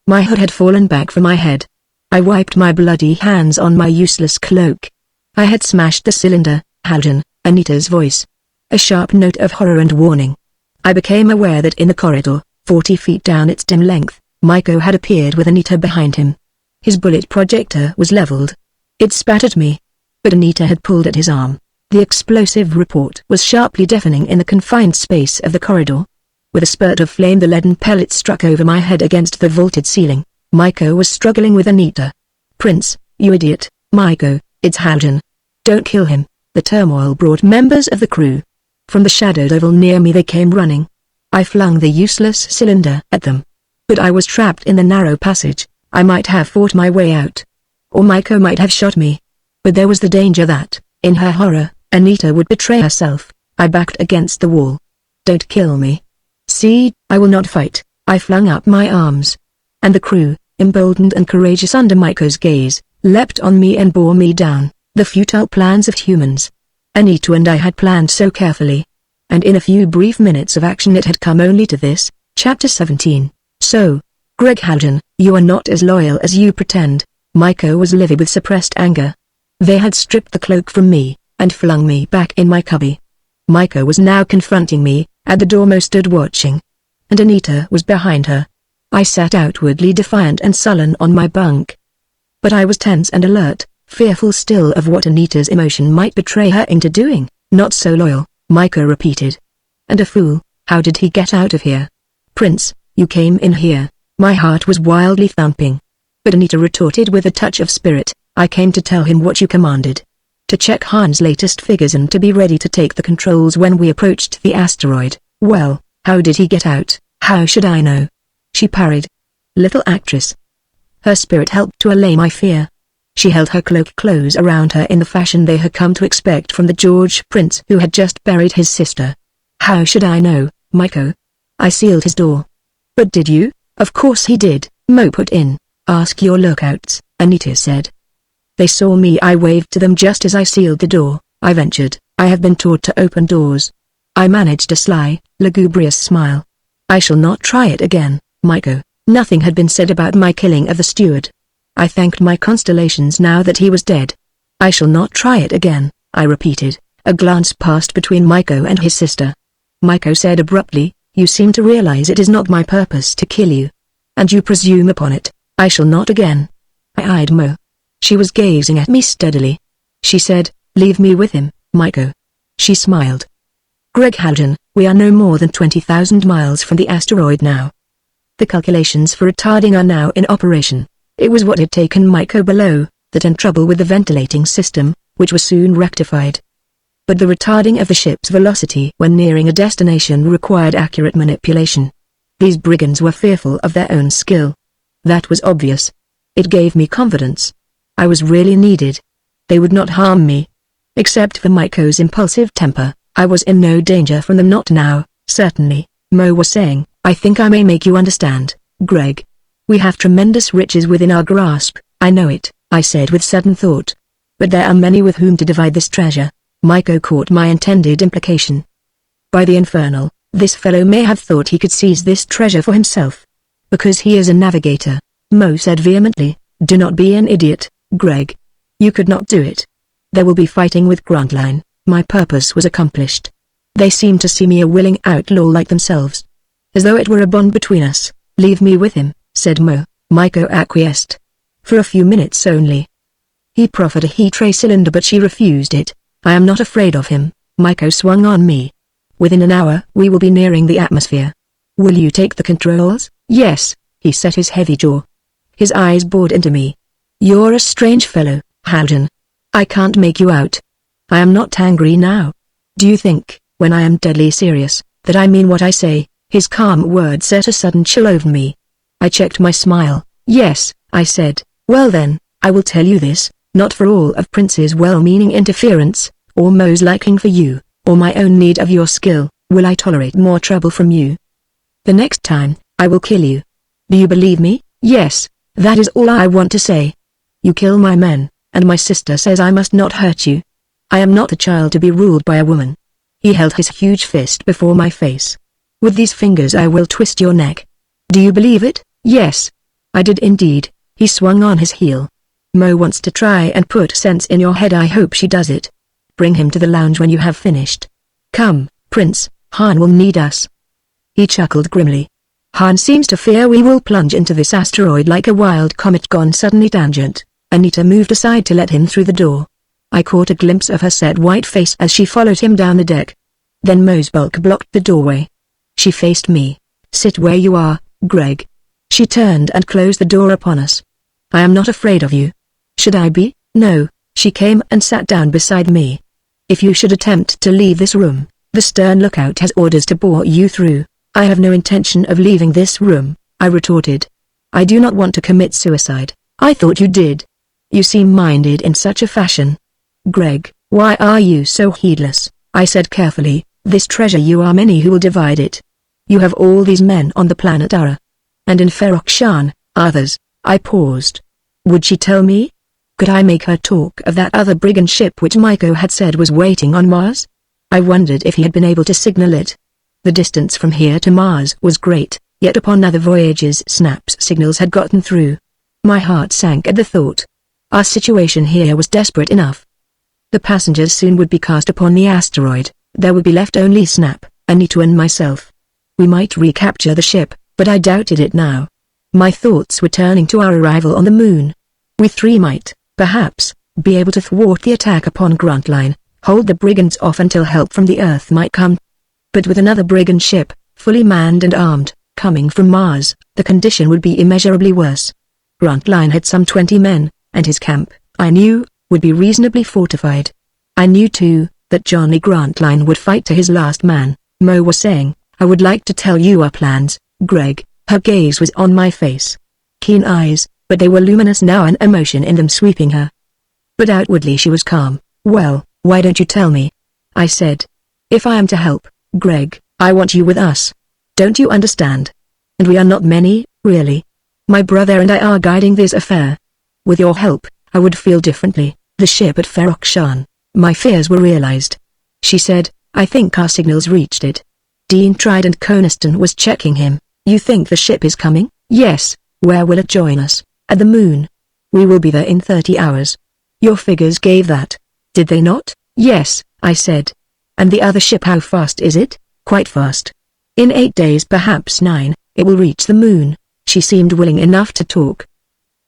[SPEAKER 1] My hood had fallen back from my head. I wiped my bloody hands on my useless cloak. I had smashed the cylinder. "Haljan," Anita's voice. A sharp note of horror and warning. I became aware that in the corridor, 40 feet down its dim length, Maiko had appeared with Anita behind him. His bullet projector was leveled. It spat at me. But Anita had pulled at his arm. The explosive report was sharply deafening in the confined space of the corridor. With a spurt of flame the leaden pellet struck over my head against the vaulted ceiling. Maiko was struggling with Anita. "Prince, you idiot." "Maiko, it's Haljan. Don't kill him." The turmoil brought members of the crew. From the shadowed oval near me they came running. I flung the useless cylinder at them. But I was trapped in the narrow passage. I might have fought my way out. Or Maiko might have shot me. But there was the danger that, in her horror, Anita would betray herself. I backed against the wall. "Don't kill me. See, I will not fight." I flung up my arms. And the crew, emboldened and courageous under Maiko's gaze, leapt on me and bore me down. The futile plans of humans. Anita and I had planned so carefully. And in a few brief minutes of action it had come only to this. Chapter 17. "So, Greg Haljan, you are not as loyal as you pretend." Maiko was livid with suppressed anger. They had stripped the cloak from me, and flung me back in my cubby. Maiko was now confronting me. At the door Mo stood watching. and Anita was behind her. I sat outwardly defiant and sullen on my bunk. But I was tense and alert, fearful still of what Anita's emotion might betray her into doing. Not so loyal, Micah repeated. And a fool, how did he get out of here? Prince, you came in here. My heart was wildly thumping. But Anita retorted with a touch of spirit, I came to tell him what you commanded. To check Han's latest figures and to be ready to take the controls when we approached the asteroid. Well, how did he get out? How should I know? She parried. Little actress. Her spirit helped to allay my fear. She held her cloak close around her in the fashion they had come to expect from the George prince who had just buried his sister. How should I know, Miko? I sealed his door. But did you? Of course he did, Mo put in. Ask your lookouts, Anita said. They saw me. I waved to them just as I sealed the door. I ventured. I have been taught to open doors. I managed a sly, lugubrious smile. I shall not try it again, Miko. Nothing had been said about my killing of the steward. I thanked my constellations now that he was dead. I shall not try it again, I repeated. A glance passed between Miko and his sister. Miko said abruptly, you seem to realize it is not my purpose to kill you. And you presume upon it. I shall not again. I eyed Mo. She was gazing at me steadily. She said, leave me with him, Miko. She smiled. Greg Haljan, we are no more than 20,000 miles from the asteroid now. The calculations for retarding are now in operation. It was what had taken Miko below, that and trouble with the ventilating system, which was soon rectified. But the retarding of the ship's velocity when nearing a destination required accurate manipulation. These brigands were fearful of their own skill. That was obvious. It gave me confidence. I was really needed. They would not harm me. Except for Miko's impulsive temper, I was in no danger from them. Not now, certainly, Mo was saying. I think I may make you understand, Greg. We have tremendous riches within our grasp. I know it, I said with sudden thought. But there are many with whom to divide this treasure. Miko caught my intended implication. By the infernal, this fellow may have thought he could seize this treasure for himself. Because he is a navigator, Mo said vehemently. Do not be an idiot, Greg. You could not do it. There will be fighting with Grantline. My purpose was accomplished. They seemed to see me a willing outlaw like themselves. As though it were a bond between us. Leave me with him, said Mo. Miko acquiesced. For a few minutes only. He proffered a heat ray cylinder but she refused it. I am not afraid of him, Miko swung on me. Within an hour we will be nearing the atmosphere. Will you take the controls? Yes, he set his heavy jaw. His eyes bored into me. You're a strange fellow, Haljan. I can't make you out. I am not angry now. Do you think, when I am deadly serious, that I mean what I say? His calm words set a sudden chill over me. I checked my smile. Yes, I said. Well then, I will tell you this, not for all of Prince's well-meaning interference, or Mo's liking for you, or my own need of your skill, will I tolerate more trouble from you. The next time, I will kill you. Do you believe me? Yes, that is all I want to say. You kill my men, and my sister says I must not hurt you. I am not a child to be ruled by a woman. He held his huge fist before my face. With these fingers I will twist your neck. Do you believe it? Yes. I did indeed. He swung on his heel. Mo wants to try and put sense in your head. I hope she does it. Bring him to the lounge when you have finished. Come, Prince, Han will need us. He chuckled grimly. Han seems to fear we will plunge into this asteroid like a wild comet gone suddenly tangent. Anita moved aside to let him through the door. I caught a glimpse of her set white face as she followed him down the deck. Then Mo's bulk blocked the doorway. She faced me. Sit where you are, Greg. She turned and closed the door upon us. I am not afraid of you. Should I be? No. She came and sat down beside me. If you should attempt to leave this room, the stern lookout has orders to bore you through. I have no intention of leaving this room, I retorted. I do not want to commit suicide. I thought you did. You seem minded in such a fashion. Greg, why are you so heedless? I said carefully. This treasure, you are many who will divide it. You have all these men on the planet Ara. And in Ferokshan, others. I paused. Would she tell me? Could I make her talk of that other brigand ship which Miko had said was waiting on Mars? I wondered if he had been able to signal it. The distance from here to Mars was great, yet upon other voyages Snap's signals had gotten through. My heart sank at the thought. Our situation here was desperate enough. The passengers soon would be cast upon the asteroid. There would be left only Snap, Anita and myself. We might recapture the ship, but I doubted it now. My thoughts were turning to our arrival on the moon. We three might, perhaps, be able to thwart the attack upon Grantline, hold the brigands off until help from the Earth might come. But with another brigand ship, fully manned and armed, coming from Mars, the condition would be immeasurably worse. Grantline had some 20 men, and his camp, I knew, would be reasonably fortified. I knew too, that Johnny Grantline would fight to his last man. Mo was saying, I would like to tell you our plans, Greg. Her gaze was on my face. Keen eyes, but they were luminous now, and emotion in them sweeping her. But outwardly she was calm. Well, why don't you tell me? I said. If I am to help, Greg, I want you with us. Don't you understand? And we are not many, really. My brother and I are guiding this affair. With your help, I would feel differently. The ship at Ferokshan. My fears were realized. She said, I think our signals reached it. Dean tried and Coniston was checking him. You think the ship is coming? Yes. Where will it join us? At the moon. We will be there in 30 hours. Your figures gave that. Did they not? Yes, I said. And the other ship, how fast is it? Quite fast. In 8 days, perhaps 9, it will reach the moon. She seemed willing enough to talk.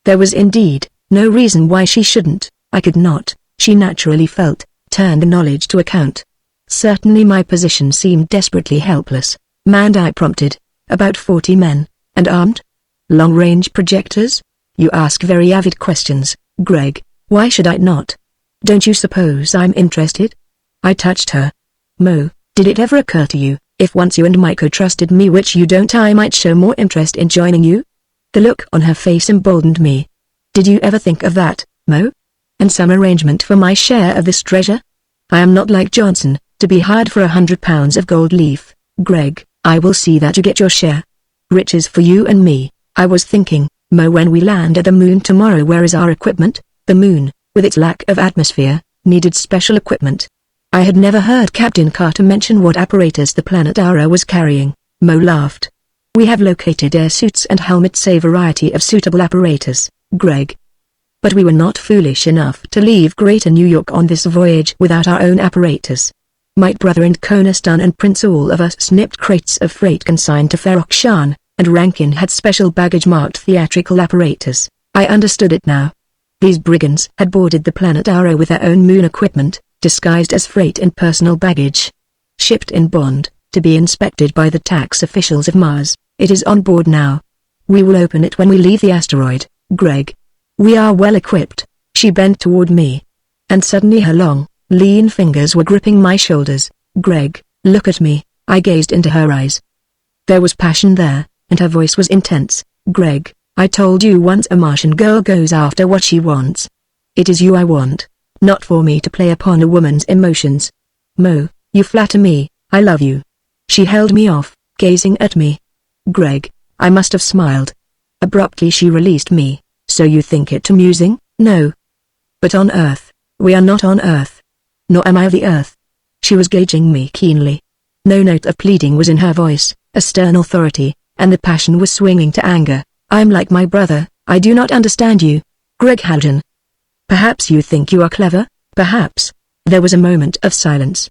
[SPEAKER 1] There was indeed no reason why she shouldn't. I could not, she naturally felt, turn the knowledge to account. Certainly my position seemed desperately helpless. Manned, I prompted. About 40 men. And armed? Long-range projectors? You ask very avid questions, Greg. Why should I not? Don't you suppose I'm interested? I touched her. Mo, did it ever occur to you, if once you and Maiko trusted me, which you don't, I might show more interest in joining you? The look on her face emboldened me. Did you ever think of that, Mo? And some arrangement for my share of this treasure? I am not like Johnson, to be hired for 100 pounds of gold leaf, Greg. I will see that you get your share. Riches for you and me. I was thinking, Mo, when we land at the moon tomorrow, where is our equipment? The moon, with its lack of atmosphere, needed special equipment. I had never heard Captain Carter mention what apparatus the Planetara was carrying. Mo laughed. We have located air suits and helmets, a variety of suitable apparatus, Greg. But we were not foolish enough to leave Greater New York on this voyage without our own apparatus. My brother and Coniston and Prince, all of us, snipped crates of freight consigned to Ferokshan, and Rankin had special baggage marked theatrical apparatus. I understood it now. These brigands had boarded the Planetara with their own moon equipment, disguised as freight and personal baggage. Shipped in bond, to be inspected by the tax officials of Mars. It is on board now. We will open it when we leave the asteroid, Greg. We are well equipped. She bent toward me. And suddenly her long, lean fingers were gripping my shoulders. Greg, look at me. I gazed into her eyes. There was passion there, and her voice was intense. Greg, I told you once, a Martian girl goes after what she wants. It is you I want, not for me to play upon a woman's emotions. Mo, you flatter me. I love you. She held me off, gazing at me. Greg, I must have smiled. Abruptly she released me. So you think it amusing? No. But on Earth, we are not on Earth. Nor am I of the Earth. She was gauging me keenly. No note of pleading was in her voice, a stern authority, and the passion was swinging to anger. I'm like my brother, I do not understand you, Greg Haljan. Perhaps you think you are clever, perhaps. There was a moment of silence.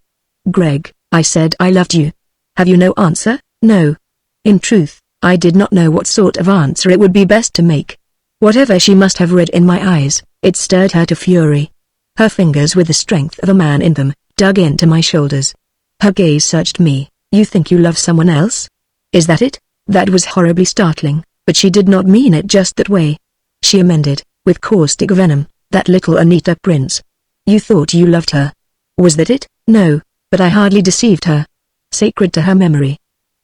[SPEAKER 1] Greg, I said I loved you. Have you no answer? No. In truth, I did not know what sort of answer it would be best to make. Whatever she must have read in my eyes, it stirred her to fury. Her fingers, with the strength of a man in them, dug into my shoulders. Her gaze searched me. You think you love someone else? Is that it? That was horribly startling, but she did not mean it just that way. She amended, with caustic venom, that little Anita Prince. You thought you loved her. Was that it? No, but I hardly deceived her. Sacred to her memory.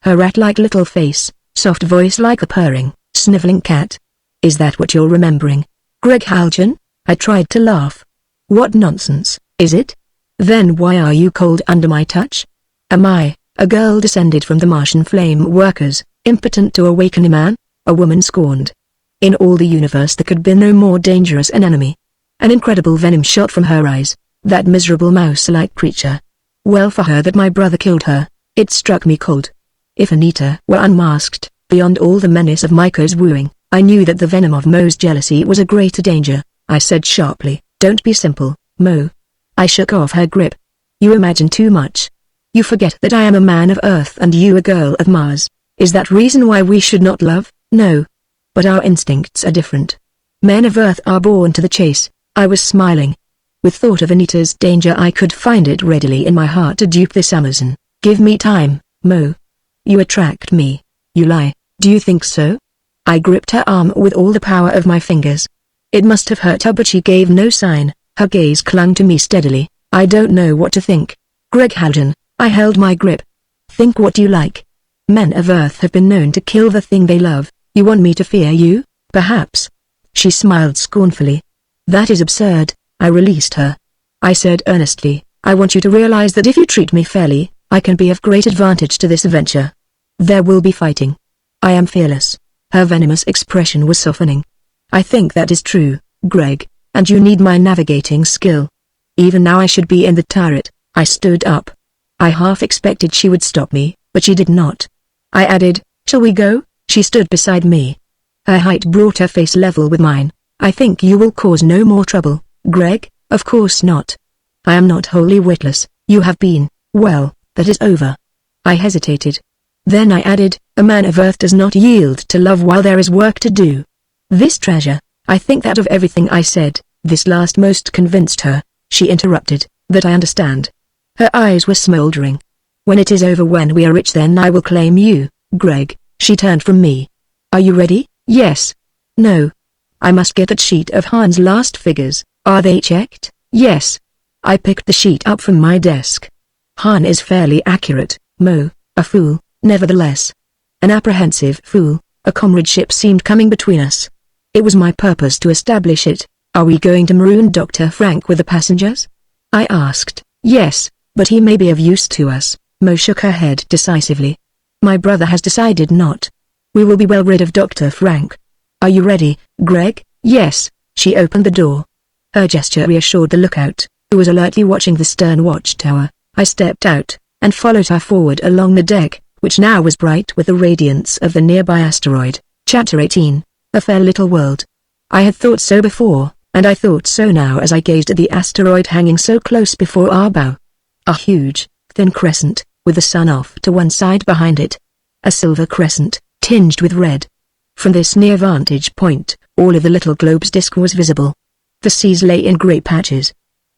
[SPEAKER 1] Her rat-like little face, soft voice like a purring, sniveling cat. Is that what you're remembering? Greg Haljan? I tried to laugh. What nonsense, is it? Then why are you cold under my touch? Am I, a girl descended from the Martian flame workers, impotent to awaken a man? A woman scorned. In all the universe there could be no more dangerous an enemy. An incredible venom shot from her eyes, that miserable mouse-like creature. Well for her that my brother killed her, it struck me cold. If Anita were unmasked, beyond all the menace of Maiko's wooing, I knew that the venom of Mo's jealousy was a greater danger. I said sharply, don't be simple, Mo. I shook off her grip. You imagine too much. You forget that I am a man of Earth and you a girl of Mars. Is that reason why we should not love? No. But our instincts are different. Men of Earth are born to the chase. I was smiling. With thought of Anita's danger, I could find it readily in my heart to dupe this Amazon. Give me time, Mo. You attract me. You lie. Do you think so? I gripped her arm with all the power of my fingers. It must have hurt her, but she gave no sign. Her gaze clung to me steadily. I don't know what to think. Greg Haljan. I held my grip. Think what you like. Men of Earth have been known to kill the thing they love. You want me to fear you? Perhaps. She smiled scornfully. That is absurd. I released her. I said earnestly, I want you to realize that if you treat me fairly, I can be of great advantage to this venture. There will be fighting. I am fearless. Her venomous expression was softening. I think that is true, Greg, and you need my navigating skill. Even now I should be in the turret. I stood up. I half expected she would stop me, but she did not. I added, shall we go? She stood beside me. Her height brought her face level with mine. I think you will cause no more trouble, Greg. Of course not. I am not wholly witless. You have been, well, that is over. I hesitated. Then I added, a man of Earth does not yield to love while there is work to do. This treasure, I think that of everything I said, this last most convinced her. She interrupted, that I understand. Her eyes were smoldering. When it is over, when we are rich, then I will claim you, Greg. She turned from me. Are you ready? Yes. No. I must get that sheet of Han's last figures. Are they checked? Yes. I picked the sheet up from my desk. Han is fairly accurate, Mo, a fool, nevertheless. An apprehensive fool. A comradeship seemed coming between us. It was my purpose to establish it. Are we going to maroon Dr. Frank with the passengers? I asked. Yes, but he may be of use to us. Mo shook her head decisively. My brother has decided not. We will be well rid of Dr. Frank. Are you ready, Greg? Yes. She opened the door. Her gesture reassured the lookout, who was alertly watching the stern watchtower. I stepped out, and followed her forward along the deck, which now was bright with the radiance of the nearby asteroid. Chapter 18. A Fair Little World. I had thought so before, and I thought so now as I gazed at the asteroid hanging so close before our bow. A huge, thin crescent, with the sun off to one side behind it. A silver crescent, tinged with red. From this near vantage point, all of the little globe's disk was visible. The seas lay in grey patches.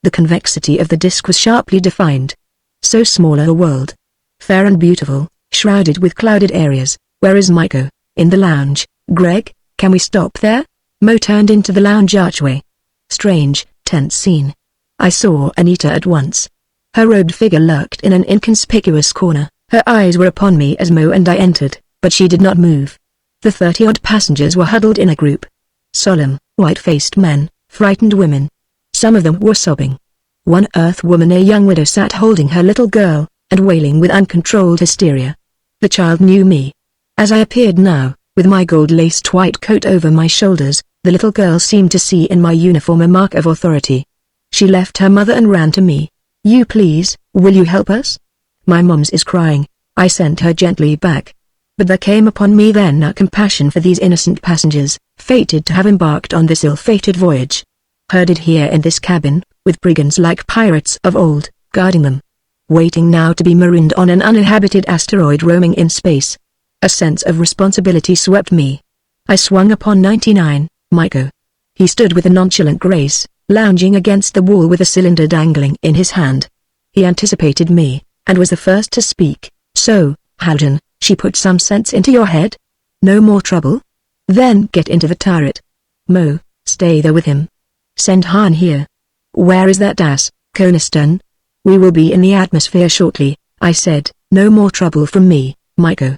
[SPEAKER 1] The convexity of the disk was sharply defined. So small a world. Fair and beautiful, shrouded with clouded areas. Where is Maiko? In the lounge. Greg, can we stop there? Mo turned into the lounge archway. Strange, tense scene. I saw Anita at once. Her robed figure lurked in an inconspicuous corner. Her eyes were upon me as Mo and I entered, but she did not move. The 30-odd passengers were huddled in a group. Solemn, white-faced men, frightened women. Some of them were sobbing. One Earth woman, a young widow, sat holding her little girl, and wailing with uncontrolled hysteria. The child knew me. As I appeared now, with my gold-laced white coat over my shoulders, the little girl seemed to see in my uniform a mark of authority. She left her mother and ran to me. You please, will you help us? My mom's is crying. I sent her gently back. But there came upon me then a compassion for these innocent passengers, fated to have embarked on this ill-fated voyage. Herded here in this cabin, with brigands like pirates of old, guarding them. Waiting now to be marooned on an uninhabited asteroid roaming in space. A sense of responsibility swept me. I swung upon 99, Maiko. He stood with a nonchalant grace, lounging against the wall with a cylinder dangling in his hand. He anticipated me, and was the first to speak. So, Haljan, she put some sense into your head? No more trouble? Then get into the turret. Mo, stay there with him. Send Han here. Where is that ass, Coniston? We will be in the atmosphere shortly, I said. No more trouble from me, Maiko.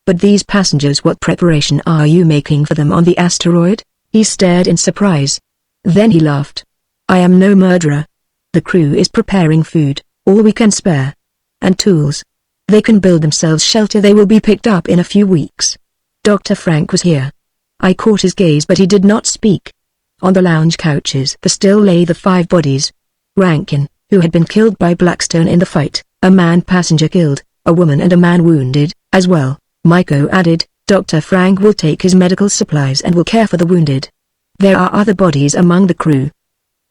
[SPEAKER 1] But these passengers, what preparation are you making for them on the asteroid? He stared in surprise. Then he laughed. I am no murderer. The crew is preparing food, all we can spare. And tools. They can build themselves shelter. They will be picked up in a few weeks. Dr. Frank was here. I caught his gaze, but he did not speak. On the lounge couches there still lay the 5 bodies. Rankin, who had been killed by Blackstone in the fight, a man passenger killed, a woman and a man wounded, as well. Maiko added, Dr. Frank will take his medical supplies and will care for the wounded. There are other bodies among the crew.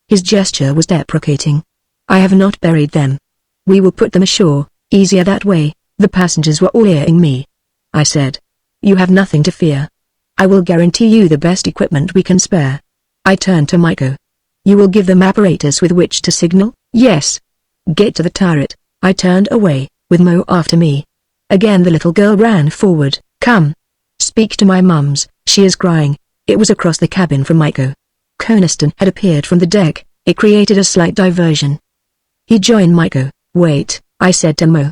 [SPEAKER 1] His gesture was deprecating. I have not buried them. We will put them ashore. Easier that way, the passengers were all eyeing me. I said. You have nothing to fear. I will guarantee you the best equipment we can spare. I turned to Maiko. You will give them apparatus with which to signal? Yes. Get to the turret. I turned away, with Mo after me. Again the little girl ran forward. Come. Speak to my mums, she is crying. It was across the cabin from Maiko. Coniston had appeared from the deck. It created a slight diversion. He joined Maiko. Wait, I said to Mo.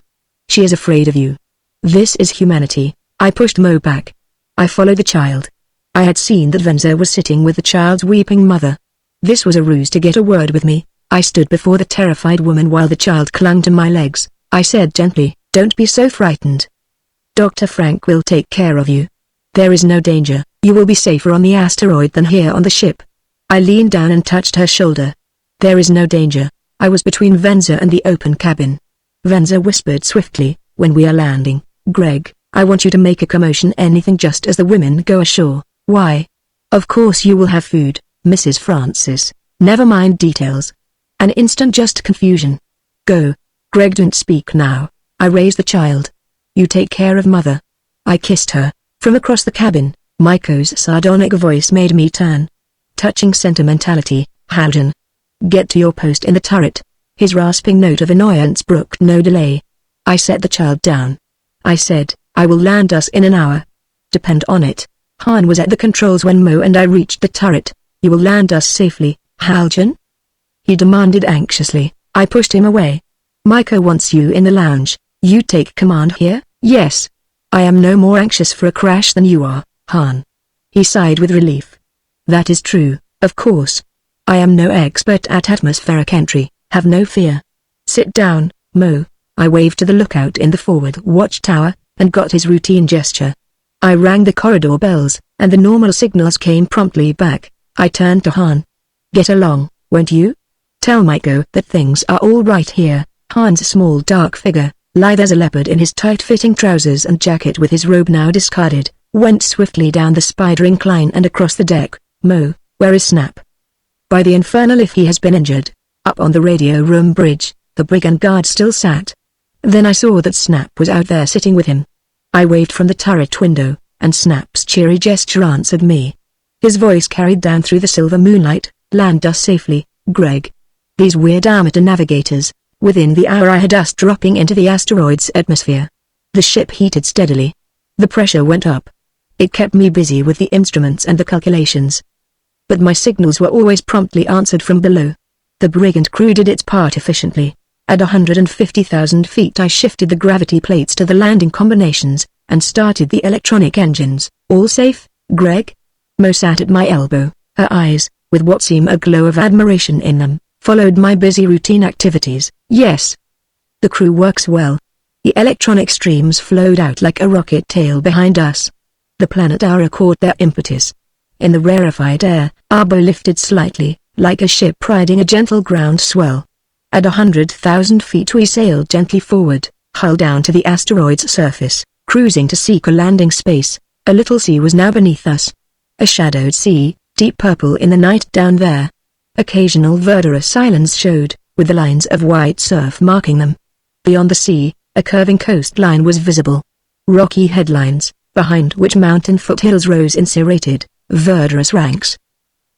[SPEAKER 1] She is afraid of you. This is humanity. I pushed Mo back. I followed the child. I had seen that Venza was sitting with the child's weeping mother. This was a ruse to get a word with me. I stood before the terrified woman while the child clung to my legs. I said gently, don't be so frightened. Dr. Frank will take care of you. There is no danger. You will be safer on the asteroid than here on the ship. I leaned down and touched her shoulder. There is no danger. I was between Venza and the open cabin. Venza whispered swiftly, when we are landing, Greg, I want you to make a commotion, anything, just as the women go ashore. Why? Of course you will have food, Mrs. Francis. Never mind details. An instant just confusion. Go. Greg, don't speak now. I raised the child. You take care of mother. I kissed her. From across the cabin, Maiko's sardonic voice made me turn. Touching sentimentality, Haljan. Get to your post in the turret. His rasping note of annoyance brooked no delay. I set the child down. I said, I will land us in an hour. Depend on it. Han was at the controls when Mo and I reached the turret. You will land us safely, Haljan? He demanded anxiously. I pushed him away. Maiko wants you in the lounge. You take command here? Yes. I am no more anxious for a crash than you are, Han. He sighed with relief. That is true, of course. I am no expert at atmospheric entry, have no fear. Sit down, Mo. I waved to the lookout in the forward watchtower, and got his routine gesture. I rang the corridor bells, and the normal signals came promptly back. I turned to Han. Get along, won't you? Tell Maiko that things are all right here. Han's small dark figure, lithe as a leopard in his tight-fitting trousers and jacket with his robe now discarded, went swiftly down the spider incline and across the deck. Mo, where is Snap? By the infernal if he has been injured. Up on the radio room bridge, the brigand guard still sat. Then I saw that Snap was out there sitting with him. I waved from the turret window, and Snap's cheery gesture answered me. His voice carried down through the silver moonlight, land us safely, Greg. These weird amateur navigators. Within the hour I had us dropping into the asteroid's atmosphere. The ship heated steadily. The pressure went up. It kept me busy with the instruments and the calculations. But my signals were always promptly answered from below. The Brigand crew did its part efficiently. At 150,000 feet I shifted the gravity plates to the landing combinations, and started the electronic engines. All safe, Greg? Mo sat at my elbow, her eyes, with what seemed a glow of admiration in them, followed my busy routine activities. Yes. The crew works well. The electronic streams flowed out like a rocket tail behind us. The planet Aura caught their impetus. In the rarefied air, our bow lifted slightly, like a ship riding a gentle ground swell. At 100,000 feet we sailed gently forward, hull down to the asteroid's surface, cruising to seek a landing space. A little sea was now beneath us. A shadowed sea, deep purple in the night down there. Occasional verdurous islands showed, with the lines of white surf marking them. Beyond the sea, a curving coastline was visible. Rocky headlines, behind which mountain foothills rose in serrated, verdurous ranks.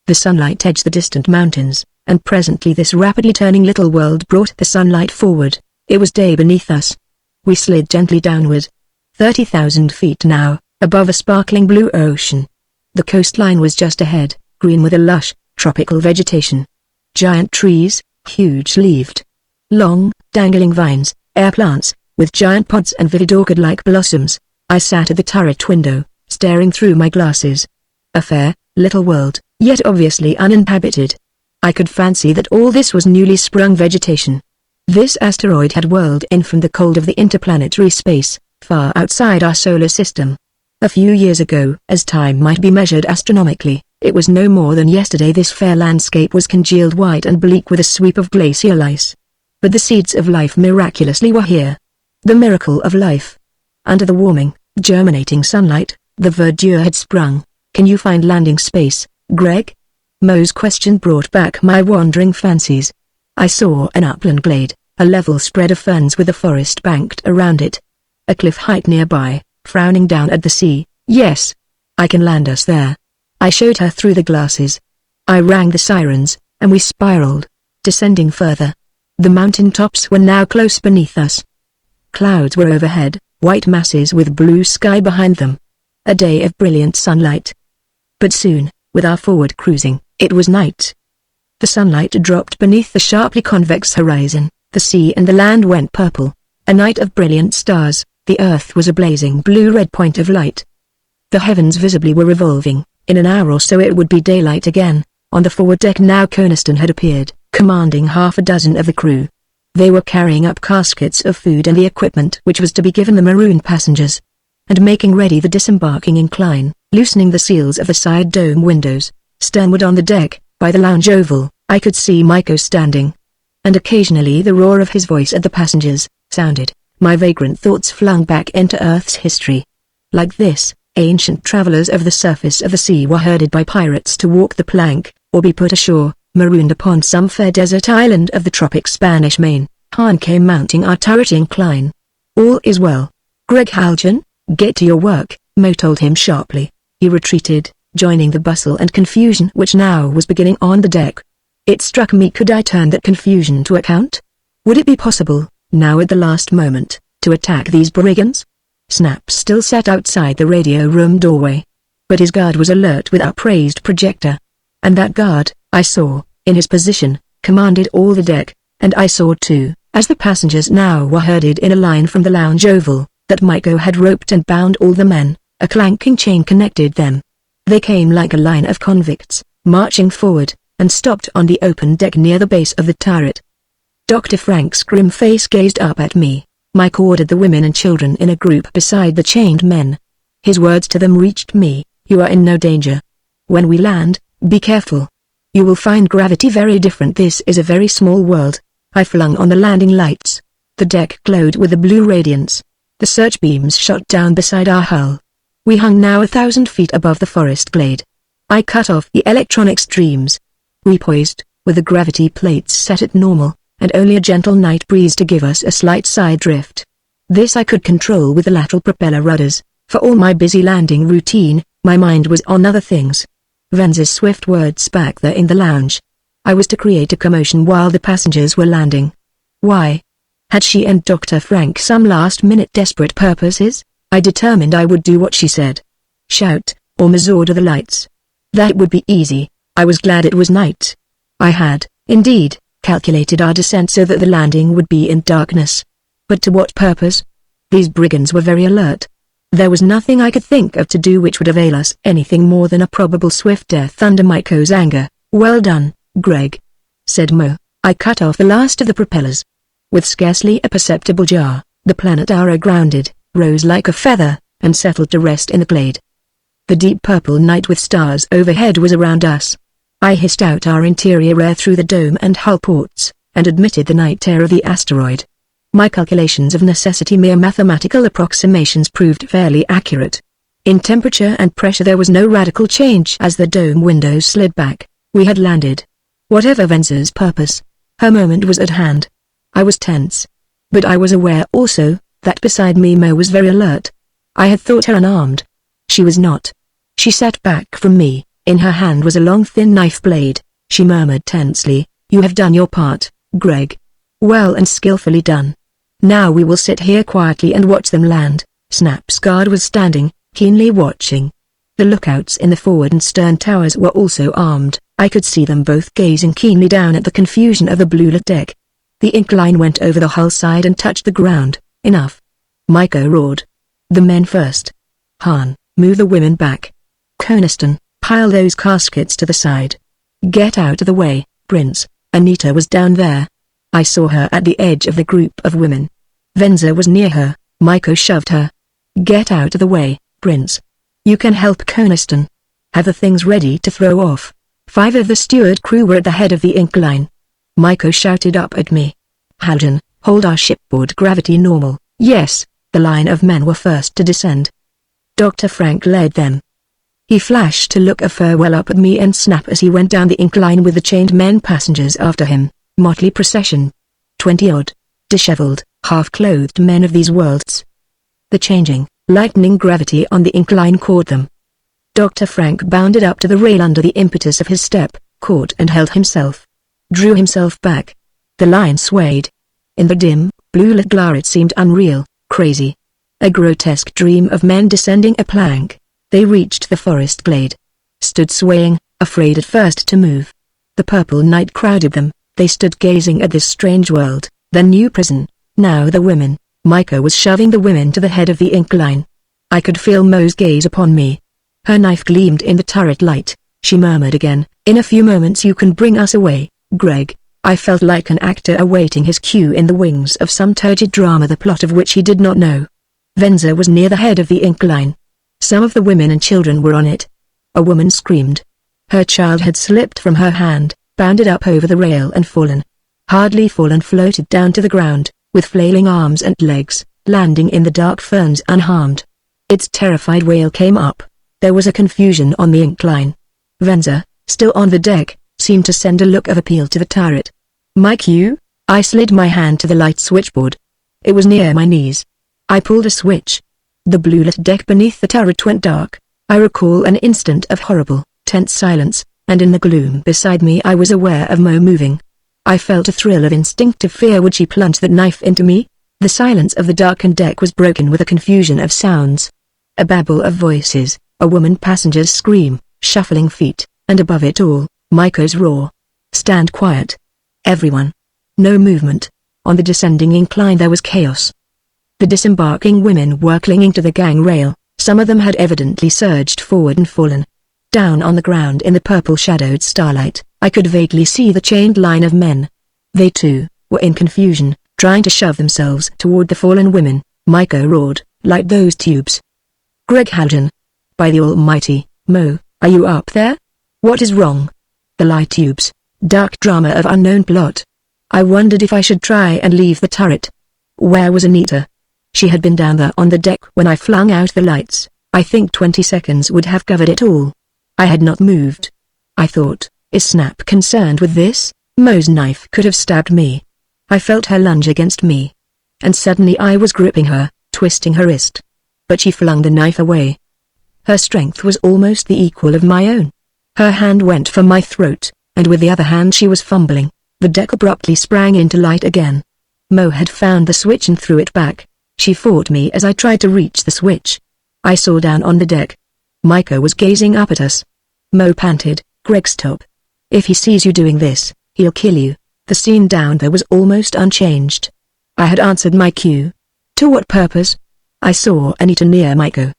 [SPEAKER 1] The sunlight edged the distant mountains, and presently this rapidly turning little world brought the sunlight forward. It was day beneath us. We slid gently downward. 30,000 feet now, above a sparkling blue ocean. The coastline was just ahead, green with a lush, tropical vegetation. Giant trees, huge-leaved. Long, dangling vines, air plants, with giant pods and vivid orchid-like blossoms. I sat at the turret window, staring through my glasses. A fair, little world, yet obviously uninhabited. I could fancy that all this was newly sprung vegetation. This asteroid had whirled in from the cold of the interplanetary space, far outside our solar system. A few years ago, as time might be measured astronomically, it was no more than yesterday this fair landscape was congealed white and bleak with a sweep of glacial ice. But the seeds of life miraculously were here. The miracle of life. Under the warming, germinating sunlight, the verdure had sprung. Can you find landing space, Greg? Mo's question brought back my wandering fancies. I saw an upland glade, a level spread of ferns with a forest banked around it. A cliff height nearby, frowning down at the sea. Yes. I can land us there. I showed her through the glasses. I rang the sirens, and we spiraled, descending further. The mountain tops were now close beneath us. Clouds were overhead, white masses with blue sky behind them. A day of brilliant sunlight. But soon, with our forward cruising, it was night. The sunlight dropped beneath the sharply convex horizon, the sea and the land went purple. A night of brilliant stars, the earth was a blazing blue-red point of light. The heavens visibly were revolving. In an hour or so it would be daylight again. On the forward deck now Coniston had appeared, commanding half a dozen of the crew. They were carrying up caskets of food and the equipment which was to be given the marooned passengers, and making ready the disembarking incline, loosening the seals of the side dome windows. Sternward on the deck, by the lounge oval, I could see Myco standing. And occasionally the roar of his voice at the passengers sounded. My vagrant thoughts flung back into Earth's history. Like this, ancient travelers of the surface of the sea were herded by pirates to walk the plank, or be put ashore, marooned upon some fair desert island of the tropic Spanish Main. Han came mounting our turret incline. All is well. Greg Haljan, get to your work, Mo told him sharply. He retreated, joining the bustle and confusion which now was beginning on the deck. It struck me, could I turn that confusion to account? Would it be possible, now at the last moment, to attack these brigands? Snap still sat outside the radio room doorway. But his guard was alert with upraised projector. And that guard, I saw, in his position, commanded all the deck, and I saw too, as the passengers now were herded in a line from the lounge oval, that Myco had roped and bound all the men. A clanking chain connected them. They came like a line of convicts, marching forward, and stopped on the open deck near the base of the turret. Dr. Frank's grim face gazed up at me. Myco ordered the women and children in a group beside the chained men. His words to them reached me, you are in no danger. When we land, be careful. You will find gravity very different. This is a very small world. I flung on the landing lights. The deck glowed with a blue radiance. The search beams shot down beside our hull. We hung now 1,000 feet above the forest glade. I cut off the electronic streams. We poised, with the gravity plates set at normal, and only a gentle night breeze to give us a slight side drift. This I could control with the lateral propeller rudders. For all my busy landing routine, my mind was on other things. Vance's swift words back there in the lounge. I was to create a commotion while the passengers were landing. Why? Had she and Dr. Frank some last-minute desperate purposes? I determined I would do what she said. Shout, or misorder the lights. That would be easy. I was glad it was night. I had, indeed, calculated our descent so that the landing would be in darkness. But to what purpose? These brigands were very alert. There was nothing I could think of to do which would avail us anything more than a probable swift death under Myco's anger. Well done, Greg, said Mo. I cut off the last of the propellers. With scarcely a perceptible jar, the Planetara grounded, rose like a feather, and settled to rest in the glade. The deep purple night with stars overhead was around us. I hissed out our interior air through the dome and hull ports, and admitted the night air of the asteroid. My calculations of necessity, mere mathematical approximations, proved fairly accurate. In temperature and pressure there was no radical change as the dome windows slid back. We had landed. Whatever Vance's purpose, her moment was at hand. I was tense. But I was aware also, that beside me Mo was very alert. I had thought her unarmed. She was not. She sat back from me, in her hand was a long thin knife blade. She murmured tensely, "You have done your part, Greg. Well and skillfully done. Now we will sit here quietly and watch them land." Snap's guard was standing, keenly watching. The lookouts in the forward and stern towers were also armed. I could see them both gazing keenly down at the confusion of the blue-lit deck. The incline went over the hull side and touched the ground. Enough. Myco roared. The men first. Han, move the women back. Coniston, pile those caskets to the side. Get out of the way, Prince. Anita was down there. I saw her at the edge of the group of women. Venza was near her. Myco shoved her. Get out of the way, Prince. You can help Coniston. Have the things ready to throw off. 5 of the steward crew were at the head of the incline. Myco shouted up at me. Haljan, hold our shipboard gravity normal. Yes, the line of men were first to descend. Dr. Frank led them. He flashed a look of farewell up at me and Snap as he went down the incline with the chained men passengers after him. Motley procession. 20-odd. disheveled, half-clothed men of these worlds. The changing, lightning gravity on the incline caught them. Dr. Frank bounded up to the rail under the impetus of his step, caught and held himself. Drew himself back. The line swayed. In the dim, blue-lit glare it seemed unreal, crazy. A grotesque dream of men descending a plank. They reached the forest glade. Stood swaying, afraid at first to move. The purple night crowded them. They stood gazing at this strange world, their new prison. Now the women. Micah was shoving the women to the head of the incline. I could feel Mo's gaze upon me. Her knife gleamed in the turret light. She murmured again, "In a few moments you can bring us away, Greg." I felt like an actor awaiting his cue in the wings of some turgid drama the plot of which he did not know. Venza was near the head of the incline. Some of the women and children were on it. A woman screamed. Her child had slipped from her hand, bounded up over the rail and fallen. Hardly fallen, floated down to the ground, with flailing arms and legs, landing in the dark ferns unharmed. Its terrified wail came up. There was a confusion on the incline. Venza, still on the deck, seemed to send a look of appeal to the turret. "Mike, you?" I slid my hand to the light switchboard. It was near my knees. I pulled a switch. The blue-lit deck beneath the turret went dark. I recall an instant of horrible, tense silence, and in the gloom beside me I was aware of Mo moving. I felt a thrill of instinctive fear. Would she plunge that knife into me? The silence of the darkened deck was broken with a confusion of sounds. A babble of voices, a woman passenger's scream, shuffling feet, and above it all, Micah's roar. "Stand quiet. Everyone." No movement. On the descending incline there was chaos. The disembarking women were clinging to the gang rail. Some of them had evidently surged forward and fallen. Down on the ground in the purple-shadowed starlight, I could vaguely see the chained line of men. They too were in confusion, trying to shove themselves toward the fallen women. Micah roared, "Light those tubes." "Greg Haljan. By the almighty, Mo, are you up there? What is wrong?" The light tubes. Dark drama of unknown plot. I wondered if I should try and leave the turret. Where was Anita? She had been down there on the deck when I flung out the lights. I think 20 seconds would have covered it all. I had not moved. I thought, is Snap concerned with this? Mo's knife could have stabbed me. I felt her lunge against me. And suddenly I was gripping her, twisting her wrist. But she flung the knife away. Her strength was almost the equal of my own. Her hand went for my throat, and with the other hand she was fumbling. The deck abruptly sprang into light again. Mo had found the switch and threw it back. She fought me as I tried to reach the switch. I saw down on the deck. Micah was gazing up at us. Mo panted, "Greg, stop. If he sees you doing this, he'll kill you." The scene down there was almost unchanged. I had answered my cue. To what purpose? I saw Anita near Micah.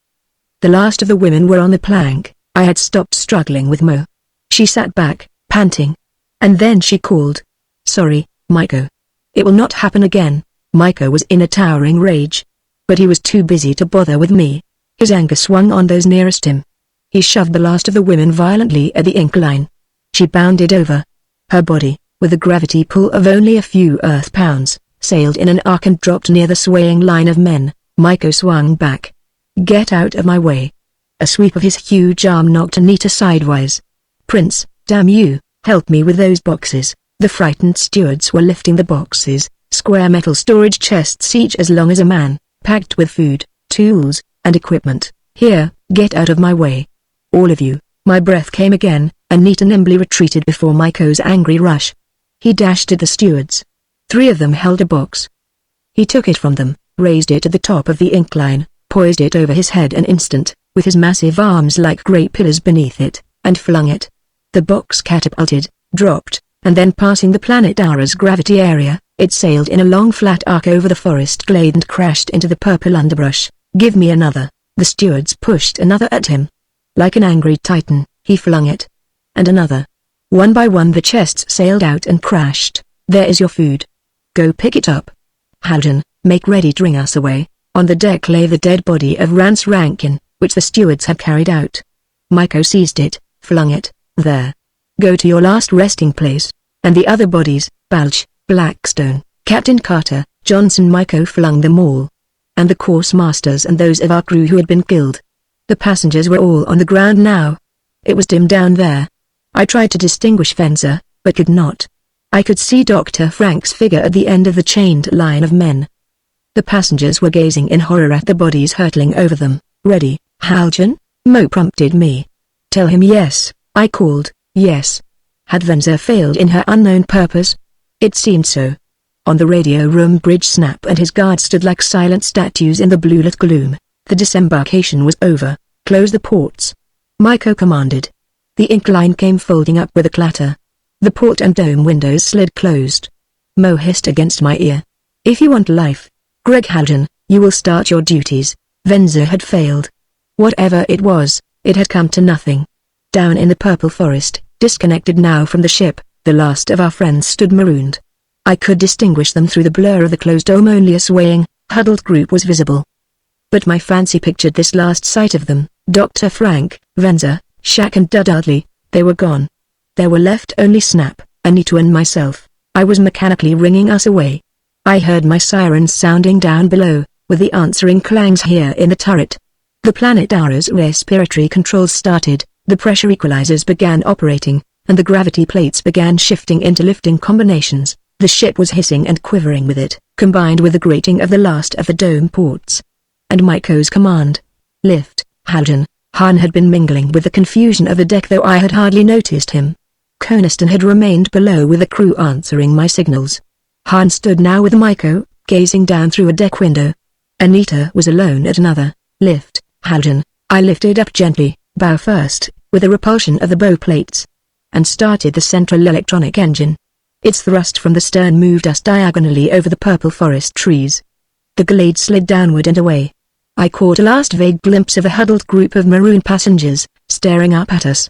[SPEAKER 1] The last of the women were on the plank. I had stopped struggling with Mo. She sat back, panting. And then she called. "Sorry, Micah. It will not happen again." Micah was in a towering rage. But he was too busy to bother with me. His anger swung on those nearest him. He shoved the last of the women violently at the incline. She bounded over. Her body, with a gravity pull of only a few earth pounds, sailed in an arc and dropped near the swaying line of men. Micah swung back. "Get out of my way." A sweep of his huge arm knocked Anita sidewise. "Prince, damn you, help me with those boxes." The frightened stewards were lifting the boxes, square metal storage chests each as long as a man, packed with food, tools, and equipment. "Here, get out of my way. All of you." My breath came again. Anita nimbly retreated before Micah's angry rush. He dashed at the stewards. 3 of them held a box. He took it from them, raised it to the top of the incline, poised it over his head an instant, with his massive arms like great pillars beneath it, and flung it. The box catapulted, dropped, and then passing the planet Aura's gravity area, it sailed in a long flat arc over the forest glade and crashed into the purple underbrush. "Give me another." The stewards pushed another at him. Like an angry titan, he flung it. And another. One by one the chests sailed out and crashed. "There is your food. Go pick it up. Haljan, make ready to bring us away." On the deck lay the dead body of Rance Rankin, which the stewards had carried out. Micah seized it, flung it. "There. Go to your last resting place." And the other bodies, Balch, Blackstone, Captain Carter, Johnson. Micah flung them all. And the course masters and those of our crew who had been killed. The passengers were all on the ground now. It was dim down there. I tried to distinguish Venza, but could not. I could see Dr. Frank's figure at the end of the chained line of men. The passengers were gazing in horror at the bodies hurtling over them. "Ready, Haljan?" Mo prompted me. "Tell him yes," I called. "Yes." Had Venza failed in her unknown purpose? It seemed so. On the radio room bridge, Snap and his guard stood like silent statues in the blue-lit gloom. The disembarkation was over. "Close the ports," Maiko commanded. The incline came folding up with a clatter. The port and dome windows slid closed. Mo hissed against my ear. "If you want life, Greg Haljan, you will start your duties." Venza had failed. Whatever it was, it had come to nothing. Down in the purple forest, disconnected now from the ship, the last of our friends stood marooned. I could distinguish them through the blur of the closed dome. Only a swaying, huddled group was visible. But my fancy pictured this last sight of them: Dr. Frank, Venza, Shaq and Dudley. They were gone. There were left only Snap, Anita and myself. I was mechanically ringing us away. I heard my sirens sounding down below, with the answering clangs here in the turret. The Planet Aura's respiratory controls started, the pressure equalizers began operating, and the gravity plates began shifting into lifting combinations. The ship was hissing and quivering with it, combined with the grating of the last of the dome ports. And Maiko's command: "Lift, Haljan." Han had been mingling with the confusion of the deck, though I had hardly noticed him. Coniston had remained below with the crew answering my signals. Han stood now with Maiko, gazing down through a deck window. Anita was alone at another. "Lift, Haljan." I lifted up gently, bow first, with a repulsion of the bow plates, and started the central electronic engine. Its thrust from the stern moved us diagonally over the purple forest trees. The glade slid downward and away. I caught a last vague glimpse of a huddled group of maroon passengers, staring up at us.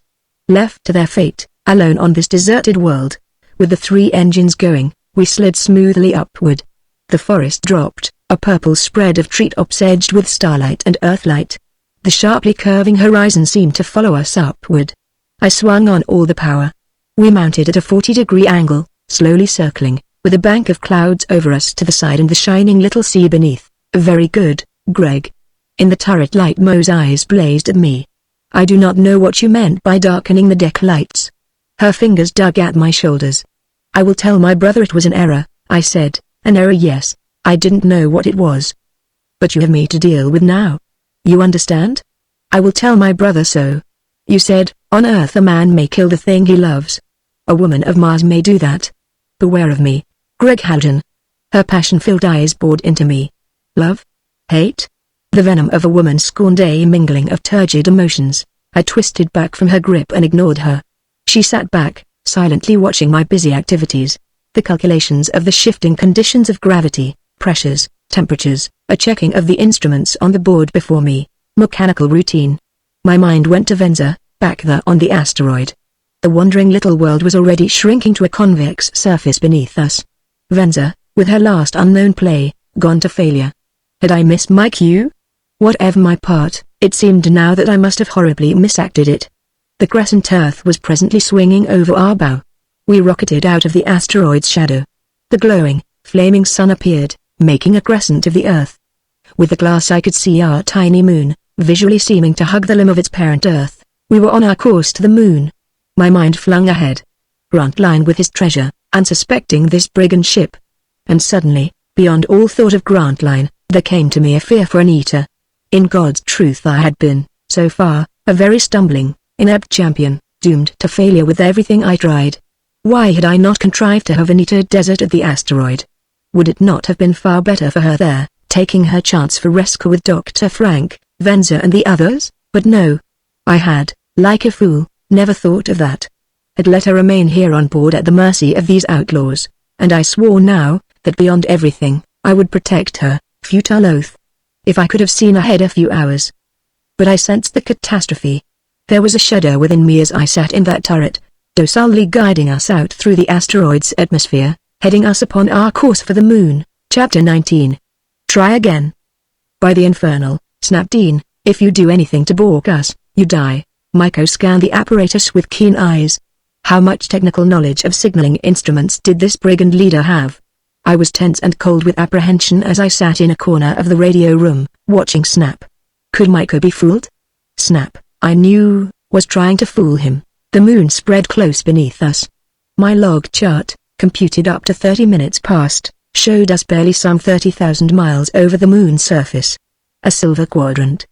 [SPEAKER 1] Left to their fate, alone on this deserted world, with the 3 engines going, we slid smoothly upward. The forest dropped, a purple spread of treetops edged with starlight and earthlight. The sharply curving horizon seemed to follow us upward. I swung on all the power. We mounted at a 40-degree angle, slowly circling, with a bank of clouds over us to the side and the shining little sea beneath. "Very good, Greg." In the turret light, Mo's eyes blazed at me. "I do not know what you meant by darkening the deck lights." Her fingers dug at my shoulders. "I will tell my brother it was an error," I said. "An error, yes. I didn't know what it was. But you have me to deal with now. You understand? I will tell my brother so. You said, on Earth a man may kill the thing he loves. A woman of Mars may do that. Beware of me, Greg Haljan." Her passion-filled eyes bored into me. Love? Hate? The venom of a woman scorned, a mingling of turgid emotions. I twisted back from her grip and ignored her. She sat back, silently watching my busy activities. The calculations of the shifting conditions of gravity, pressures, temperatures, a checking of the instruments on the board before me, mechanical routine. My mind went to Venza, back there on the asteroid. The wandering little world was already shrinking to a convex surface beneath us. Venza, with her last unknown play, gone to failure. Had I missed my cue? Whatever my part, it seemed now that I must have horribly misacted it. The crescent Earth was presently swinging over our bow. We rocketed out of the asteroid's shadow. The glowing, flaming sun appeared, making a crescent of the Earth. With the glass I could see our tiny moon, visually seeming to hug the limb of its parent Earth. We were on our course to the moon. My mind flung ahead. Grantline with his treasure, unsuspecting this brigand ship. And suddenly, beyond all thought of Grantline, there came to me a fear for Anita. In God's truth, I had been, so far, a very stumbling, inept champion, doomed to failure with everything I tried. Why had I not contrived to have Anita desert at the asteroid? Would it not have been far better for her there, taking her chance for rescue with Dr. Frank, Venza and the others? But no. I had, like a fool, never thought of that. Had let her remain here on board at the mercy of these outlaws, and I swore now, that beyond everything, I would protect her. Futile oath. If I could have seen ahead a few hours. But I sensed the catastrophe. There was a shudder within me as I sat in that turret, docilely guiding us out through the asteroid's atmosphere, heading us upon our course for the moon. Chapter 19. Try again. By the infernal, snapped Dean, if you do anything to balk us, you die. Maiko scanned the apparatus with keen eyes. How much technical knowledge of signaling instruments did this brigand leader have? I was tense and cold with apprehension as I sat in a corner of the radio room, watching Snap. Could Maiko be fooled? Snap, I knew, was trying to fool him. The moon spread close beneath us. My log chart, computed up to 30 minutes past, showed us barely some 30,000 miles over the moon's surface. A silver quadrant.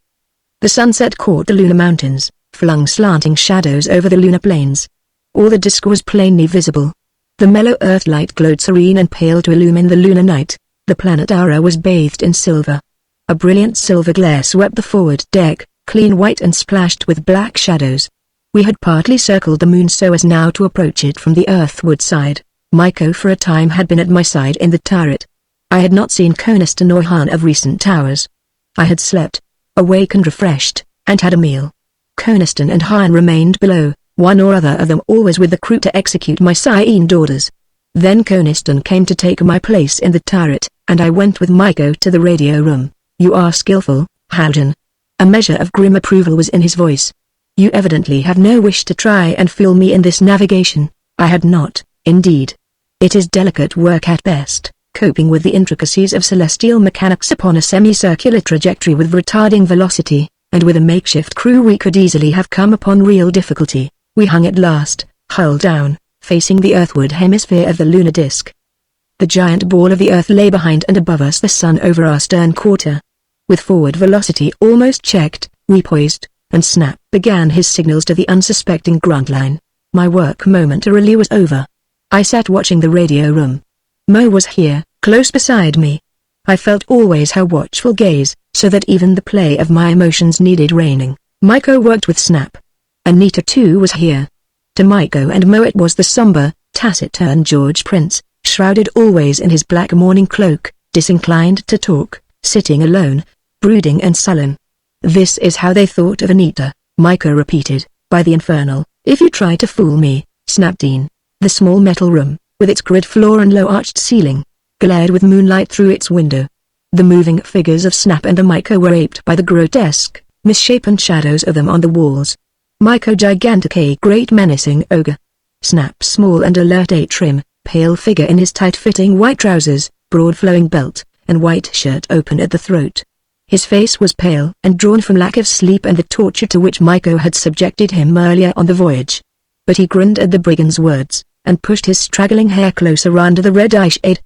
[SPEAKER 1] The sunset caught the lunar mountains, flung slanting shadows over the lunar plains. All the disk was plainly visible. The mellow earthlight glowed serene and pale to illumine the lunar night. The planet Aura was bathed in silver. A brilliant silver glare swept the forward deck, clean white and splashed with black shadows. We had partly circled the moon so as now to approach it from the earthward side. Maiko for a time had been at my side in the turret. I had not seen Coniston or Han of recent hours. I had slept, awakened refreshed, and had a meal. Coniston and Han remained below, one or other of them always with the crew to execute my signed orders. Then Coniston came to take my place in the turret, and I went with Maiko to the radio room. "You are skillful, Haljan." A measure of grim approval was in his voice. "You evidently have no wish to try and fool me in this navigation." I had not, indeed. It is delicate work at best, coping with the intricacies of celestial mechanics upon a semicircular trajectory with retarding velocity, and with a makeshift crew we could easily have come upon real difficulty. We hung at last, hull down, facing the earthward hemisphere of the lunar disk. The giant ball of the earth lay behind and above us, the sun over our stern quarter. With forward velocity almost checked, we poised, and Snap began his signals to the unsuspecting grunt line. My work momentarily was over. I sat watching the radio room. Mo was here, close beside me. I felt always her watchful gaze, so that even the play of my emotions needed reining. Maiko worked with Snap. Anita too was here. To Maiko and Mo it was the somber, taciturn George Prince, shrouded always in his black mourning cloak, disinclined to talk, sitting alone, brooding and sullen. "This is how they thought of Anita," Maiko repeated. "By the infernal, if you try to fool me," snapped Dean. The small metal room, with its grid floor and low-arched ceiling, glared with moonlight through its window. The moving figures of Snap and Maiko were aped by the grotesque, misshapen shadows of them on the walls. Maiko gigantic, a great menacing ogre. Snap small and alert, a trim, pale figure in his tight-fitting white trousers, broad flowing belt, and white shirt open at the throat. His face was pale and drawn from lack of sleep and the torture to which Maiko had subjected him earlier on the voyage. But he grinned at the brigand's words, and pushed his straggling hair closer under the red eye shade.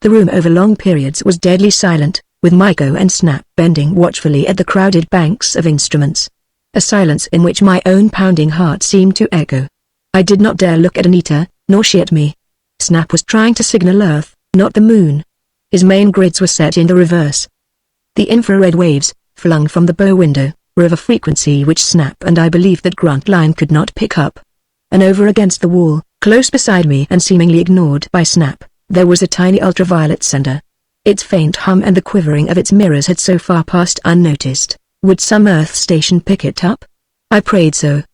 [SPEAKER 1] The room over long periods was deadly silent, with Maiko and Snap bending watchfully at the crowded banks of instruments. A silence in which my own pounding heart seemed to echo. I did not dare look at Anita, nor she at me. Snap was trying to signal Earth, not the moon. His main grids were set in the reverse. The infrared waves, flung from the bow window, were of a frequency which Snap and I believed that Gruntline could not pick up. And over against the wall, close beside me and seemingly ignored by Snap, there was a tiny ultraviolet sender. Its faint hum and the quivering of its mirrors had so far passed unnoticed. Would some Earth station pick it up? I prayed so.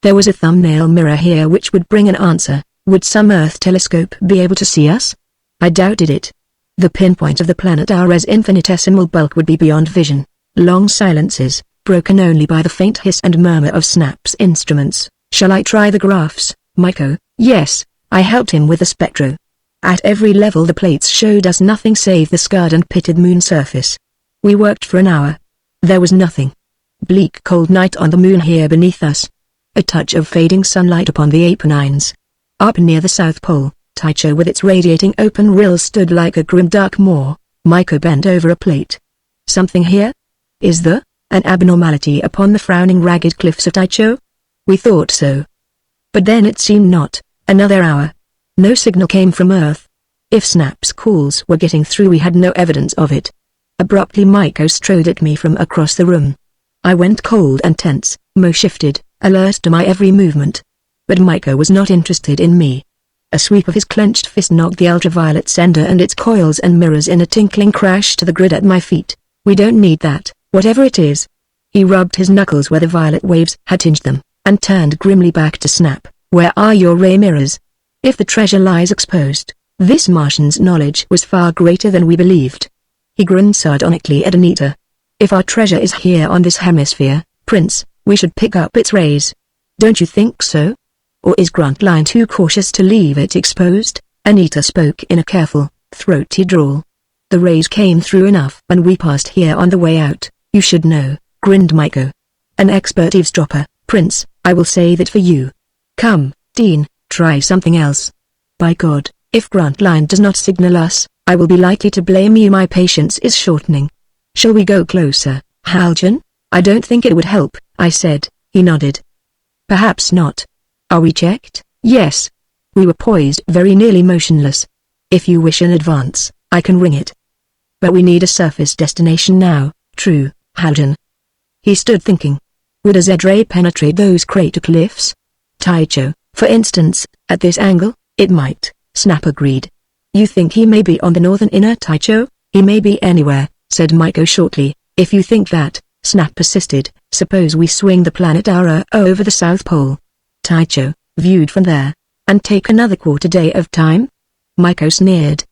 [SPEAKER 1] There was a thumbnail mirror here which would bring an answer. Would some Earth telescope be able to see us? I doubted it. The pinpoint of the planet Aura's infinitesimal bulk would be beyond vision. Long silences, broken only by the faint hiss and murmur of Snap's instruments. "Shall I try the graphs, Maiko?" "Yes." I helped him with the spectro. At every level the plates showed us nothing save the scarred and pitted moon surface. We worked for an hour. There was nothing. Bleak cold night on the moon here beneath us. A touch of fading sunlight upon the Apennines. Up near the South Pole, Tycho with its radiating open rills stood like a grim dark maw. Maiko bent over a plate. "Something here? Is there an abnormality upon the frowning ragged cliffs of Tycho?" We thought so. But then it seemed not. Another hour. No signal came from Earth. If Snap's calls were getting through, we had no evidence of it. Abruptly Maiko strode at me from across the room. I went cold and tense. Mo shifted, alert to my every movement. But Maiko was not interested in me. A sweep of his clenched fist knocked the ultraviolet sender and its coils and mirrors in a tinkling crash to the grid at my feet. "We don't need that, whatever it is." He rubbed his knuckles where the violet waves had tinged them, and turned grimly back to Snap. "Where are your ray mirrors? If the treasure lies exposed." This Martian's knowledge was far greater than we believed. He grinned sardonically at Anita. "If our treasure is here on this hemisphere, Prince, we should pick up its rays. Don't you think so? Or is Gruntline too cautious to leave it exposed?" Anita spoke in a careful, throaty drawl. "The rays came through enough and we passed here on the way out, you should know," grinned Maiko. "An expert eavesdropper, Prince, I will say that for you. Come, Dean, try something else." By God, If Grantline does not signal us, I will be likely to blame you. My patience is shortening. Shall we go closer, Haljan? I don't think it would help, I said. He nodded. Perhaps not. Are we checked? Yes. We were poised very nearly motionless. If you wish in advance, I can ring it. But we need a surface destination now, true, Haljan. He stood thinking. Would a Z-ray penetrate those crater cliffs? Taicho, for instance, at this angle, it might, Snap agreed. You think he may be on the northern inner Taicho? He may be anywhere, said Maiko shortly. If you think that, Snap persisted, suppose we swing the planet Aura over the South Pole. Taicho, viewed from there, and take another quarter day of time? Maiko sneered.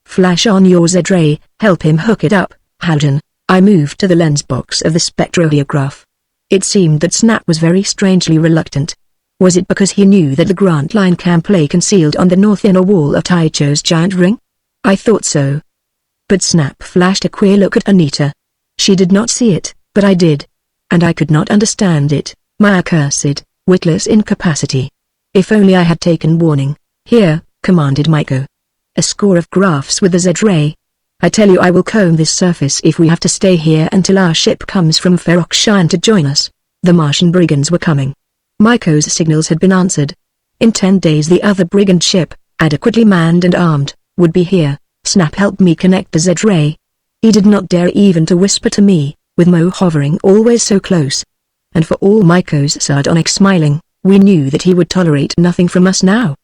[SPEAKER 1] Flash on your Z-ray, help him hook it up, Haljan. I moved to the lens box of the spectrograph. It seemed that Snap was very strangely reluctant. Was it because he knew that the Grantline camp lay concealed on the north inner wall of Taicho's giant ring? I thought so. But Snap flashed a queer look at Anita. She did not see it, but I did. And I could not understand it, my accursed, witless incapacity. If only I had taken warning. Here, commanded Maiko. A score of graphs with the Z-ray. I tell you I will comb this surface if we have to stay here until our ship comes from Feroxian to join us. The Martian brigands were coming. Maiko's signals had been answered. In 10 days the other brigand ship, adequately manned and armed, would be here. Snap helped me connect the Z-ray. He did not dare even to whisper to me, with Mo hovering always so close. And for all Maiko's sardonic smiling, we knew that he would tolerate nothing from us now.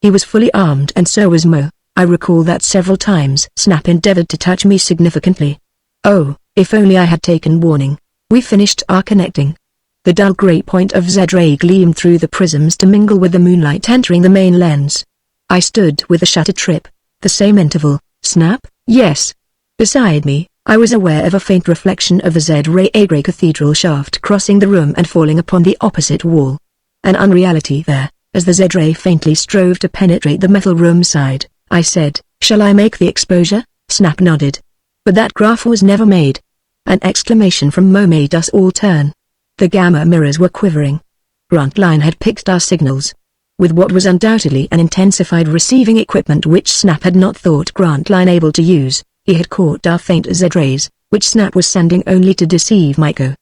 [SPEAKER 1] He was fully armed and so was Mo. I recall that several times Snap endeavored to touch me significantly. Oh, if only I had taken warning. We finished our connecting. The dull grey point of Z-ray gleamed through the prisms to mingle with the moonlight entering the main lens. I stood with the shutter trip. The same interval. Snap? Yes. Beside me, I was aware of a faint reflection of the Z-ray grey cathedral shaft crossing the room and falling upon the opposite wall. An unreality there, as the Z-ray faintly strove to penetrate the metal room side. I said, shall I make the exposure? Snap nodded. But that graph was never made. An exclamation from Mo made us all turn. The gamma mirrors were quivering. Grantline had picked our signals. With what was undoubtedly an intensified receiving equipment which Snap had not thought Grantline able to use, he had caught our faint Z-rays, which Snap was sending only to deceive Maiko.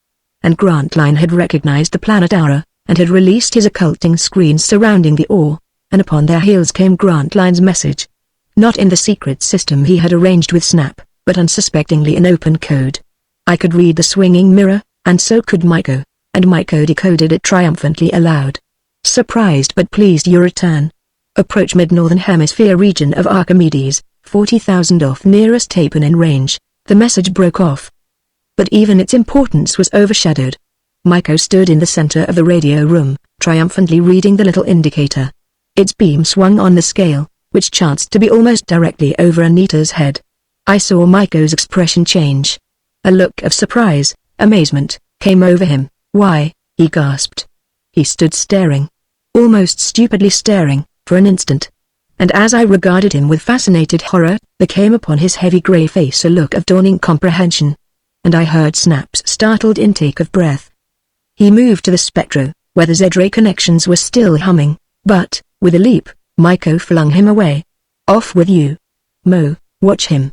[SPEAKER 1] And Grantline had recognized the planet Aura, and had released his occulting screens surrounding the ore, and upon their heels came Grantline's message. Not in the secret system he had arranged with Snap, but unsuspectingly in open code. I could read the swinging mirror, and so could Maiko, and Maiko decoded it triumphantly aloud. Surprised but pleased your return. Approach mid-northern hemisphere region of Archimedes, 40,000 off nearest Tapen in range. The message broke off. But even its importance was overshadowed. Maiko stood in the center of the radio room, triumphantly reading the little indicator. Its beam swung on the scale, which chanced to be almost directly over Anita's head. I saw Maiko's expression change. A look of surprise, amazement, came over him. Why, he gasped. He stood staring. Almost stupidly staring, for an instant. And as I regarded him with fascinated horror, there came upon his heavy grey face a look of dawning comprehension. And I heard Snap's startled intake of breath. He moved to the spectro, where the Z-ray connections were still humming, but, with a leap, Maiko flung him away. Off with you. Mo, watch him.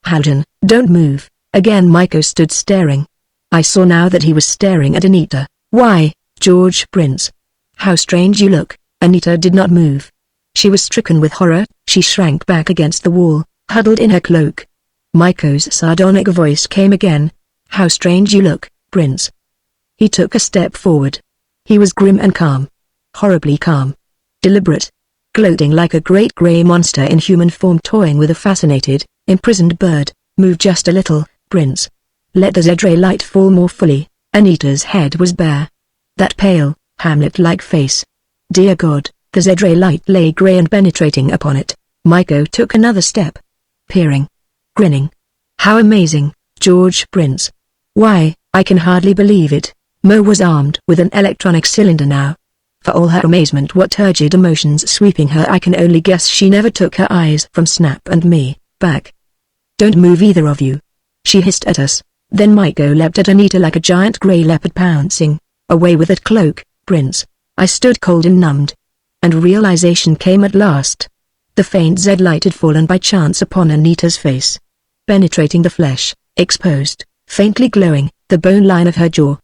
[SPEAKER 1] Haljan, don't move. Again Maiko stood staring. I saw now that he was staring at Anita. Why, George Prince. How strange you look. Anita did not move. She was stricken with horror, she shrank back against the wall, huddled in her cloak. Maiko's sardonic voice came again. How strange you look, Prince. He took a step forward. He was grim and calm. Horribly calm. Deliberate. Gloating like a great grey monster in human form toying with a fascinated, imprisoned bird. Move just a little, Prince. Let the Z-ray light fall more fully. Anita's head was bare. That pale, Hamlet-like face. Dear God, the Z-ray light lay grey and penetrating upon it. Maiko took another step. Peering. Grinning. How amazing, George Prince. Why, I can hardly believe it. Mo was armed with an electronic cylinder now. For all her amazement, what turgid emotions sweeping her, I can only guess she never took her eyes from Snap and me. Back. Don't move either of you. She hissed at us. Then Maiko leapt at Anita like a giant grey leopard pouncing. Away with that cloak, Prince. I stood cold and numbed. And realization came at last. The faint Z light had fallen by chance upon Anita's face, penetrating the flesh, exposed, faintly glowing, the bone line of her jaw.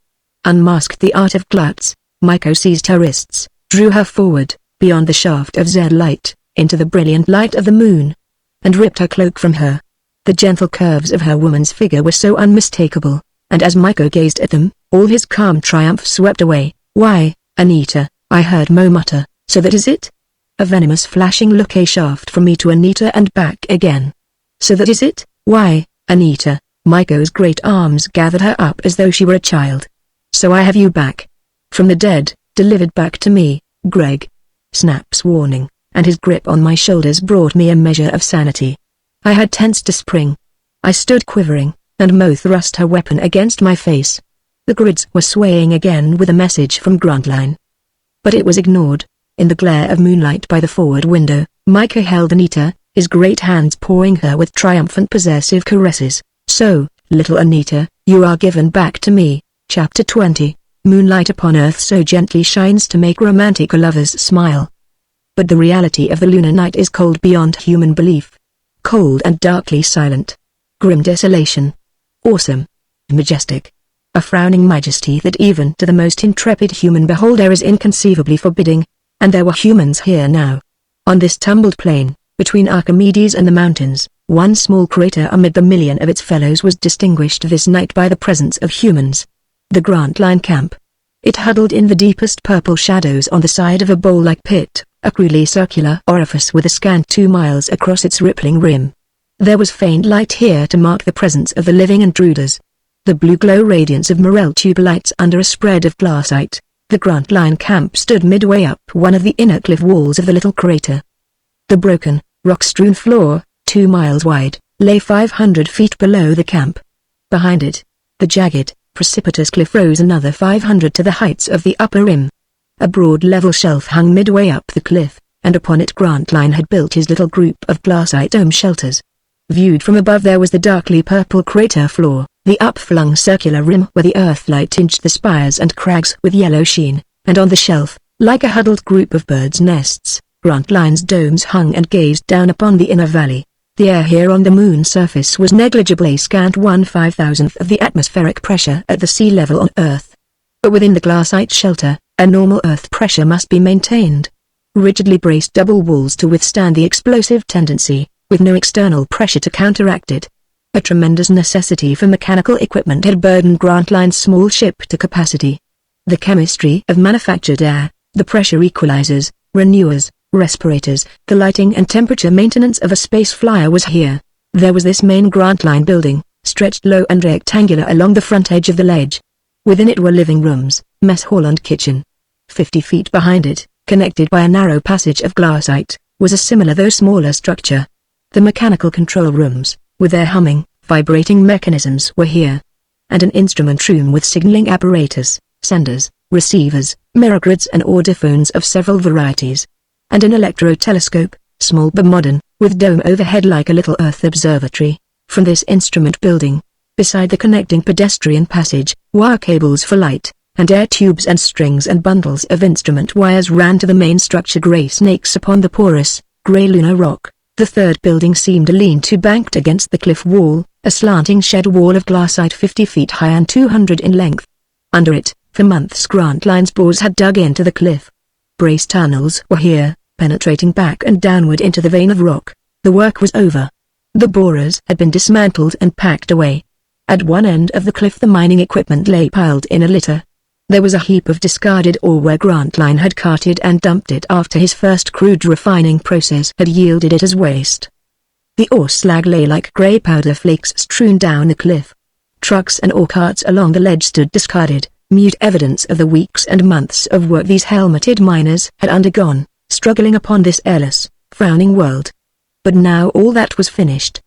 [SPEAKER 1] Unmasked the art of Glutz, Maiko seized her wrists, drew her forward, beyond the shaft of Z light, into the brilliant light of the moon, and ripped her cloak from her. The gentle curves of her woman's figure were so unmistakable, and as Maiko gazed at them, all his calm triumph swept away. "Why, Anita," I heard Mo mutter, "so that is it?" A venomous flashing look, a shaft from me to Anita and back again. "So that is it? Why, Anita?" Maiko's great arms gathered her up as though she were a child. "So I have you back. From the dead, delivered back to me, Greg." Snap's warning, and his grip on my shoulders brought me a measure of sanity. I had tensed to spring. I stood quivering, and Mo thrust her weapon against my face. The grids were swaying again with a message from Grantline. But it was ignored. In the glare of moonlight by the forward window, Maiko held Anita, his great hands pawing her with triumphant possessive caresses. "So, little Anita, you are given back to me." Chapter 20. Moonlight upon Earth so gently shines to make romantic lovers smile. But the reality of the lunar night is cold beyond human belief. Cold and darkly silent. Grim desolation. Awesome. Majestic. A frowning majesty that even to the most intrepid human beholder is inconceivably forbidding. And there were humans here now. On this tumbled plain, between Archimedes and the mountains, one small crater amid the million of its fellows was distinguished this night by the presence of humans. The Grantline camp. It huddled in the deepest purple shadows on the side of a bowl-like pit, a crudely circular orifice with a scant 2 miles across its rippling rim. There was faint light here to mark the presence of the living intruders. The blue glow radiance of morel tube lights under a spread of glassite. The Grantline camp stood midway up one of the inner cliff walls of the little crater. The broken, rock-strewn floor, 2 miles wide, lay 500 feet below the camp. Behind it, the jagged, precipitous cliff rose another 500 to the heights of the upper rim. A broad level shelf hung midway up the cliff, and upon it Grantline had built his little group of glassite dome shelters. Viewed from above there was the darkly purple crater floor, the upflung circular rim where the earthlight tinged the spires and crags with yellow sheen, and on the shelf, like a huddled group of birds' nests, Grantline's domes hung and gazed down upon the inner valley. The air here on the moon's surface was negligible, a scant 1/5000th of the atmospheric pressure at the sea level on Earth. But within the glassite shelter, a normal Earth pressure must be maintained. Rigidly braced double walls to withstand the explosive tendency, with no external pressure to counteract it. A tremendous necessity for mechanical equipment had burdened Grantline's small ship to capacity. The chemistry of manufactured air, the pressure equalizers, renewers, respirators, the lighting and temperature maintenance of a space flyer was here. There was this main Grantline building, stretched low and rectangular along the front edge of the ledge. Within it were living rooms, mess hall and kitchen. 50 feet behind it, connected by a narrow passage of glassite, was a similar though smaller structure. The mechanical control rooms, with their humming, vibrating mechanisms were here. And an instrument room with signaling apparatus, senders, receivers, mirror grids and audiphones of several varieties. And an electro-telescope, small but modern, with dome overhead like a little Earth observatory. From this instrument building, beside the connecting pedestrian passage, wire cables for light, and air tubes and strings and bundles of instrument wires ran to the main structure, gray snakes upon the porous, gray lunar rock. The third building seemed a lean-to banked against the cliff wall, a slanting shed wall of glassite 50 feet high and 200 in length. Under it, for months Grantline's bores had dug into the cliff. Brace tunnels were here, penetrating back and downward into the vein of rock. The work was over. The borers had been dismantled and packed away. At one end of the cliff the mining equipment lay piled in a litter. There was a heap of discarded ore where Grantline had carted and dumped it after his first crude refining process had yielded it as waste. The ore slag lay like grey powder flakes strewn down the cliff. Trucks and ore carts along the ledge stood discarded, mute evidence of the weeks and months of work these helmeted miners had undergone, struggling upon this airless, frowning world. But now all that was finished.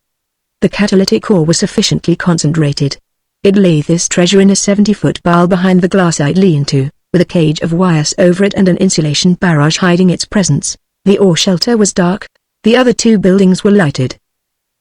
[SPEAKER 1] The catalytic ore was sufficiently concentrated. It lay this treasure in a 70-foot barrel behind the glassite lean-to, with a cage of wires over it and an insulation barrage hiding its presence. The ore shelter was dark, the other 2 buildings were lighted.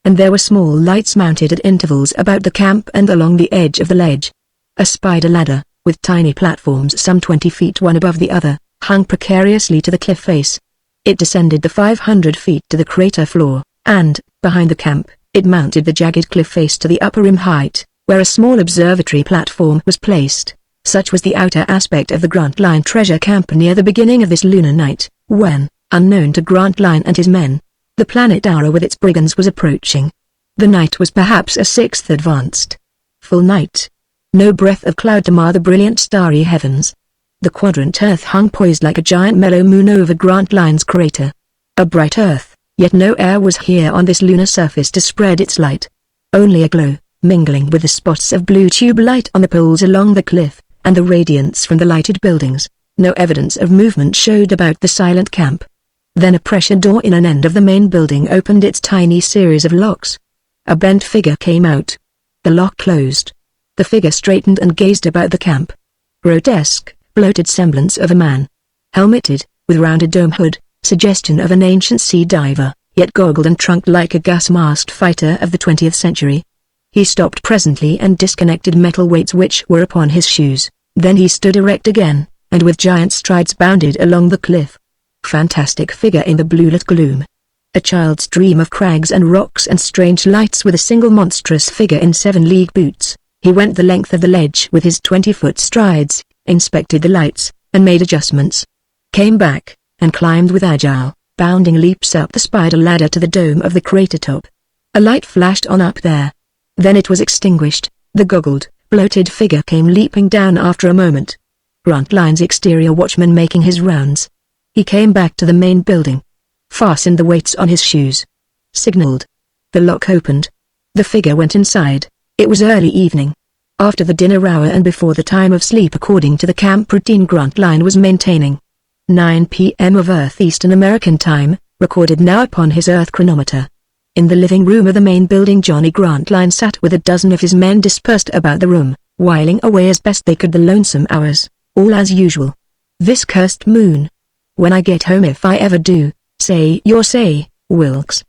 [SPEAKER 1] And there were small lights mounted at intervals about the camp and along the edge of the ledge. A spider ladder, with tiny platforms some 20 feet one above the other, hung precariously to the cliff face. It descended the 500 feet to the crater floor, and, behind the camp, it mounted the jagged cliff face to the upper rim height, where a small observatory platform was placed. Such was the outer aspect of the Grantline treasure camp near the beginning of this lunar night, when, unknown to Grantline and his men, the planet Aura with its brigands was approaching. The night was perhaps a sixth advanced. Full night. No breath of cloud to mar the brilliant starry heavens. The quadrant Earth hung poised like a giant mellow moon over Grantline's crater. A bright Earth, yet no air was here on this lunar surface to spread its light. Only a glow, mingling with the spots of blue tube light on the poles along the cliff, and the radiance from the lighted buildings. No evidence of movement showed about the silent camp. Then a pressure door in an end of the main building opened its tiny series of locks. A bent figure came out. The lock closed. The figure straightened and gazed about the camp. Grotesque, bloated semblance of a man. Helmeted, with rounded dome hood, suggestion of an ancient sea diver, yet goggled and trunked like a gas-masked fighter of the 20th century. He stopped presently and disconnected metal weights which were upon his shoes. Then he stood erect again, and with giant strides bounded along the cliff. Fantastic figure in the blue-lit gloom. A child's dream of crags and rocks and strange lights with a single monstrous figure in 7-league boots. He went the length of the ledge with his 20-foot strides, inspected the lights, and made adjustments. Came back, and climbed with agile, bounding leaps up the spider ladder to the dome of the crater top. A light flashed on up there. Then it was extinguished. The goggled, bloated figure came leaping down after a moment. Grantline's exterior watchman making his rounds. He came back to the main building. Fastened the weights on his shoes. Signaled. The lock opened. The figure went inside. It was early evening. After the dinner hour and before the time of sleep according to the camp routine Grantline was maintaining. 9 p.m. of Earth Eastern American Time, recorded now upon his Earth chronometer. In the living room of the main building Johnny Grantline sat with a dozen of his men dispersed about the room, whiling away as best they could the lonesome hours, all as usual. This cursed moon. When I get home, if I ever do, say your say, Wilkes.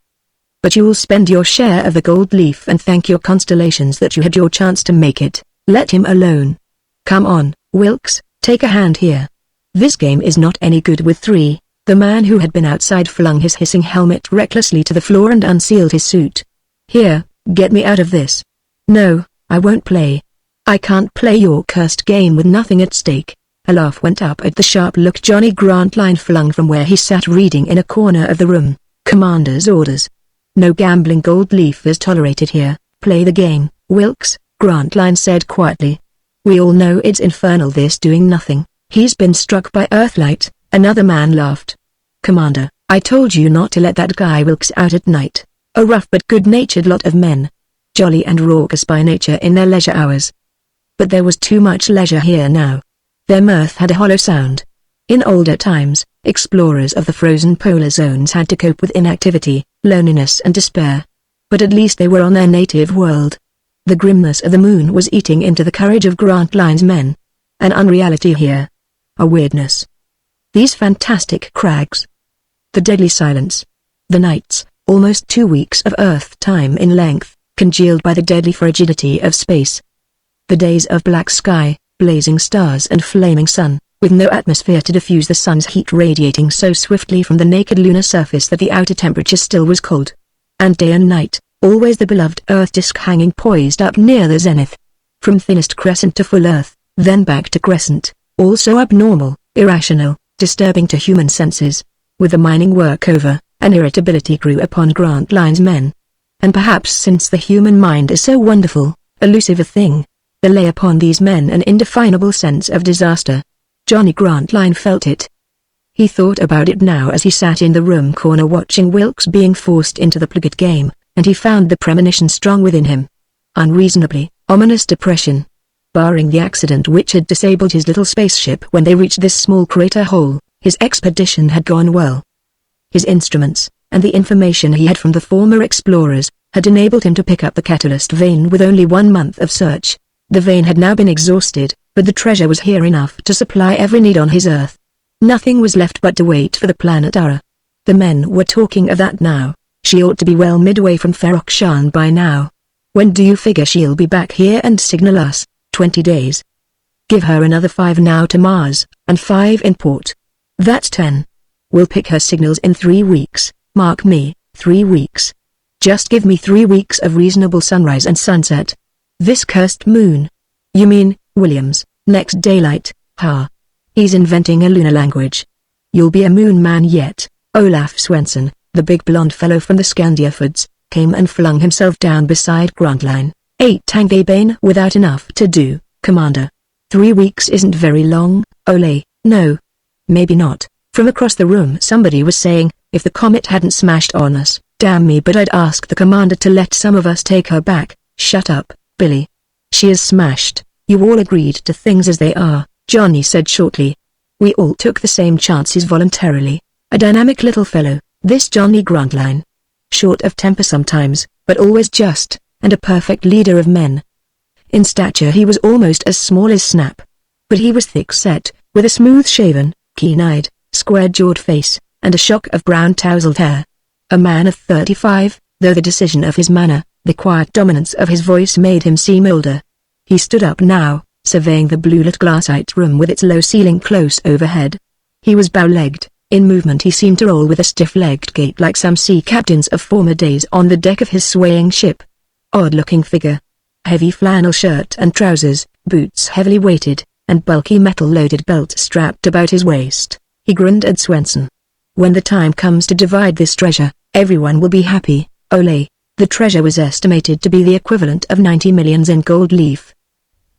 [SPEAKER 1] But you'll spend your share of the gold leaf and thank your constellations that you had your chance to make it. Let him alone. Come on, Wilkes, take a hand here. This game is not any good with three. The man who had been outside flung his hissing helmet recklessly to the floor and unsealed his suit. Here, get me out of this. No, I won't play. I can't play your cursed game with nothing at stake. A laugh went up at the sharp look Johnny Grantline flung from where he sat reading in a corner of the room. Commander's orders. No gambling. Gold leaf is tolerated here. Play the game, Wilkes, Grantline said quietly. We all know it's infernal this doing nothing. He's been struck by Earthlight. Another man laughed. Commander, I told you not to let that guy Wilkes out at night. A rough but good-natured lot of men. Jolly and raucous by nature in their leisure hours. But there was too much leisure here now. Their mirth had a hollow sound. In older times, explorers of the frozen polar zones had to cope with inactivity, loneliness and despair. But at least they were on their native world. The grimness of the moon was eating into the courage of Grantline's men. An unreality here. A weirdness. These fantastic crags. The deadly silence. The nights, almost 2 weeks of Earth time in length, congealed by the deadly frigidity of space. The days of black sky, blazing stars and flaming sun, with no atmosphere to diffuse the sun's heat radiating so swiftly from the naked lunar surface that the outer temperature still was cold. And day and night, always the beloved Earth disk hanging poised up near the zenith. From thinnest crescent to full Earth, then back to crescent, all so abnormal, irrational, disturbing to human senses. With the mining work over, an irritability grew upon Grantline's men. And perhaps since the human mind is so wonderful, elusive a thing, there lay upon these men an indefinable sense of disaster. Johnny Grantline felt it. He thought about it now as he sat in the room corner watching Wilkes being forced into the Pliget game, and he found the premonition strong within him. Unreasonably, ominous depression. Barring the accident which had disabled his little spaceship when they reached this small crater hole, his expedition had gone well. His instruments, and the information he had from the former explorers, had enabled him to pick up the catalyst vein with only 1 month of search. The vein had now been exhausted, but the treasure was here enough to supply every need on his Earth. Nothing was left but to wait for the planet Aura. The men were talking of that now. She ought to be well midway from Ferokshan by now. When do you figure she'll be back here and signal us? 20 days. Give her another 5 now to Mars, and 5 in port. That's 10. We'll pick her signals in 3 weeks, mark me, 3 weeks. Just give me 3 weeks of reasonable sunrise and sunset. This cursed moon. You mean, Williams, next daylight, ha. He's inventing a lunar language. You'll be a moon man yet. Olaf Swenson, the big blonde fellow from the Scandiafords, came and flung himself down beside Grantline. 8 Tangabane without enough to do, Commander. 3 weeks isn't very long, Ole. No. Maybe not. From across the room somebody was saying, if the comet hadn't smashed on us, damn me but I'd ask the commander to let some of us take her back. Shut up, Billy. She is smashed. You all agreed to things as they are, Johnny said shortly. We all took the same chances voluntarily. A dynamic little fellow, this Johnny Grantline. Short of temper sometimes, but always just, and a perfect leader of men. In stature he was almost as small as Snap. But he was thick-set, with a smooth-shaven, keen-eyed, square-jawed face, and a shock of brown tousled hair. A man of 35, though the decision of his manner, the quiet dominance of his voice made him seem older. He stood up now, surveying the blue-lit glassite room with its low ceiling close overhead. He was bow-legged. In movement he seemed to roll with a stiff-legged gait like some sea captains of former days on the deck of his swaying ship. Odd-looking figure. Heavy flannel shirt and trousers, boots heavily weighted, and bulky metal-loaded belt strapped about his waist. He grinned at Swenson. When the time comes to divide this treasure, everyone will be happy, Ole. The treasure was estimated to be the equivalent of 90 millions in gold leaf.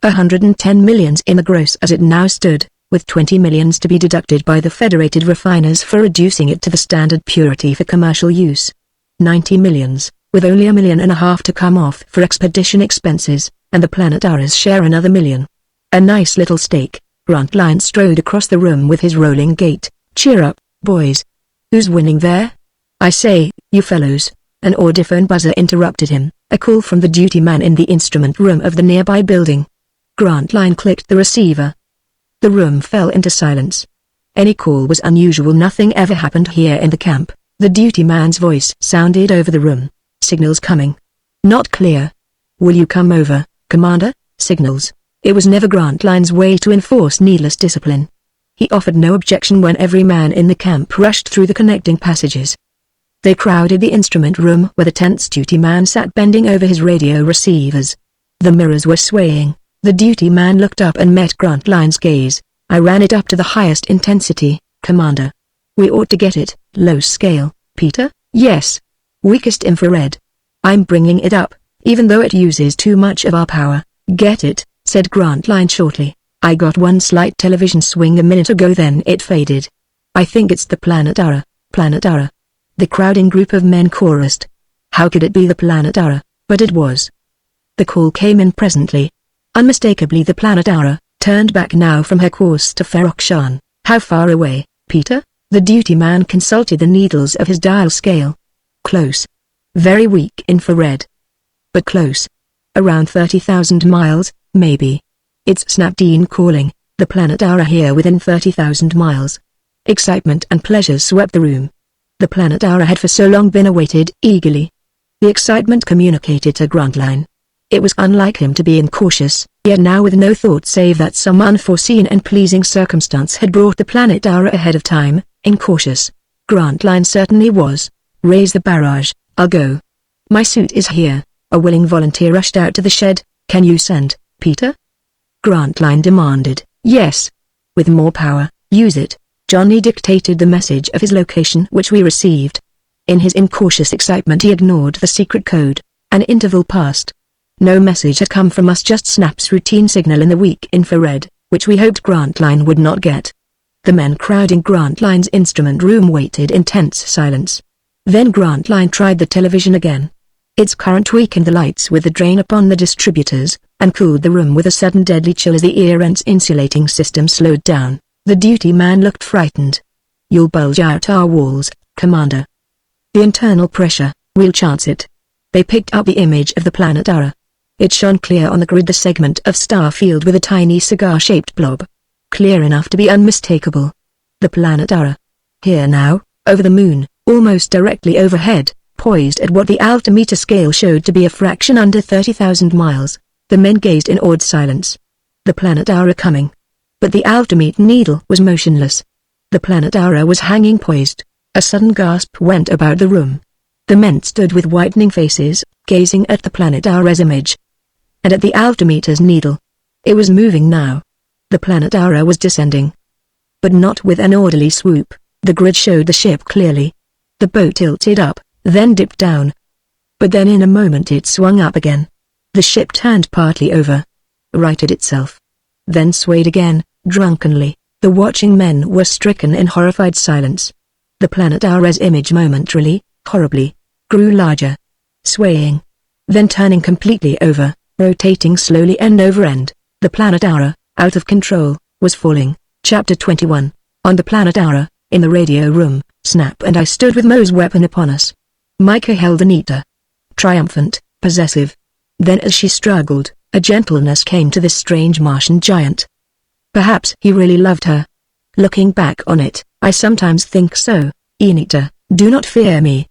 [SPEAKER 1] 110 millions in the gross as it now stood, with 20 millions to be deducted by the federated refiners for reducing it to the standard purity for commercial use. 90 millions, with only $1.5 million to come off for expedition expenses, and the Planetara's share another $1 million. A nice little stake. Grantline strode across the room with his rolling gait. Cheer up, boys. Who's winning there? I say, you fellows. An audiphone buzzer interrupted him, a call from the duty man in the instrument room of the nearby building. Grantline clicked the receiver. The room fell into silence. Any call was unusual. Nothing ever happened here in the camp. The duty man's voice sounded over the room. Signals coming. Not clear. Will you come over, Commander? Signals. It was never Grantline's way to enforce needless discipline. He offered no objection when every man in the camp rushed through the connecting passages. They crowded the instrument room where the tense duty man sat bending over his radio receivers. The mirrors were swaying. The duty man looked up and met Grantline's gaze. I ran it up to the highest intensity, Commander. We ought to get it, low scale, Peter? Yes. Weakest infrared. I'm bringing it up, even though it uses too much of our power. Get it, said Grantline shortly. I got one slight television swing a minute ago, then it faded. I think it's the Planetara. Planetara. The crowding group of men chorused. How could it be the Planetara? But it was. The call came in presently. Unmistakably the Planetara, turned back now from her course to Ferokshan. How far away, Peter? The duty man consulted the needles of his dial scale. Close. Very weak infrared. But close. Around 30,000 miles, maybe. It's Snapdean calling, the Planetara here within 30,000 miles. Excitement and pleasure swept the room. The Planetara had for so long been awaited eagerly. The excitement communicated to Grantline. It was unlike him to be incautious, yet now with no thought save that some unforeseen and pleasing circumstance had brought the Planetara ahead of time, incautious. Grantline certainly was. Raise the barrage, I'll go. My suit is here. A willing volunteer rushed out to the shed. Can you send, Peter? Grantline demanded. Yes. With more power, use it. Johnny dictated the message of his location which we received. In his incautious excitement he ignored the secret code. An interval passed. No message had come from us, just Snap's routine signal in the weak infrared, which we hoped Grantline would not get. The men crowding Grantline's instrument room waited in tense silence. Then Grantline tried the television again. Its current weakened the lights with the drain upon the distributors, and cooled the room with a sudden deadly chill as the ear vents insulating system slowed down. The duty man looked frightened. You'll bulge out our walls, Commander. The internal pressure, we'll chance it. They picked up the image of the Planetara. It shone clear on the grid, the segment of star field with a tiny cigar-shaped blob. Clear enough to be unmistakable. The Planetara. Here now, over the moon, almost directly overhead, poised at what the altimeter scale showed to be a fraction under 30,000 miles. The men gazed in awed silence. The Planetara coming. But the altimeter needle was motionless. The Planetara was hanging poised. A sudden gasp went about the room. The men stood with whitening faces, gazing at the Planetara's image. And at the altimeter's needle. It was moving now. The Planetara was descending. But not with an orderly swoop. The grid showed the ship clearly. The boat tilted up, then dipped down. But then in a moment it swung up again. The ship turned partly over. Righted itself. Then swayed again, drunkenly. The watching men were stricken in horrified silence. The Planetara's image momentarily, horribly, grew larger. Swaying. Then turning completely over, rotating slowly end over end. The Planetara, out of control, was falling. Chapter 21. On the Planetara, in the radio room, Snap and I stood with Mo's weapon upon us. Micah held Anita. Triumphant, possessive. Then as she struggled, a gentleness came to this strange Martian giant. Perhaps he really loved her. Looking back on it, I sometimes think so. Anita, do not fear me.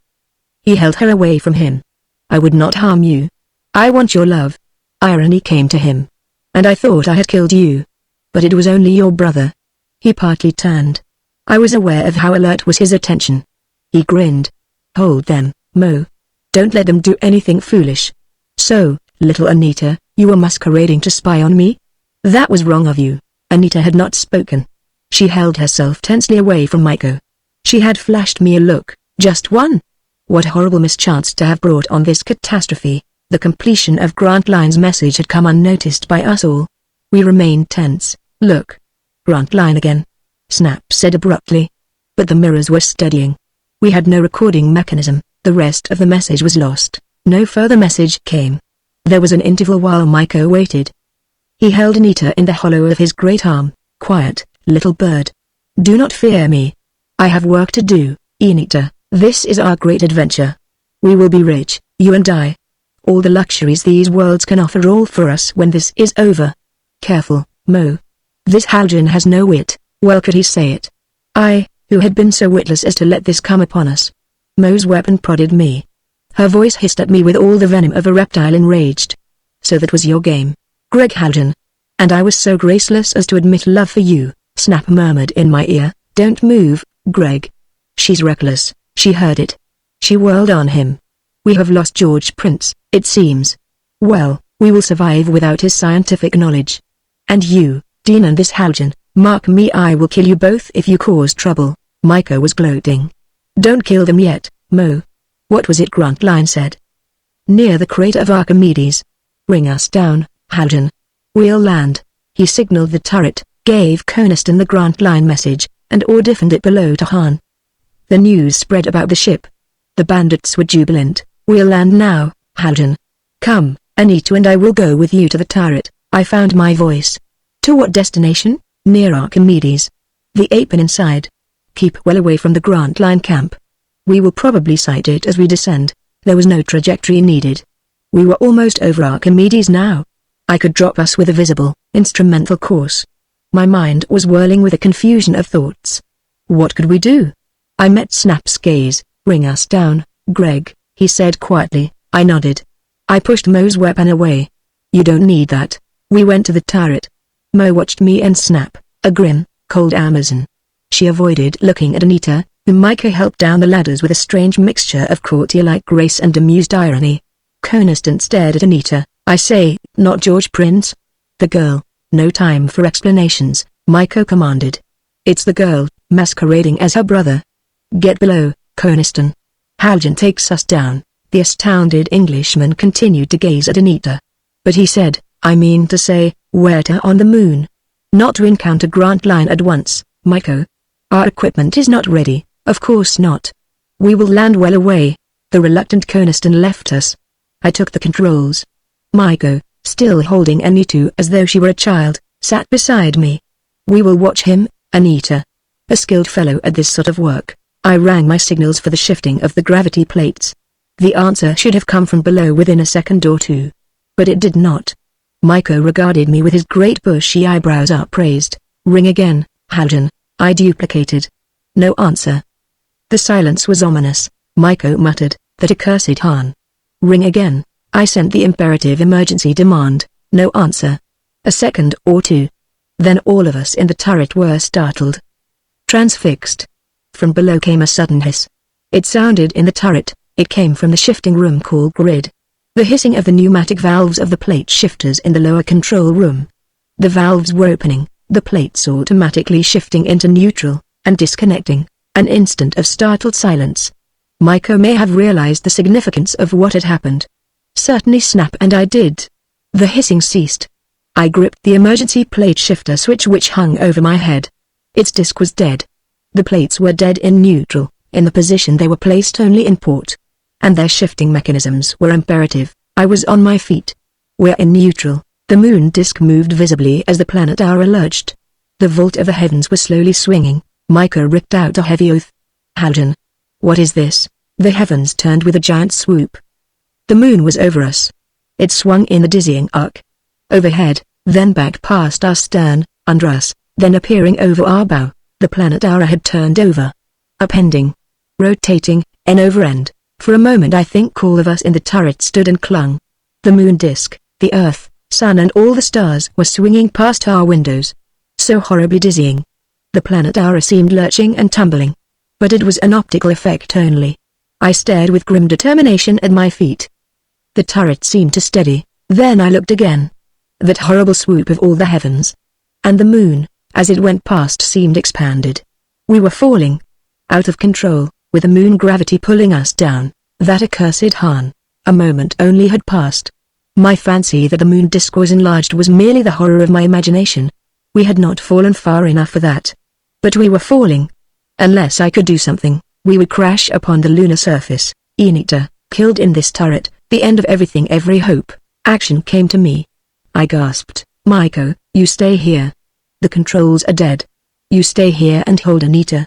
[SPEAKER 1] He held her away from him. I would not harm you. I want your love. Irony came to him. And I thought I had killed you. But it was only your brother. He partly turned. I was aware of how alert was his attention. He grinned. Hold them, Mo. Don't let them do anything foolish. So, little Anita, you were masquerading to spy on me? That was wrong of you. Anita had not spoken. She held herself tensely away from Miko. She had flashed me a look, just one. What horrible mischance to have brought on this catastrophe. The completion of Grantline's message had come unnoticed by us all. We remained tense. Look. Grantline again. Snap said abruptly. But the mirrors were steadying. We had no recording mechanism. The rest of the message was lost. No further message came. There was an interval while Miko waited. He held Anita in the hollow of his great arm. Quiet, little bird. Do not fear me. I have work to do, Anita. This is our great adventure. We will be rich, you and I. All the luxuries these worlds can offer all for us when this is over. Careful, Mo. This Haljan has no wit. Well could he say it. I, who had been so witless as to let this come upon us. Mo's weapon prodded me. Her voice hissed at me with all the venom of a reptile enraged. So that was your game, Greg Haljan. And I was so graceless as to admit love for you, Snap murmured in my ear. Don't move, Greg. She's reckless, she heard it. She whirled on him. We have lost George Prince, it seems. Well, we will survive without his scientific knowledge. And you, Dean and this Haljan, mark me, I will kill you both if you cause trouble. Micah was gloating. Don't kill them yet, Mo. What was it Grantline said? Near the crater of Archimedes. Ring us down, Haljan. We'll land. He signaled the turret, gave Coniston the Grantline message, and ordiffened it below to Han. The news spread about the ship. The bandits were jubilant. We'll land now, Haljan. Come, Anita and I will go with you to the turret. I found my voice. To what destination? Near Archimedes. The ape inside. Keep well away from the Grantline camp. We will probably sight it as we descend. There was no trajectory needed. We were almost over Archimedes now. I could drop us with a visible, instrumental course. My mind was whirling with a confusion of thoughts. What could we do? I met Snap's gaze. Ring us down, Greg, he said quietly. I nodded. I pushed Mo's weapon away. You don't need that. We went to the turret. Mo watched me and Snap, a grim, cold Amazon. She avoided looking at Anita, whom Micah helped down the ladders with a strange mixture of courtier-like grace and amused irony. Coniston stared at Anita. I say, not George Prince? The girl. No time for explanations, Micah commanded. It's the girl, masquerading as her brother. Get below, Coniston. Haljan takes us down. The astounded Englishman continued to gaze at Anita. But he said, I mean to say, where to on the moon? Not to encounter Grantline at once, Micah. Our equipment is not ready, of course not. We will land well away. The reluctant Coniston left us. I took the controls. Micah, still holding Anita as though she were a child, sat beside me. We will watch him, Anita. A skilled fellow at this sort of work. I rang my signals for the shifting of the gravity plates. The answer should have come from below within a second or two. But it did not. Micah regarded me with his great bushy eyebrows upraised. Ring again, Haljan. I duplicated. No answer. The silence was ominous. Micah muttered, that accursed Han. Ring again. I sent the imperative emergency demand. No answer. A second or two. Then all of us in the turret were startled. Transfixed. From below came a sudden hiss. It sounded in the turret. It came from the shifting room called grid. The hissing of the pneumatic valves of the plate shifters in the lower control room. The valves were opening, the plates automatically shifting into neutral, and disconnecting. An instant of startled silence. Maiko may have realized the significance of what had happened. Certainly Snap and I did. The hissing ceased. I gripped the emergency plate shifter switch which hung over my head. Its disc was dead. The plates were dead in neutral, in the position they were placed only in port. And their shifting mechanisms were imperative. I was on my feet. We're in neutral. The moon disk moved visibly as the planet hour lurched. The vault of the heavens was slowly swinging. Maiko ripped out a heavy oath. Haljan. What is this? The heavens turned with a giant swoop. The moon was over us. It swung in a dizzying arc. Overhead, then back past our stern, under us, then appearing over our bow. The planet hour had turned over. Upending. Rotating, end over end. For a moment I think all of us in the turret stood and clung. The moon disk, the earth, sun and all the stars were swinging past our windows. So horribly dizzying. The planet hour seemed lurching and tumbling. But it was an optical effect only. I stared with grim determination at my feet. The turret seemed to steady, then I looked again. That horrible swoop of all the heavens. And the moon, as it went past seemed expanded. We were falling. Out of control, with the moon gravity pulling us down. That accursed Han. A moment only had passed. My fancy that the moon disk was enlarged was merely the horror of my imagination. We had not fallen far enough for that. But we were falling. Unless I could do something, we would crash upon the lunar surface. Enita, killed in this turret, the end of everything, every hope. Action came to me. I gasped, Maiko, you stay here. The controls are dead. You stay here and hold Anita.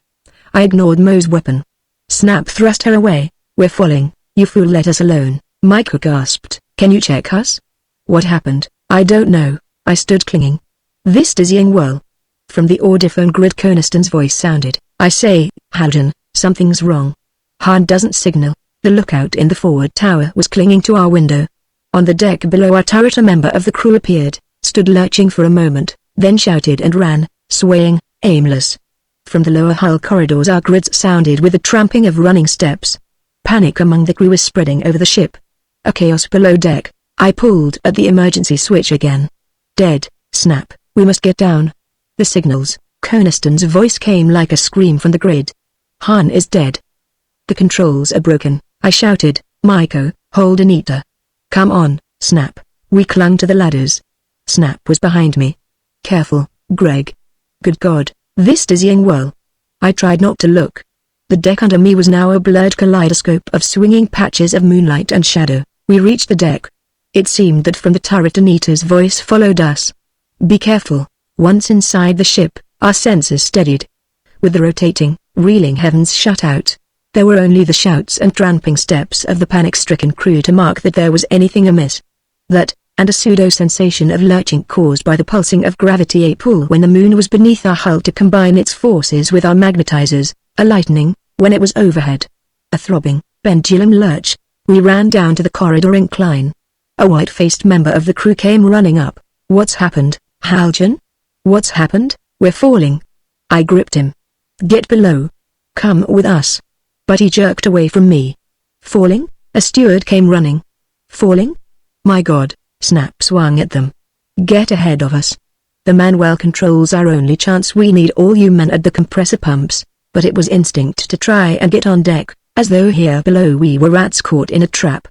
[SPEAKER 1] I ignored Mo's weapon. Snap thrust her away. We're falling, you fool, let us alone. Maiko gasped, can you check us? What happened? I don't know. I stood clinging. This dizzying whirl. From the audiphone grid Coniston's voice sounded, I say, Haljan, something's wrong. Han doesn't signal. The lookout in the forward tower was clinging to our window. On the deck below our turret a member of the crew appeared, stood lurching for a moment, then shouted and ran, swaying, aimless. From the lower hull corridors our grids sounded with the tramping of running steps. Panic among the crew was spreading over the ship. A chaos below deck. I pulled at the emergency switch again. Dead, Snap, we must get down. The signals, Coniston's voice came like a scream from the grid. Han is dead. The controls are broken, I shouted, Maiko, hold Anita. Come on, Snap. We clung to the ladders. Snap was behind me. Careful, Greg. Good God, this dizzying whirl. I tried not to look. The deck under me was now a blurred kaleidoscope of swinging patches of moonlight and shadow. We reached the deck. It seemed that from the turret Anita's voice followed us. Be careful. Once inside the ship, our senses steadied. With the rotating, reeling heavens shut out, there were only the shouts and tramping steps of the panic-stricken crew to mark that there was anything amiss. That, and a pseudo-sensation of lurching caused by the pulsing of gravity, a pull when the moon was beneath our hull to combine its forces with our magnetizers, a lightening, when it was overhead. A throbbing, pendulum lurch. We ran down to the corridor incline. A white-faced member of the crew came running up. What's happened, Haljan? What's happened? We're falling. I gripped him. Get below. Come with us. But he jerked away from me. Falling? A steward came running. Falling? My God, Snap swung at them. Get ahead of us. The manual controls our only chance. We need all you men at the compressor pumps. But it was instinct to try and get on deck, as though here below we were rats caught in a trap.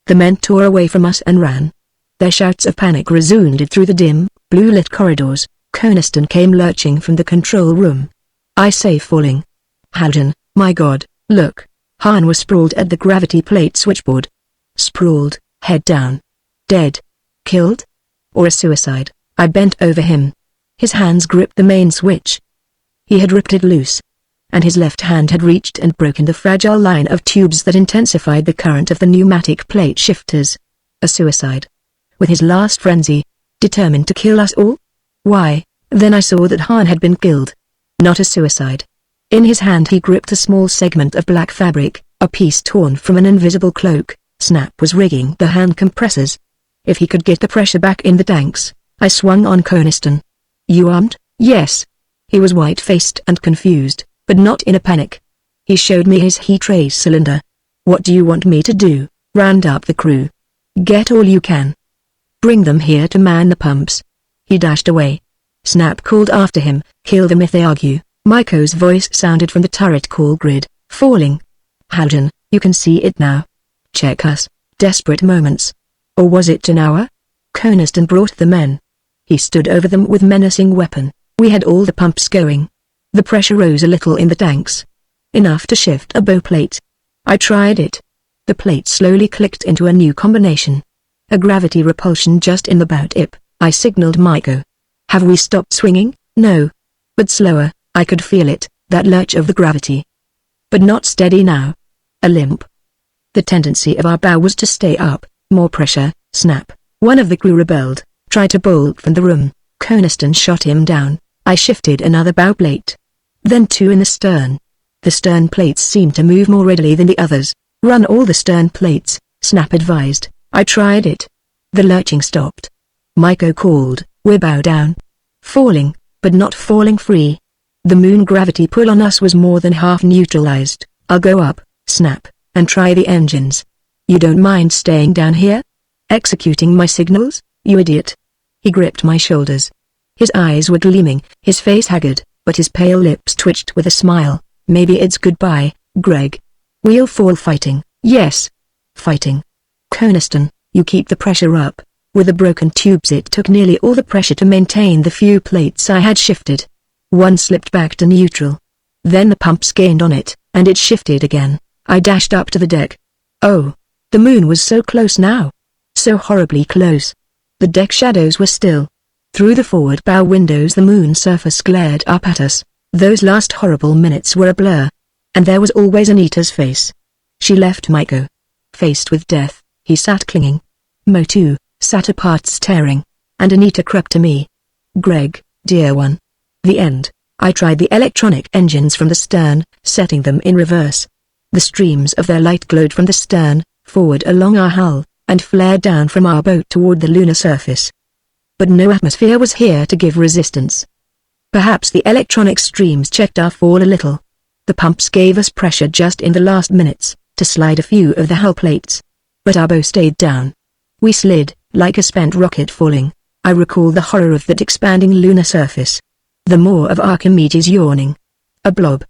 [SPEAKER 1] The men tore away from us and ran. Their shouts of panic resounded through the dim, blue-lit corridors. Coniston came lurching from the control room. I say falling. Haljan, my God, look. Han was sprawled at the gravity plate switchboard. Sprawled, head down. Dead. Killed? Or a suicide? I bent over him. His hands gripped the main switch. He had ripped it loose. And his left hand had reached and broken the fragile line of tubes that intensified the current of the pneumatic plate shifters. A suicide. With his last frenzy. Determined to kill us all? Why, then I saw that Han had been killed. Not a suicide. In his hand he gripped a small segment of black fabric, a piece torn from an invisible cloak. Snap was rigging the hand compressors. If he could get the pressure back in the tanks, I swung on Coniston. You armed? Yes. He was white-faced and confused, but not in a panic. He showed me his heat ray cylinder. "What do you want me to do?" "Round up the crew. Get all you can. Bring them here to man the pumps." He dashed away. Snap called after him, "Kill them if they argue." Maiko's voice sounded from the turret call grid, falling. "Halden, you can see it now. Check us." Desperate moments. Or was it an hour? Coniston brought the men. He stood over them with menacing weapon. We had all the pumps going. The pressure rose a little in the tanks. Enough to shift a bow plate. I tried it. The plate slowly clicked into a new combination. A gravity repulsion just in the bow tip. I signaled Maiko. "Have we stopped swinging?" "No. But slower." I could feel it, that lurch of the gravity. But not steady now. A limp. The tendency of our bow was to stay up. More pressure. Snap. One of the crew rebelled, tried to bolt from the room. Coniston shot him down. I shifted another bow plate. Then two in the stern. The stern plates seemed to move more readily than the others. "Run all the stern plates," Snap advised. I tried it. The lurching stopped. Maiko called, "We're bow down." Falling, but not falling free. The moon gravity pull on us was more than half neutralized. "I'll go up, Snap, and try the engines. You don't mind staying down here? Executing my signals, you idiot." He gripped my shoulders. His eyes were gleaming, his face haggard, but his pale lips twitched with a smile. "Maybe it's goodbye, Greg. We'll fall fighting." "Yes. Fighting." "Coniston, you keep the pressure up." With the broken tubes it took nearly all the pressure to maintain the few plates I had shifted. One slipped back to neutral. Then the pumps gained on it, and it shifted again. I dashed up to the deck. Oh, the moon was so close now. So horribly close. The deck shadows were still. Through the forward bow windows the moon surface glared up at us. Those last horrible minutes were a blur. And there was always Anita's face. She left Maiko. Faced with death, he sat clinging. Mo too, sat apart staring. And Anita crept to me. "Greg, dear one." The end. I tried the electronic engines from the stern, setting them in reverse. The streams of their light glowed from the stern, forward along our hull, and flared down from our boat toward the lunar surface. But no atmosphere was here to give resistance. Perhaps the electronic streams checked our fall a little. The pumps gave us pressure just in the last minutes, to slide a few of the hull plates. But our bow stayed down. We slid, like a spent rocket falling. I recall the horror of that expanding lunar surface. The maw of Archimedes yawning. A blob.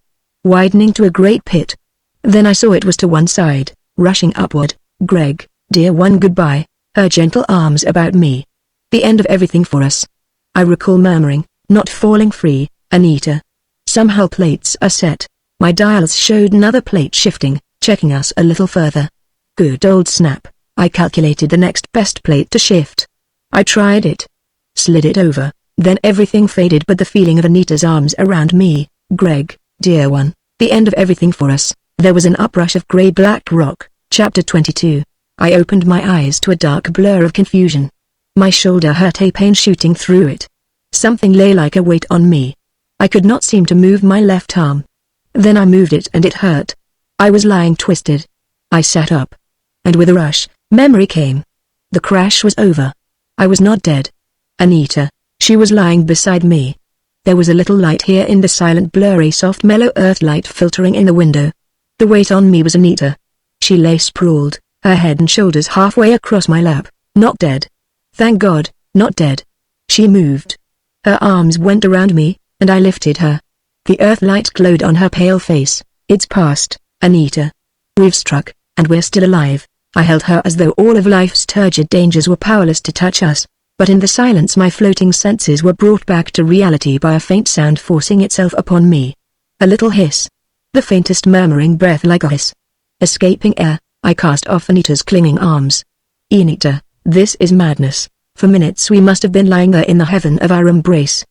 [SPEAKER 1] Widening to a great pit. Then I saw it was to one side, rushing upward. "Greg, dear one, goodbye." Her gentle arms about me. The end of everything for us. I recall murmuring, "Not falling free, Anita." Some hull plates are set. My dials showed another plate shifting, checking us a little further. Good old Snap. I calculated the next best plate to shift. I tried it. Slid it over. Then everything faded but the feeling of Anita's arms around me. "Greg, dear one." The end of everything for us. There was an uprush of gray-black rock. Chapter 22. I opened my eyes to a dark blur of confusion. My shoulder hurt, a pain shooting through it. Something lay like a weight on me. I could not seem to move my left arm. Then I moved it and it hurt. I was lying twisted. I sat up. And with a rush, memory came. The crash was over. I was not dead. Anita. She was lying beside me. There was a little light here in the silent, blurry, soft, mellow earth light filtering in the window. The weight on me was Anita. She lay sprawled, her head and shoulders halfway across my lap. Not dead. Thank God, not dead. She moved. Her arms went around me, and I lifted her. The earth light glowed on her pale face. "It's past, Anita. We've struck, and we're still alive." I held her as though all of life's turgid dangers were powerless to touch us. But in the silence my floating senses were brought back to reality by a faint sound forcing itself upon me. A little hiss. The faintest murmuring breath like a hiss. Escaping air, I cast off Anita's clinging arms. "Anita, this is madness." For minutes we must have been lying there in the heaven of our embrace.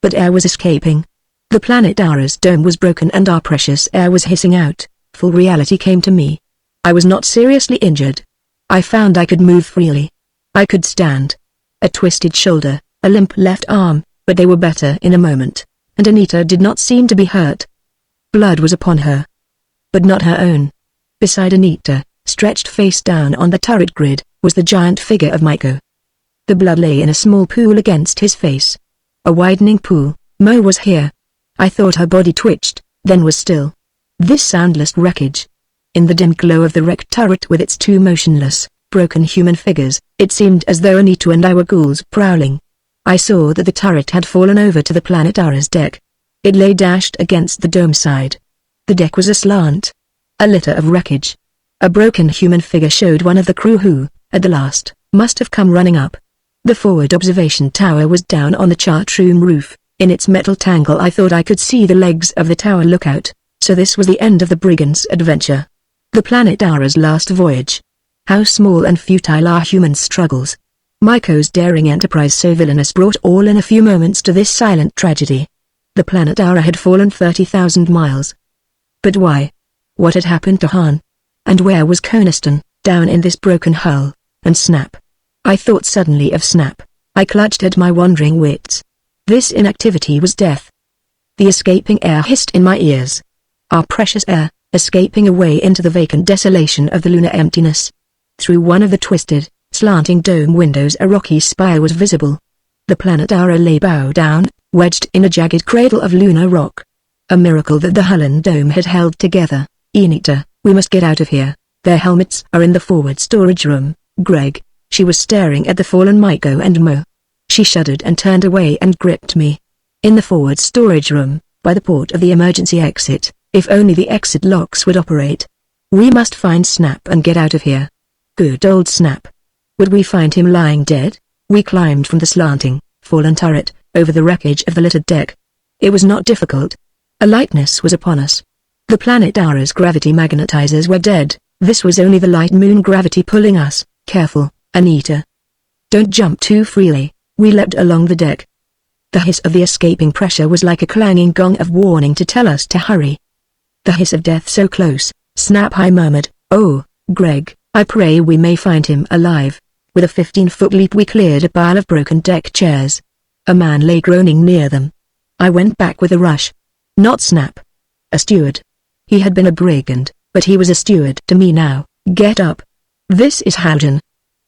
[SPEAKER 1] But air was escaping. The planet Aura's dome was broken and our precious air was hissing out. Full reality came to me. I was not seriously injured. I found I could move freely. I could stand. A twisted shoulder, a limp left arm, but they were better in a moment, and Anita did not seem to be hurt. Blood was upon her. But not her own. Beside Anita, stretched face down on the turret grid, was the giant figure of Maiko. The blood lay in a small pool against his face. A widening pool. Mo was here, I thought her body twitched, then was still. This soundless wreckage. In the dim glow of the wrecked turret with its two motionless, broken human figures, it seemed as though Anita and I were ghouls prowling. I saw that the turret had fallen over to the Planetara's deck. It lay dashed against the dome side. The deck was aslant. A litter of wreckage. A broken human figure showed one of the crew who, at the last, must have come running up. The forward observation tower was down on the chart room roof. In its metal tangle I thought I could see the legs of the tower lookout, so this was the end of the Brigands' adventure. The Planetara's last voyage. How small and futile are human struggles. Maiko's daring enterprise so villainous brought all in a few moments to this silent tragedy. The Planetara had fallen 30,000 miles. But why? What had happened to Han? And where was Coniston, down in this broken hull? And Snap? I thought suddenly of Snap. I clutched at my wandering wits. This inactivity was death. The escaping air hissed in my ears. Our precious air, escaping away into the vacant desolation of the lunar emptiness. Through one of the twisted, slanting dome windows a rocky spire was visible. The Planetara lay bow down, wedged in a jagged cradle of lunar rock. A miracle that the hull and dome had held together. Anita, we must get out of here. Their helmets are in the forward storage room, Greg. She was staring at the fallen Maiko and Mo. She shuddered and turned away and gripped me. In the forward storage room, by the port of the emergency exit, if only the exit locks would operate. We must find Snap and get out of here. Good old Snap. Would we find him lying dead? We climbed from the slanting, fallen turret, over the wreckage of the littered deck. It was not difficult. A lightness was upon us. The Planetara's gravity magnetizers were dead. This was only the light moon gravity pulling us. Careful, Anita. Don't jump too freely. We leapt along the deck. The hiss of the escaping pressure was like a clanging gong of warning to tell us to hurry. The hiss of death so close. Snap, I murmured. Oh, Greg, I pray we may find him alive. With a 15-foot leap we cleared a pile of broken deck chairs. A man lay groaning near them. I went back with a rush. Not Snap. A steward. He had been a brigand, but he was a steward to me now. Get up. This is Howden.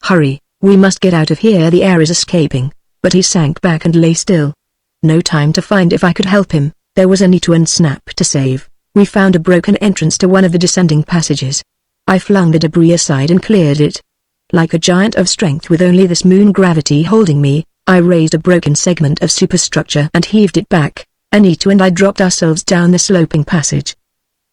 [SPEAKER 1] Hurry, we must get out of here, the air is escaping. But he sank back and lay still. No time to find if I could help him. There was Anita and Snap to save. We found a broken entrance to one of the descending passages. I flung the debris aside and cleared it. Like a giant of strength with only this moon gravity holding me, I raised a broken segment of superstructure and heaved it back. Anita and I dropped ourselves down the sloping passage.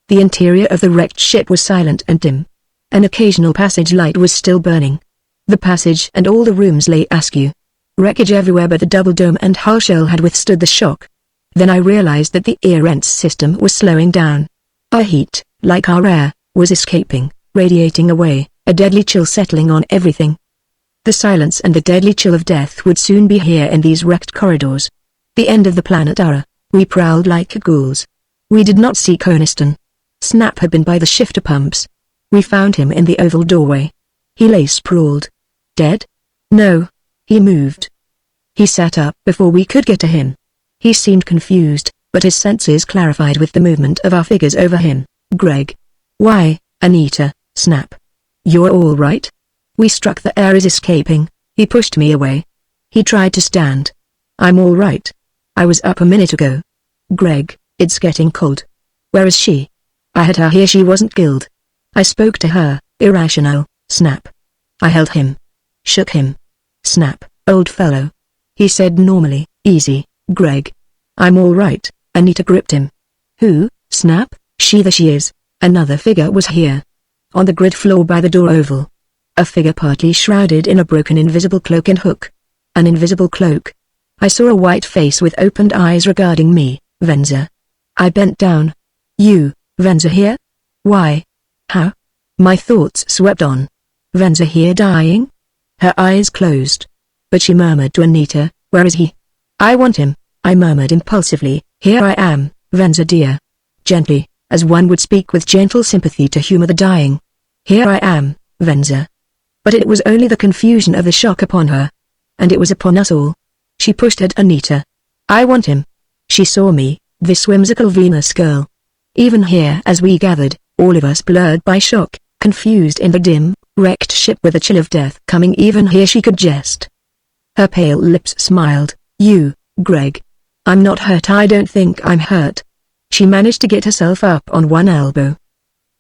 [SPEAKER 1] The interior of the wrecked ship was silent and dim. An occasional passage light was still burning. The passage and all the rooms lay askew. Wreckage everywhere, but the double dome and hull shell had withstood the shock. Then I realized that the air rents system was slowing down. Our heat, like our air, was escaping, radiating away, a deadly chill settling on everything. The silence and the deadly chill of death would soon be here in these wrecked corridors. The end of the Planetara. We prowled like ghouls. We did not see Coniston. Snap had been by the shifter pumps. We found him in the oval doorway. He lay sprawled. Dead? No. He moved. He sat up before we could get to him. He seemed confused, but his senses clarified with the movement of our figures over him. Greg. Why, Anita, Snap. You're all right? We struck, the air is escaping. He pushed me away. He tried to stand. I'm all right. I was up a minute ago. Greg, it's getting cold. Where is she? I had her here, she wasn't killed. I spoke to her, irrational, Snap. I held him. Shook him. Snap, old fellow. He said normally, easy, Greg. I'm all right. Anita gripped him. Who, Snap? She, there she is. Another figure was here. On the grid floor by the door oval. A figure partly shrouded in a broken invisible cloak and hook. An invisible cloak. I saw a white face with opened eyes regarding me, Venza. I bent down. You, Venza here? Why? How? My thoughts swept on. Venza here dying? Her eyes closed. But she murmured to Anita, where is he? I want him, I murmured impulsively. Here I am, Venza dear. Gently, as one would speak with gentle sympathy to humor the dying. Here I am, Venza. But it was only the confusion of the shock upon her. And it was upon us all. She pushed at Anita. I want him. She saw me, this whimsical Venus girl. Even here as we gathered, all of us blurred by shock, confused in the dim, wrecked ship with a chill of death coming, even here she could jest. Her pale lips smiled. You, Greg. I'm not hurt. I don't think I'm hurt. She managed to get herself up on one elbow.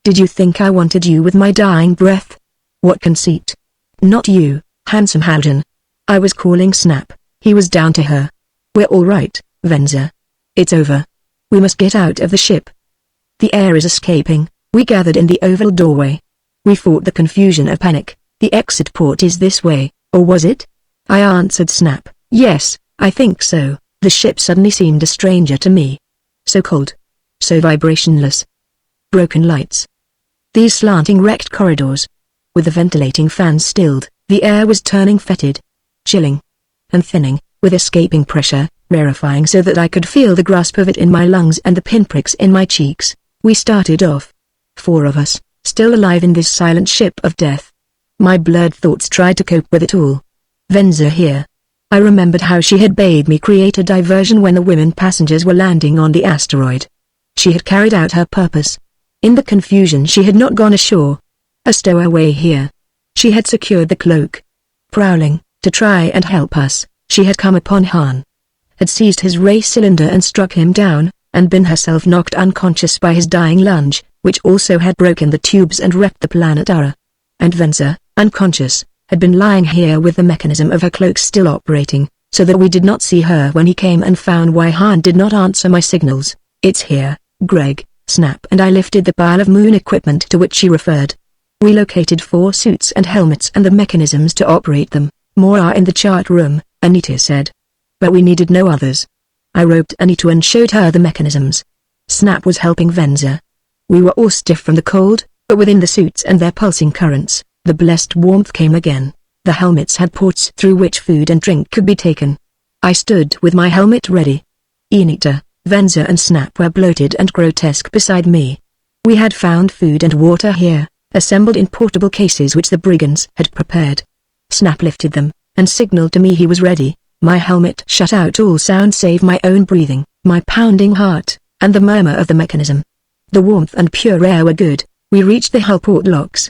[SPEAKER 1] Did you think I wanted you with my dying breath? What conceit. Not you, handsome Howden. I was calling Snap. He was down to her. We're all right, Venza. It's over. We must get out of the ship. The air is escaping. We gathered in the oval doorway. We fought the confusion of panic. The exit port is this way, or was it? I answered Snap. Yes, I think so. The ship suddenly seemed a stranger to me. So cold. So vibrationless. Broken lights. These slanting wrecked corridors. With the ventilating fans stilled, the air was turning fetid. Chilling. And thinning, with escaping pressure, rarefying so that I could feel the grasp of it in my lungs and the pinpricks in my cheeks. We started off. 4 of us, still alive in this silent ship of death. My blurred thoughts tried to cope with it all. Venza here. I remembered how she had bade me create a diversion when the women passengers were landing on the asteroid. She had carried out her purpose. In the confusion she had not gone ashore. A stowaway here. She had secured the cloak. Prowling, to try and help us, she had come upon Han. Had seized his ray cylinder and struck him down, and been herself knocked unconscious by his dying lunge, which also had broken the tubes and wrecked the planet Ara. And Venza, unconscious, had been lying here with the mechanism of her cloak still operating, so that we did not see her when he came and found why Han did not answer my signals. It's here, Greg, Snap and I lifted the pile of moon equipment to which she referred. We located 4 suits and helmets and the mechanisms to operate them. More are in the chart room, Anita said. But we needed no others. I roped Anita and showed her the mechanisms. Snap was helping Venza. We were all stiff from the cold, but within the suits and their pulsing currents, the blessed warmth came again. The helmets had ports through which food and drink could be taken. I stood with my helmet ready. Anita, Venza and Snap were bloated and grotesque beside me. We had found food and water here, assembled in portable cases which the Brigands had prepared. Snap lifted them, and signaled to me he was ready. My helmet shut out all sound save my own breathing, my pounding heart, and the murmur of the mechanism. The warmth and pure air were good. We reached the hull port locks.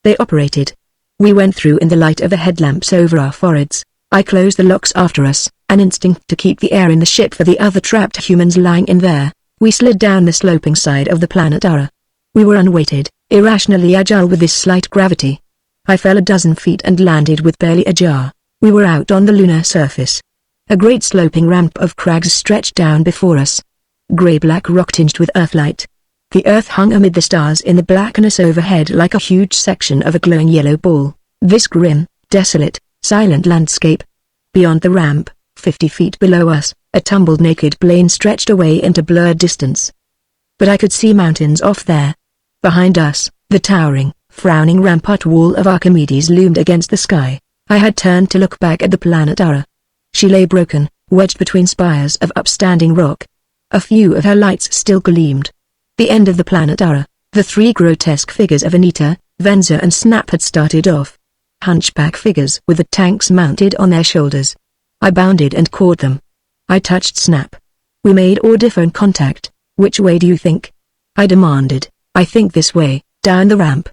[SPEAKER 1] They operated. We went through in the light of the headlamps over our foreheads. I closed the locks after us, an instinct to keep the air in the ship for the other trapped humans lying in there. We slid down the sloping side of the planet Ara. We were unweighted, irrationally agile with this slight gravity. I fell a dozen feet and landed with barely a jar. We were out on the lunar surface. A great sloping ramp of crags stretched down before us. Grey-black rock tinged with earthlight. The earth hung amid the stars in the blackness overhead like a huge section of a glowing yellow ball. This grim, desolate, silent landscape. Beyond the ramp, 50 feet below us, a tumbled naked plain stretched away into blurred distance. But I could see mountains off there. Behind us, the towering, frowning rampart wall of Archimedes loomed against the sky. I had turned to look back at the planet Ara. She lay broken, wedged between spires of upstanding rock. A few of her lights still gleamed. The end of the planet Ara, the 3 grotesque figures of Anita, Venza and Snap had started off. Hunchback figures with the tanks mounted on their shoulders. I bounded and caught them. I touched Snap. We made audiphone contact. Which way do you think? I demanded. I think this way, down the ramp.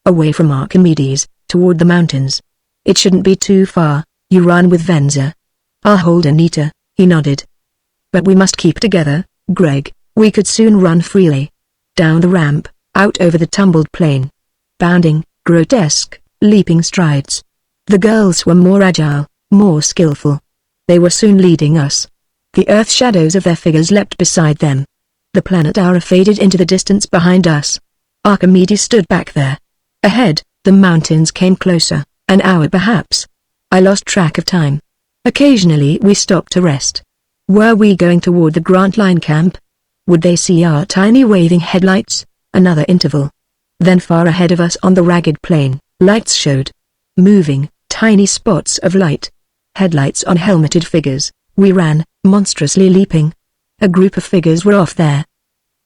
[SPEAKER 1] Away from Archimedes, toward the mountains. It shouldn't be too far. You run with Venza. I'll hold Anita, he nodded. But we must keep together, Greg. We could soon run freely. Down the ramp, out over the tumbled plain. Bounding, grotesque, leaping strides. The girls were more agile, more skillful. They were soon leading us. The earth shadows of their figures leapt beside them. The planet Ara faded into the distance behind us. Archimedes stood back there. Ahead, the mountains came closer, an hour perhaps. I lost track of time. Occasionally we stopped to rest. Were we going toward the Grant Line camp? Would they see our tiny waving headlights? Another interval. Then far ahead of us on the ragged plain, lights showed. Moving, tiny spots of light. Headlights on helmeted figures. We ran, monstrously leaping. A group of figures were off there.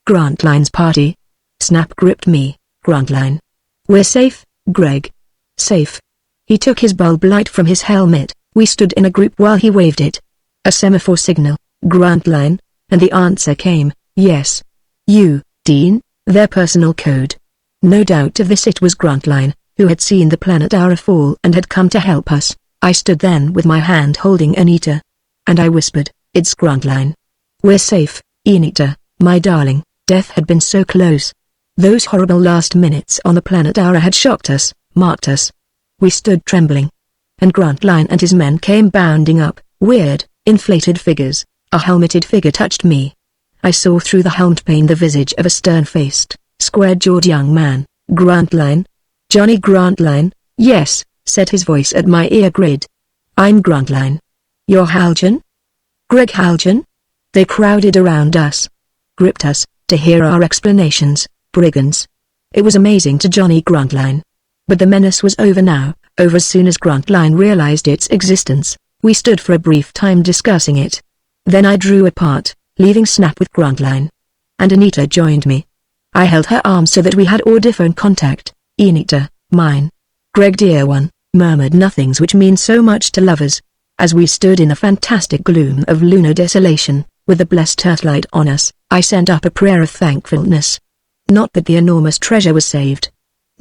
[SPEAKER 1] Grantline's party. Snap gripped me. Grantline. We're safe, Greg. Safe. He took his bulb light from his helmet. We stood in a group while he waved it. A semaphore signal, Grantline, and the answer came, yes. You, Dean, their personal code. No doubt of this, it was Grantline, who had seen the planet Ara fall and had come to help us. I stood then with my hand holding Anita. And I whispered, It's Grantline. We're safe, Enita, my darling. Death had been so close. Those horrible last minutes on the planet Aura had shocked us, marked us. We stood trembling. And Grantline and his men came bounding up, weird, inflated figures. A helmeted figure touched me. I saw through the helmet pane the visage of a stern-faced, square-jawed young man. Grantline? Johnny Grantline? Yes, said his voice at my ear grid. I'm Grantline. You're Haljan? Greg Haljan? They crowded around us. Gripped us, to hear our explanations. Brigands. It was amazing to Johnny Grantline. But the menace was over now, over as soon as Grantline realized its existence. We stood for a brief time discussing it. Then I drew apart, leaving Snap with Grantline. And Enita joined me. I held her arm so that we had audiphone contact. Enita, mine. Greg dear one, murmured nothings which mean so much to lovers. As we stood in the fantastic gloom of lunar desolation, with the blessed Earthlight on us, I sent up a prayer of thankfulness. Not that the enormous treasure was saved.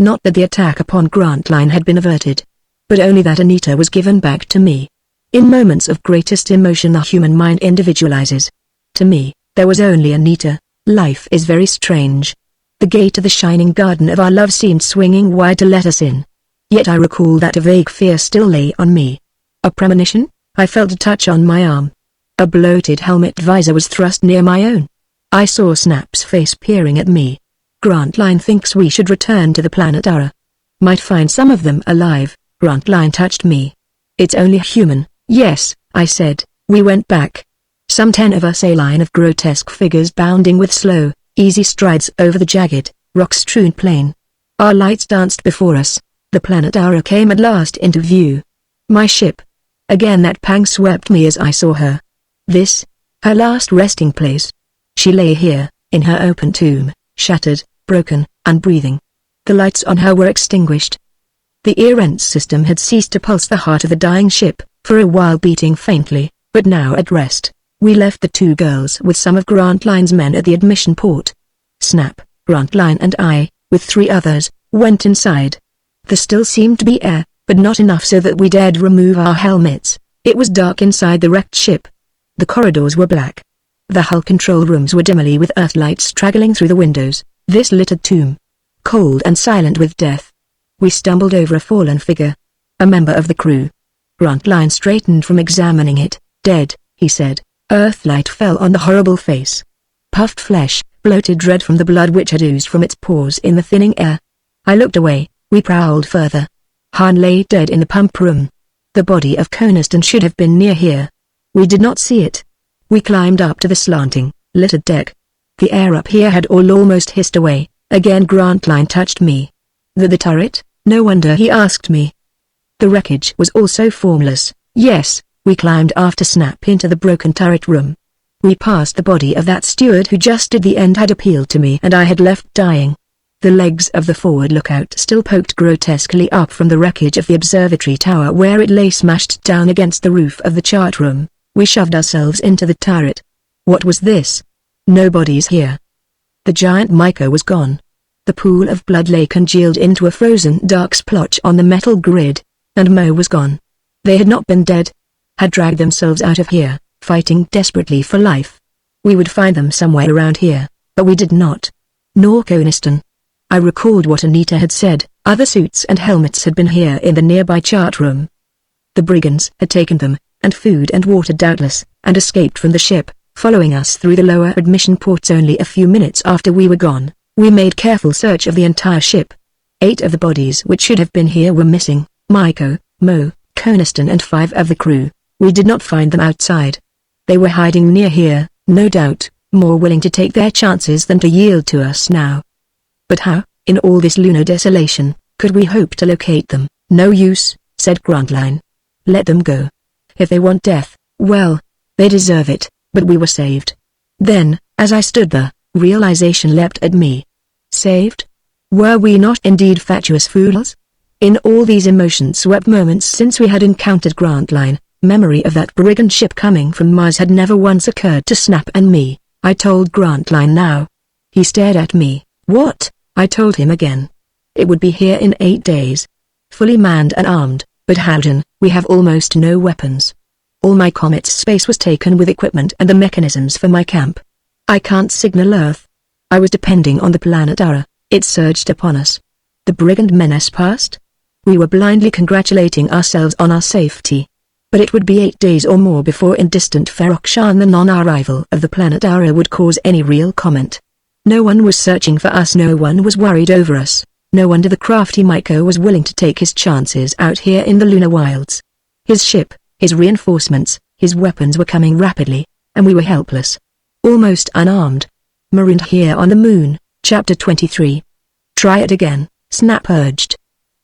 [SPEAKER 1] Not that the attack upon Grantline had been averted. But only that Enita was given back to me. In moments of greatest emotion the human mind individualizes. To me, there was only Enita. Life is very strange. The gate to the shining garden of our love seemed swinging wide to let us in. Yet I recall that a vague fear still lay on me. A premonition? I felt a touch on my arm. A bloated helmet visor was thrust near my own. I saw Snap's face peering at me. Grantline thinks we should return to the planet Aura. Might find some of them alive. Grantline touched me. It's only human. Yes, I said. We went back. Some 10 of us, a line of grotesque figures bounding with slow, easy strides over the jagged, rock-strewn plain. Our lights danced before us. The planet Aura came at last into view. My ship. Again that pang swept me as I saw her. This, her last resting place. She lay here, in her open tomb, shattered, broken, unbreathing. The lights on her were extinguished. The Erentz system had ceased to pulse the heart of the dying ship, for a while beating faintly, but now at rest. We left the 2 girls with some of Grantline's men at the admission port. Snap, Grantline and I, with 3 others, went inside. There still seemed to be air, but not enough so that we dared remove our helmets. It was dark inside the wrecked ship. The corridors were black. The hull control rooms were dimly with earthlight straggling through the windows. This littered tomb. Cold and silent with death. We stumbled over a fallen figure. A member of the crew. Grantline straightened from examining it. Dead, he said. Earthlight fell on the horrible face. Puffed flesh, bloated red from the blood which had oozed from its pores in the thinning air. I looked away. We prowled further. Han lay dead in the pump room. The body of Coniston should have been near here. We did not see it. We climbed up to the slanting, littered deck. The air up here had all almost hissed away. Again Grantline touched me. The turret? No wonder he asked me. The wreckage was also formless. Yes, we climbed after Snap into the broken turret room. We passed the body of that steward who just at the end had appealed to me and I had left dying. The legs of the forward lookout still poked grotesquely up from the wreckage of the observatory tower where it lay smashed down against the roof of the chart room. We shoved ourselves into the turret. What was this? No bodies here. The giant Miko was gone. The pool of blood lay congealed into a frozen dark splotch on the metal grid. And Mo was gone. They had not been dead. Had dragged themselves out of here, fighting desperately for life. We would find them somewhere around here, but we did not. Nor Coniston. I recalled what Enita had said. Other suits and helmets had been here in the nearby chart room. The brigands had taken them, and food and water doubtless, and escaped from the ship, following us through the lower admission ports only a few minutes after we were gone. We made careful search of the entire ship. 8 of the bodies which should have been here were missing. Miko, Mo, Coniston and 5 of the crew. We did not find them outside. They were hiding near here, no doubt, more willing to take their chances than to yield to us now. But how, in all this lunar desolation, could we hope to locate them? No use, said Grantline. Let them go. If they want death, well, they deserve it, but we were saved. Then, as I stood there, realization leapt at me. Saved? Were we not indeed fatuous fools? In all these emotion-swept moments since we had encountered Grantline, memory of that brigand ship coming from Mars had never once occurred to Snap and me. I told Grantline now. He stared at me. What? I told him again. It would be here in 8 days. Fully manned and armed, but Haljan, we have almost no weapons. All my comet's space was taken with equipment and the mechanisms for my camp. I can't signal Earth. I was depending on the planet Ara. It surged upon us. The brigand menace passed? We were blindly congratulating ourselves on our safety. But it would be 8 days or more before in distant Ferokshan the non-arrival of the planet Ara would cause any real comment. No one was searching for us, no one was worried over us. No wonder the crafty Maiko was willing to take his chances out here in the lunar wilds. His ship, his reinforcements, his weapons were coming rapidly, and we were helpless. Almost unarmed. Marooned here on the moon, Chapter 23. Try it again, Snap urged.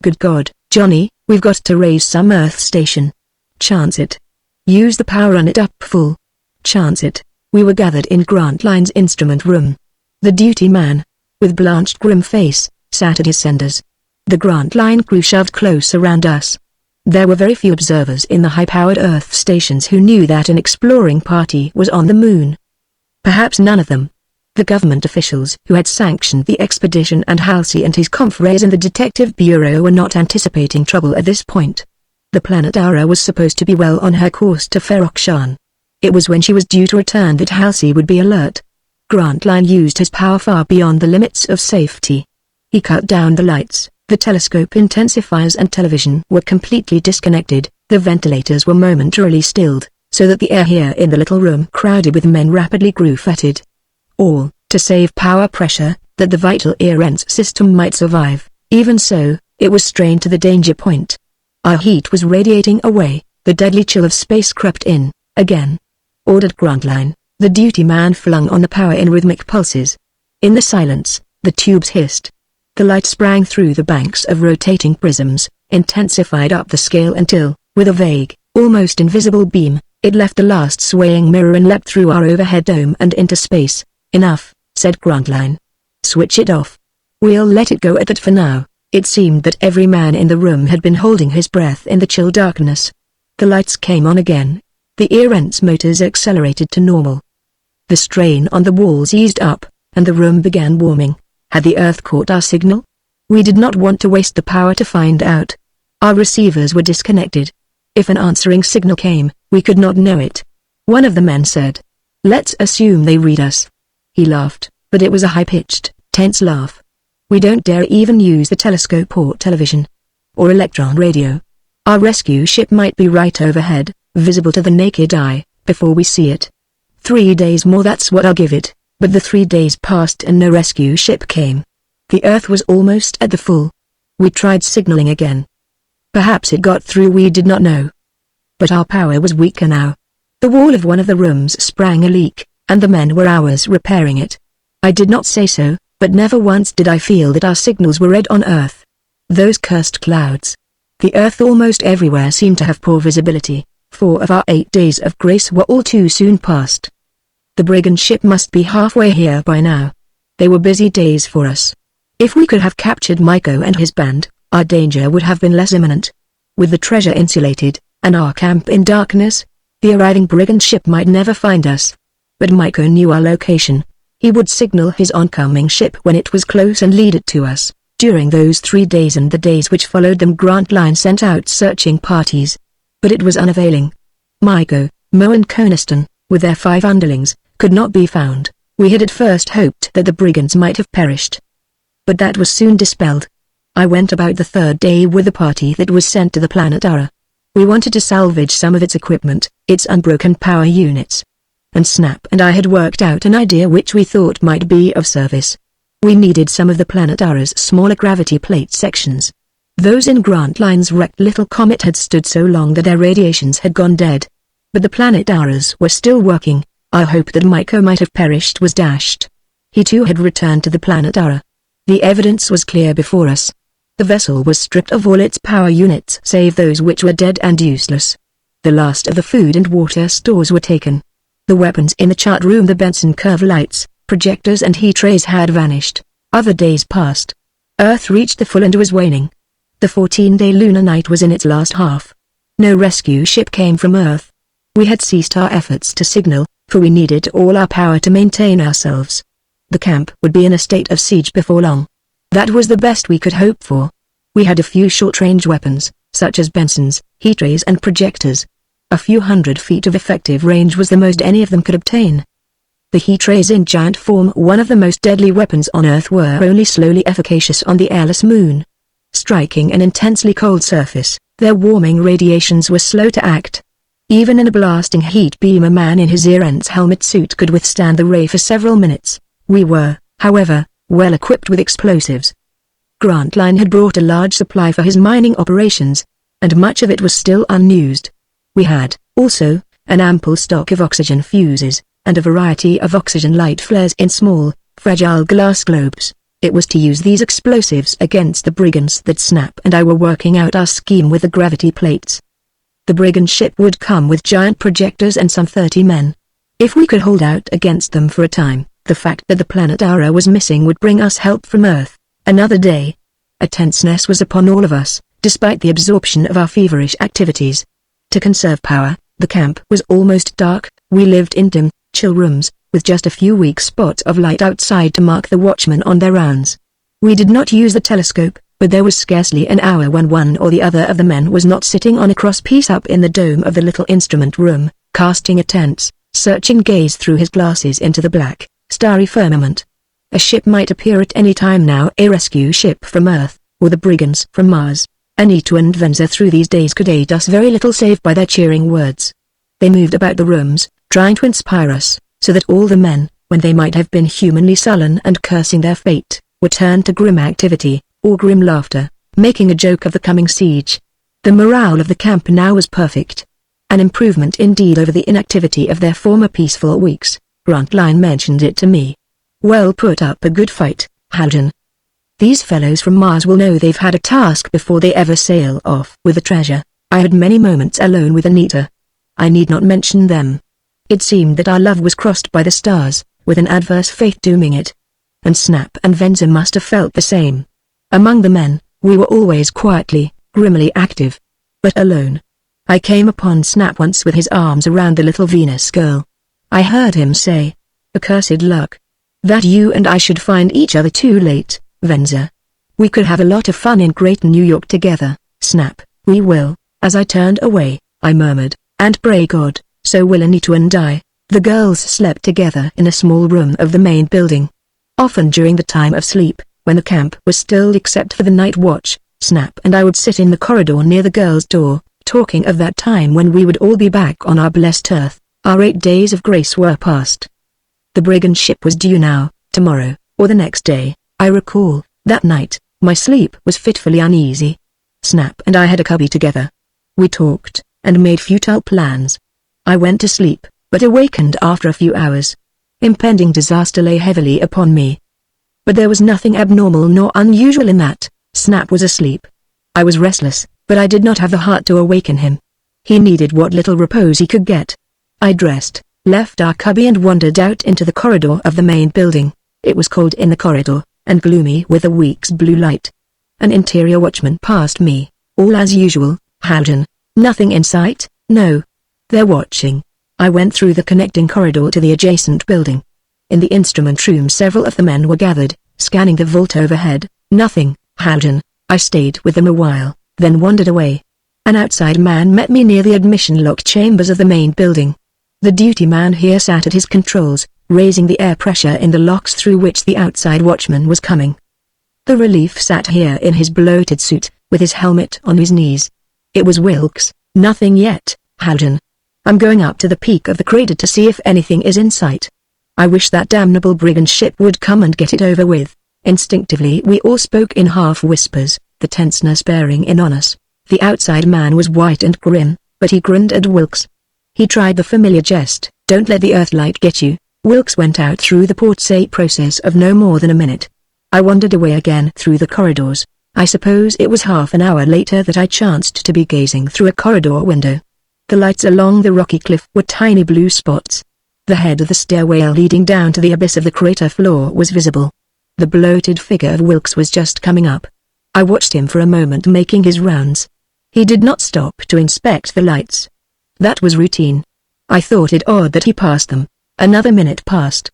[SPEAKER 1] Good God, Johnny, we've got to raise some Earth station. Chance it. Use the power on it up full. Chance it. We were gathered in Grantline's instrument room. The duty man, with blanched grim face, sat at his senders. The Grantline crew shoved close around us. There were very few observers in the high-powered Earth stations who knew that an exploring party was on the moon. Perhaps none of them. The government officials who had sanctioned the expedition and Halsey and his confreres in the Detective Bureau were not anticipating trouble at this point. The planet Ara was supposed to be well on her course to Ferokshan. It was when she was due to return that Halsey would be alert. Grantline used his power far beyond the limits of safety. He cut down the lights, the telescope intensifiers and television were completely disconnected, the ventilators were momentarily stilled, so that the air here in the little room crowded with men rapidly grew fetid. All, to save power pressure, that the vital Earence system might survive. Even so, it was strained to the danger point. Our heat was radiating away, the deadly chill of space crept in, again. Ordered Grantline, the duty man flung on the power in rhythmic pulses. In the silence, the tubes hissed. The light sprang through the banks of rotating prisms, intensified up the scale until, with a vague, almost invisible beam, it left the last swaying mirror and leapt through our overhead dome and into space. Enough, said Grantline. Switch it off. We'll let it go at that for now. It seemed that every man in the room had been holding his breath in the chill darkness. The lights came on again. The Earence motors accelerated to normal. The strain on the walls eased up, and the room began warming. Had the Earth caught our signal? We did not want to waste the power to find out. Our receivers were disconnected. If an answering signal came, we could not know it. One of the men said, "Let's assume they read us." He laughed, but it was a high-pitched, tense laugh. We don't dare even use the telescope or television. Or electron radio. Our rescue ship might be right overhead, visible to the naked eye, before we see it. 3 days more, that's what I'll give it, but the 3 days passed and no rescue ship came. The Earth was almost at the full. We tried signaling again. Perhaps it got through, we did not know. But our power was weaker now. The wall of one of the rooms sprang a leak, and the men were hours repairing it. I did not say so, but never once did I feel that our signals were read on Earth. Those cursed clouds. The Earth almost everywhere seemed to have poor visibility. 4 of our 8 days of grace were all too soon past. The brigand ship must be halfway here by now. They were busy days for us. If we could have captured Maiko and his band, our danger would have been less imminent. With the treasure insulated, and our camp in darkness, the arriving brigand ship might never find us. But Maiko knew our location. He would signal his oncoming ship when it was close and lead it to us. During those 3 days and the days which followed them, Grantline sent out searching parties. But it was unavailing. Maiko, Mo and Coniston, with their 5 underlings, could not be found. We had at first hoped that the brigands might have perished. But that was soon dispelled. I went about the 3rd day with the party that was sent to the planet Ara. We wanted to salvage some of its equipment, its unbroken power units. And Snap and I had worked out an idea which we thought might be of service. We needed some of the planet Ara's smaller gravity plate sections. Those in Grantline's wrecked little comet had stood so long that their radiations had gone dead. But the planet Ara's were still working. Our hope that Maiko might have perished was dashed. He too had returned to the planet Ara. The evidence was clear before us. The vessel was stripped of all its power units save those which were dead and useless. The last of the food and water stores were taken. The weapons in the chart room, the Benson curve lights, projectors and heat rays had vanished. Other days passed. Earth reached the full and was waning. The 14-day lunar night was in its last half. No rescue ship came from Earth. We had ceased our efforts to signal, for we needed all our power to maintain ourselves. The camp would be in a state of siege before long. That was the best we could hope for. We had a few short-range weapons, such as Bensons, heat rays and projectors. A few hundred feet of effective range was the most any of them could obtain. The heat rays in giant form, one of the most deadly weapons on Earth, were only slowly efficacious on the airless moon. Striking an intensely cold surface, their warming radiations were slow to act. Even in a blasting heat beam, a man in his Irens helmet suit could withstand the ray for several minutes. We were, however, well equipped with explosives. Grantline had brought a large supply for his mining operations, and much of it was still unused. We had, also, an ample stock of oxygen fuses, and a variety of oxygen light flares in small, fragile glass globes. It was to use these explosives against the brigands that Snap and I were working out our scheme with the gravity plates. The brigand ship would come with giant projectors and some 30 men. If we could hold out against them for a time, the fact that the planet Aura was missing would bring us help from Earth. Another day. A tenseness was upon all of us, despite the absorption of our feverish activities. To conserve power, the camp was almost dark. We lived in dim, chill rooms, with just a few weak spots of light outside to mark the watchmen on their rounds. We did not use the telescope, but there was scarcely an hour when one or the other of the men was not sitting on a cross-piece up in the dome of the little instrument room, casting a tense, searching gaze through his glasses into the black, starry firmament. A ship might appear at any time now, a rescue ship from Earth, or the brigands from Mars. Anita and Venza through these days could aid us very little save by their cheering words. They moved about the rooms, trying to inspire us, so that all the men, when they might have been humanly sullen and cursing their fate, were turned to grim activity, or grim laughter, making a joke of the coming siege. The morale of the camp now was perfect. An improvement indeed over the inactivity of their former peaceful weeks. Grantline mentioned it to me. Well, put up a good fight, Haljan. These fellows from Mars will know they've had a task before they ever sail off with the treasure. I had many moments alone with Anita. I need not mention them. It seemed that our love was crossed by the stars, with an adverse fate dooming it. And Snap and Venza must have felt the same. Among the men, we were always quietly, grimly active. But alone. I came upon Snap once with his arms around the little Venus girl. I heard him say, "Accursed luck. That you and I should find each other too late, Venza. We could have a lot of fun in Great New York together, Snap." "We will." As I turned away, I murmured, "And pray God, so will Anita and I." The girls slept together in a small room of the main building. Often during the time of sleep, when the camp was still except for the night watch, Snap and I would sit in the corridor near the girls' door, talking of that time when we would all be back on our blessed Earth. Our 8 days of grace were past. The brigand ship was due now, tomorrow, or the next day. I recall, that night, my sleep was fitfully uneasy. Snap and I had a cubby together. We talked, and made futile plans. I went to sleep, but awakened after a few hours. Impending disaster lay heavily upon me. But there was nothing abnormal nor unusual in that. Snap was asleep. I was restless, but I did not have the heart to awaken him. He needed what little repose he could get. I dressed, left our cubby and wandered out into the corridor of the main building. It was cold in the corridor, and gloomy with a week's blue light. An interior watchman passed me. "All as usual, Haljan." "Nothing in sight?" "No. They're watching." I went through the connecting corridor to the adjacent building. In the instrument room several of the men were gathered, scanning the vault overhead. "Nothing, Haljan." I stayed with them a while, then wandered away. An outside man met me near the admission lock chambers of the main building. The duty man here sat at his controls, raising the air pressure in the locks through which the outside watchman was coming. The relief sat here in his bloated suit, with his helmet on his knees. It was Wilkes. "Nothing yet, Haljan. I'm going up to the peak of the crater to see if anything is in sight. I wish that damnable brigand ship would come and get it over with." Instinctively we all spoke in half whispers, the tenseness bearing in on us. The outside man was white and grim, but he grinned at Wilkes. He tried the familiar jest, "Don't let the Earthlight get you." Wilkes went out through the ports, a process of no more than a minute. I wandered away again through the corridors. I suppose it was half an hour later that I chanced to be gazing through a corridor window. The lights along the rocky cliff were tiny blue spots. The head of the stairway leading down to the abyss of the crater floor was visible. The bloated figure of Wilkes was just coming up. I watched him for a moment making his rounds. He did not stop to inspect the lights. That was routine. I thought it odd that he passed them. Another minute passed.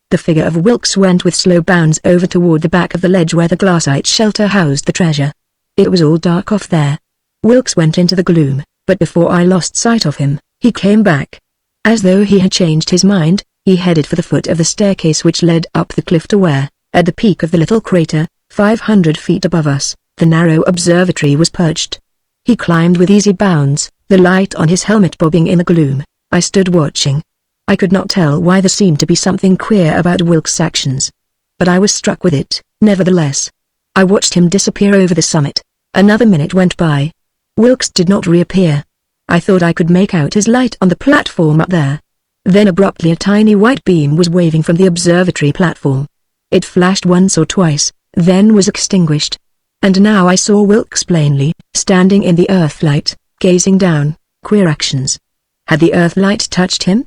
[SPEAKER 1] The figure of Wilkes went with slow bounds over toward the back of the ledge where the glassite shelter housed the treasure. It was all dark off there. Wilkes went into the gloom, but before I lost sight of him, he came back. As though he had changed his mind, he headed for the foot of the staircase which led up the cliff to where, at the peak of the little crater, 500 feet above us, the narrow observatory was perched. He climbed with easy bounds, the light on his helmet bobbing in the gloom. I stood watching. I could not tell why there seemed to be something queer about Wilkes' actions, but I was struck with it, nevertheless. I watched him disappear over the summit. Another minute went by. Wilkes did not reappear. I thought I could make out his light on the platform up there. Then abruptly a tiny white beam was waving from the observatory platform. It flashed once or twice, then was extinguished. And now I saw Wilkes plainly, standing in the earthlight, gazing down. Queer actions. Had the earthlight touched him?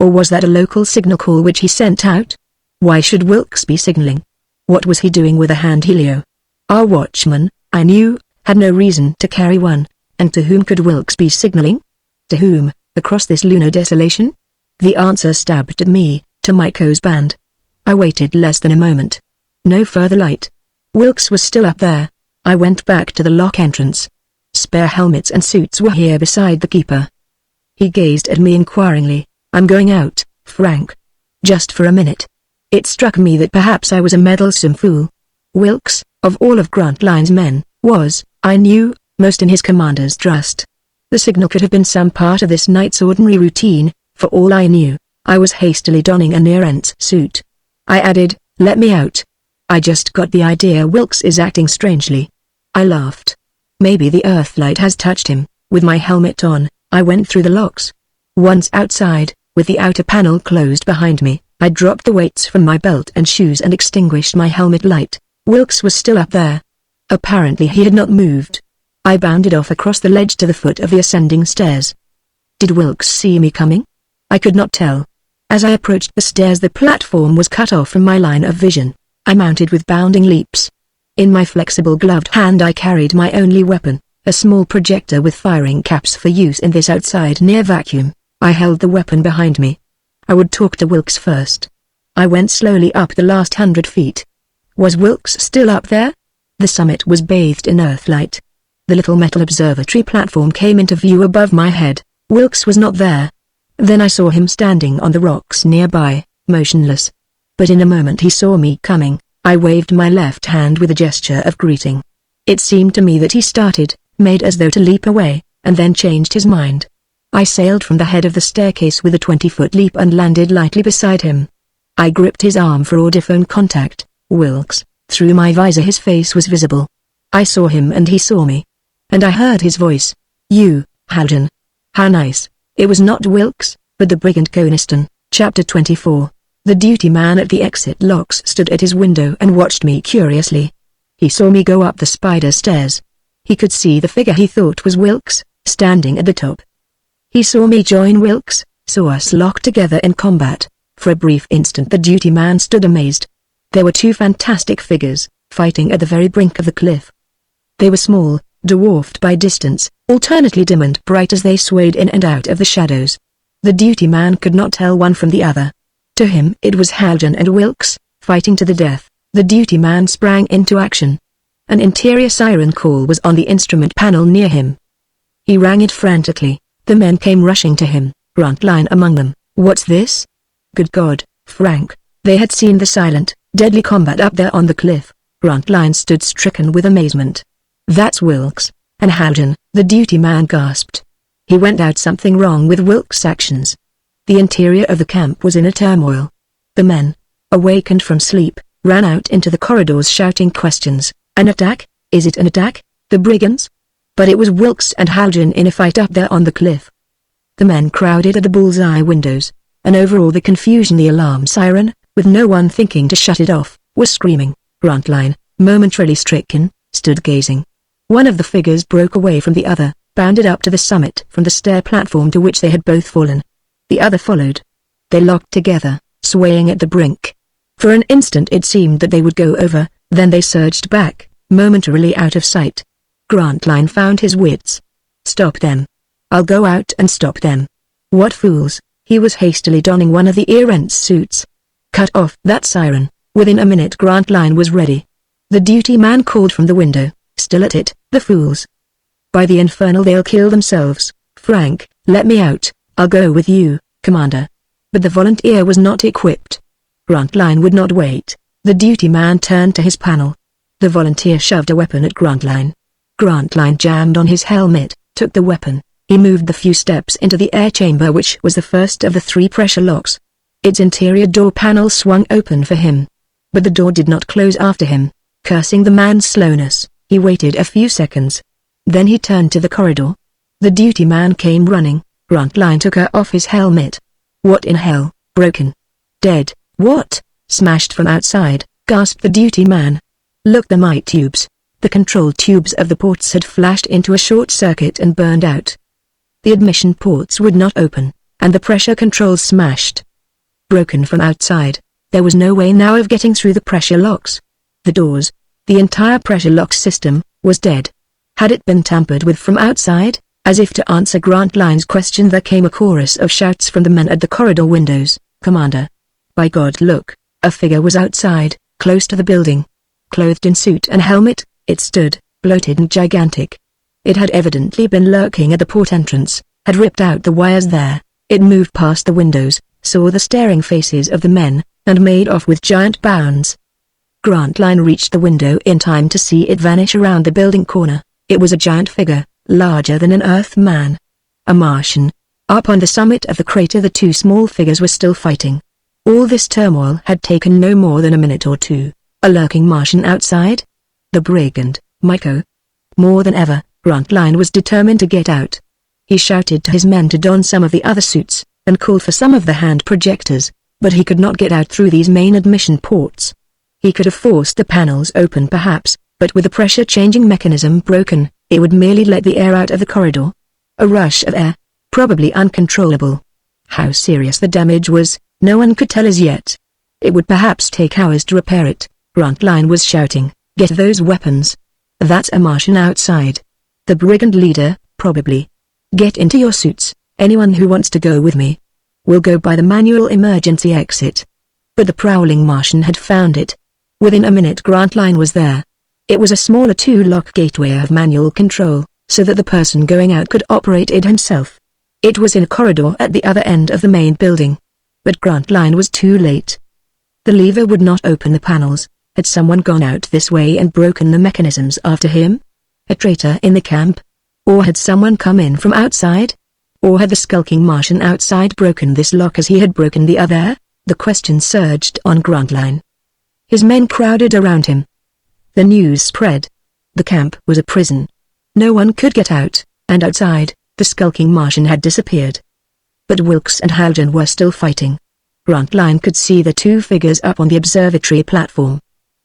[SPEAKER 1] Or was that a local signal call which he sent out? Why should Wilkes be signaling? What was he doing with a hand helio? Our watchman, I knew, had no reason to carry one, and to whom could Wilkes be signaling? To whom, across this lunar desolation? The answer stabbed at me, to Maiko's band. I waited less than a moment. No further light. Wilkes was still up there. I went back to the lock entrance. Spare helmets and suits were here beside the keeper. He gazed at me inquiringly. I'm going out, Frank. Just for a minute. It struck me that perhaps I was a meddlesome fool. Wilkes, of all of Grantline's men, was, I knew, most in his commander's trust. The signal could have been some part of this night's ordinary routine. For all I knew, I was hastily donning a near-ent suit. I added, let me out. I just got the idea Wilkes is acting strangely. I laughed. Maybe the earthlight has touched him. With my helmet on, I went through the locks. Once outside, with the outer panel closed behind me, I dropped the weights from my belt and shoes and extinguished my helmet light. Wilkes was still up there. Apparently he had not moved. I bounded off across the ledge to the foot of the ascending stairs. Did Wilkes see me coming? I could not tell. As I approached the stairs the platform was cut off from my line of vision. I mounted with bounding leaps. In my flexible gloved hand I carried my only weapon, a small projector with firing caps for use in this outside near vacuum. I held the weapon behind me. I would talk to Wilkes first. I went slowly up the last 100 feet. Was Wilkes still up there? The summit was bathed in earthlight. The little metal observatory platform came into view above my head. Wilkes was not there. Then I saw him standing on the rocks nearby, motionless. But in a moment he saw me coming. I waved my left hand with a gesture of greeting. It seemed to me that he started, made as though to leap away, and then changed his mind. I sailed from the head of the staircase with a 20-foot leap and landed lightly beside him. I gripped his arm for audiphone contact. Wilkes, through my visor his face was visible. I saw him and he saw me. And I heard his voice. You, Haljan. How nice. It was not Wilkes, but the brigand Coniston. Chapter 24. The duty man at the exit locks stood at his window and watched me curiously. He saw me go up the spider stairs. He could see the figure he thought was Wilkes, standing at the top. He saw me join Wilkes, saw us locked together in combat. For a brief instant the duty man stood amazed. There were two fantastic figures, fighting at the very brink of the cliff. They were small, dwarfed by distance, alternately dim and bright as they swayed in and out of the shadows. The duty man could not tell one from the other. To him it was Haljan and Wilkes, fighting to the death. The duty man sprang into action. An interior siren call was on the instrument panel near him. He rang it frantically. The men came rushing to him, Grantline among them. What's this? Good God, Frank. They had seen the silent, deadly combat up there on the cliff. Grantline stood stricken with amazement. That's Wilkes. And Haljan, the duty man gasped. He went out. Something wrong with Wilkes' actions. The interior of the camp was in a turmoil. The men, awakened from sleep, ran out into the corridors shouting questions. An attack? Is it an attack? The brigands? But it was Wilkes and Haljan in a fight up there on the cliff. The men crowded at the bullseye windows, and over all the confusion the alarm siren, with no one thinking to shut it off, was screaming. Grantline, momentarily stricken, stood gazing. One of the figures broke away from the other, bounded up to the summit from the stair platform to which they had both fallen. The other followed. They locked together, swaying at the brink. For an instant it seemed that they would go over, then they surged back, momentarily out of sight. Grantline found his wits. Stop them. I'll go out and stop them. What fools. He was hastily donning one of the Erent's suits. Cut off that siren. Within a minute Grantline was ready. The duty man called from the window, still at it, the fools. By the infernal they'll kill themselves. "Frank, let me out, I'll go with you, Commander." But the volunteer was not equipped. Grantline would not wait. The duty man turned to his panel. The volunteer shoved a weapon at Grantline. Grantline jammed on his helmet, took the weapon. He moved the few steps into the air chamber, which was the first of the 3 pressure locks. Its interior door panel swung open for him. But the door did not close after him. Cursing the man's slowness, he waited a few seconds. Then he turned to the corridor. The duty man came running. Grantline took her off his helmet. "What in hell?" "Broken. Dead." "What?" "Smashed from outside," gasped the duty man. "Look, the might tubes." The control tubes of the ports had flashed into a short circuit and burned out. The admission ports would not open, and the pressure controls smashed. Broken from outside, there was no way now of getting through the pressure locks. The doors, the entire pressure lock system, was dead. Had it been tampered with from outside? As if to answer Grantline's question, there came a chorus of shouts from the men at the corridor windows. "Commander! By God, look!" A figure was outside, close to the building. Clothed in suit and helmet, it stood, bloated and gigantic. It had evidently been lurking at the port entrance, had ripped out the wires there. It moved past the windows, saw the staring faces of the men, and made off with giant bounds. Grantline reached the window in time to see it vanish around the building corner. It was a giant figure, larger than an Earthman. A Martian. Up on the summit of the crater, the 2 small figures were still fighting. All this turmoil had taken no more than a minute or 2. A lurking Martian outside? The brigand, Myko. More than ever, Grantline was determined to get out. He shouted to his men to don some of the other suits, and called for some of the hand projectors, but he could not get out through these main admission ports. He could have forced the panels open perhaps, but with the pressure-changing mechanism broken, it would merely let the air out of the corridor. A rush of air, probably uncontrollable. How serious the damage was, no one could tell as yet. It would perhaps take hours to repair it. Grantline was shouting, "Get those weapons! That's a Martian outside. The brigand leader, probably. Get into your suits, anyone who wants to go with me. We'll go by the manual emergency exit." But the prowling Martian had found it. Within a minute Grantline was there. It was a smaller 2-lock gateway of manual control, so that the person going out could operate it himself. It was in a corridor at the other end of the main building. But Grantline was too late. The lever would not open the panels. Had someone gone out this way and broken the mechanisms after him? A traitor in the camp? Or had someone come in from outside? Or had the skulking Martian outside broken this lock as he had broken the other? The question surged on Grantline. His men crowded around him. The news spread. The camp was a prison. No one could get out, and outside, the skulking Martian had disappeared. But Wilkes and Haljan were still fighting. Grantline could see the 2 figures up on the observatory platform.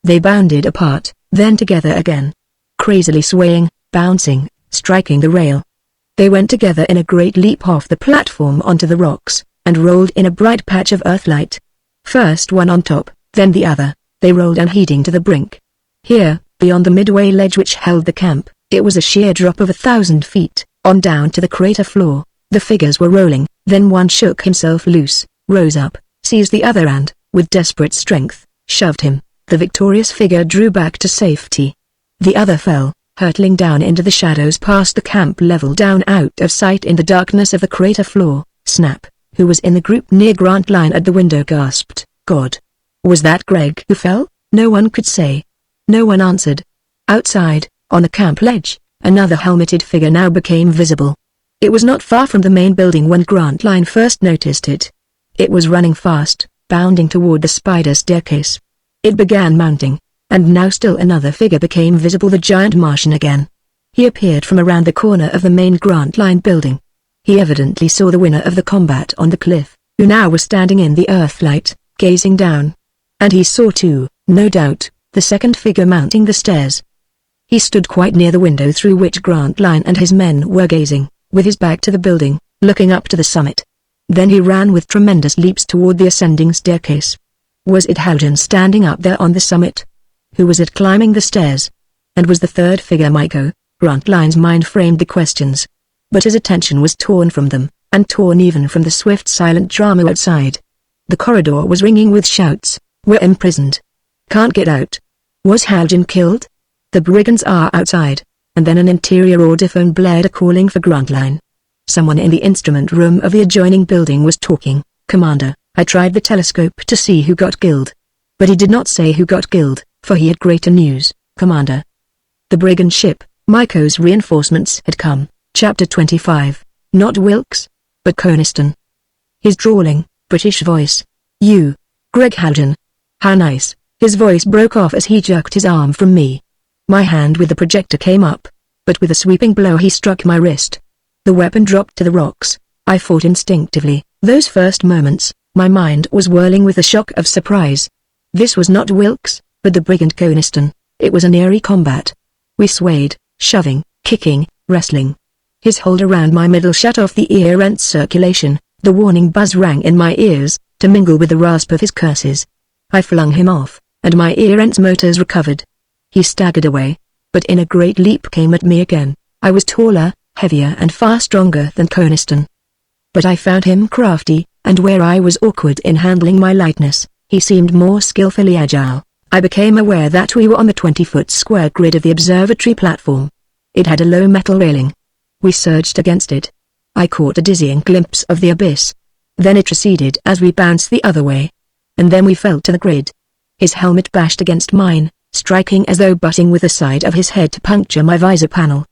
[SPEAKER 1] They bounded apart, then together again. Crazily swaying, bouncing, striking the rail. They went together in a great leap off the platform onto the rocks, and rolled in a bright patch of earthlight. First one on top, then the other, they rolled unheeding to the brink. Here, beyond the midway ledge which held the camp, it was a sheer drop of 1,000 feet, on down to the crater floor. The figures were rolling, then one shook himself loose, rose up, seized the other and, with desperate strength, shoved him. The victorious figure drew back to safety. The other fell, hurtling down into the shadows past the camp level, down out of sight in the darkness of the crater floor. Snap, who was in the group near Grantline at the window, gasped, "God! Was that Greg who fell?" No one could say. No one answered. Outside, on the camp ledge, another helmeted figure now became visible. It was not far from the main building when Grantline first noticed it. It was running fast, bounding toward the spider staircase. It began mounting, and now still another figure became visible, the giant Martian again. He appeared from around the corner of the main Grantline building. He evidently saw the winner of the combat on the cliff, who now was standing in the earthlight, gazing down. And he saw too, no doubt, the second figure mounting the stairs. He stood quite near the window through which Grantline and his men were gazing, with his back to the building, looking up to the summit. Then he ran with tremendous leaps toward the ascending staircase. Was it Haljan standing up there on the summit? Who was it climbing the stairs? And was the third figure Myko? Grantline's mind framed the questions. But his attention was torn from them, and torn even from the swift silent drama outside. The corridor was ringing with shouts. "We're imprisoned. Can't get out. Was Haljan killed? The brigands are outside." And then an interior audiphone blared a calling for Grantline. Someone in the instrument room of the adjoining building was talking. "Commander, I tried the telescope to see who got killed." But he did not say who got killed, for he had greater news. "Commander." The brigand ship, Maiko's reinforcements had come. Chapter 25. Not Wilkes, but Coniston. His drawling, British voice. "You, Greg Halden. How nice." His voice broke off as he jerked his arm from me. My hand with the projector came up, but with a sweeping blow he struck my wrist. The weapon dropped to the rocks. I fought instinctively. Those first moments, my mind was whirling with the shock of surprise. This was not Wilkes, but the brigand Coniston. It was an eerie combat. We swayed, shoving, kicking, wrestling. His hold around my middle shut off the ear-rent circulation. The warning buzz rang in my ears, to mingle with the rasp of his curses. I flung him off, and my ear-rent's motors recovered. He staggered away, but in a great leap came at me again. I was taller, heavier and far stronger than Coniston. But I found him crafty, and where I was awkward in handling my lightness, he seemed more skillfully agile. I became aware that we were on the 20-foot square grid of the observatory platform. It had a low metal railing. We surged against it. I caught a dizzying glimpse of the abyss. Then it receded as we bounced the other way. And then we fell to the grid. His helmet bashed against mine, striking as though butting with the side of his head to puncture my visor panel.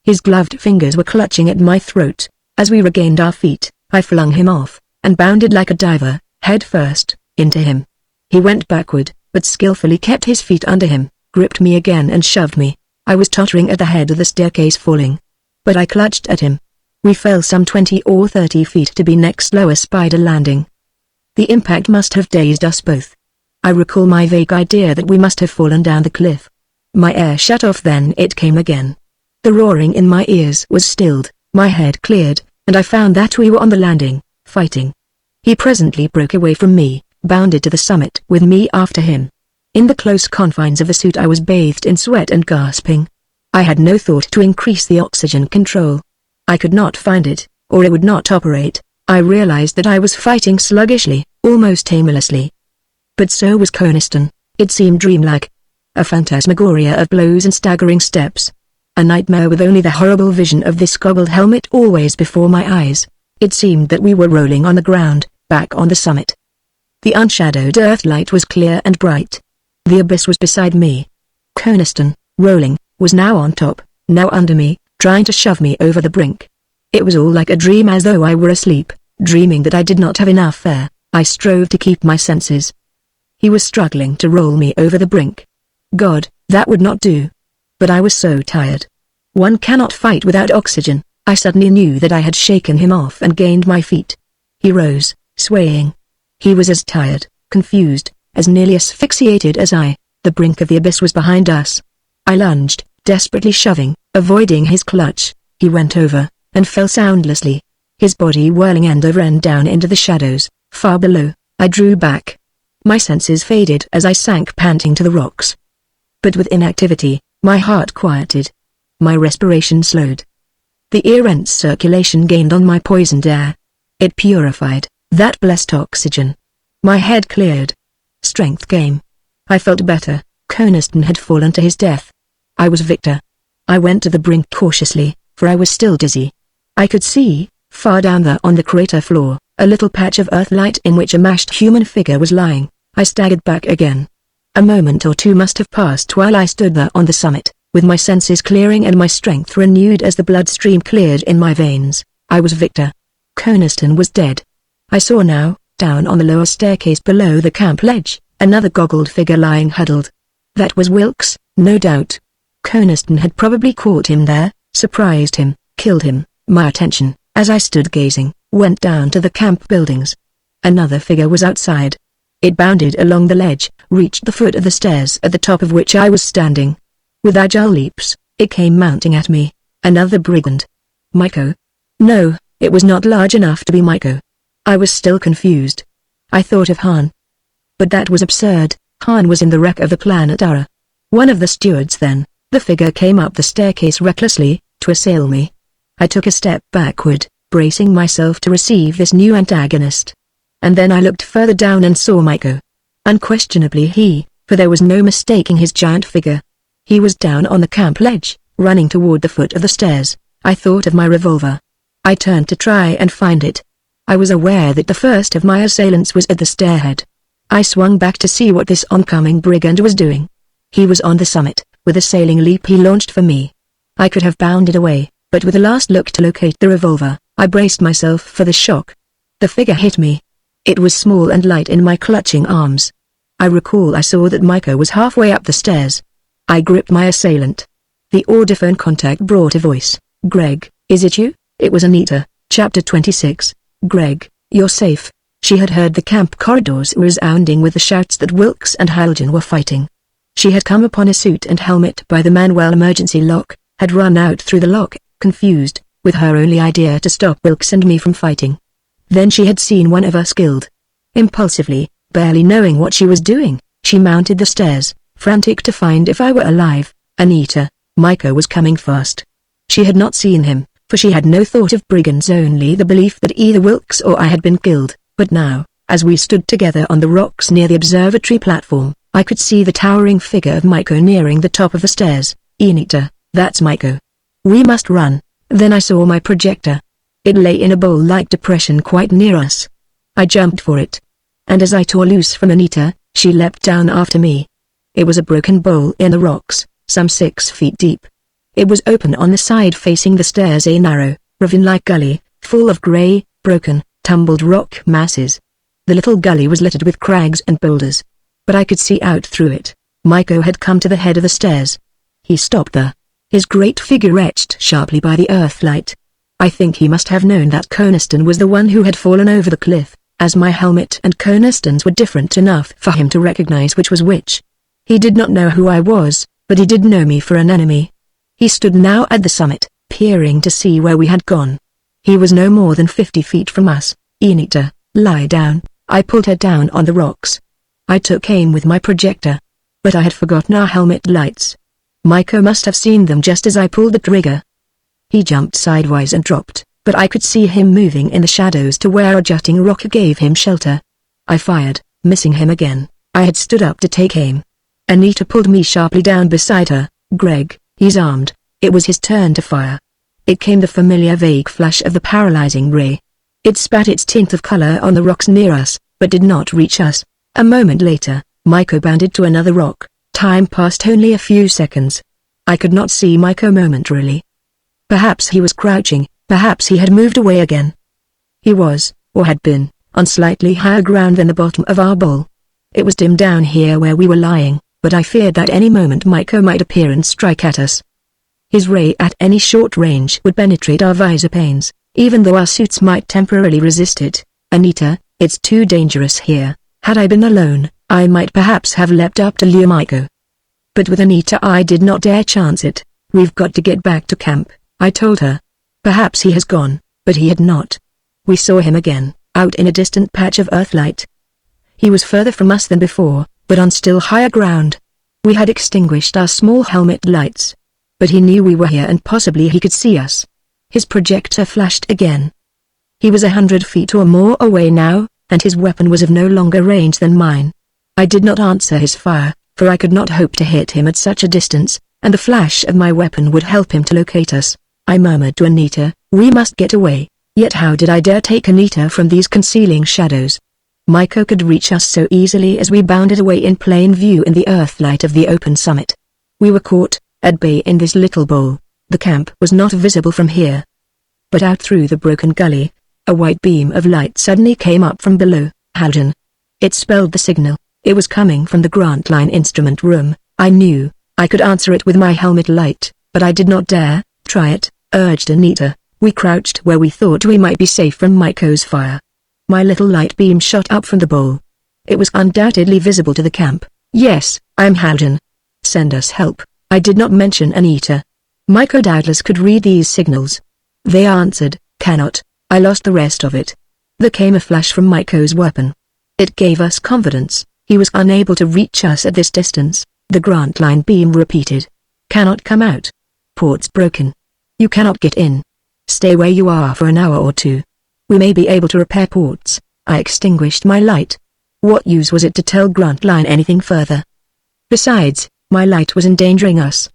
[SPEAKER 1] His gloved fingers were clutching at my throat. As we regained our feet, I flung him off, and bounded like a diver, head first, into him. He went backward, but skillfully kept his feet under him, gripped me again and shoved me. I was tottering at the head of the staircase falling. But I clutched at him. We fell some 20 or 30 feet to be next lower spider landing. The impact must have dazed us both. I recall my vague idea that we must have fallen down the cliff. My air shut off, then it came again. The roaring in my ears was stilled, my head cleared, and I found that we were on the landing, fighting. He presently broke away from me, bounded to the summit with me after him. In the close confines of the suit I was bathed in sweat and gasping. I had no thought to increase the oxygen control. I could not find it, or it would not operate. I realized that I was fighting sluggishly, almost aimlessly. But so was Coniston. It seemed dreamlike. A phantasmagoria of blows and staggering steps. A nightmare with only the horrible vision of this goggled helmet always before my eyes. It seemed that we were rolling on the ground, back on the summit. The unshadowed earthlight was clear and bright. The abyss was beside me. Coniston, rolling, was now on top, now under me, trying to shove me over the brink. It was all like a dream, as though I were asleep, dreaming that I did not have enough air. I strove to keep my senses. He was struggling to roll me over the brink. God, that would not do. But I was so tired. One cannot fight without oxygen. I suddenly knew that I had shaken him off and gained my feet. He rose, swaying. He was as tired, confused, as nearly asphyxiated as I. The brink of the abyss was behind us. I lunged, desperately shoving, avoiding his clutch. He went over, and fell soundlessly. His body whirling end over end down into the shadows, far below. I drew back. My senses faded as I sank panting to the rocks. But with inactivity, my heart quieted. My respiration slowed. The ear-rent circulation gained on my poisoned air. It purified that blessed oxygen. My head cleared. Strength came. I felt better. Coniston had fallen to his death. I was victor. I went to the brink cautiously, for I was still dizzy. I could see, far down there on the crater floor, a little patch of earthlight in which a mashed human figure was lying. I staggered back again. A moment or two must have passed while I stood there on the summit, with my senses clearing and my strength renewed as the bloodstream cleared in my veins. I was victor. Coniston was dead. I saw now, down on the lower staircase below the camp ledge, another goggled figure lying huddled. That was Wilkes, no doubt. Coniston had probably caught him there, surprised him, killed him. My attention, as I stood gazing, went down to the camp buildings. Another figure was outside. It bounded along the ledge, reached the foot of the stairs at the top of which I was standing. With agile leaps, it came mounting at me. Another brigand. Maiko? No, it was not large enough to be Maiko. I was still confused. I thought of Han. But that was absurd. Han was in the wreck of the planet Ara. One of the stewards then. The figure came up the staircase recklessly, to assail me. I took a step backward, bracing myself to receive this new antagonist. And then I looked further down and saw Maiko. Unquestionably he, for there was no mistaking his giant figure. He was down on the camp ledge, running toward the foot of the stairs. I thought of my revolver. I turned to try and find it. I was aware that the first of my assailants was at the stairhead. I swung back to see what this oncoming brigand was doing. He was on the summit. With a sailing leap he launched for me. I could have bounded away, but with a last look to locate the revolver, I braced myself for the shock. The figure hit me. It was small and light in my clutching arms. I recall I saw that Miko was halfway up the stairs. I gripped my assailant. The audiphone contact brought a voice. "Greg, is it you?" It was Anita. Chapter 26. "Greg, you're safe." She had heard the camp corridors resounding with the shouts that Wilkes and Haljan were fighting. She had come upon a suit and helmet by the manual emergency lock, had run out through the lock, confused, with her only idea to stop Wilkes and me from fighting. Then she had seen one of us killed. Impulsively, barely knowing what she was doing, she mounted the stairs, frantic to find if I were alive. Anita, Miko was coming fast. She had not seen him, for she had no thought of brigands, only the belief that either Wilkes or I had been killed. But now, as we stood together on the rocks near the observatory platform, I could see the towering figure of Miko nearing the top of the stairs. "Anita, that's Miko. We must run." Then I saw my projector. It lay in a bowl-like depression quite near us. I jumped for it. And as I tore loose from Anita, she leapt down after me. It was a broken bowl in the rocks, some 6 feet deep. It was open on the side facing the stairs, a narrow, ravine-like gully, full of grey, broken, tumbled rock masses. The little gully was littered with crags and boulders. But I could see out through it. Miko had come to the head of the stairs. He stopped there. His great figure etched sharply by the earthlight. I think he must have known that Coniston was the one who had fallen over the cliff, as my helmet and Coniston's were different enough for him to recognize which was which. He did not know who I was, but he did know me for an enemy. He stood now at the summit, peering to see where we had gone. He was no more than 50 feet from us. "Anita, lie down." I pulled her down on the rocks. I took aim with my projector. But I had forgotten our helmet lights. Miko must have seen them just as I pulled the trigger. He jumped sidewise and dropped, but I could see him moving in the shadows to where a jutting rock gave him shelter. I fired, missing him again. I had stood up to take aim. Anita pulled me sharply down beside her. "Greg, he's armed." It was his turn to fire. It came the familiar vague flash of the paralyzing ray. It spat its tint of color on the rocks near us, but did not reach us. A moment later, Miko bounded to another rock. Time passed only a few seconds. I could not see Miko momentarily. Perhaps he was crouching, perhaps he had moved away again. He was, or had been, on slightly higher ground than the bottom of our bowl. It was dim down here where we were lying, but I feared that any moment Miko might appear and strike at us. His ray at any short range would penetrate our visor panes, even though our suits might temporarily resist it. "Anita, it's too dangerous here." Had I been alone, I might perhaps have leapt up to lure Miko. But with Anita I did not dare chance it. "We've got to get back to camp," I told her. Perhaps he has gone, but he had not. We saw him again, out in a distant patch of earthlight. He was further from us than before, but on still higher ground. We had extinguished our small helmet lights. But he knew we were here and possibly he could see us. His projector flashed again. He was 100 feet or more away now, and his weapon was of no longer range than mine. I did not answer his fire, for I could not hope to hit him at such a distance, and the flash of my weapon would help him to locate us. I murmured to Anita, "We must get away," yet how did I dare take Anita from these concealing shadows? Miko could reach us so easily as we bounded away in plain view in the earthlight of the open summit. We were caught, at bay in this little bowl. The camp was not visible from here. But out through the broken gully, a white beam of light suddenly came up from below. "Haljan." It spelled the signal. It was coming from the Grantline instrument room. I knew I could answer it with my helmet light, but I did not dare. "Try it," urged Anita. We crouched where we thought we might be safe from Miko's fire. My little light beam shot up from the bowl. It was undoubtedly visible to the camp. "Yes, I'm Haljan. Send us help." I did not mention Anita. Miko doubtless could read these signals. They answered, "Cannot." I lost the rest of it. There came a flash from Miko's weapon. It gave us confidence. He was unable to reach us at this distance. The Grantline beam repeated. "Cannot come out. Ports broken. You cannot get in. Stay where you are for an hour or two. We may be able to repair ports." I extinguished my light. What use was it to tell Grantline anything further? Besides, my light was endangering us.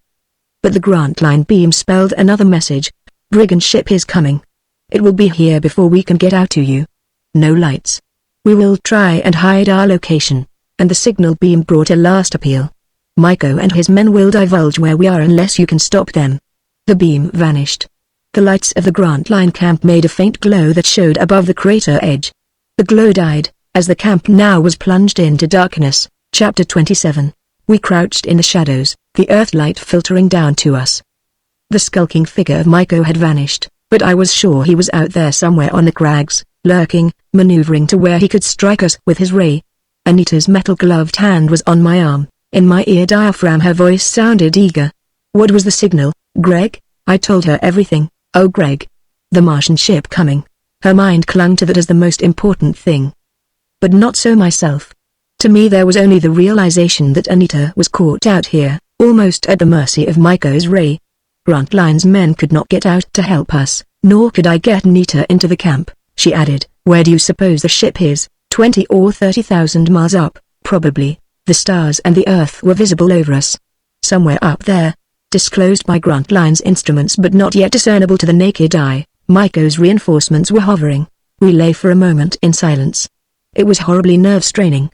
[SPEAKER 1] But the Grantline beam spelled another message. "Brigand ship is coming." It will be here before we can get out to you. No lights. We will try and hide our location." And the signal beam brought a last appeal. "Maiko and his men will divulge where we are unless you can stop them." The beam vanished. The lights of the Grant Line camp made a faint glow that showed above the crater edge. The glow died, as the camp now was plunged into darkness. Chapter 27. We crouched in the shadows, the earthlight filtering down to us. The skulking figure of Maiko had vanished, but I was sure he was out there somewhere on the crags, lurking, maneuvering to where he could strike us with his ray. Anita's metal-gloved hand was on my arm. In my ear diaphragm her voice sounded eager. "What was the signal, Greg?" I told her everything. "Oh Greg. The Martian ship coming." Her mind clung to that as the most important thing. But not so myself. To me there was only the realization that Anita was caught out here, almost at the mercy of Maiko's ray. Grant Line's men could not get out to help us, nor could I get Anita into the camp, she added. "Where do you suppose the ship is? 20 or 30,000 miles up, probably." The stars and the earth were visible over us. "Somewhere up there," disclosed by Grant Line's instruments but not yet discernible to the naked eye. Maiko's reinforcements were hovering. We lay for a moment in silence. It was horribly nerve-straining.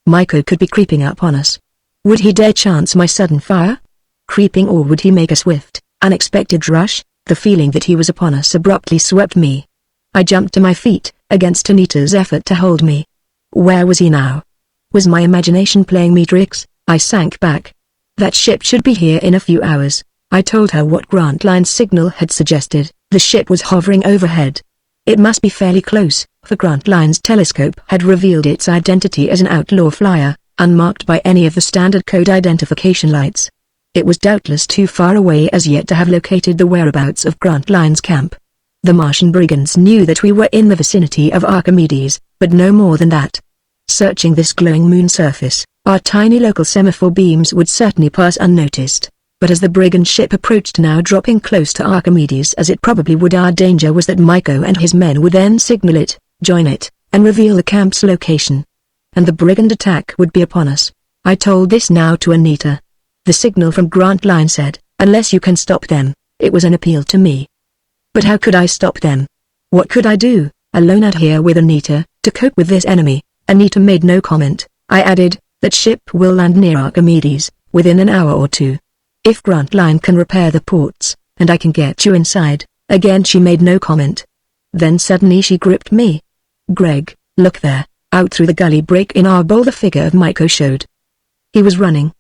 [SPEAKER 1] Maiko could be creeping up on us. Would he dare chance my sudden fire? Creeping, or would he make a swift, unexpected rush? The feeling that he was upon us abruptly swept me. I jumped to my feet, against Anita's effort to hold me. Where was he now? Was my imagination playing me tricks? I sank back. That ship should be here in a few hours. I told her what Grant Line's signal had suggested. The ship was hovering overhead. It must be fairly close, for Grant Line's telescope had revealed its identity as an outlaw flyer, unmarked by any of the standard code identification lights. It was doubtless too far away as yet to have located the whereabouts of Grant Line's camp. The Martian brigands knew that we were in the vicinity of Archimedes, but no more than that. Searching this glowing moon surface, our tiny local semaphore beams would certainly pass unnoticed. But as the brigand ship approached, now dropping close to Archimedes as it probably would, our danger was that Maiko and his men would then signal it, join it, and reveal the camp's location. And the brigand attack would be upon us. I told this now to Anita. The signal from Grant Line said, "Unless you can stop them." It was an appeal to me. But how could I stop them? What could I do, alone out here with Anita, to cope with this enemy? Anita made no comment. I added, "That ship will land near Archimedes, within an hour or two. If Grant Line can repair the ports, and I can get you inside." Again she made no comment. Then suddenly she gripped me. "Greg, look there." Out through the gully break in our bowl the figure of Maiko showed. He was running.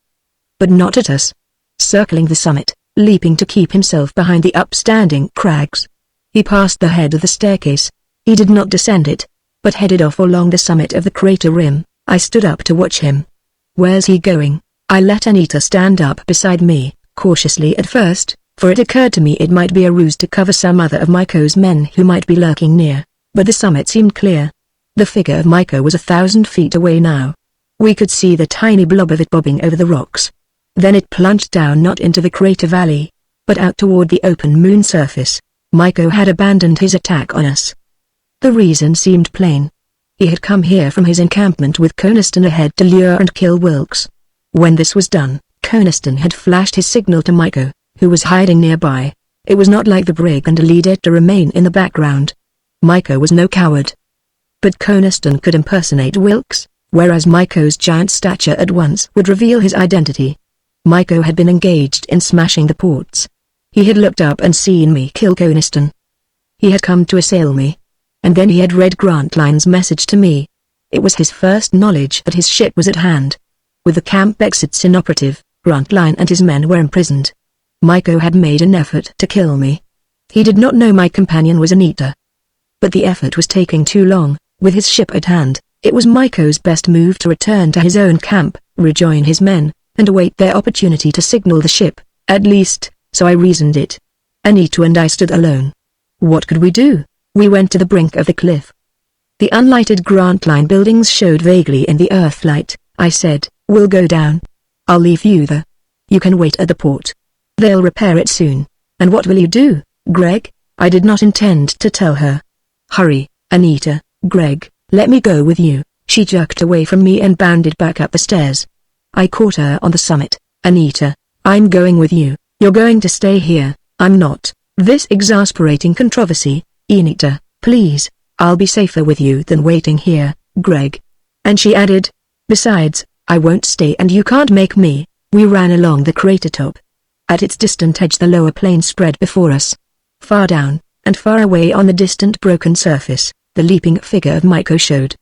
[SPEAKER 1] But not at us. Circling the summit, leaping to keep himself behind the upstanding crags. He passed the head of the staircase. He did not descend it, but headed off along the summit of the crater rim. I stood up to watch him. Where's he going? I let Anita stand up beside me, cautiously at first, for it occurred to me it might be a ruse to cover some other of Maiko's men who might be lurking near, but the summit seemed clear. The figure of Maiko was 1,000 feet away now. We could see the tiny blob of it bobbing over the rocks. Then it plunged down, not into the crater valley, but out toward the open moon surface. Maiko had abandoned his attack on us. The reason seemed plain. He had come here from his encampment with Coniston ahead to lure and kill Wilkes. When this was done, Coniston had flashed his signal to Maiko, who was hiding nearby. It was not like the brigand leader to remain in the background. Maiko was no coward. But Coniston could impersonate Wilkes, whereas Maiko's giant stature at once would reveal his identity. Maiko had been engaged in smashing the ports. He had looked up and seen me kill Coniston. He had come to assail me. And then he had read Grant Line's message to me. It was his first knowledge that his ship was at hand. With the camp exits inoperative, Grant Line and his men were imprisoned. Maiko had made an effort to kill me. He did not know my companion was Anita. But the effort was taking too long. With his ship at hand, it was Maiko's best move to return to his own camp, rejoin his men, and await their opportunity to signal the ship. At least, so I reasoned it. Anita and I stood alone. What could we do? We went to the brink of the cliff. The unlighted Grant Line buildings showed vaguely in the earthlight. I said, "We'll go down. I'll leave you there. You can wait at the port. They'll repair it soon." "And what will you do, Greg?" I did not intend to tell her. "Hurry, Anita, Greg, let me go with you." She jerked away from me and bounded back up the stairs. I caught her on the summit. "Anita, I'm going with you. You're going to stay here." "I'm not." This exasperating controversy, Anita, please, I'll be safer with you than waiting here, Greg." And she added, "Besides, I won't stay and you can't make me." We ran along the crater top. At its distant edge the lower plane spread before us. Far down, and far away on the distant broken surface, the leaping figure of Maiko showed.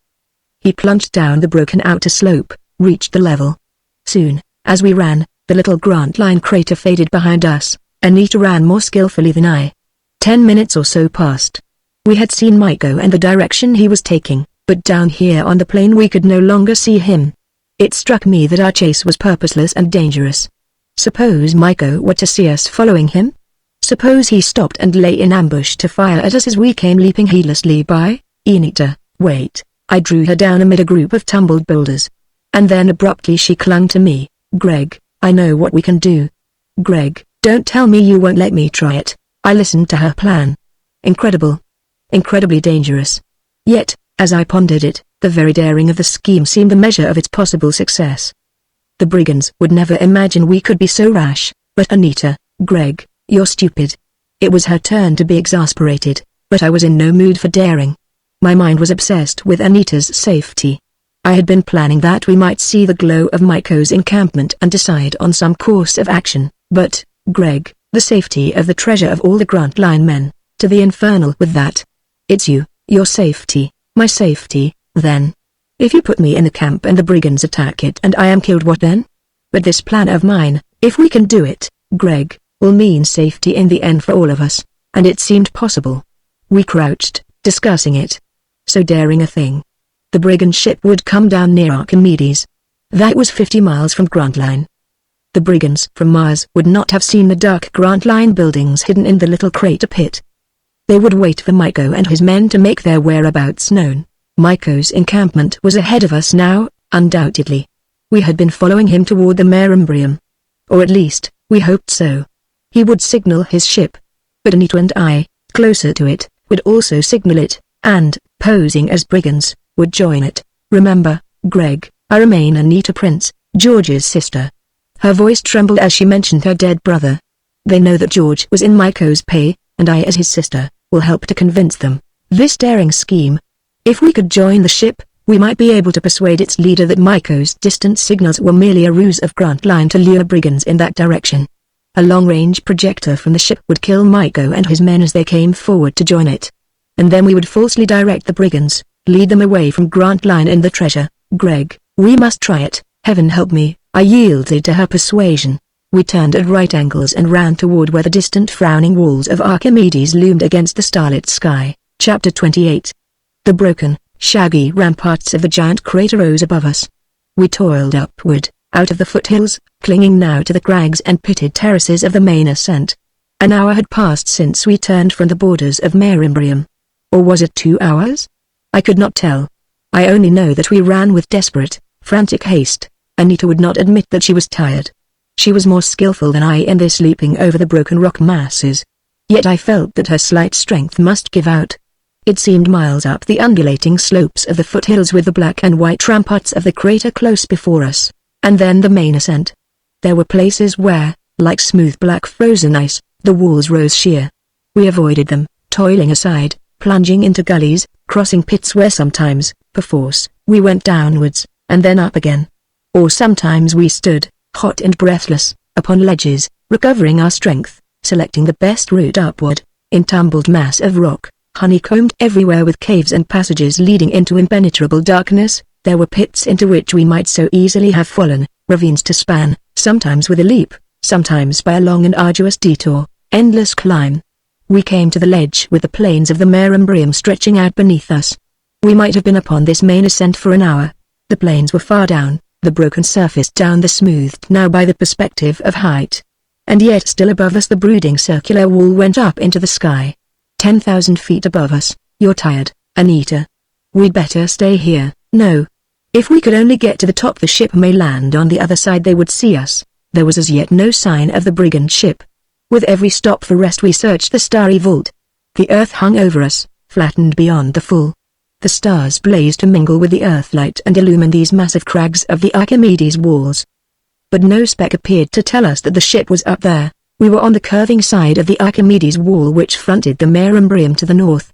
[SPEAKER 1] He plunged down the broken outer slope, reached the level. Soon, as we ran, the little Grantline crater faded behind us. Anita ran more skillfully than I. 10 minutes or so passed. We had seen Maiko and the direction he was taking, but down here on the plane we could no longer see him. It struck me that our chase was purposeless and dangerous. Suppose Maiko were to see us following him? Suppose he stopped and lay in ambush to fire at us as we came leaping heedlessly by? "Anita, wait." I drew her down amid a group of tumbled boulders. And then abruptly she clung to me. "Greg, I know what we can do." "Greg, don't tell me you won't let me try it." I listened to her plan. Incredible. Incredibly dangerous. Yet, as I pondered it, the very daring of the scheme seemed the measure of its possible success. The Brigands would never imagine we could be so rash, but Anita, "Greg, you're stupid." It was her turn to be exasperated, but I was in no mood for daring. My mind was obsessed with Anita's safety. I had been planning that we might see the glow of Maiko's encampment and decide on some course of action, but, Greg, the safety of the treasure of all the Grantline men, to the infernal with that. It's you, your safety, my safety, then. If you put me in the camp and the Brigands attack it and I am killed, what then? But this plan of mine, if we can do it, Greg, will mean safety in the end for all of us, and it seemed possible. We crouched, discussing it. So daring a thing. The brigand ship would come down near Archimedes. That was 50 miles from Grantline. The Brigands from Mars would not have seen the dark Grantline buildings hidden in the little crater pit. They would wait for Maiko and his men to make their whereabouts known. Maiko's encampment was ahead of us now, undoubtedly. We had been following him toward the MagneonBooks. Or at least, we hoped so. He would signal his ship. But Anita and I, closer to it, would also signal it, and, posing as Brigands, would join it. "Remember, Greg, I remain Anita Prince, George's sister." Her voice trembled as she mentioned her dead brother. "They know that George was in Maiko's pay, and I as his sister, will help to convince them. This daring scheme. If we could join the ship, we might be able to persuade its leader that Maiko's distant signals were merely a ruse of Grantline to lure Brigands in that direction. A long-range projector from the ship would kill Maiko and his men as they came forward to join it. And then we would falsely direct the Brigands, lead them away from Grantline and the treasure. Greg, we must try it." "Heaven help me," I yielded to her persuasion. We turned at right angles and ran toward where the distant frowning walls of Archimedes loomed against the starlit sky. Chapter 28. The broken, shaggy ramparts of the giant crater rose above us. We toiled upward, out of the foothills, clinging now to the crags and pitted terraces of the main ascent. An hour had passed since we turned from the borders of MagneonBooks. Or was it 2 hours? I could not tell. I only know that we ran with desperate, frantic haste. Anita would not admit that she was tired. She was more skillful than I in this leaping over the broken rock masses. Yet I felt that her slight strength must give out. It seemed miles up the undulating slopes of the foothills with the black and white ramparts of the crater close before us, and then the main ascent. There were places where, like smooth black frozen ice, the walls rose sheer. We avoided them, toiling aside, plunging into gullies, crossing pits where sometimes, perforce, we went downwards, and then up again. Or sometimes we stood, hot and breathless, upon ledges, recovering our strength, selecting the best route upward, in tumbled mass of rock, honeycombed everywhere with caves and passages leading into impenetrable darkness. There were pits into which we might so easily have fallen, ravines to span, sometimes with a leap, sometimes by a long and arduous detour, endless climb. We came to the ledge with the plains of the MagneonBooks stretching out beneath us. We might have been upon this main ascent for an hour. The plains were far down, the broken surface down the smoothed now by the perspective of height. And yet still above us the brooding circular wall went up into the sky. 10,000 feet above us. "You're tired, Anita. We'd better stay here." "No. If we could only get to the top, the ship may land on the other side, they would see us." There was as yet no sign of the brigand ship. With every stop for rest we searched the starry vault. The earth hung over us, flattened beyond the full. The stars blazed to mingle with the earthlight and illumine these massive crags of the Archimedes walls. But no speck appeared to tell us that the ship was up there. We were on the curving side of the Archimedes wall which fronted the Mare Imbrium to the north.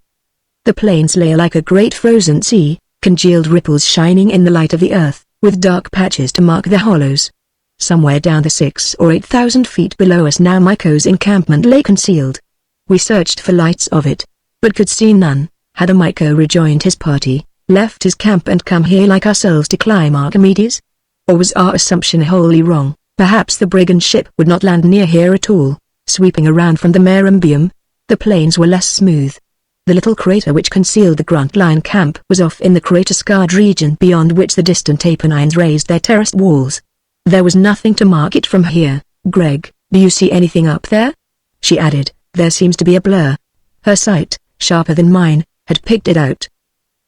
[SPEAKER 1] The plains lay like a great frozen sea, congealed ripples shining in the light of the earth, with dark patches to mark the hollows. Somewhere down the 6,000 or 8,000 feet below us now Maiko's encampment lay concealed. We searched for lights of it, but could see none. Had Maiko rejoined his party, left his camp and come here like ourselves to climb Archimedes? Or was our assumption wholly wrong? Perhaps the brigand ship would not land near here at all, sweeping around from the Mare Imbrium. The plains were less smooth. The little crater which concealed the Grantline camp was off in the crater-scarred region beyond which the distant Apennines raised their terraced walls. There was nothing to mark it from here. "Greg, do you see anything up there?" she added. "There seems to be a blur." Her sight, sharper than mine, had picked it out.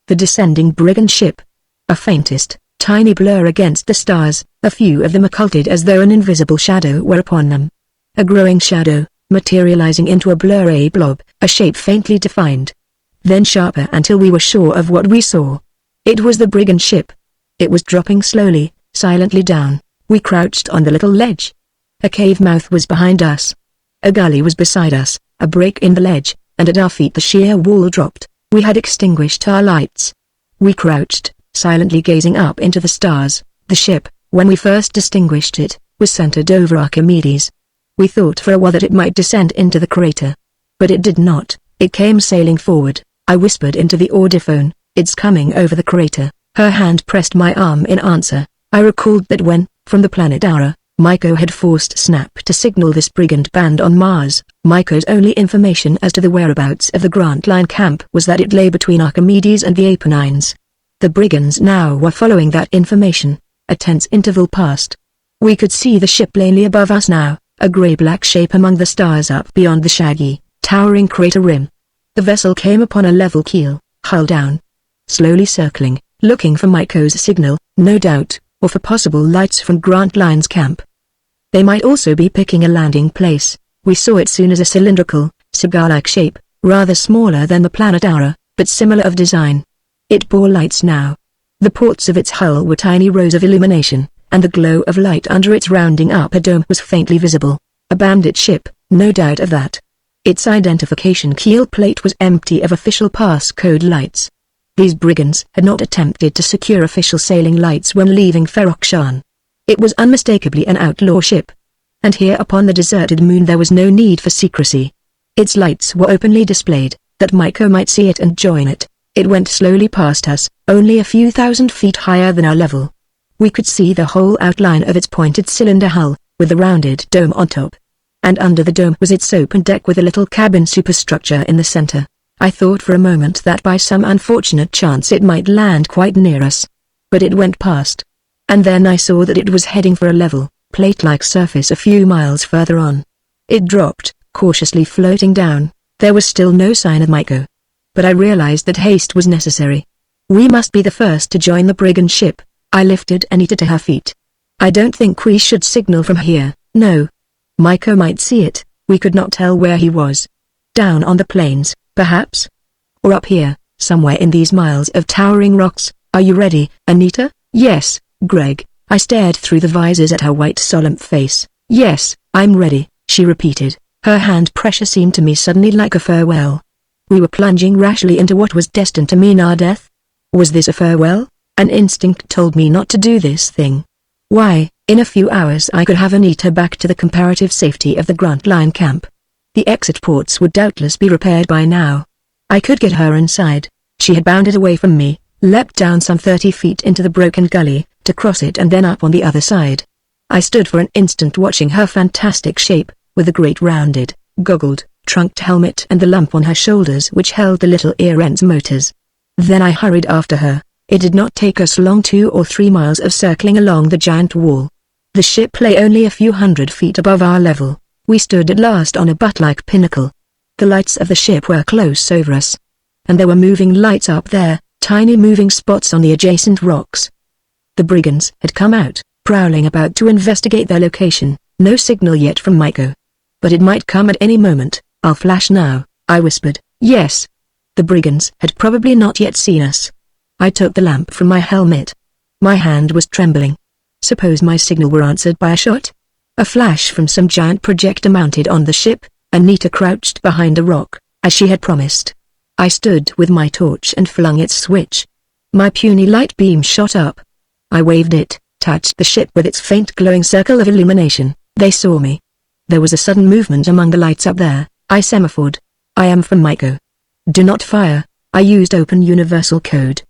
[SPEAKER 1] The descending brigand ship. A faintest, tiny blur against the stars, a few of them occulted as though an invisible shadow were upon them. A growing shadow, materializing into a blurry blob, a shape faintly defined. Then sharper until we were sure of what we saw. It was the brigand ship. It was dropping slowly, silently down. We crouched on the little ledge. A cave mouth was behind us. A gully was beside us, a break in the ledge, and at our feet the sheer wall dropped. We had extinguished our lights. We crouched, silently gazing up into the stars. The ship, when we first distinguished it, was centered over Archimedes. We thought for a while that it might descend into the crater. But it did not. It came sailing forward. I whispered into the audiphone, "It's coming over the crater." Her hand pressed my arm in answer. I recalled that when, from the planet Aura, Maiko had forced Snap to signal this brigand band on Mars, Maiko's only information as to the whereabouts of the Grantline camp was that it lay between Archimedes and the Apennines. The brigands now were following that information. A tense interval passed. We could see the ship plainly above us now, a grey-black shape among the stars up beyond the shaggy, towering crater rim. The vessel came upon a level keel, hull down. Slowly circling, looking for Maiko's signal, no doubt, or for possible lights from Grantline's camp. They might also be picking a landing place. We saw it soon as a cylindrical, cigar-like shape, rather smaller than the planet Aura, but similar of design. It bore lights now. The ports of its hull were tiny rows of illumination, and the glow of light under its rounding upper dome was faintly visible. A bandit ship, no doubt of that. Its identification keel plate was empty of official passcode lights. These brigands had not attempted to secure official sailing lights when leaving Ferokshan. It was unmistakably an outlaw ship. And here upon the deserted moon there was no need for secrecy. Its lights were openly displayed, that Maiko might see it and join it. It went slowly past us, only a few thousand feet higher than our level. We could see the whole outline of its pointed cylinder hull, with the rounded dome on top. And under the dome was its open deck with a little cabin superstructure in the center. I thought for a moment that by some unfortunate chance it might land quite near us. But it went past. And then I saw that it was heading for a level, plate-like surface a few miles further on. It dropped, cautiously floating down. There was still no sign of Maiko. But I realized that haste was necessary. We must be the first to join the brigand ship. I lifted Anita to her feet. I don't think we should signal from here, no. Maiko might see it, we could not tell where he was. Down on the plains, perhaps? Or up here, somewhere in these miles of towering rocks. Are you ready, Anita? Yes, Greg. I stared through the visors at her white solemn face. Yes, I'm ready, she repeated. Her hand pressure seemed to me suddenly like a farewell. We were plunging rashly into what was destined to mean our death. Was this a farewell? An instinct told me not to do this thing. Why, in a few hours I could have Anita back to the comparative safety of the Grantline camp. The exit ports would doubtless be repaired by now. I could get her inside. She had bounded away from me, leapt down some 30 feet into the broken gully, to cross it and then up on the other side. I stood for an instant watching her fantastic shape, with the great rounded, goggled, trunked helmet and the lump on her shoulders which held the little Earend's motors. Then I hurried after her. It did not take us long 2 or 3 miles of circling along the giant wall. The ship lay only a few hundred feet above our level. We stood at last on a butt-like pinnacle. The lights of the ship were close over us. And there were moving lights up there, tiny moving spots on the adjacent rocks. The brigands had come out, prowling about to investigate their location. No signal yet from Maiko. But it might come at any moment. I'll flash now, I whispered. Yes. The brigands had probably not yet seen us. I took the lamp from my helmet. My hand was trembling. Suppose my signal were answered by a shot? A flash from some giant projector mounted on the ship. Anita crouched behind a rock, as she had promised. I stood with my torch and flung its switch. My puny light beam shot up. I waved it, touched the ship with its faint glowing circle of illumination. They saw me. There was a sudden movement among the lights up there. I semaphored. I am from Myco. Do not fire. I used open universal code.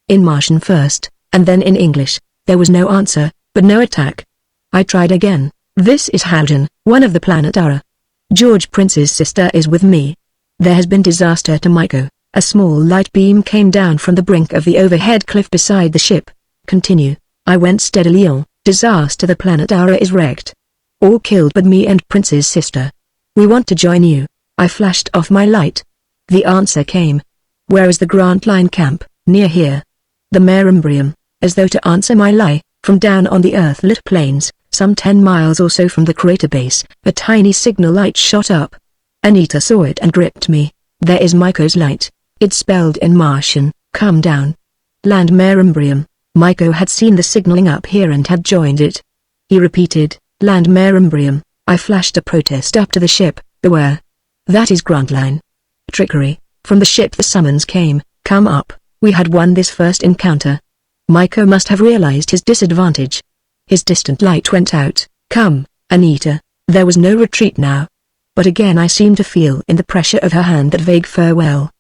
[SPEAKER 1] In Martian first, and then in English. There was no answer, but no attack. I tried again. This is Haljan, one of the Planetara. George Prince's sister is with me. There has been disaster to Myco. A small light beam came down from the brink of the overhead cliff beside the ship. Continue. I went steadily on. Disaster, the Planetara is wrecked. All killed but me and Prince's sister. We want to join you. I flashed off my light. The answer came. Where is the Grantline camp? Near here. The Merembrium. As though to answer my lie, from down on the Earth-lit plains, some 10 miles or so from the crater base, a tiny signal light shot up. Anita saw it and gripped me. There is Myco's light. It spelled in Martian, come down. Land Merembrium. Myco had seen the signaling up here and had joined it. He repeated, Land Merembrium. I flashed a protest up to the ship, beware. That is Grantline. Trickery. From the ship the summons came, come up, we had won this first encounter. Myco must have realized his disadvantage. His distant light went out. Come, Anita. There was no retreat now. But again I seemed to feel in the pressure of her hand that vague farewell.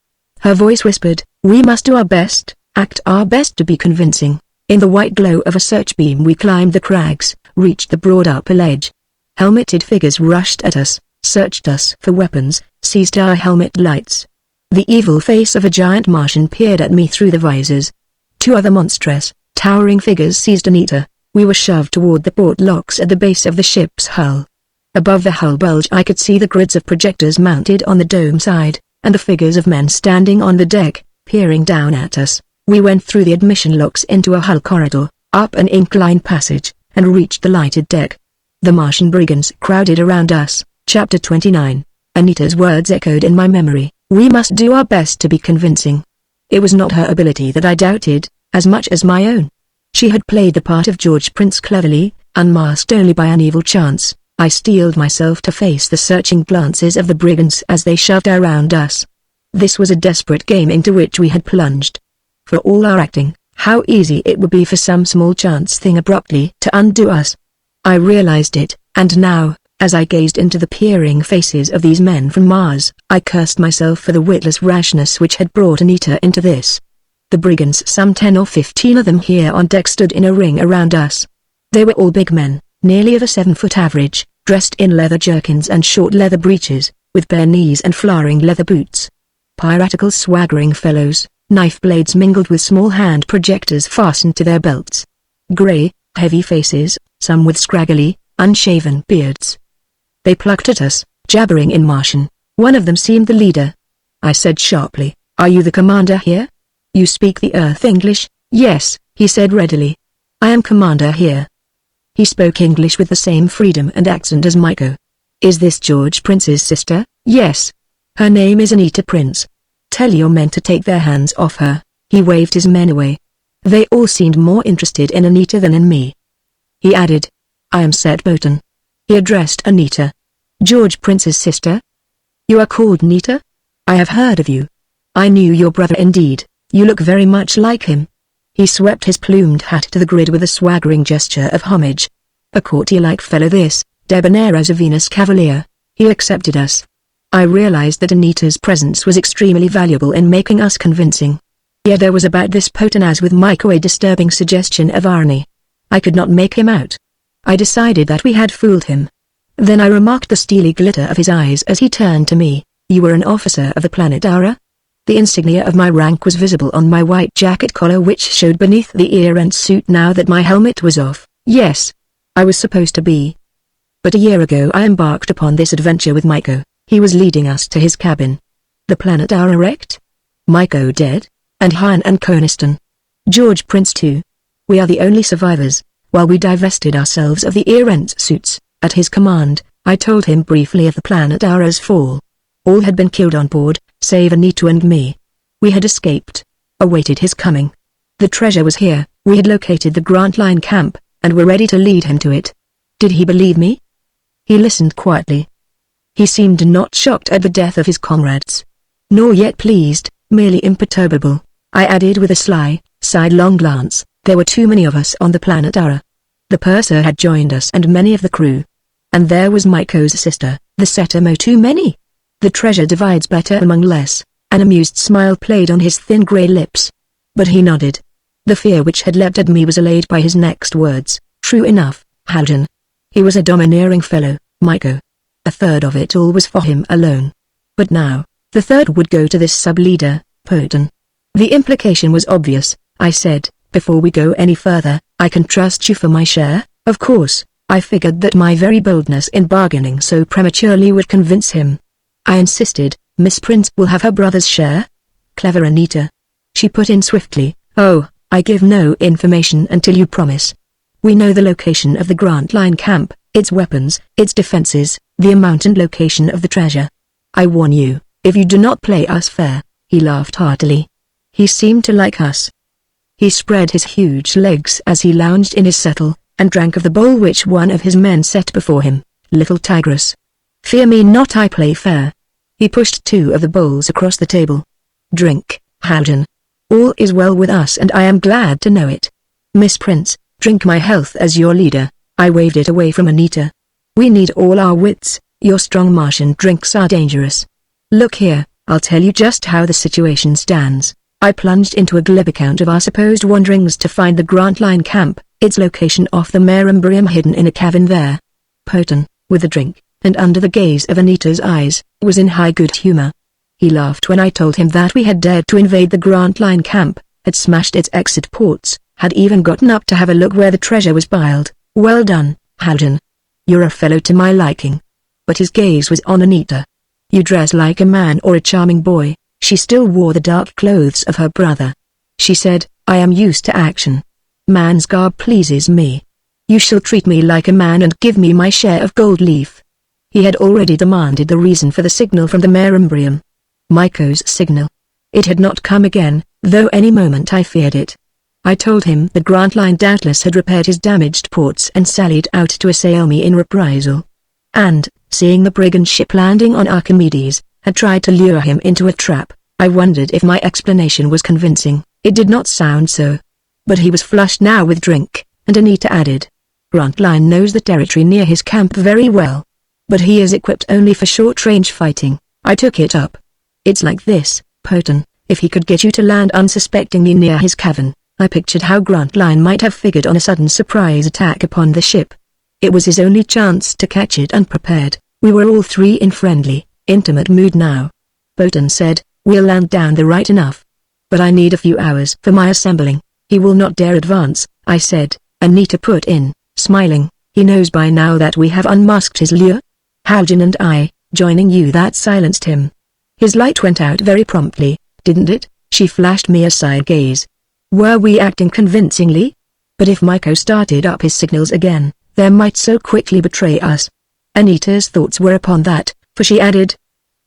[SPEAKER 1] Her voice whispered, we must do our best, act our best to be convincing. In the white glow of a search beam we climbed the crags, reached the broad upper ledge. Helmeted figures rushed at us, searched us for weapons, seized our helmet lights. The evil face of a giant Martian peered at me through the visors. 2 other monstrous, towering figures seized Anita. We were shoved toward the port locks at the base of the ship's hull. Above the hull bulge I could see the grids of projectors mounted on the dome side, and the figures of men standing on the deck, peering down at us. We went through the admission locks into a hull corridor, up an incline passage, and reached the lighted deck. The Martian brigands crowded around us. Chapter 29. Anita's words echoed in my memory. We must do our best to be convincing. It was not her ability that I doubted, as much as my own. She had played the part of George Prince cleverly, unmasked only by an evil chance. I steeled myself to face the searching glances of the brigands as they shoved around us. This was a desperate game into which we had plunged. For all our acting, how easy it would be for some small chance thing abruptly to undo us. I realized it, and now, as I gazed into the peering faces of these men from Mars, I cursed myself for the witless rashness which had brought Anita into this. The brigands, some 10 or 15 of them here on deck, stood in a ring around us. They were all big men, nearly of a 7-foot average, dressed in leather jerkins and short leather breeches, with bare knees and flowering leather boots. Piratical swaggering fellows, knife blades mingled with small hand projectors fastened to their belts. Grey, heavy faces, some with scraggly, unshaven beards. They plucked at us, jabbering in Martian. One of them seemed the leader. I said sharply, "Are you the commander here? You speak the Earth English?" "Yes," he said readily. "I am commander here." He spoke English with the same freedom and accent as Myco. "Is this George Prince's sister?" "Yes. Her name is Anita Prince. Tell your men to take their hands off her." He waved his men away. They all seemed more interested in Anita than in me. He added, "I am Seth Boton." He addressed Anita. "George Prince's sister? You are called Anita? I have heard of you. I knew your brother indeed, you look very much like him." He swept his plumed hat to the grid with a swaggering gesture of homage. A courtier-like fellow this, debonair as a Venus cavalier. He accepted us. I realized that Anita's presence was extremely valuable in making us convincing. Yet there was about this Poton as with Myco a disturbing suggestion of irony. I could not make him out. I decided that we had fooled him. Then I remarked the steely glitter of his eyes as he turned to me. "You were an officer of the Planetara?" The insignia of my rank was visible on my white jacket collar, which showed beneath the ear-rent suit now that my helmet was off. "Yes. I was supposed to be. But a year ago I embarked upon this adventure with Myco. He was leading us to his cabin. The Planetara wrecked? Myco dead? And Han and Coniston? George Prince too? We are the only survivors." While we divested ourselves of the ear-rent suits, at his command, I told him briefly of the Planetara's fall. All had been killed on board, save Anita and me. We had escaped. Awaited his coming. The treasure was here, we had located the Grantline camp, and were ready to lead him to it. Did he believe me? He listened quietly. He seemed not shocked at the death of his comrades, nor yet pleased, merely imperturbable. I added with a sly, sidelong glance, there were too many of us on the planet Ara. The purser had joined us and many of the crew. And there was Maiko's sister, the Setamo. Too many. The treasure divides better among less. An amused smile played on his thin grey lips. But he nodded. The fear which had leapt at me was allayed by his next words. True enough, Haljan. He was a domineering fellow, Maiko. A third of it all was for him alone. But now, the third would go to this sub-leader, Poten. The implication was obvious. I said, before we go any further, I can trust you for my share. Of course, I figured that my very boldness in bargaining so prematurely would convince him. I insisted, Miss Prince will have her brother's share? Clever Anita. She put in swiftly, oh, I give no information until you promise. We know the location of the Grant Line camp, its weapons, its defenses, the amount and location of the treasure. I warn you, if you do not play us fair. He laughed heartily. He seemed to like us. He spread his huge legs as he lounged in his settle, and drank of the bowl which one of his men set before him. Little tigress. Fear me not, I play fair. He pushed two of the bowls across the table. Drink, Haljan. All is well with us and I am glad to know it. Miss Prince, drink my health as your leader. I waved it away from Anita. We need all our wits, your strong Martian drinks are dangerous. Look here, I'll tell you just how the situation stands. I plunged into a glib account of our supposed wanderings to find the Grant Line camp, its location off the MagneonBooks hidden in a cavern there. Poten, with a drink, and under the gaze of Anita's eyes, was in high good humor. He laughed when I told him that we had dared to invade the Grant Line camp, had smashed its exit ports, had even gotten up to have a look where the treasure was piled. Well done, Haljan. You're a fellow to my liking. But his gaze was on Anita. You dress like a man or a charming boy. She still wore the dark clothes of her brother. She said, I am used to action. Man's garb pleases me. You shall treat me like a man and give me my share of gold leaf. He had already demanded the reason for the signal from the MagneonBooks. Maiko's signal. It had not come again, though any moment I feared it. I told him the Grant Line doubtless had repaired his damaged ports and sallied out to assail me in reprisal. And, seeing the brigand ship landing on Archimedes, had tried to lure him into a trap. I wondered if my explanation was convincing. It did not sound so. But he was flushed now with drink, and Anita added. Grant Line knows the territory near his camp very well. But he is equipped only for short-range fighting. I took it up. It's like this, Poten, if he could get you to land unsuspectingly near his cavern. I pictured how Grant Line might have figured on a sudden surprise attack upon the ship. It was his only chance to catch it unprepared. We were all three in friendly, intimate mood now. Poten said, we'll land down the right enough. But I need a few hours for my assembling. He will not dare advance, I said. Anita put in, smiling, he knows by now that we have unmasked his lure? Haljan and I, joining you. That silenced him. His light went out very promptly, didn't it? She flashed me a side gaze. Were we acting convincingly? But if Maiko started up his signals again, they might so quickly betray us. Anita's thoughts were upon that, for she added,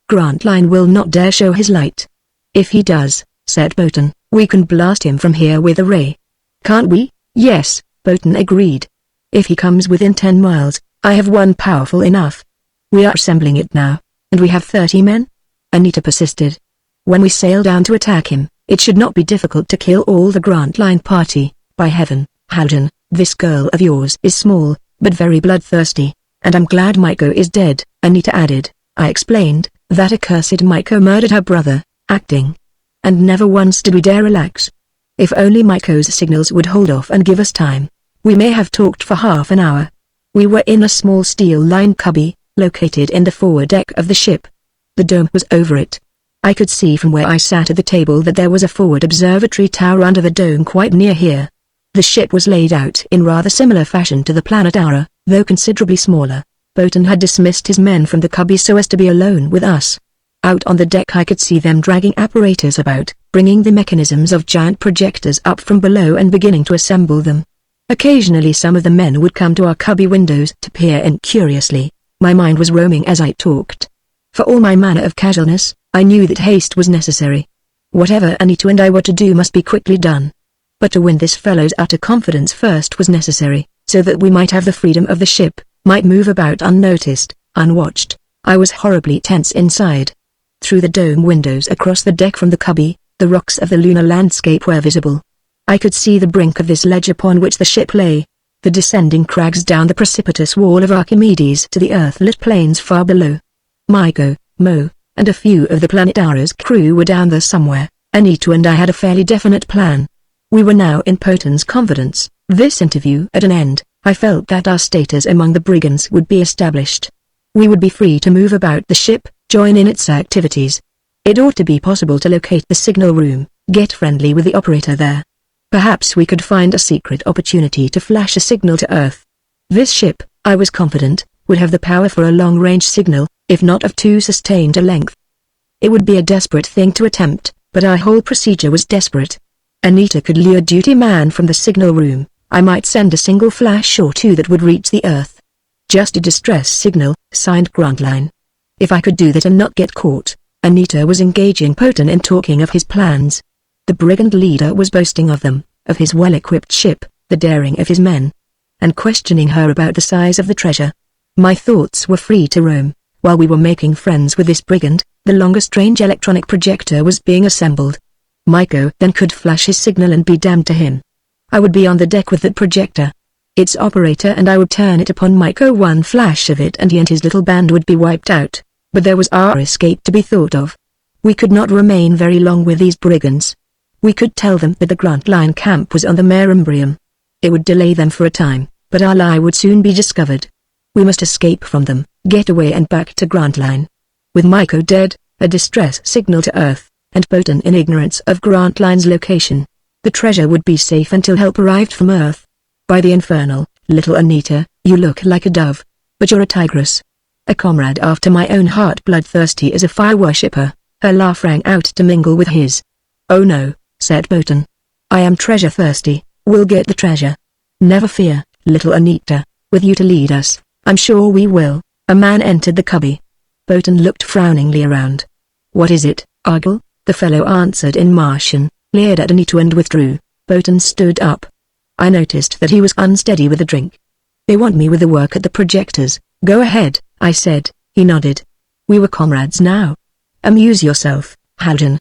[SPEAKER 1] Grant Line will not dare show his light. If he does, said Poten, we can blast him from here with a ray. Can't we? Yes, Poten agreed. If he comes within 10 miles, I have one powerful enough. We are assembling it now, and we have 30 men? Anita persisted. When we sail down to attack him, it should not be difficult to kill all the Grant Line party. By heaven, Haljan, this girl of yours is small, but very bloodthirsty, and I'm glad Maiko is dead, Anita added. I explained, that accursed Maiko murdered her brother, acting. And never once did we dare relax. If only Maiko's signals would hold off and give us time. We may have talked for half an hour. We were in a small steel-lined cubby, located in the forward deck of the ship. The dome was over it. I could see from where I sat at the table that there was a forward observatory tower under the dome quite near here. The ship was laid out in rather similar fashion to the planet Ara, though considerably smaller. Poten had dismissed his men from the cubby so as to be alone with us. Out on the deck I could see them dragging apparatus about, bringing the mechanisms of giant projectors up from below and beginning to assemble them. Occasionally some of the men would come to our cubby windows to peer in curiously. My mind was roaming as I talked. For all my manner of casualness, I knew that haste was necessary. Whatever Anita and I were to do must be quickly done. But to win this fellow's utter confidence first was necessary, so that we might have the freedom of the ship, might move about unnoticed, unwatched. I was horribly tense inside. Through the dome windows across the deck from the cubby, the rocks of the lunar landscape were visible. I could see the brink of this ledge upon which the ship lay, the descending crags down the precipitous wall of Archimedes to the earth-lit plains far below. Maiko, Mo, and a few of the Planetara's crew were down there somewhere. Anita and I had a fairly definite plan. We were now in Poten's confidence. This interview at an end, I felt that our status among the Brigands would be established. We would be free to move about the ship, join in its activities. It ought to be possible to locate the signal room, get friendly with the operator there. Perhaps we could find a secret opportunity to flash a signal to Earth. This ship, I was confident, would have the power for a long-range signal, if not of too sustained a length. It would be a desperate thing to attempt, but our whole procedure was desperate. Anita could lure duty man from the signal room. I might send a single flash or two that would reach the Earth. Just a distress signal, signed Grantline. If I could do that and not get caught. Anita was engaging Poten in talking of his plans. The brigand leader was boasting of them, of his well-equipped ship, the daring of his men, and questioning her about the size of the treasure. My thoughts were free to roam. While we were making friends with this brigand, the longer-range electronic projector was being assembled. Maiko then could flash his signal and be damned to him. I would be on the deck with that projector. Its operator and I would turn it upon Maiko. One flash of it and he and his little band would be wiped out. But there was our escape to be thought of. We could not remain very long with these brigands. We could tell them that the Grantline camp was on the Merumbrium. It would delay them for a time, but our lie would soon be discovered. We must escape from them, get away and back to Grantline. With Maiko dead, a distress signal to Earth, and Poten in ignorance of Grantline's location, the treasure would be safe until help arrived from Earth. By the infernal, little Anita, you look like a dove, but you're a tigress. A comrade after my own heart, bloodthirsty as a fire worshipper. Her laugh rang out to mingle with his. Oh no, said Poten. I am treasure thirsty. We'll get the treasure. Never fear, little Anita, with you to lead us, I'm sure we will. A man entered the cubby. Poten looked frowningly around. What is it, Argyll? The fellow answered in Martian, leered at Anita and withdrew. Poten stood up. I noticed that he was unsteady with the drink. They want me with the work at the projectors. Go ahead, I said. He nodded. We were comrades now. Amuse yourself, Haljan.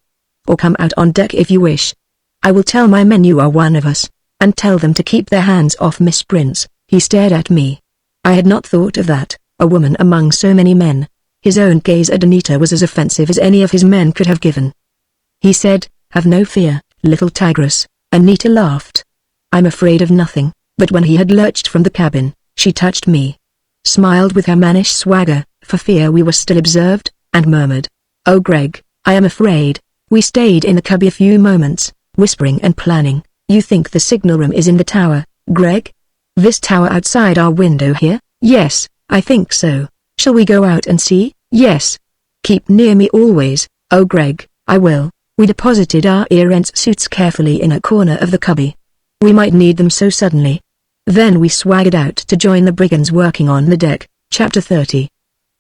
[SPEAKER 1] Or come out on deck if you wish. I will tell my men you are one of us, and tell them to keep their hands off Miss Prince. He stared at me. I had not thought of that, a woman among so many men. His own gaze at Anita was as offensive as any of his men could have given. He said, have no fear, little tigress. Anita laughed. I'm afraid of nothing, but when he had lurched from the cabin, she touched me. Smiled with her mannish swagger, for fear we were still observed, and murmured, Oh Greg, I am afraid. We stayed in the cubby a few moments, whispering and planning. You think the signal room is in the tower, Greg? This tower outside our window here? Yes, I think so. Shall we go out and see? Yes. Keep near me always. Oh Greg, I will. We deposited our ear-rent suits carefully in a corner of the cubby. We might need them so suddenly. Then we swaggered out to join the brigands working on the deck. Chapter 30.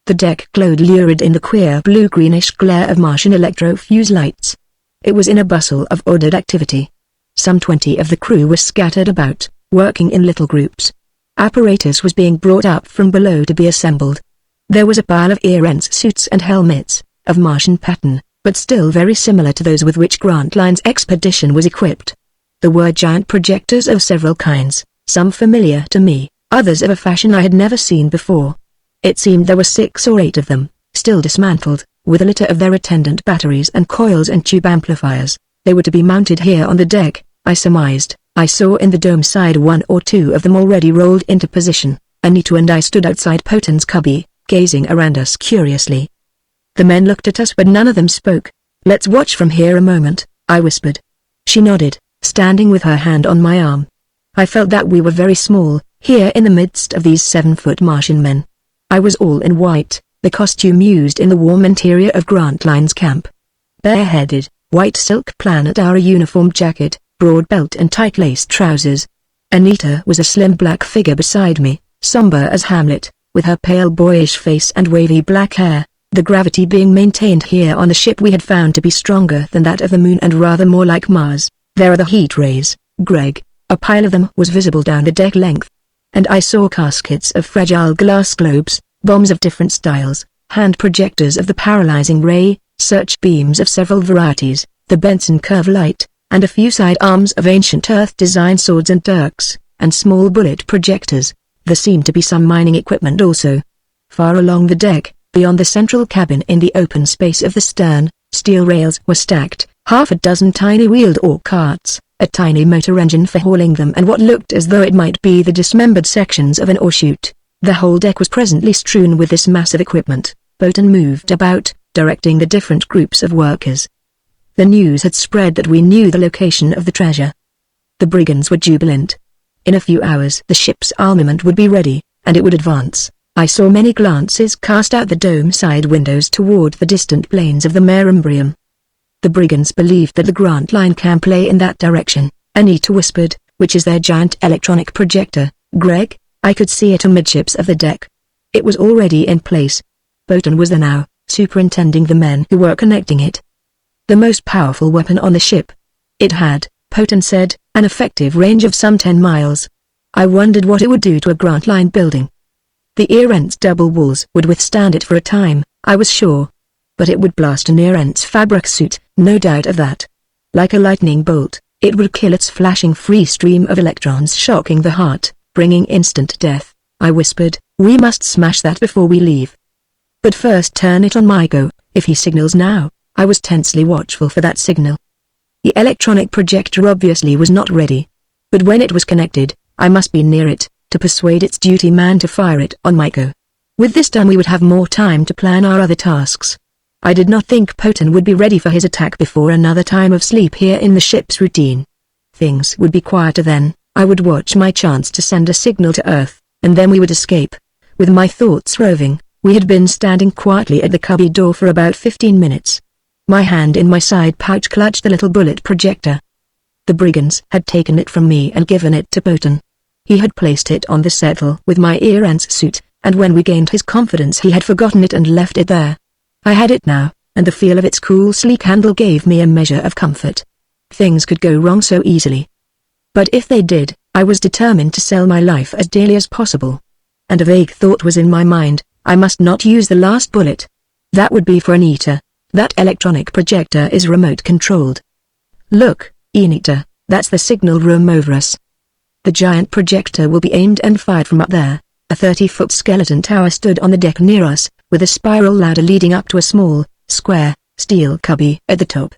[SPEAKER 1] The deck glowed lurid in the queer blue-greenish glare of Martian electro-fuse lights. It was in a bustle of ordered activity. Some 20 of the crew were scattered about, working in little groups. Apparatus was being brought up from below to be assembled. There was a pile of ear-rent suits and helmets, of Martian pattern, but still very similar to those with which Grantline's expedition was equipped. There were giant projectors of several kinds, some familiar to me, others of a fashion I had never seen before. It seemed there were 6 or 8 of them, still dismantled, with a litter of their attendant batteries and coils and tube amplifiers. They were to be mounted here on the deck, I surmised. I saw in the dome side 1 or 2 of them already rolled into position. Anita and I stood outside Poten's cubby, gazing around us curiously. The men looked at us but none of them spoke. Let's watch from here a moment, I whispered. She nodded, standing with her hand on my arm. I felt that we were very small, here in the midst of these 7-foot Martian men. I was all in white, the costume used in the warm interior of Grantline's camp. Bareheaded, white silk Planetara uniform jacket, broad belt and tight-laced trousers. Anita was a slim black figure beside me, somber as Hamlet, with her pale boyish face and wavy black hair. The gravity being maintained here on the ship we had found to be stronger than that of the moon and rather more like Mars. There are the heat rays, Greg. A pile of them was visible down the deck length. and I saw caskets of fragile glass globes, bombs of different styles, hand projectors of the paralyzing ray, search beams of several varieties, the Benson curve light, and a few sidearms of ancient Earth-design swords and dirks, and small bullet projectors. There seemed to be some mining equipment also. Far along the deck, beyond the central cabin in the open space of the stern, steel rails were stacked, half a dozen tiny wheeled ore carts, a tiny motor engine for hauling them, and what looked as though it might be the dismembered sections of an ore chute. The whole deck was presently strewn with this massive equipment. Bolton moved about, directing the different groups of workers. The news had spread that we knew the location of the treasure. The brigands were jubilant. In a few hours the ship's armament would be ready, and it would advance. I saw many glances cast out the dome side windows toward the distant plains of the Merumbrium. The brigands believed that the Grant Line camp lay in that direction. Anita whispered, "Which is their giant electronic projector, Greg?" I could see it amidships of the deck. It was already in place. Bolton was there now, superintending the men who were connecting it. The most powerful weapon on the ship. It had, Bolton said, an effective range of some 10 miles. I wondered what it would do to a Grant Line building. The Erentz double walls would withstand it for a time, I was sure. But it would blast an Erentz fabric suit, no doubt of that. Like a lightning bolt, it would kill its flashing free stream of electrons, shocking the heart, bringing instant death. I whispered, "We must smash that before we leave. But first turn it on Maiko, if he signals now." I was tensely watchful for that signal. The electronic projector obviously was not ready. But when it was connected, I must be near it, to persuade its duty man to fire it on Maiko. With this done we would have more time to plan our other tasks. I did not think Bolton would be ready for his attack before another time of sleep here in the ship's routine. Things would be quieter then. I would watch my chance to send a signal to Earth, and then we would escape. With my thoughts roving, we had been standing quietly at the cubby door for about 15 minutes. My hand in my side pouch clutched the little bullet projector. The brigands had taken it from me and given it to Bolton. He had placed it on the settle with my Erentz suit, and when we gained his confidence he had forgotten it and left it there. I had it now, and the feel of its cool sleek handle gave me a measure of comfort. Things could go wrong so easily. But if they did, I was determined to sell my life as dearly as possible. And a vague thought was in my mind, I must not use the last bullet. That would be for Anita. That electronic projector is remote-controlled. Look, Anita, that's the signal room over us. The giant projector will be aimed and fired from up there. A 30-foot skeleton tower stood on the deck near us, with a spiral ladder leading up to a small, square, steel cubby at the top.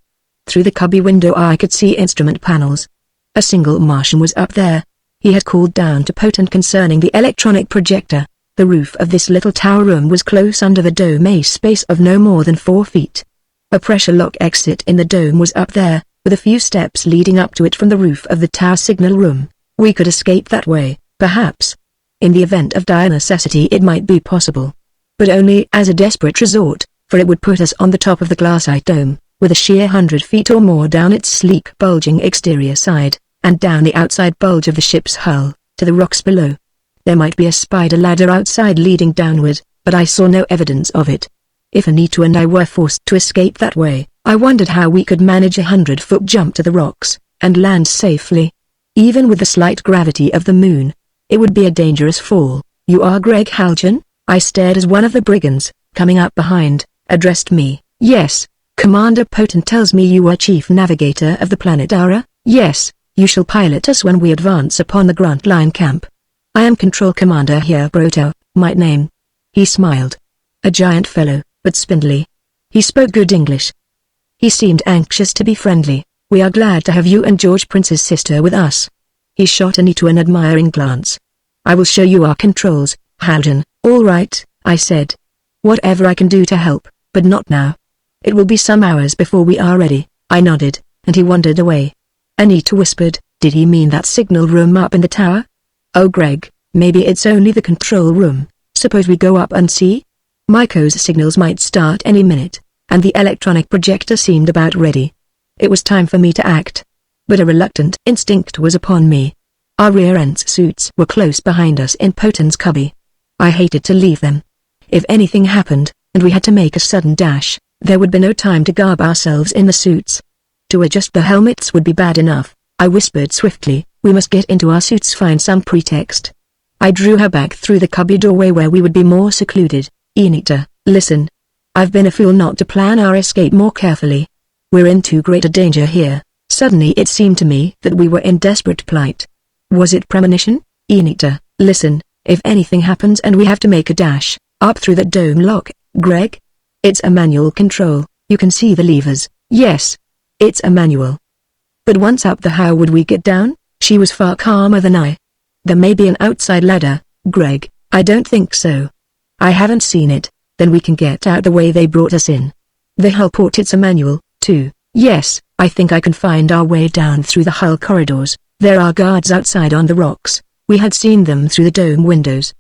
[SPEAKER 1] Through the cubby window I could see instrument panels. A single Martian was up there. He had called down to Bolton concerning the electronic projector. The roof of this little tower room was close under the dome, a space of no more than 4 feet. A pressure lock exit in the dome was up there, with a few steps leading up to it from the roof of the tower signal room. We could escape that way, perhaps. In the event of dire necessity it might be possible. But only as a desperate resort, for it would put us on the top of the glassite dome, with a sheer 100 feet or more down its sleek bulging exterior side, and down the outside bulge of the ship's hull, to the rocks below. There might be a spider ladder outside leading downward, but I saw no evidence of it. If Anita and I were forced to escape that way, I wondered how we could manage a 100-foot jump to the rocks, and land safely. Even with the slight gravity of the moon, it would be a dangerous fall. "You are Greg Haljan?" I stared as one of the brigands, coming up behind, addressed me. "Yes, Commander Bolton tells me you are Chief Navigator of the planet Aura." "Yes, you shall pilot us when we advance upon the Grant Line camp." "I am Control Commander here, Broto, my name." He smiled. A giant fellow, but spindly. He spoke good English. He seemed anxious to be friendly. "We are glad to have you and George Prince's sister with us." He shot Anita an admiring glance. "I will show you our controls, Haljan." "All right," I said. "Whatever I can do to help, but not now. It will be some hours before we are ready." I nodded, and he wandered away. Anita whispered, "Did he mean that signal room up in the tower?" "Oh Greg, maybe it's only the control room. Suppose we go up and see?" Maiko's signals might start any minute, and the electronic projector seemed about ready. It was time for me to act. But a reluctant instinct was upon me. Our rear ends suits were close behind us in Bolton's cubby. I hated to leave them. If anything happened, and we had to make a sudden dash, there would be no time to garb ourselves in the suits. To adjust the helmets would be bad enough. I whispered swiftly, "We must get into our suits, find some pretext." I drew her back through the cubby doorway where we would be more secluded. Anita, listen. I've been a fool not to plan our escape more carefully. We're in too great a danger here. Suddenly it seemed to me that we were in desperate plight. Was it premonition? Anita, listen, if anything happens and we have to make a dash, up through that dome lock, Greg? It's a manual control, you can see the levers. Yes. It's a manual. But once up how would we get down? She was far calmer than I. There may be an outside ladder, Greg. I don't think so. I haven't seen it. Then we can get out the way they brought us in. The hull port, it's a manual, too. Yes, I think I can find our way down through the hull corridors. There are guards outside on the rocks. We had seen them through the dome windows.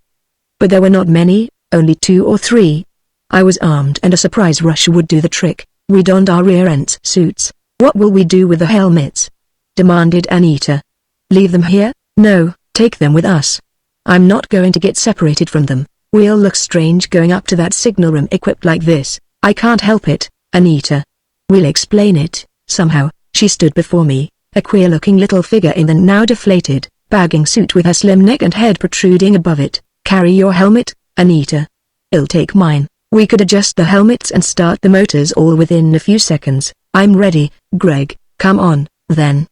[SPEAKER 1] But there were not many, only 2 or 3. I was armed and a surprise rush would do the trick. We donned our rear-end suits. What will we do with the helmets? Demanded Anita. Leave them here? No, take them with us. I'm not going to get separated from them. We'll look strange going up to that signal room equipped like this. I can't help it, Anita. We'll explain it, somehow. She stood before me, a queer-looking little figure in the now deflated, bagging suit with her slim neck and head protruding above it. Carry your helmet, Anita. I'll take mine. We could adjust the helmets and start the motors all within a few seconds. I'm ready, Greg. Come on, then.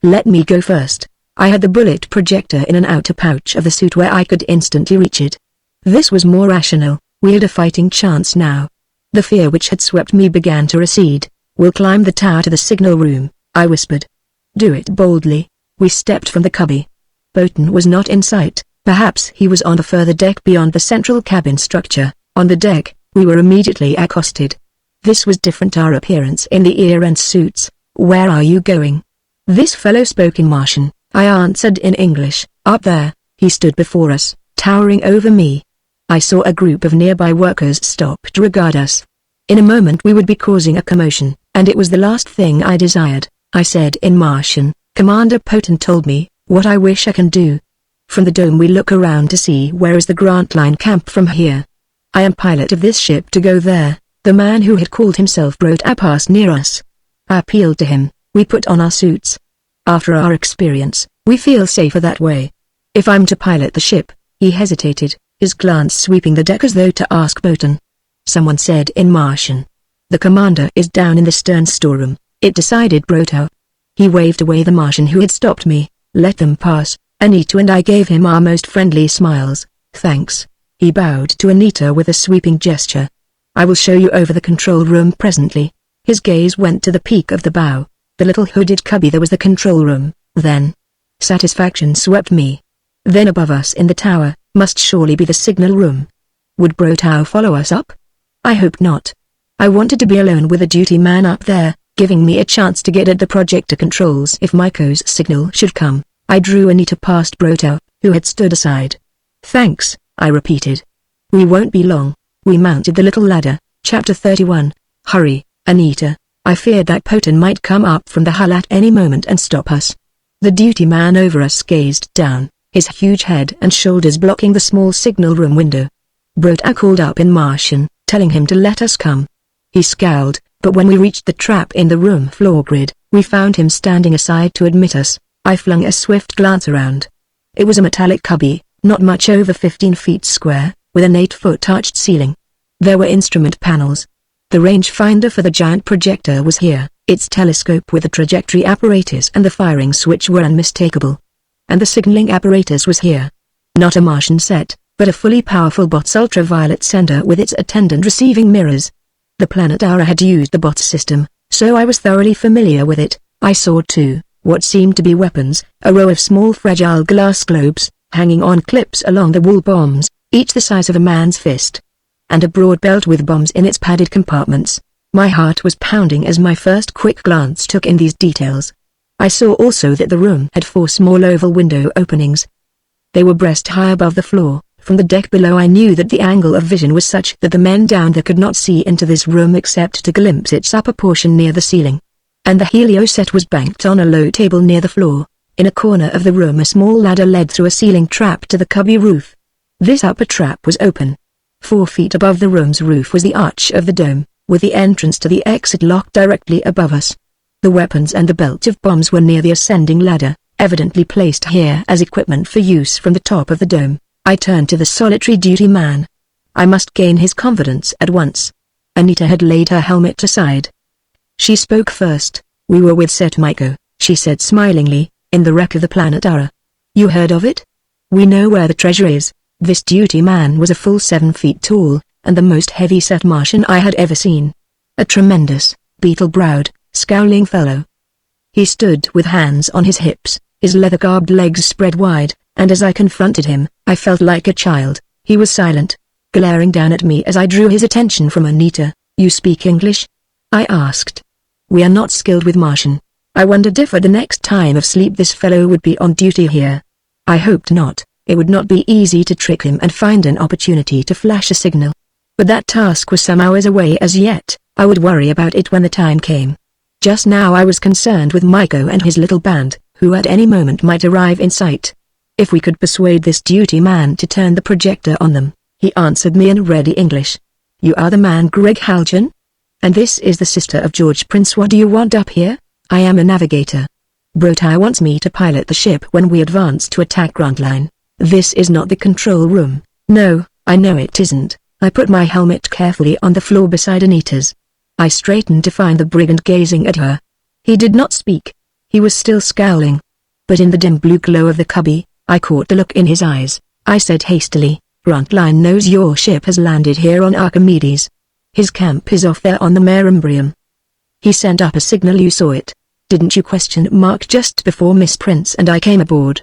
[SPEAKER 1] Let me go first. I had the bullet projector in an outer pouch of the suit where I could instantly reach it. This was more rational. We had a fighting chance now. The fear which had swept me began to recede. We'll climb the tower to the signal room, I whispered. Do it boldly. We stepped from the cubby. Bolton was not in sight. Perhaps he was on the further deck beyond the central cabin structure. On the deck, we were immediately accosted. This was different, our appearance in the ear-end suits. Where are you going? This fellow spoke in Martian. I answered in English. Up there. He stood before us, towering over me. I saw a group of nearby workers stop to regard us. In a moment we would be causing a commotion, and it was the last thing I desired. I said in Martian, Commander Bolton told me, what I wish I can do. From the dome we look around to see where is the Grant Line camp from here. I am pilot of this ship to go there. The man who had called himself Brota passed near us. I appealed to him. We put on our suits. After our experience, we feel safer that way. If I'm to pilot the ship, he hesitated, his glance sweeping the deck as though to ask Bolton. Someone said in Martian. The commander is down in the stern storeroom. It decided Brota. He waved away the Martian who had stopped me. Let them pass. Anita and I gave him our most friendly smiles. Thanks. He bowed to Anita with a sweeping gesture. I will show you over the control room presently. His gaze went to the peak of the bow. The little hooded cubby there was the control room. Then satisfaction swept me. Then above us in the tower, must surely be the signal room. Would Brota follow us up? I hoped not. I wanted to be alone with a duty man up there, giving me a chance to get at the projector controls if Maiko's signal should come. I drew Anita past Brota, who had stood aside. Thanks, I repeated. We won't be long. We mounted the little ladder. Chapter 31. Hurry, Anita. I feared that Bolton might come up from the hull at any moment and stop us. The duty man over us gazed down, his huge head and shoulders blocking the small signal room window. Brota called up in Martian, telling him to let us come. He scowled, but when we reached the trap in the room floor grid, we found him standing aside to admit us. I flung a swift glance around. It was a metallic cubby, not much over 15 feet square, with an 8-foot arched ceiling. There were instrument panels. The rangefinder for the giant projector was here, its telescope with the trajectory apparatus and the firing switch were unmistakable. And the signaling apparatus was here. Not a Martian set, but a fully powerful BOTS ultraviolet sender with its attendant receiving mirrors. The Planetara had used the BOTS system, so I was thoroughly familiar with it. I saw too, what seemed to be weapons, a row of small fragile glass globes, hanging on clips along the wall, bombs, each the size of a man's fist. And a broad belt with bombs in its padded compartments. My heart was pounding as my first quick glance took in these details. I saw also that the room had 4 small oval window openings. They were breast high above the floor. From the deck below I knew that the angle of vision was such that the men down there could not see into this room except to glimpse its upper portion near the ceiling. And the helio set was banked on a low table near the floor. In a corner of the room a small ladder led through a ceiling trap to the cubby roof. This upper trap was open. 4 feet above the room's roof was the arch of the dome, with the entrance to the exit locked directly above us. The weapons and the belt of bombs were near the ascending ladder, evidently placed here as equipment for use from the top of the dome. I turned to the solitary duty man. I must gain his confidence at once. Anita had laid her helmet aside. She spoke first. "We were with Set Maiko," she said smilingly, "in the wreck of the planet Ara. You heard of it? We know where the treasure is." This duty man was a full 7 feet tall, and the most heavy-set Martian I had ever seen. A tremendous, beetle-browed, scowling fellow. He stood with hands on his hips, his leather-garbed legs spread wide, and as I confronted him, I felt like a child. He was silent, glaring down at me as I drew his attention from Anita. "You speak English?" I asked. "We are not skilled with Martian." I wondered if at the next time of sleep this fellow would be on duty here. I hoped not. It would not be easy to trick him and find an opportunity to flash a signal. But that task was some hours away as yet. I would worry about it when the time came. Just now I was concerned with Maiko and his little band, who at any moment might arrive in sight. If we could persuade this duty man to turn the projector on them. He answered me in ready English. "You are the man Greg Haljan? And this is the sister of George Prince. What do you want up here?" "I am a navigator. Brotai wants me to pilot the ship when we advance to attack Grantline. This is not the control room." "No, I know it isn't." I put my helmet carefully on the floor beside Anita's. I straightened to find the brigand gazing at her. He did not speak. He was still scowling. But in the dim blue glow of the cubby, I caught the look in his eyes. I said hastily, "Grantline knows your ship has landed here on Archimedes. His camp is off there on the Merimbrium. He sent up a signal. You saw it, didn't you?" Just before Miss Prince and I came aboard.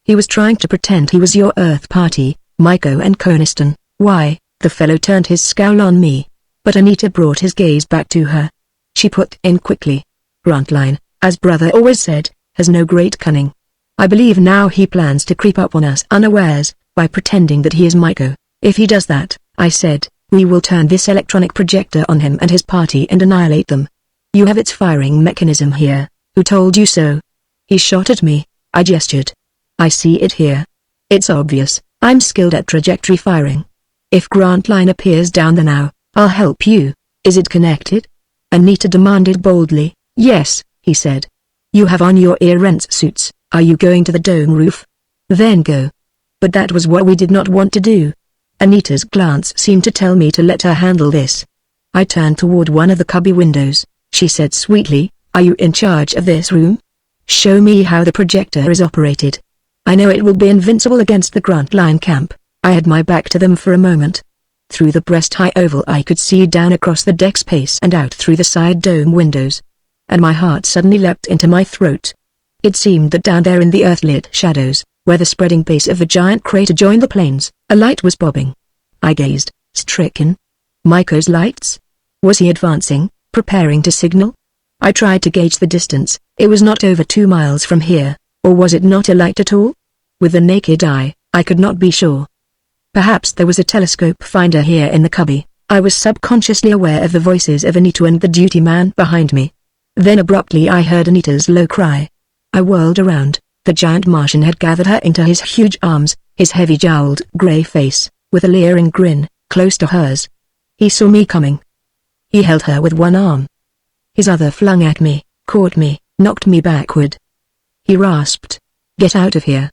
[SPEAKER 1] He was trying to pretend he was your Earth party, Maiko and Coniston. "Why?" The fellow turned his scowl on me. But Anita brought his gaze back to her. She put in quickly. "Grantline, as brother always said, has no great cunning. I believe now he plans to creep up on us unawares, by pretending that he is Maiko. If he does that," I said, "we will turn this electronic projector on him and his party and annihilate them. You have its firing mechanism here." "Who told you so?" He shot at me. I gestured. "I see it here. It's obvious. I'm skilled at trajectory firing. If Grantline appears down there now, I'll help you." "Is it connected?" Anita demanded boldly. "Yes," he said. "You have on your ear-rent suits. Are you going to the dome roof? Then go." But that was what we did not want to do. Anita's glance seemed to tell me to let her handle this. I turned toward one of the cubby windows. She said sweetly, "Are you in charge of this room? Show me how the projector is operated. I know it will be invincible against the Grantline camp." I had my back to them for a moment. Through the breast-high oval I could see down across the deck space and out through the side dome windows. And my heart suddenly leapt into my throat. It seemed that down there in the earth-lit shadows, where the spreading base of the giant crater joined the plains, a light was bobbing. I gazed, stricken. Maiko's lights? Was he advancing, preparing to signal? I tried to gauge the distance. It was not over 2 miles from here, or was it not a light at all? With the naked eye, I could not be sure. Perhaps there was a telescope finder here in the cubby. I was subconsciously aware of the voices of Anita and the duty man behind me. Then abruptly I heard Anita's low cry. I whirled around. The giant Martian had gathered her into his huge arms, his heavy-jowled grey face, with a leering grin, close to hers. He saw me coming. He held her with one arm. His other flung at me, caught me, knocked me backward. He rasped, "Get out of here.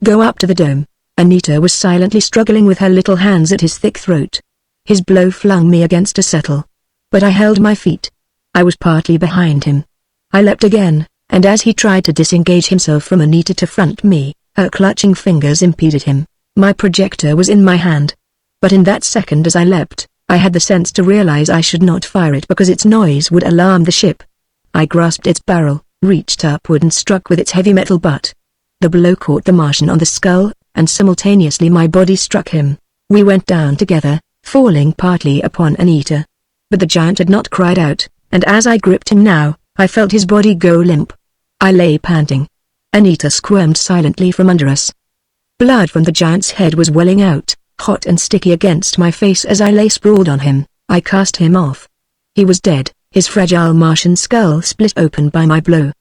[SPEAKER 1] Go up to the dome." Anita was silently struggling with her little hands at his thick throat. His blow flung me against a settle. But I held my feet. I was partly behind him. I leapt again, and as he tried to disengage himself from Anita to front me, her clutching fingers impeded him. My projector was in my hand. But in that second as I leapt, I had the sense to realize I should not fire it because its noise would alarm the ship. I grasped its barrel, reached upward and struck with its heavy metal butt. The blow caught the Martian on the skull, and simultaneously my body struck him. We went down together, falling partly upon Anita. But the giant had not cried out, and as I gripped him now, I felt his body go limp. I lay panting. Anita squirmed silently from under us. Blood from the giant's head was welling out, hot and sticky against my face as I lay sprawled on him. I cast him off. He was dead, his fragile Martian skull split open by my blow.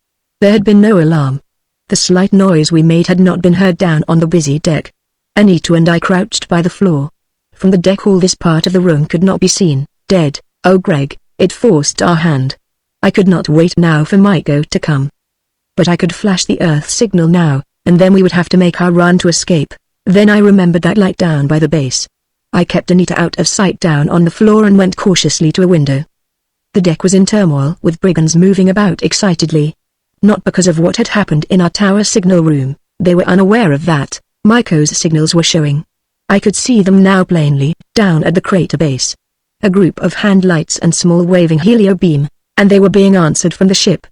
[SPEAKER 1] There had been no alarm. The slight noise we made had not been heard down on the busy deck. Anita and I crouched by the floor. From the deck all this part of the room could not be seen. Dead. Oh Greg, it forced our hand. I could not wait now for Maiko to come. But I could flash the Earth signal now, and then we would have to make our run to escape. Then I remembered that light down by the base. I kept Anita out of sight down on the floor and went cautiously to a window. The deck was in turmoil with brigands moving about excitedly. Not because of what had happened in our tower signal room, they were unaware of that. Maiko's signals were showing. I could see them now plainly, down at the crater base. A group of hand lights and small waving helio beam, and they were being answered from the ship.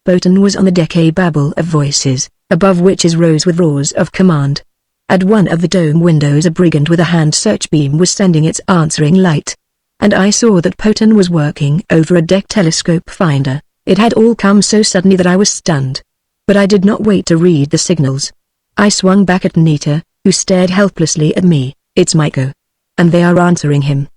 [SPEAKER 1] Poten was on the deck, a babble of voices, above which rose with roars of command. At one of the dome windows a brigand with a hand search beam was sending its answering light. And I saw that Poten was working over a deck telescope finder. It had all come so suddenly that I was stunned. But I did not wait to read the signals. I swung back at Anita, who stared helplessly at me. It's Maiko. And they are answering him.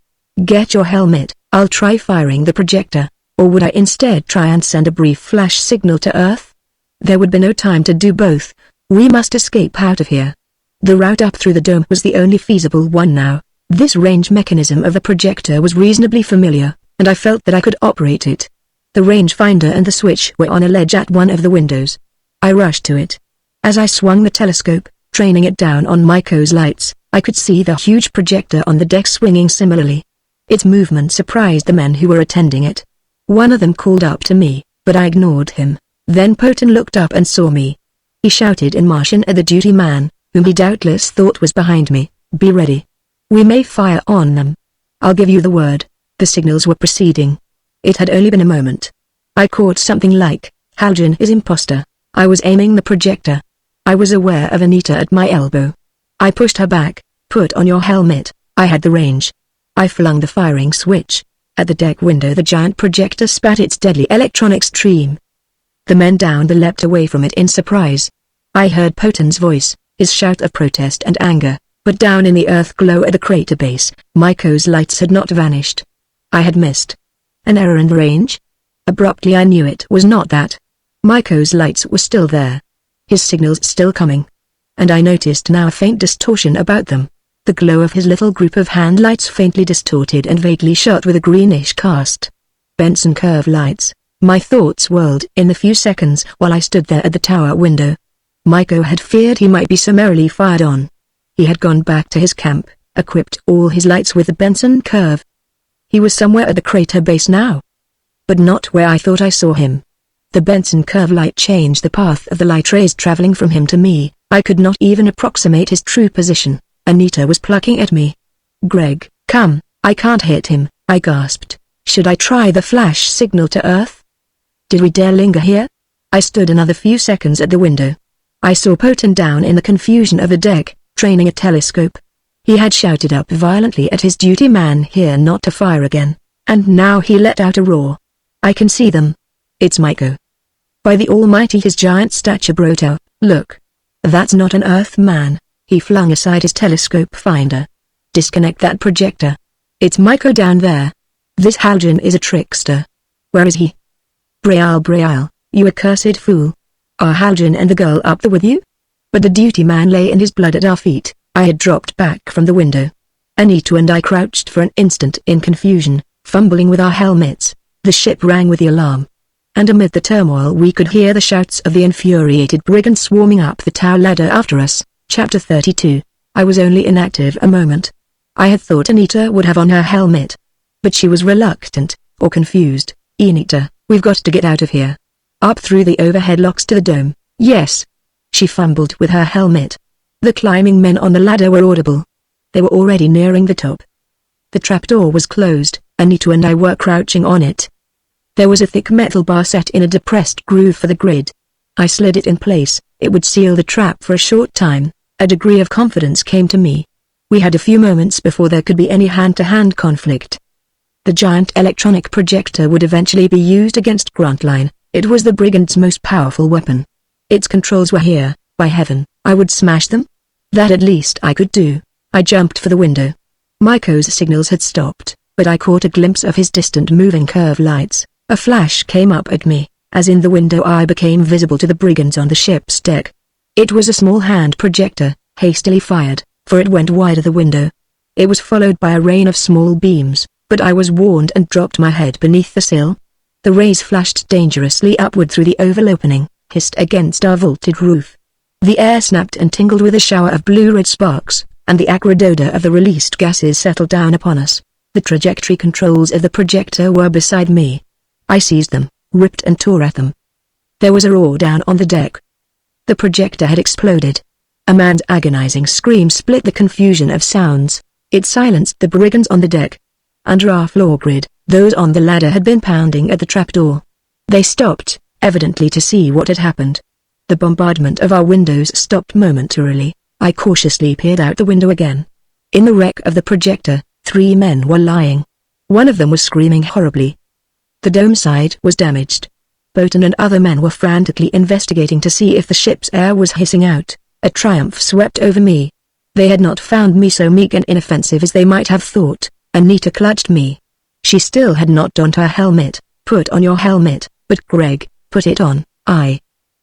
[SPEAKER 1] Get your helmet, I'll try firing the projector. Or would I instead try and send a brief flash signal to Earth? There would be no time to do both. We must escape out of here. The route up through the dome was the only feasible one now. This range mechanism of the projector was reasonably familiar, and I felt that I could operate it. The rangefinder and the switch were on a ledge at one of the windows. I rushed to it. As I swung the telescope, training it down on Maiko's lights, I could see the huge projector on the deck swinging similarly. Its movement surprised the men who were attending it. One of them called up to me, but I ignored him. Then Poten looked up and saw me. He shouted in Martian at the duty man, whom he doubtless thought was behind me, "Be ready. We may fire on them. I'll give you the word." The signals were proceeding. It had only been a moment. I caught something like, "Haljan is imposter." I was aiming the projector. I was aware of Anita at my elbow. I pushed her back. "Put on your helmet." I had the range. I flung the firing switch. At the deck window the giant projector spat its deadly electronic stream. The men down the leapt away from it in surprise. I heard Poten's voice, his shout of protest and anger, but down in the earth glow at the crater base, Maiko's lights had not vanished. I had missed. An error in the range? Abruptly I knew it was not that. Maiko's lights were still there. His signals still coming. And I noticed now a faint distortion about them. The glow of his little group of hand lights faintly distorted and vaguely shot with a greenish cast. Benson curve lights. My thoughts whirled in the few seconds while I stood there at the tower window. Maiko had feared he might be summarily fired on. He had gone back to his camp, equipped all his lights with the Benson curve. He was somewhere at the crater base now. But not where I thought I saw him. The Benson curve light changed the path of the light rays traveling from him to me. I could not even approximate his true position. Anita was plucking at me. "Greg, come, I can't hit him," I gasped. "Should I try the flash signal to Earth? Did we dare linger here?" I stood another few seconds at the window. I saw Poten down in the confusion of the deck, training a telescope. He had shouted up violently at his duty man here not to fire again, and now he let out a roar. "I can see them. It's Maiko. By the Almighty, his giant stature brought out. Look. That's not an Earth man." He flung aside his telescope finder. "Disconnect that projector. It's Maiko down there. This Haljan is a trickster. Where is he?" Braille, you accursed fool. Are Haljan and the girl up there with you?" But the duty man lay in his blood at our feet. I had dropped back from the window. Anita and I crouched for an instant in confusion, fumbling with our helmets. The ship rang with the alarm. And amid the turmoil we could hear the shouts of the infuriated brigands swarming up the tower ladder after us. Chapter 32. I was only inactive a moment. I had thought Anita would have on her helmet. But she was reluctant, or confused. "Anita, we've got to get out of here. Up through the overhead locks to the dome." "Yes." She fumbled with her helmet. The climbing men on the ladder were audible. They were already nearing the top. The trapdoor was closed. Anita and I were crouching on it. There was a thick metal bar set in a depressed groove for the grid. I slid it in place. It would seal the trap for a short time. A degree of confidence came to me. We had a few moments before there could be any hand-to-hand conflict. The giant electronic projector would eventually be used against Grantline. It was the brigand's most powerful weapon. Its controls were here. By heaven, I would smash them. That at least I could do. I jumped for the window. Maiko's signals had stopped, but I caught a glimpse of his distant moving curve lights. A flash came up at me. As in the window I became visible to the brigands on the ship's deck. It was a small hand projector, hastily fired, for it went wide of the window. It was followed by a rain of small beams, but I was warned and dropped my head beneath the sill. The rays flashed dangerously upward through the oval opening, hissed against our vaulted roof. The air snapped and tingled with a shower of blue-red sparks, and the acrid odor of the released gases settled down upon us. The trajectory controls of the projector were beside me. I seized them, ripped and tore at them. There was a roar down on the deck. The projector had exploded. A man's agonizing scream split the confusion of sounds. It silenced the brigands on the deck. Under our floor grid, those on the ladder had been pounding at the trapdoor. They stopped, evidently to see what had happened. The bombardment of our windows stopped momentarily. I cautiously peered out the window again. In the wreck of the projector, 3 men were lying. One of them was screaming horribly. The dome side was damaged. Boaton and other men were frantically investigating to see if the ship's air was hissing out. A triumph swept over me. They had not found me so meek and inoffensive as they might have thought. Anita clutched me. She still had not donned her helmet. "Put on your helmet." "But Greg, put it on."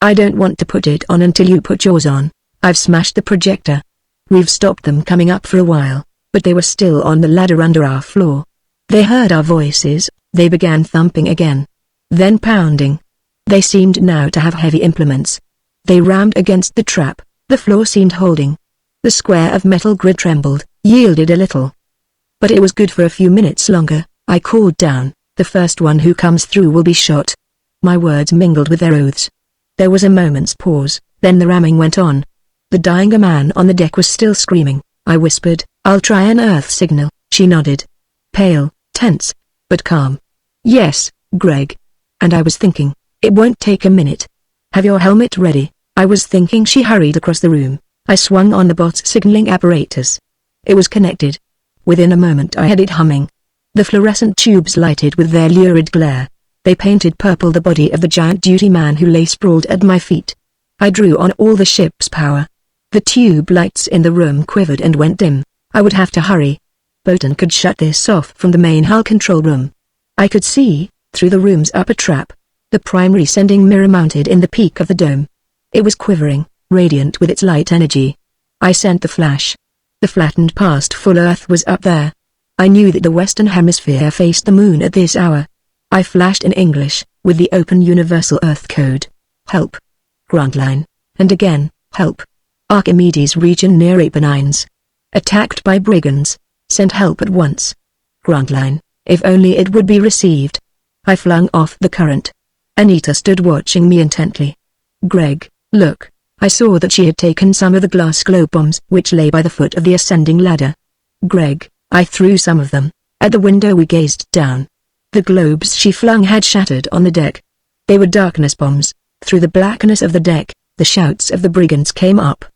[SPEAKER 1] I don't want to put it on until you put yours on. I've smashed the projector." We've stopped them coming up for a while, but they were still on the ladder under our floor. They heard our voices. They began thumping again. Then pounding. They seemed now to have heavy implements. They rammed against the trap. The floor seemed holding. The square of metal grid trembled, yielded a little. But it was good for a few minutes longer. I called down, "The first one who comes through will be shot." My words mingled with their oaths. There was a moment's pause, then the ramming went on. The dying man on the deck was still screaming. I whispered, "I'll try an earth signal." She nodded. Pale, tense, but calm. "Yes, Greg." And I was thinking, it won't take a minute. "Have your helmet ready." I was thinking. She hurried across the room. I swung on the bot's signaling apparatus. It was connected. Within a moment I had it humming. The fluorescent tubes lighted with their lurid glare. They painted purple the body of the giant duty man who lay sprawled at my feet. I drew on all the ship's power. The tube lights in the room quivered and went dim. I would have to hurry. Boaton could shut this off from the main hull control room. I could see, through the room's upper trap, the primary sending mirror mounted in the peak of the dome. It was quivering, radiant with its light energy. I sent the flash. The flattened past full Earth was up there. I knew that the Western Hemisphere faced the moon at this hour. I flashed in English, with the open Universal Earth code. "Help. Grantline." And again, "Help. Archimedes region near Apennines. Attacked by brigands. Send help at once." Grantline, if only it would be received. I flung off the current. Anita stood watching me intently. "Greg, look." I saw that she had taken some of the glass globe bombs which lay by the foot of the ascending ladder. "Greg." I threw some of them. At the window we gazed down. The globes she flung had shattered on the deck. They were darkness bombs. Through the blackness of the deck, the shouts of the brigands came up.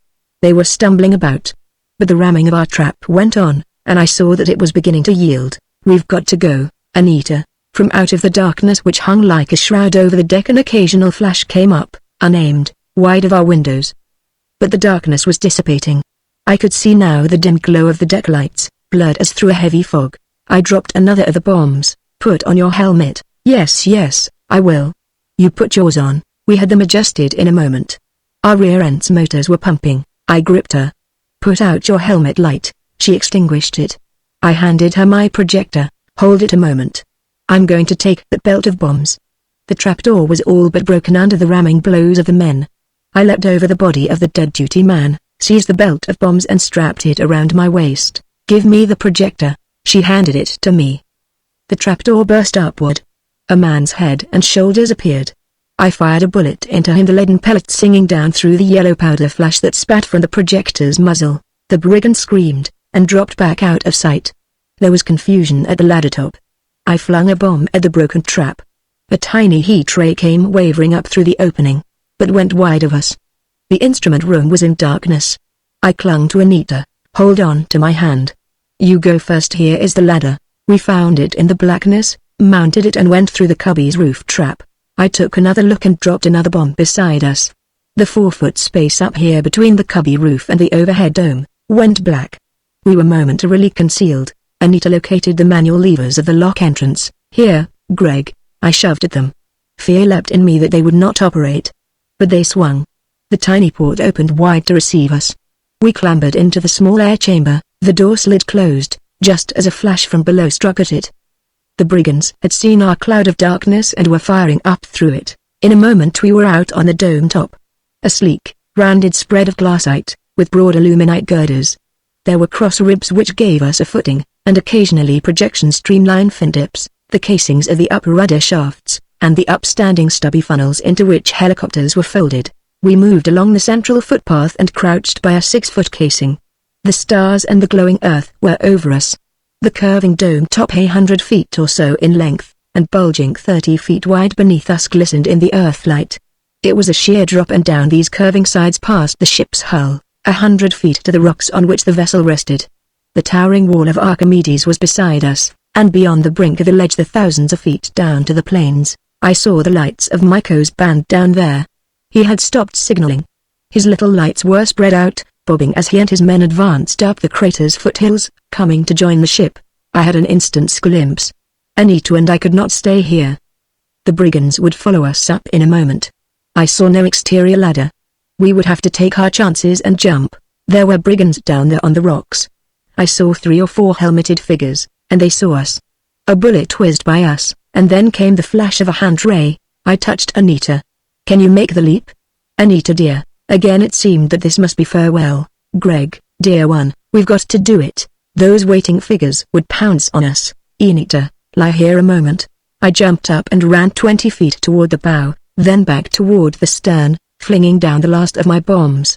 [SPEAKER 1] They were stumbling about. But the ramming of our trap went on, and I saw that it was beginning to yield. "We've got to go, Anita." From out of the darkness which hung like a shroud over the deck an occasional flash came up, unaimed, wide of our windows. But the darkness was dissipating. I could see now the dim glow of the deck lights, blurred as through a heavy fog. I dropped another of the bombs. "Put on your helmet." Yes, I will." "You put yours on." We had them adjusted in a moment. Our rear end's motors were pumping. I gripped her. "Put out your helmet light." She extinguished it. I handed her my projector. "Hold it a moment. I'm going to take that belt of bombs." The trapdoor was all but broken under the ramming blows of the men. I leapt over the body of the dead duty man, seized the belt of bombs and strapped it around my waist. "Give me the projector." She handed it to me. The trapdoor burst upward. A man's head and shoulders appeared. I fired a bullet into him, the leaden pellet singing down through the yellow powder flash that spat from the projector's muzzle. The brigand screamed, and dropped back out of sight. There was confusion at the ladder top. I flung a bomb at the broken trap. A tiny heat ray came wavering up through the opening, but went wide of us. The instrument room was in darkness. I clung to Anita. "Hold on to my hand. You go first. Here is the ladder." We found it in the blackness, mounted it and went through the cubby's roof trap. I took another look and dropped another bomb beside us. The 4-foot space up here between the cubby roof and the overhead dome went black. We were momentarily concealed. Anita located the manual levers of the lock entrance. "Here, Greg." I shoved at them. Fear leapt in me that they would not operate. But they swung. The tiny port opened wide to receive us. We clambered into the small air chamber. The door slid closed, just as a flash from below struck at it. The brigands had seen our cloud of darkness and were firing up through it. In a moment we were out on the dome top. A sleek, rounded spread of glassite, with broad aluminite girders. There were cross ribs which gave us a footing, and occasionally projection streamline fin tips, the casings of the upper rudder shafts, and the upstanding stubby funnels into which helicopters were folded. We moved along the central footpath and crouched by a 6-foot casing. The stars and the glowing earth were over us. The curving dome top 100 feet or so in length, and bulging 30 feet wide beneath us glistened in the earthlight. It was a sheer drop and down these curving sides past the ship's hull, 100 feet to the rocks on which the vessel rested. The towering wall of Archimedes was beside us, and beyond the brink of the ledge the thousands of feet down to the plains, I saw the lights of Myko's band down there. He had stopped signaling. His little lights were spread out, bobbing as he and his men advanced up the crater's foothills, coming to join the ship. I had an instant's glimpse. Anita and I could not stay here. The brigands would follow us up in a moment. I saw no exterior ladder. We would have to take our chances and jump. There were brigands down there on the rocks. I saw 3 or 4 helmeted figures, and they saw us. A bullet whizzed by us, and then came the flash of a hand ray. I touched Anita. "Can you make the leap?" "Anita dear." Again it seemed that this must be farewell. "Greg, dear one, we've got to do it. Those waiting figures would pounce on us." "Anita, lie here a moment." I jumped up and ran 20 feet toward the bow, then back toward the stern, flinging down the last of my bombs.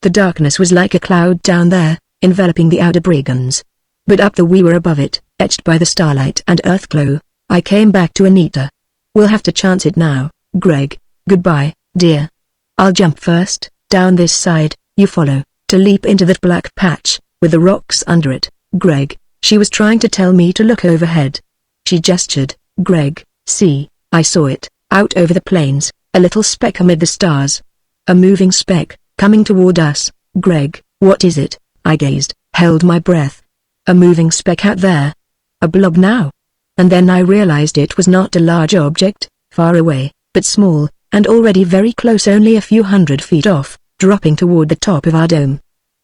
[SPEAKER 1] The darkness was like a cloud down there, enveloping the outer brigands. But up we were above it, etched by the starlight and earthglow. I came back to Anita. "We'll have to chance it now, Greg. Goodbye, dear. I'll jump first, down this side, you follow, to leap into that black patch, with the rocks under it, Greg." She was trying to tell me to look overhead. She gestured. "Greg, see." I saw it, out over the plains, a little speck amid the stars. A moving speck, coming toward us. "Greg, what is it?" I gazed, held my breath. A moving speck out there. A blob now. And then I realized it was not a large object, far away, but small, and already very close, only a few hundred feet off, dropping toward the top of our dome.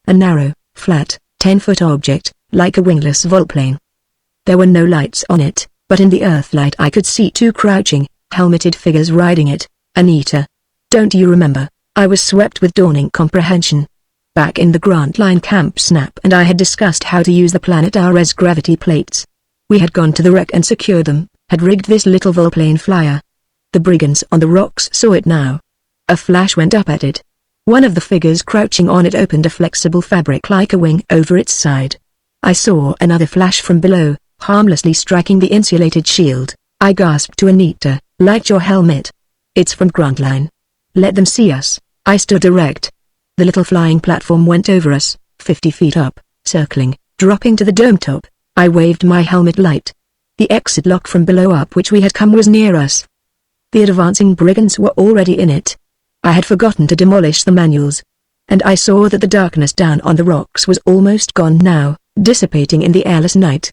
[SPEAKER 1] A narrow, flat, 10-foot object, like a wingless volplane. There were no lights on it, but in the earthlight I could see 2 crouching, helmeted figures riding it. "Anita. Don't you remember?" I was swept with dawning comprehension. Back in the Grant Line camp, Snap and I had discussed how to use the Planet Ares gravity plates. We had gone to the wreck and secured them, had rigged this little volplane flyer. The brigands on the rocks saw it now. A flash went up at it. One of the figures crouching on it opened a flexible fabric like a wing over its side. I saw another flash from below, harmlessly striking the insulated shield. I gasped to Anita, "Light your helmet. It's from Grant Line. Let them see us." I stood erect. The little flying platform went over us, 50 feet up, circling, dropping to the dome top. I waved my helmet light. The exit lock from below up which we had come was near us. The advancing brigands were already in it. I had forgotten to demolish the manuals. And I saw that the darkness down on the rocks was almost gone now, dissipating in the airless night.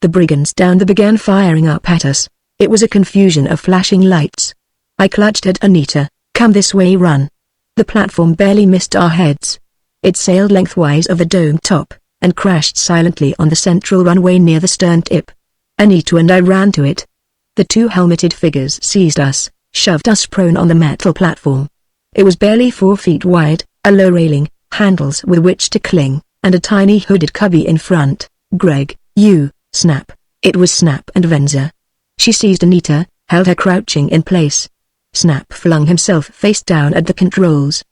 [SPEAKER 1] The brigands down there began firing up at us. It was a confusion of flashing lights. I clutched at Anita. "Come this way, run." The platform barely missed our heads. It sailed lengthwise of the dome top, and crashed silently on the central runway near the stern tip. Anita and I ran to it. The 2 helmeted figures seized us, shoved us prone on the metal platform. It was barely 4 feet wide, a low railing, handles with which to cling, and a tiny hooded cubby in front. "Greg, you." Snap. It was Snap and Venza. She seized Anita, held her crouching in place. Snap flung himself face down at the controls.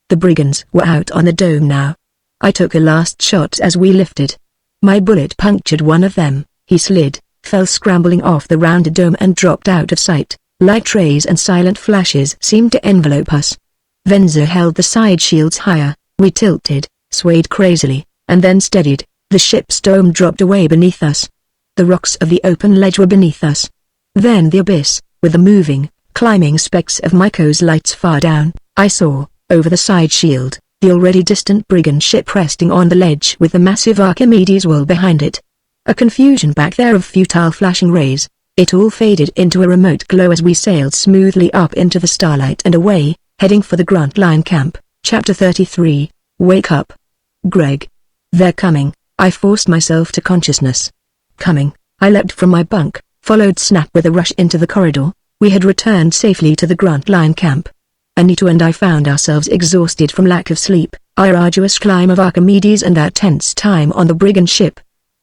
[SPEAKER 1] The brigands were out on the dome now. I took a last shot as we lifted. My bullet punctured one of them. He slid, fell scrambling off the rounded dome and dropped out of sight. Light rays and silent flashes seemed to envelope us. Venza held the side shields higher. We tilted, swayed crazily, and then steadied. The ship's dome dropped away beneath us. The rocks of the open ledge were beneath us. Then the abyss, with the moving, climbing specks of Myko's lights far down. I saw, over the side shield, the already distant brigand ship resting on the ledge with the massive Archimedes wall behind it. A confusion back there of futile flashing rays. It all faded into a remote glow as we sailed smoothly up into the starlight and away, heading for the Grant Line camp. Chapter 33. Wake up. Greg. They're coming. I forced myself to consciousness. Coming. I leapt from my bunk, followed Snap with a rush into the corridor. We had returned safely to the Grant Line camp. Anita and I found ourselves exhausted from lack of sleep, our arduous climb of Archimedes and that tense time on the brigand ship.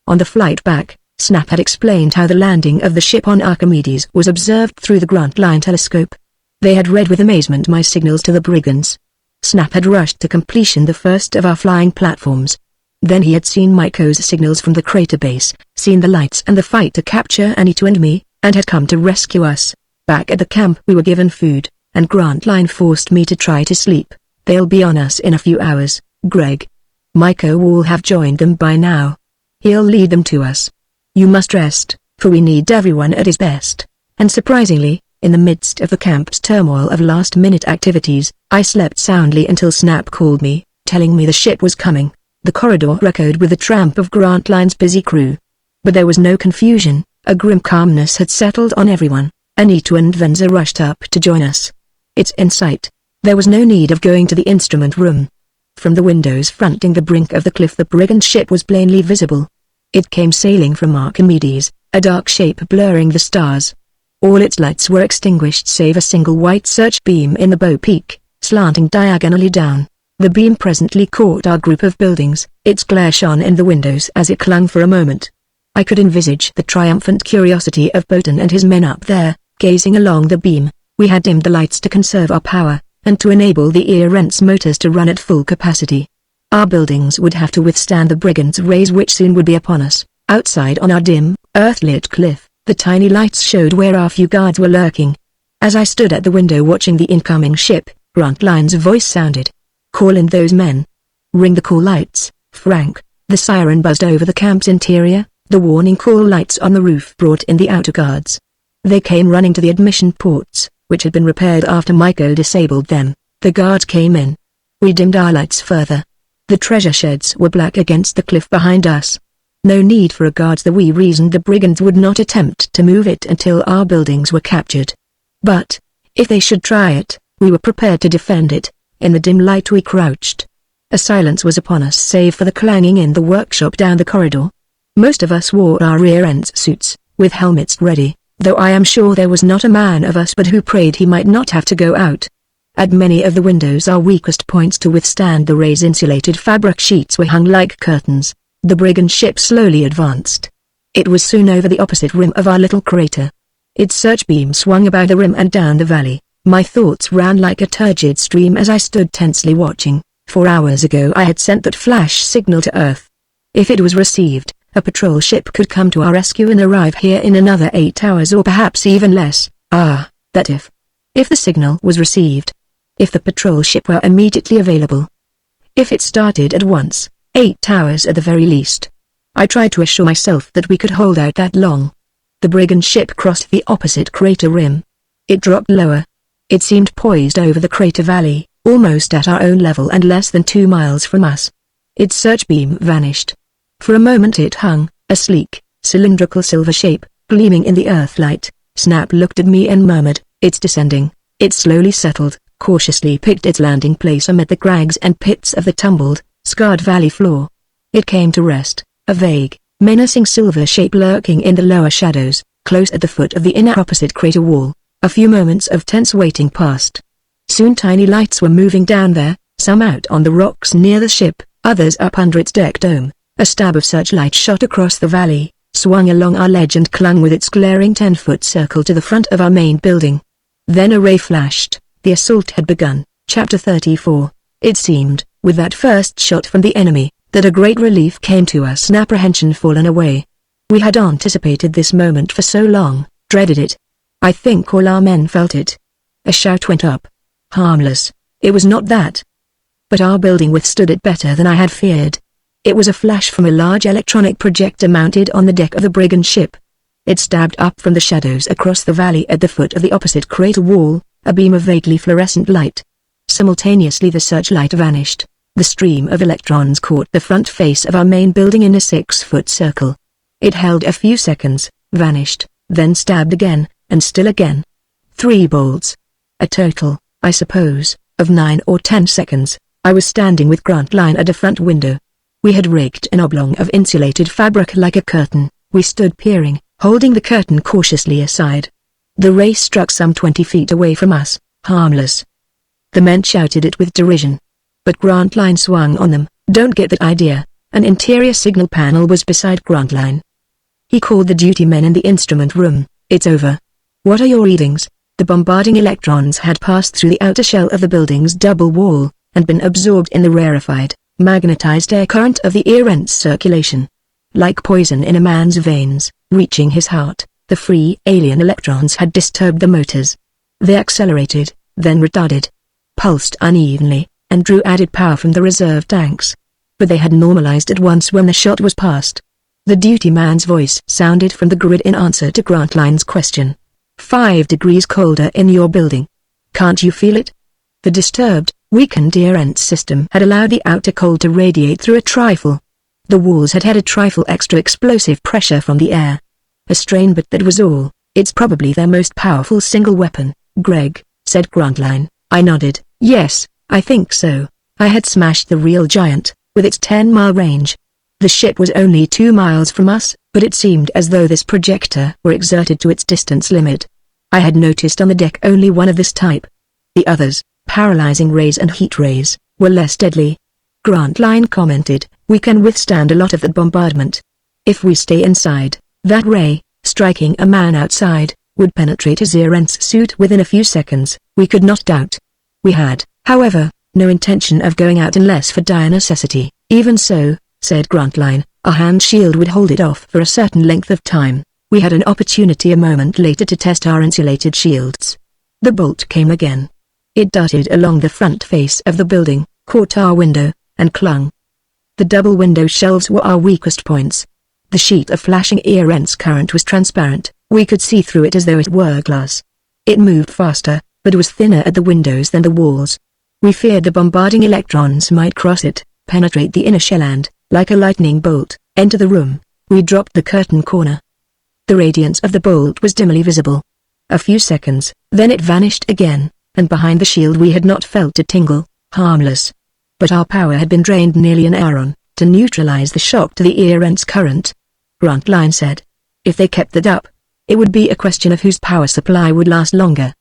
[SPEAKER 1] On the flight back, Snap had explained how the landing of the ship on Archimedes was observed through the Grantline telescope. They had read with amazement my signals to the Brigands. Snap had rushed to completion the first of our flying platforms. Then he had seen Maiko's signals from the crater base, seen the lights and the fight to capture Anita and me, and had come to rescue us. Back at the camp we were given food, and Grantline forced me to try to sleep. They'll be on us in a few hours, Greg. Maiko will have joined them by now. He'll lead them to us. You must rest, for we need everyone at his best. And surprisingly, in the midst of the camp's turmoil of last-minute activities, I slept soundly until Snap called me, telling me the ship was coming. The corridor echoed with the tramp of Grantline's busy crew. But there was no confusion, a grim calmness had settled on everyone. Anita and Venza rushed up to join us. It's in sight. There was no need of going to the instrument room. From the windows fronting the brink of the cliff the brigand ship was plainly visible. It came sailing from Archimedes, a dark shape blurring the stars. All its lights were extinguished save a single white search beam in the bow peak, slanting diagonally down. The beam presently caught our group of buildings, its glare shone in the windows as it clung for a moment. I could envisage the triumphant curiosity of Bolton and his men up there, gazing along the beam. We had dimmed the lights to conserve our power, and to enable the ear-rents motors to run at full capacity. Our buildings would have to withstand the brigands' rays which soon would be upon us. Outside on our dim, earth-lit cliff, the tiny lights showed where our few guards were lurking. As I stood at the window watching the incoming ship, Grantline's voice sounded. Call in those men. Ring the call lights, Frank. The siren buzzed over the camp's interior, the warning call lights on the roof brought in the outer guards. They came running to the admission ports, which had been repaired after Maiko disabled them. The guards came in. We dimmed our lights further. The treasure sheds were black against the cliff behind us. No need for a guard, though we reasoned the brigands would not attempt to move it until our buildings were captured. But, if they should try it, we were prepared to defend it. In the dim light we crouched. A silence was upon us save for the clanging in the workshop down the corridor. Most of us wore our rear-ends suits, with helmets ready, though I am sure there was not a man of us but who prayed he might not have to go out. At many of the windows our weakest points to withstand the rays insulated fabric sheets were hung like curtains. The brigand ship slowly advanced. It was soon over the opposite rim of our little crater. Its search beam swung about the rim and down the valley. My thoughts ran like a turgid stream as I stood tensely watching. 4 hours ago I had sent that flash signal to Earth. If it was received, a patrol ship could come to our rescue and arrive here in another 8 hours or perhaps even less. Ah, that if. If the signal was received. If the patrol ship were immediately available. If it started at once, 8 hours at the very least. I tried to assure myself that we could hold out that long. The brigand ship crossed the opposite crater rim. It dropped lower. It seemed poised over the crater valley, almost at our own level and less than 2 miles from us. Its search beam vanished. For a moment it hung, a sleek, cylindrical silver shape, gleaming in the earthlight. Snap looked at me and murmured, "It's descending." It slowly settled, cautiously picked its landing place amid the crags and pits of the tumbled, scarred valley floor. It came to rest, a vague, menacing silver shape lurking in the lower shadows, close at the foot of the inner opposite crater wall. A few moments of tense waiting passed. Soon tiny lights were moving down there, some out on the rocks near the ship, others up under its deck dome. A stab of searchlight shot across the valley, swung along our ledge and clung with its glaring 10-foot circle to the front of our main building. Then a ray flashed. The assault had begun. Chapter 34. It seemed, with that first shot from the enemy, that a great relief came to us and apprehension fallen away. We had anticipated this moment for so long, dreaded it. I think all our men felt it. A shout went up. Harmless. It was not that. But our building withstood it better than I had feared. It was a flash from a large electronic projector mounted on the deck of the brigand ship. It stabbed up from the shadows across the valley at the foot of the opposite crater wall, a beam of vaguely fluorescent light. Simultaneously the searchlight vanished. The stream of electrons caught the front face of our main building in a 6-foot circle. It held a few seconds, vanished, then stabbed again, and still again. 3 bolts. A total, I suppose, of 9 or 10 seconds. I was standing with Grantline at a front window. We had rigged an oblong of insulated fabric like a curtain. We stood peering, holding the curtain cautiously aside. The ray struck some 20 feet away from us, harmless. The men shouted it with derision. But Grantline swung on them. "Don't get that idea." An interior signal panel was beside Grantline. He called the duty men in the instrument room. "It's over." "What are your readings?" The bombarding electrons had passed through the outer shell of the building's double wall, and been absorbed in the rarefied, magnetized air current of the Erentz circulation. Like poison in a man's veins, reaching his heart, the free alien electrons had disturbed the motors. They accelerated, then retarded, pulsed unevenly, and drew added power from the reserve tanks. But they had normalized at once when the shot was past. The duty man's voice sounded from the grid in answer to Grantline's question. 5 degrees colder in your building. Can't you feel it? The disturbed, weakened Erentz system had allowed the outer cold to radiate through a trifle. The walls had had a trifle extra explosive pressure from the air. A strain, but that was all. "It's probably their most powerful single weapon, Greg," said Grantline. I nodded. "Yes, I think so." I had smashed the real giant, with its 10-mile range. The ship was only 2 miles from us, but it seemed as though this projector were exerted to its distance limit. I had noticed on the deck only one of this type. The others, paralyzing rays and heat rays, were less deadly. Grantline commented, "We can withstand a lot of that bombardment. If we stay inside, that ray, striking a man outside, would penetrate his Erentz suit within a few seconds, we could not doubt." We had, however, no intention of going out unless for dire necessity. "Even so," said Grantline, "a hand shield would hold it off for a certain length of time." We had an opportunity a moment later to test our insulated shields. The bolt came again. It darted along the front face of the building, caught our window, and clung. The double window shelves were our weakest points. The sheet of flashing Erentz current was transparent. We could see through it as though it were glass. It moved faster, but was thinner at the windows than the walls. We feared the bombarding electrons might cross it, penetrate the inner shell and, like a lightning bolt, enter the room. We dropped the curtain corner. The radiance of the bolt was dimly visible. A few seconds, then it vanished again, and behind the shield we had not felt a tingle, harmless. But our power had been drained nearly an aeron, to neutralize the shock to the Erentz current. Grantline said, "If they kept that up, it would be a question of whose power supply would last longer.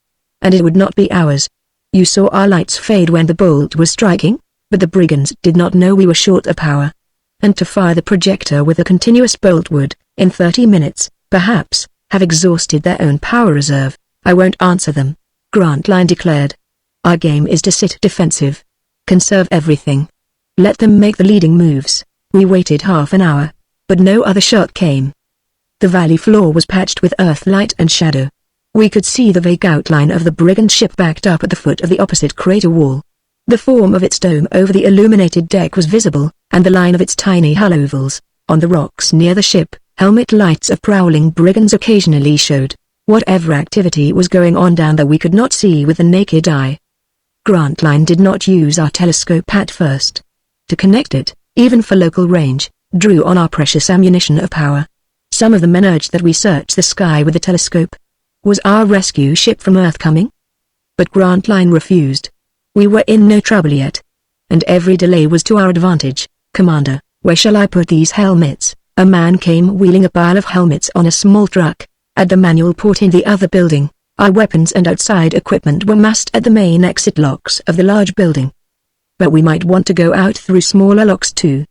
[SPEAKER 1] And it would not be ours. You saw our lights fade when the bolt was striking, but the Brigands did not know we were short of power. And to fire the projector with a continuous bolt would, in 30 minutes, perhaps, have exhausted their own power reserve." "I won't answer them," Grantline declared. "Our game is to sit defensive. Conserve everything. Let them make the leading moves." We waited half an hour, but no other shot came. The valley floor was patched with earth light and shadow. We could see the vague outline of the brigand ship backed up at the foot of the opposite crater wall. The form of its dome over the illuminated deck was visible, and the line of its tiny hull ovals. On the rocks near the ship, helmet lights of prowling brigands occasionally showed. Whatever activity was going on down there we could not see with the naked eye. Grantline did not use our telescope at first. To connect it, even for local range, drew on our precious ammunition of power. Some of the men urged that we search the sky with the telescope. Was our rescue ship from Earth coming? But Grantline refused. We were in no trouble yet. And every delay was to our advantage. "Commander, where shall I put these helmets?" A man came wheeling a pile of helmets on a small truck. "At the manual port in the other building." Our weapons and outside equipment were massed at the main exit locks of the large building. "But we might want to go out through smaller locks too."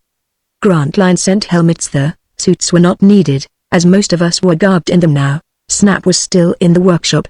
[SPEAKER 1] Grantline sent helmets there. Suits were not needed, as most of us were garbed in them now. Snap was still in the workshop.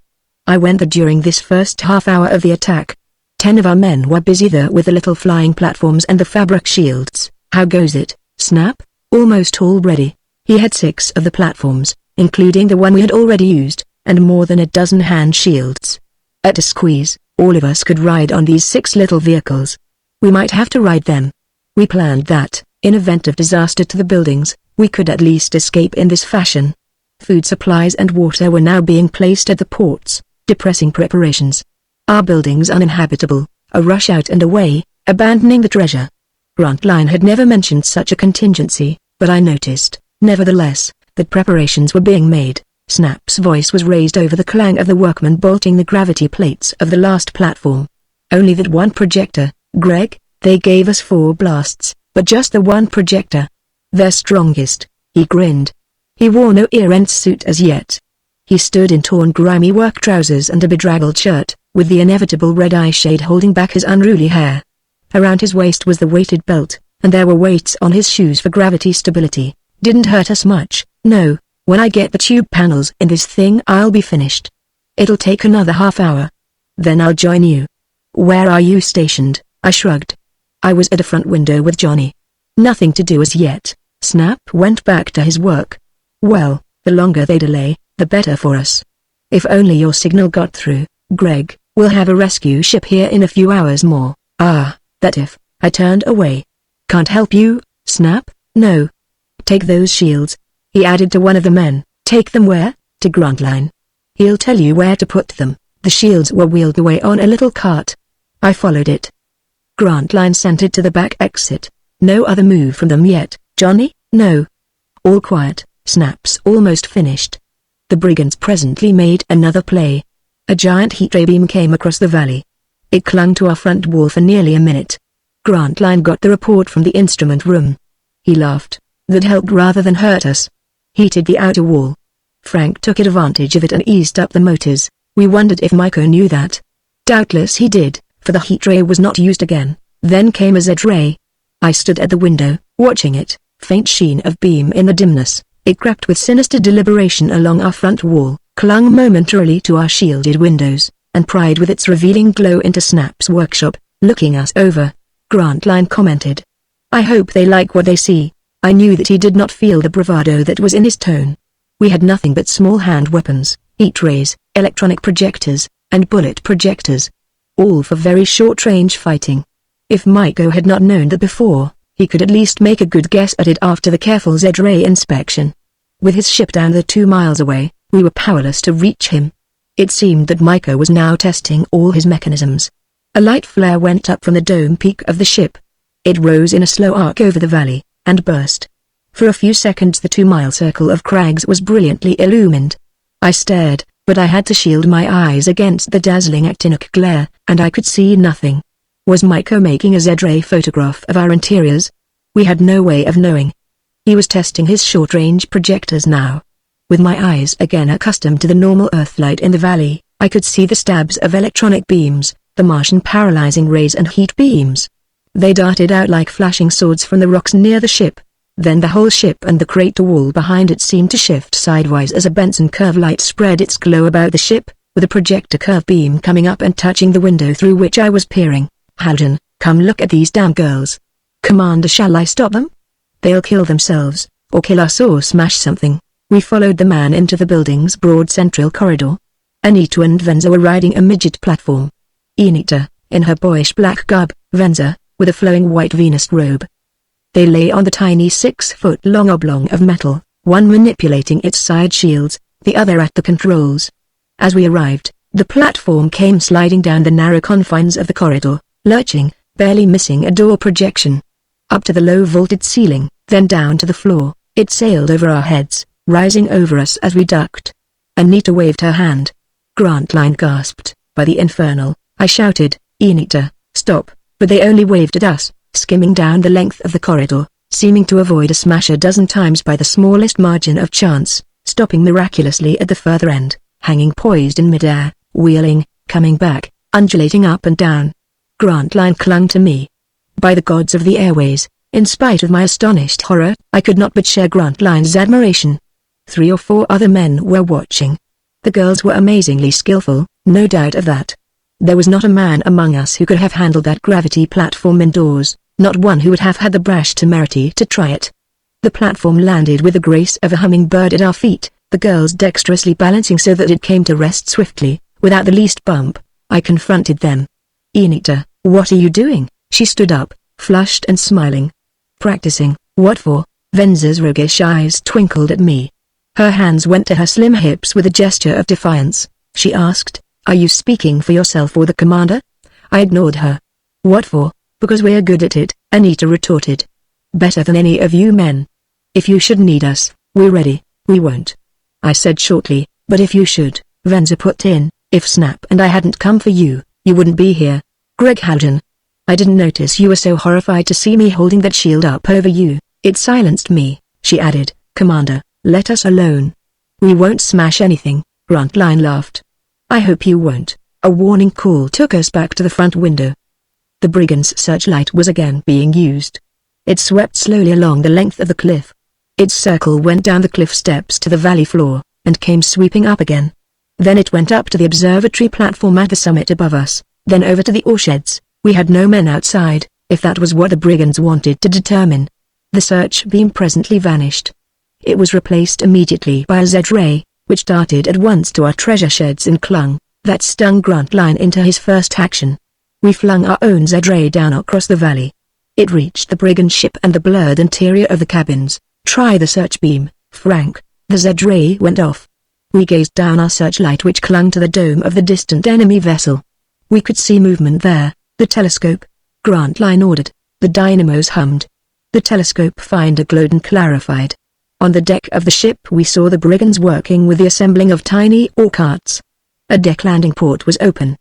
[SPEAKER 1] I went there during this first half hour of the attack. 10 of our men were busy there with the little flying platforms and the fabric shields. "How goes it, Snap?" "Almost all ready." He had 6 of the platforms, including the one we had already used, and more than a dozen hand shields. At a squeeze, all of us could ride on these 6 little vehicles. We might have to ride them. We planned that, in event of disaster to the buildings, we could at least escape in this fashion. Food supplies and water were now being placed at the ports, depressing preparations. Our buildings uninhabitable, a rush out and away, abandoning the treasure. Grantline had never mentioned such a contingency, but I noticed, nevertheless, that preparations were being made. Snap's voice was raised over the clang of the workmen bolting the gravity plates of the last platform. "Only that one projector, Greg. They gave us 4 blasts, but just the one projector. Their strongest." He grinned. He wore no Erentz suit as yet. He stood in torn grimy work trousers and a bedraggled shirt, with the inevitable red eye shade holding back his unruly hair. Around his waist was the weighted belt, and there were weights on his shoes for gravity stability. Didn't hurt us much, no. When I get the tube panels in this thing I'll be finished. It'll take another half hour. Then I'll join you. Where are you stationed? I shrugged. I was at a front window with Johnny. Nothing to do as yet. Snap went back to his work. Well, the longer they delay, the better for us. If only your signal got through, Greg. We'll have a rescue ship here in a few hours more. Ah, that if. I turned away. Can't help you, Snap? No. Take those shields. He added to one of the men. Take them where? To Grantline. He'll tell you where to put them. The shields were wheeled away on a little cart. I followed it. Grantline sent it to the back exit. No other move from them yet, Johnny? No. All quiet. Snap's almost finished. The Brigands presently made another play. A giant heat ray beam came across the valley. It clung to our front wall for nearly a minute. Grantline got the report from the instrument room. He laughed. That helped rather than hurt us. Heated the outer wall. Frank took advantage of it and eased up the motors. We wondered if Maiko knew that. Doubtless he did, for the heat ray was not used again. Then came a Z-ray. I stood at the window, watching it, faint sheen of beam in the dimness. It crept with sinister deliberation along our front wall, clung momentarily to our shielded windows, and pried with its revealing glow into Snap's workshop, looking us over. Grantline commented. I hope they like what they see. I knew that he did not feel the bravado that was in his tone. We had nothing but small hand weapons, heat rays, electronic projectors, and bullet projectors. All for very short-range fighting. If Maiko had not known that before, he could at least make a good guess at it after the careful Z-ray inspection. With his ship down the 2 miles away, we were powerless to reach him. It seemed that Maiko was now testing all his mechanisms. A light flare went up from the dome peak of the ship. It rose in a slow arc over the valley, and burst. For a few seconds the 2-mile circle of crags was brilliantly illumined. I stared, but I had to shield my eyes against the dazzling actinic glare, and I could see nothing. Was Maiko making a Z-ray photograph of our interiors? We had no way of knowing. He was testing his short-range projectors now. With my eyes again accustomed to the normal Earthlight in the valley, I could see the stabs of electronic beams, the Martian paralyzing rays and heat beams. They darted out like flashing swords from the rocks near the ship. Then the whole ship and the crater wall behind it seemed to shift sidewise as a Benson curve light spread its glow about the ship, with a projector curve beam coming up and touching the window through which I was peering. Haljan, come look at these damn girls. Commander, shall I stop them? They'll kill themselves, or kill us or smash something. We followed the man into the building's broad central corridor. Anita and Venza were riding a midget platform. Anita, in her boyish black garb, Venza, with a flowing white Venus robe. They lay on the tiny 6-foot-long oblong of metal, one manipulating its side shields, the other at the controls. As we arrived, the platform came sliding down the narrow confines of the corridor, lurching, barely missing a door projection. Up to the low vaulted ceiling, then down to the floor, it sailed over our heads, rising over us as we ducked. Anita waved her hand. Grantline gasped. By the infernal, I shouted, Anita, stop, but they only waved at us, skimming down the length of the corridor, seeming to avoid a smash a dozen times by the smallest margin of chance, stopping miraculously at the further end, hanging poised in midair, wheeling, coming back, undulating up and down. Grantline clung to me. By the gods of the airways, in spite of my astonished horror, I could not but share Grantline's admiration. 3 or 4 other men were watching. The girls were amazingly skillful, no doubt of that. There was not a man among us who could have handled that gravity platform indoors, not one who would have had the brash temerity to try it. The platform landed with the grace of a hummingbird at our feet, the girls dexterously balancing so that it came to rest swiftly, without the least bump. I confronted them. Anita, what are you doing? She stood up, flushed and smiling. Practicing, what for? Venza's roguish eyes twinkled at me. Her hands went to her slim hips with a gesture of defiance. She asked, are you speaking for yourself or the commander? I ignored her. What for? Because we're good at it, Anita retorted. Better than any of you men. If you should need us, we're ready. We won't. I said shortly, but if you should, Venza put in, if Snap and I hadn't come for you, you wouldn't be here. Greg Haljan. I didn't notice you were so horrified to see me holding that shield up over you. It silenced me, she added. Commander, let us alone. We won't smash anything, Grantline laughed. I hope you won't. A warning call took us back to the front window. The Brigands' searchlight was again being used. It swept slowly along the length of the cliff. Its circle went down the cliff steps to the valley floor, and came sweeping up again. Then it went up to the observatory platform at the summit above us, then over to the ore sheds. We had no men outside, if that was what the Brigands wanted to determine. The search beam presently vanished. It was replaced immediately by a Z-ray, which darted at once to our treasure sheds and clung. That stung Grantline into his first action. We flung our own Z-ray down across the valley. It reached the brigand ship and the blurred interior of the cabins. Try the search beam, Frank. The Z-ray went off. We gazed down our searchlight which clung to the dome of the distant enemy vessel. We could see movement there. The telescope. Grantline ordered. The dynamos hummed. The telescope finder glowed and clarified. On the deck of the ship we saw the Brigands working with the assembling of tiny ore carts. A deck landing port was open.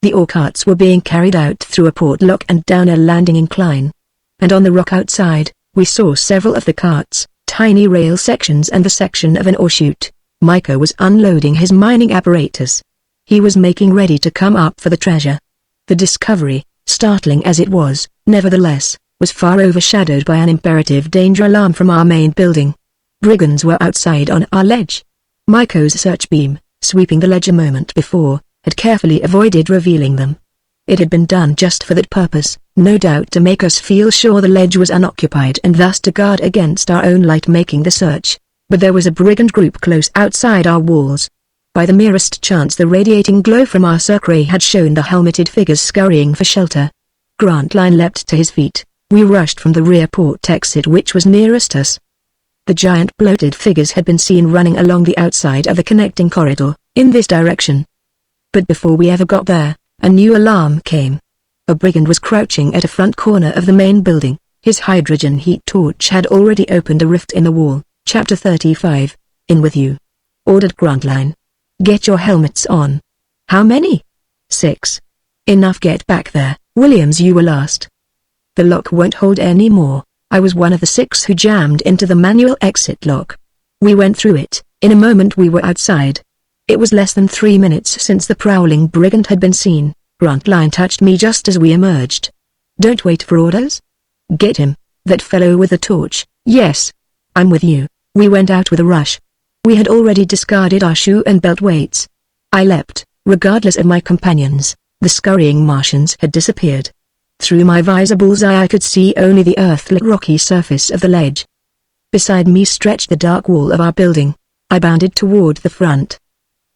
[SPEAKER 1] The ore carts were being carried out through a port lock and down a landing incline. And on the rock outside, we saw several of the carts, tiny rail sections and the section of an ore chute. Micah was unloading his mining apparatus. He was making ready to come up for the treasure. The discovery, startling as it was, nevertheless, was far overshadowed by an imperative danger alarm from our main building. Brigands were outside on our ledge. Micah's search beam, sweeping the ledge a moment before, had carefully avoided revealing them. It had been done just for that purpose, no doubt to make us feel sure the ledge was unoccupied and thus to guard against our own light making the search. But there was a brigand group close outside our walls. By the merest chance the radiating glow from our circ ray had shown the helmeted figures scurrying for shelter. Grantline leapt to his feet. We rushed from the rear port exit which was nearest us. The giant bloated figures had been seen running along the outside of the connecting corridor, in this direction. But before we ever got there, a new alarm came. A brigand was crouching at a front corner of the main building. His hydrogen heat torch had already opened a rift in the wall. Chapter 35. In with you. Ordered Grantline. Get your helmets on. How many? 6. Enough, get back there. Williams, you were last. The lock won't hold any more. I was one of the 6 who jammed into the manual exit lock. We went through it. In a moment we were outside. It was less than 3 minutes since the prowling brigand had been seen. Grantline touched me just as we emerged. Don't wait for orders? Get him. That fellow with the torch. Yes. I'm with you. We went out with a rush. We had already discarded our shoe and belt weights. I leapt, regardless of my companions. The scurrying Martians had disappeared. Through my visor bullseye I could see only the earth-lit rocky surface of the ledge. Beside me stretched the dark wall of our building. I bounded toward the front.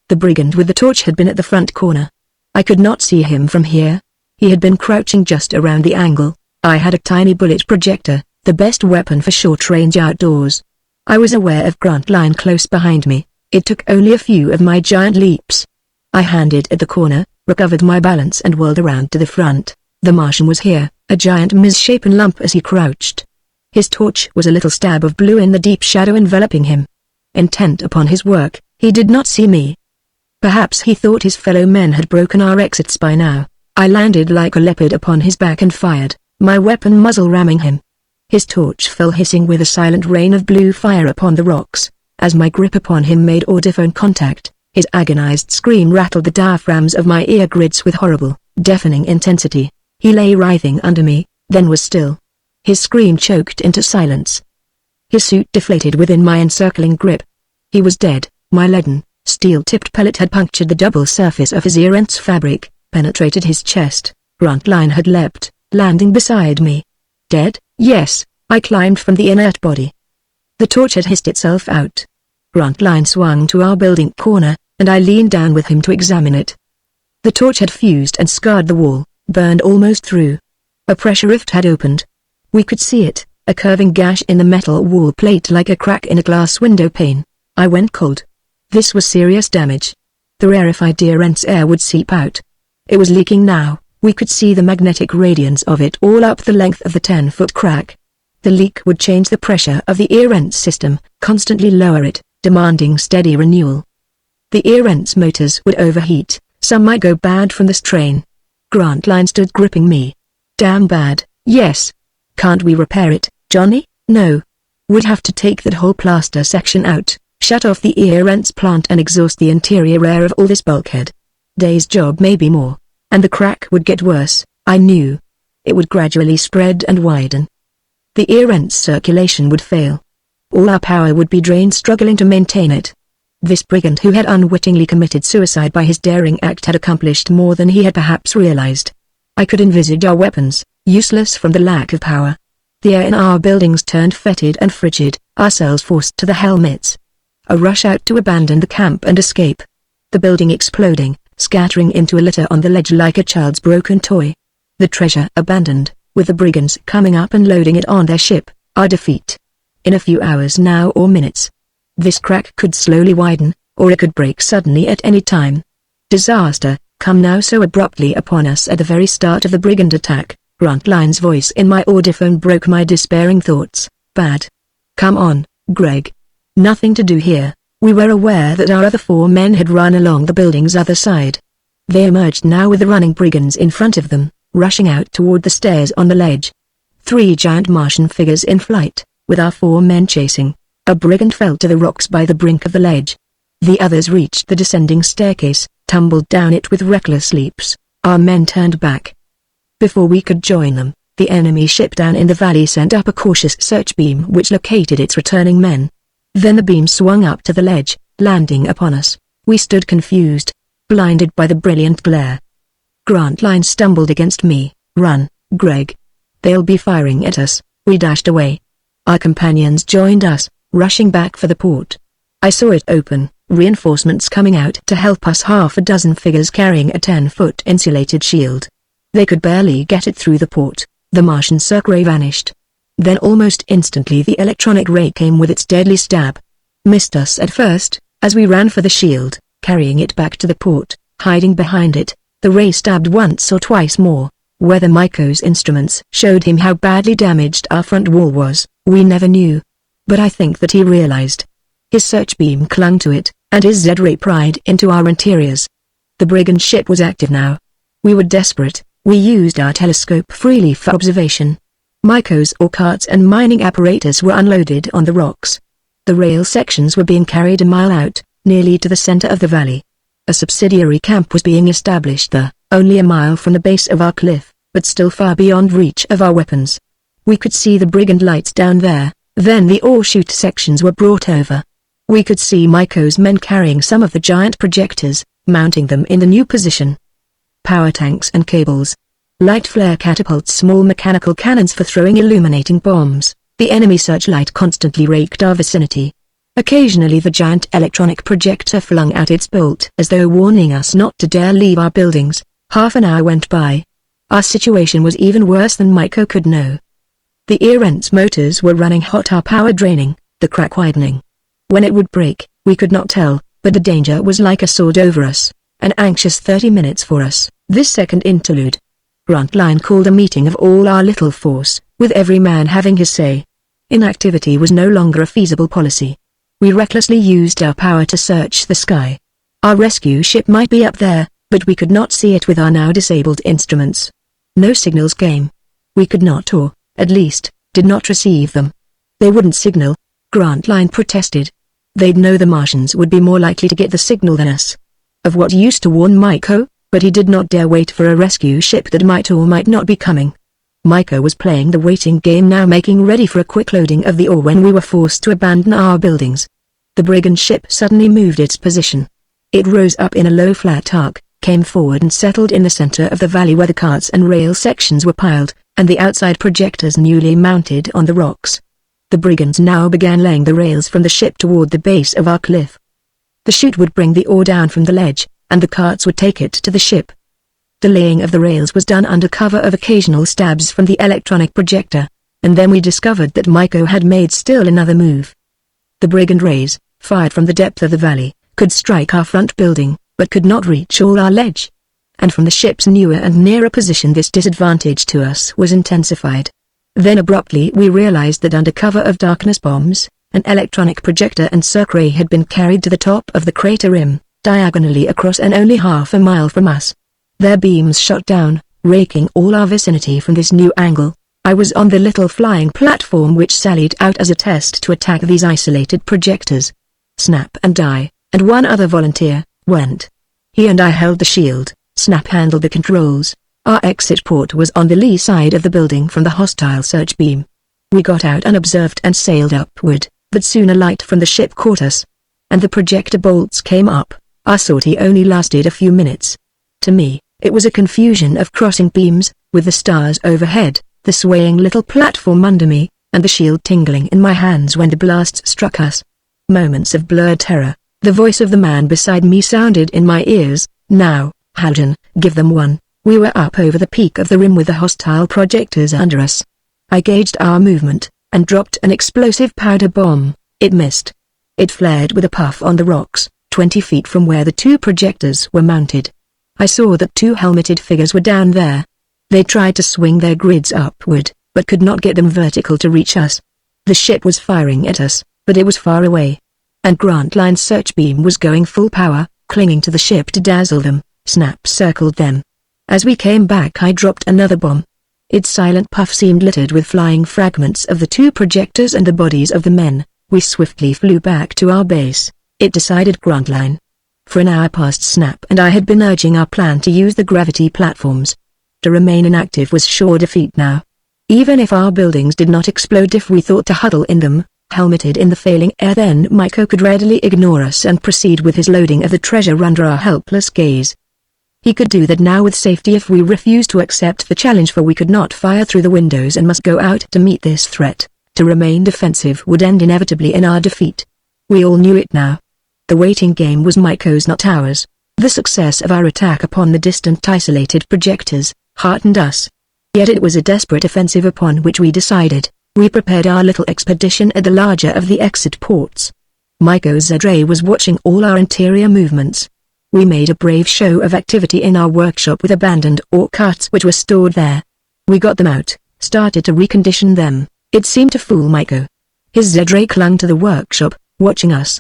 [SPEAKER 1] The brigand with the torch had been at the front corner. I could not see him from here. He had been crouching just around the angle. I had a tiny bullet projector, the best weapon for short range outdoors. I was aware of Grantline close behind me. It took only a few of my giant leaps. I handed at the corner, recovered my balance and whirled around to the front. The Martian was here, a giant misshapen lump as he crouched. His torch was a little stab of blue in the deep shadow enveloping him. Intent upon his work, he did not see me. Perhaps he thought his fellow men had broken our exits by now. I landed like a leopard upon his back and fired, my weapon muzzle ramming him. His torch fell hissing with a silent rain of blue fire upon the rocks. As my grip upon him made audiphone contact, his agonized scream rattled the diaphragms of my ear grids with horrible, deafening intensity. He lay writhing under me, then was still. His scream choked into silence. His suit deflated within my encircling grip. He was dead. My leaden, steel-tipped pellet had punctured the double surface of his ear-rents fabric, penetrated his chest. Grantline had leapt, landing beside me. Dead? Yes. I climbed from the inert body. The torch had hissed itself out. Grantline swung to our building corner, and I leaned down with him to examine it. The torch had fused and scarred the wall, burned almost through. A pressure rift had opened. We could see it, a curving gash in the metal wall plate like a crack in a glass window pane. I went cold. This was serious damage. The rarefied ear-rents air would seep out. It was leaking now. We could see the magnetic radiance of it all up the length of the 10-foot crack. The leak would change the pressure of the ear-rents system, constantly lower it, demanding steady renewal. The ear-rents motors would overheat, some might go bad from the strain. Grantline stood gripping me. Damn bad. Yes. Can't we repair it, Johnny? No. Would have to take that whole plaster section out, shut off the ear vents plant and exhaust the interior air of all this bulkhead. Day's job, maybe more. And the crack would get worse, I knew. It would gradually spread and widen. The ear vent's circulation would fail. All our power would be drained struggling to maintain it. This brigand who had unwittingly committed suicide by his daring act had accomplished more than he had perhaps realized. I could envisage our weapons, useless from the lack of power. The air in our buildings turned fetid and frigid, our cells forced to the helmets. A rush out to abandon the camp and escape. The building exploding, scattering into a litter on the ledge like a child's broken toy. The treasure abandoned, with the brigands coming up and loading it on their ship, our defeat. In a few hours now or minutes. This crack could slowly widen, or it could break suddenly at any time. Disaster, come now so abruptly upon us at the very start of the brigand attack. Grantline's voice in my audiophone broke my despairing thoughts. Bad. Come on, Greg. Nothing to do here. We were aware that our other 4 men had run along the building's other side. They emerged now with the running brigands in front of them, rushing out toward the stairs on the ledge. 3 giant Martian figures in flight, with our 4 men chasing. A brigand fell to the rocks by the brink of the ledge. The others reached the descending staircase, tumbled down it with reckless leaps. Our men turned back. Before we could join them, the enemy ship down in the valley sent up a cautious search beam which located its returning men. Then the beam swung up to the ledge, landing upon us. We stood confused, blinded by the brilliant glare. Grantline stumbled against me. Run, Greg. They'll be firing at us. We dashed away. Our companions joined us, rushing back for the port. I saw it open, reinforcements coming out to help us, half a dozen figures carrying a 10-foot insulated shield. They could barely get it through the port. The Martian circ ray vanished. Then almost instantly the electronic ray came with its deadly stab. Missed us at first, as we ran for the shield, carrying it back to the port, hiding behind it. The ray stabbed once or twice more. Whether Maiko's instruments showed him how badly damaged our front wall was, we never knew. But I think that he realized. His search beam clung to it, and his Z-ray pried into our interiors. The brigand ship was active now. We were desperate. We used our telescope freely for observation. Maiko's ore carts and mining apparatus were unloaded on the rocks. The rail sections were being carried a mile out, nearly to the center of the valley. A subsidiary camp was being established there, only a mile from the base of our cliff, but still far beyond reach of our weapons. We could see the brigand lights down there. Then the ore chute sections were brought over. We could see Maiko's men carrying some of the giant projectors, mounting them in the new position. Power tanks and cables. Light flare catapults, small mechanical cannons for throwing illuminating bombs. The enemy searchlight constantly raked our vicinity. Occasionally the giant electronic projector flung out its bolt as though warning us not to dare leave our buildings. Half an hour went by. Our situation was even worse than Maiko could know. The ear vents motors were running hot, our power draining, the crack widening. When it would break, we could not tell, but the danger was like a sword over us. An anxious 30 minutes for us. This second interlude. Grantline called a meeting of all our little force, with every man having his say. Inactivity was no longer a feasible policy. We recklessly used our power to search the sky. Our rescue ship might be up there, but we could not see it with our now disabled instruments. No signals came. We could not, or, at least, did not receive them. They wouldn't signal, Grantline protested. They'd know the Martians would be more likely to get the signal than us. Of what use to warn Maiko? But he did not dare wait for a rescue ship that might or might not be coming. Maiko was playing the waiting game now, making ready for a quick loading of the ore when we were forced to abandon our buildings. The brigand ship suddenly moved its position. It rose up in a low flat arc, came forward and settled in the center of the valley where the carts and rail sections were piled, and the outside projectors newly mounted on the rocks. The brigands now began laying the rails from the ship toward the base of our cliff. The chute would bring the ore down from the ledge, and the carts would take it to the ship. The laying of the rails was done under cover of occasional stabs from the electronic projector, and then we discovered that Maiko had made still another move. The brigand rays, fired from the depth of the valley, could strike our front building, but could not reach all our ledge. And from the ship's newer and nearer position this disadvantage to us was intensified. Then abruptly we realized that under cover of darkness bombs, an electronic projector and circ ray had been carried to the top of the crater rim, diagonally across and only half a mile from us. Their beams shot down, raking all our vicinity from this new angle. I was on the little flying platform which sallied out as a test to attack these isolated projectors. Snap and I, and one other volunteer, went. He and I held the shield, Snap handled the controls. Our exit port was on the lee side of the building from the hostile search beam. We got out unobserved and sailed upward, but soon a light from the ship caught us. And the projector bolts came up. Our sortie only lasted a few minutes. To me, it was a confusion of crossing beams, with the stars overhead, the swaying little platform under me, and the shield tingling in my hands when the blast struck us. Moments of blurred terror. The voice of the man beside me sounded in my ears. Now, Haljan, give them one. We were up over the peak of the rim with the hostile projectors under us. I gauged our movement, and dropped an explosive powder bomb. It missed. It flared with a puff on the rocks, 20 feet from where the two projectors were mounted. I saw that two helmeted figures were down there. They tried to swing their grids upward, but could not get them vertical to reach us. The ship was firing at us, but it was far away. And Grantline's search beam was going full power, clinging to the ship to dazzle them. Snap circled them. As we came back I dropped another bomb. Its silent puff seemed littered with flying fragments of the two projectors and the bodies of the men. We swiftly flew back to our base. It decided Grantline. For an hour past Snap and I had been urging our plan to use the gravity platforms. To remain inactive was sure defeat now. Even if our buildings did not explode if we thought to huddle in them, helmeted in the failing air, then Maiko could readily ignore us and proceed with his loading of the treasure under our helpless gaze. He could do that now with safety if we refused to accept the challenge, for we could not fire through the windows and must go out to meet this threat. To remain defensive would end inevitably in our defeat. We all knew it now. The waiting game was Maiko's, not ours. The success of our attack upon the distant isolated projectors heartened us. Yet it was a desperate offensive upon which we decided. We prepared our little expedition at the larger of the exit ports. Maiko Zadre was watching all our interior movements. We made a brave show of activity in our workshop with abandoned ore carts which were stored there. We got them out, started to recondition them. It seemed to fool Maiko. His Zadre clung to the workshop, watching us.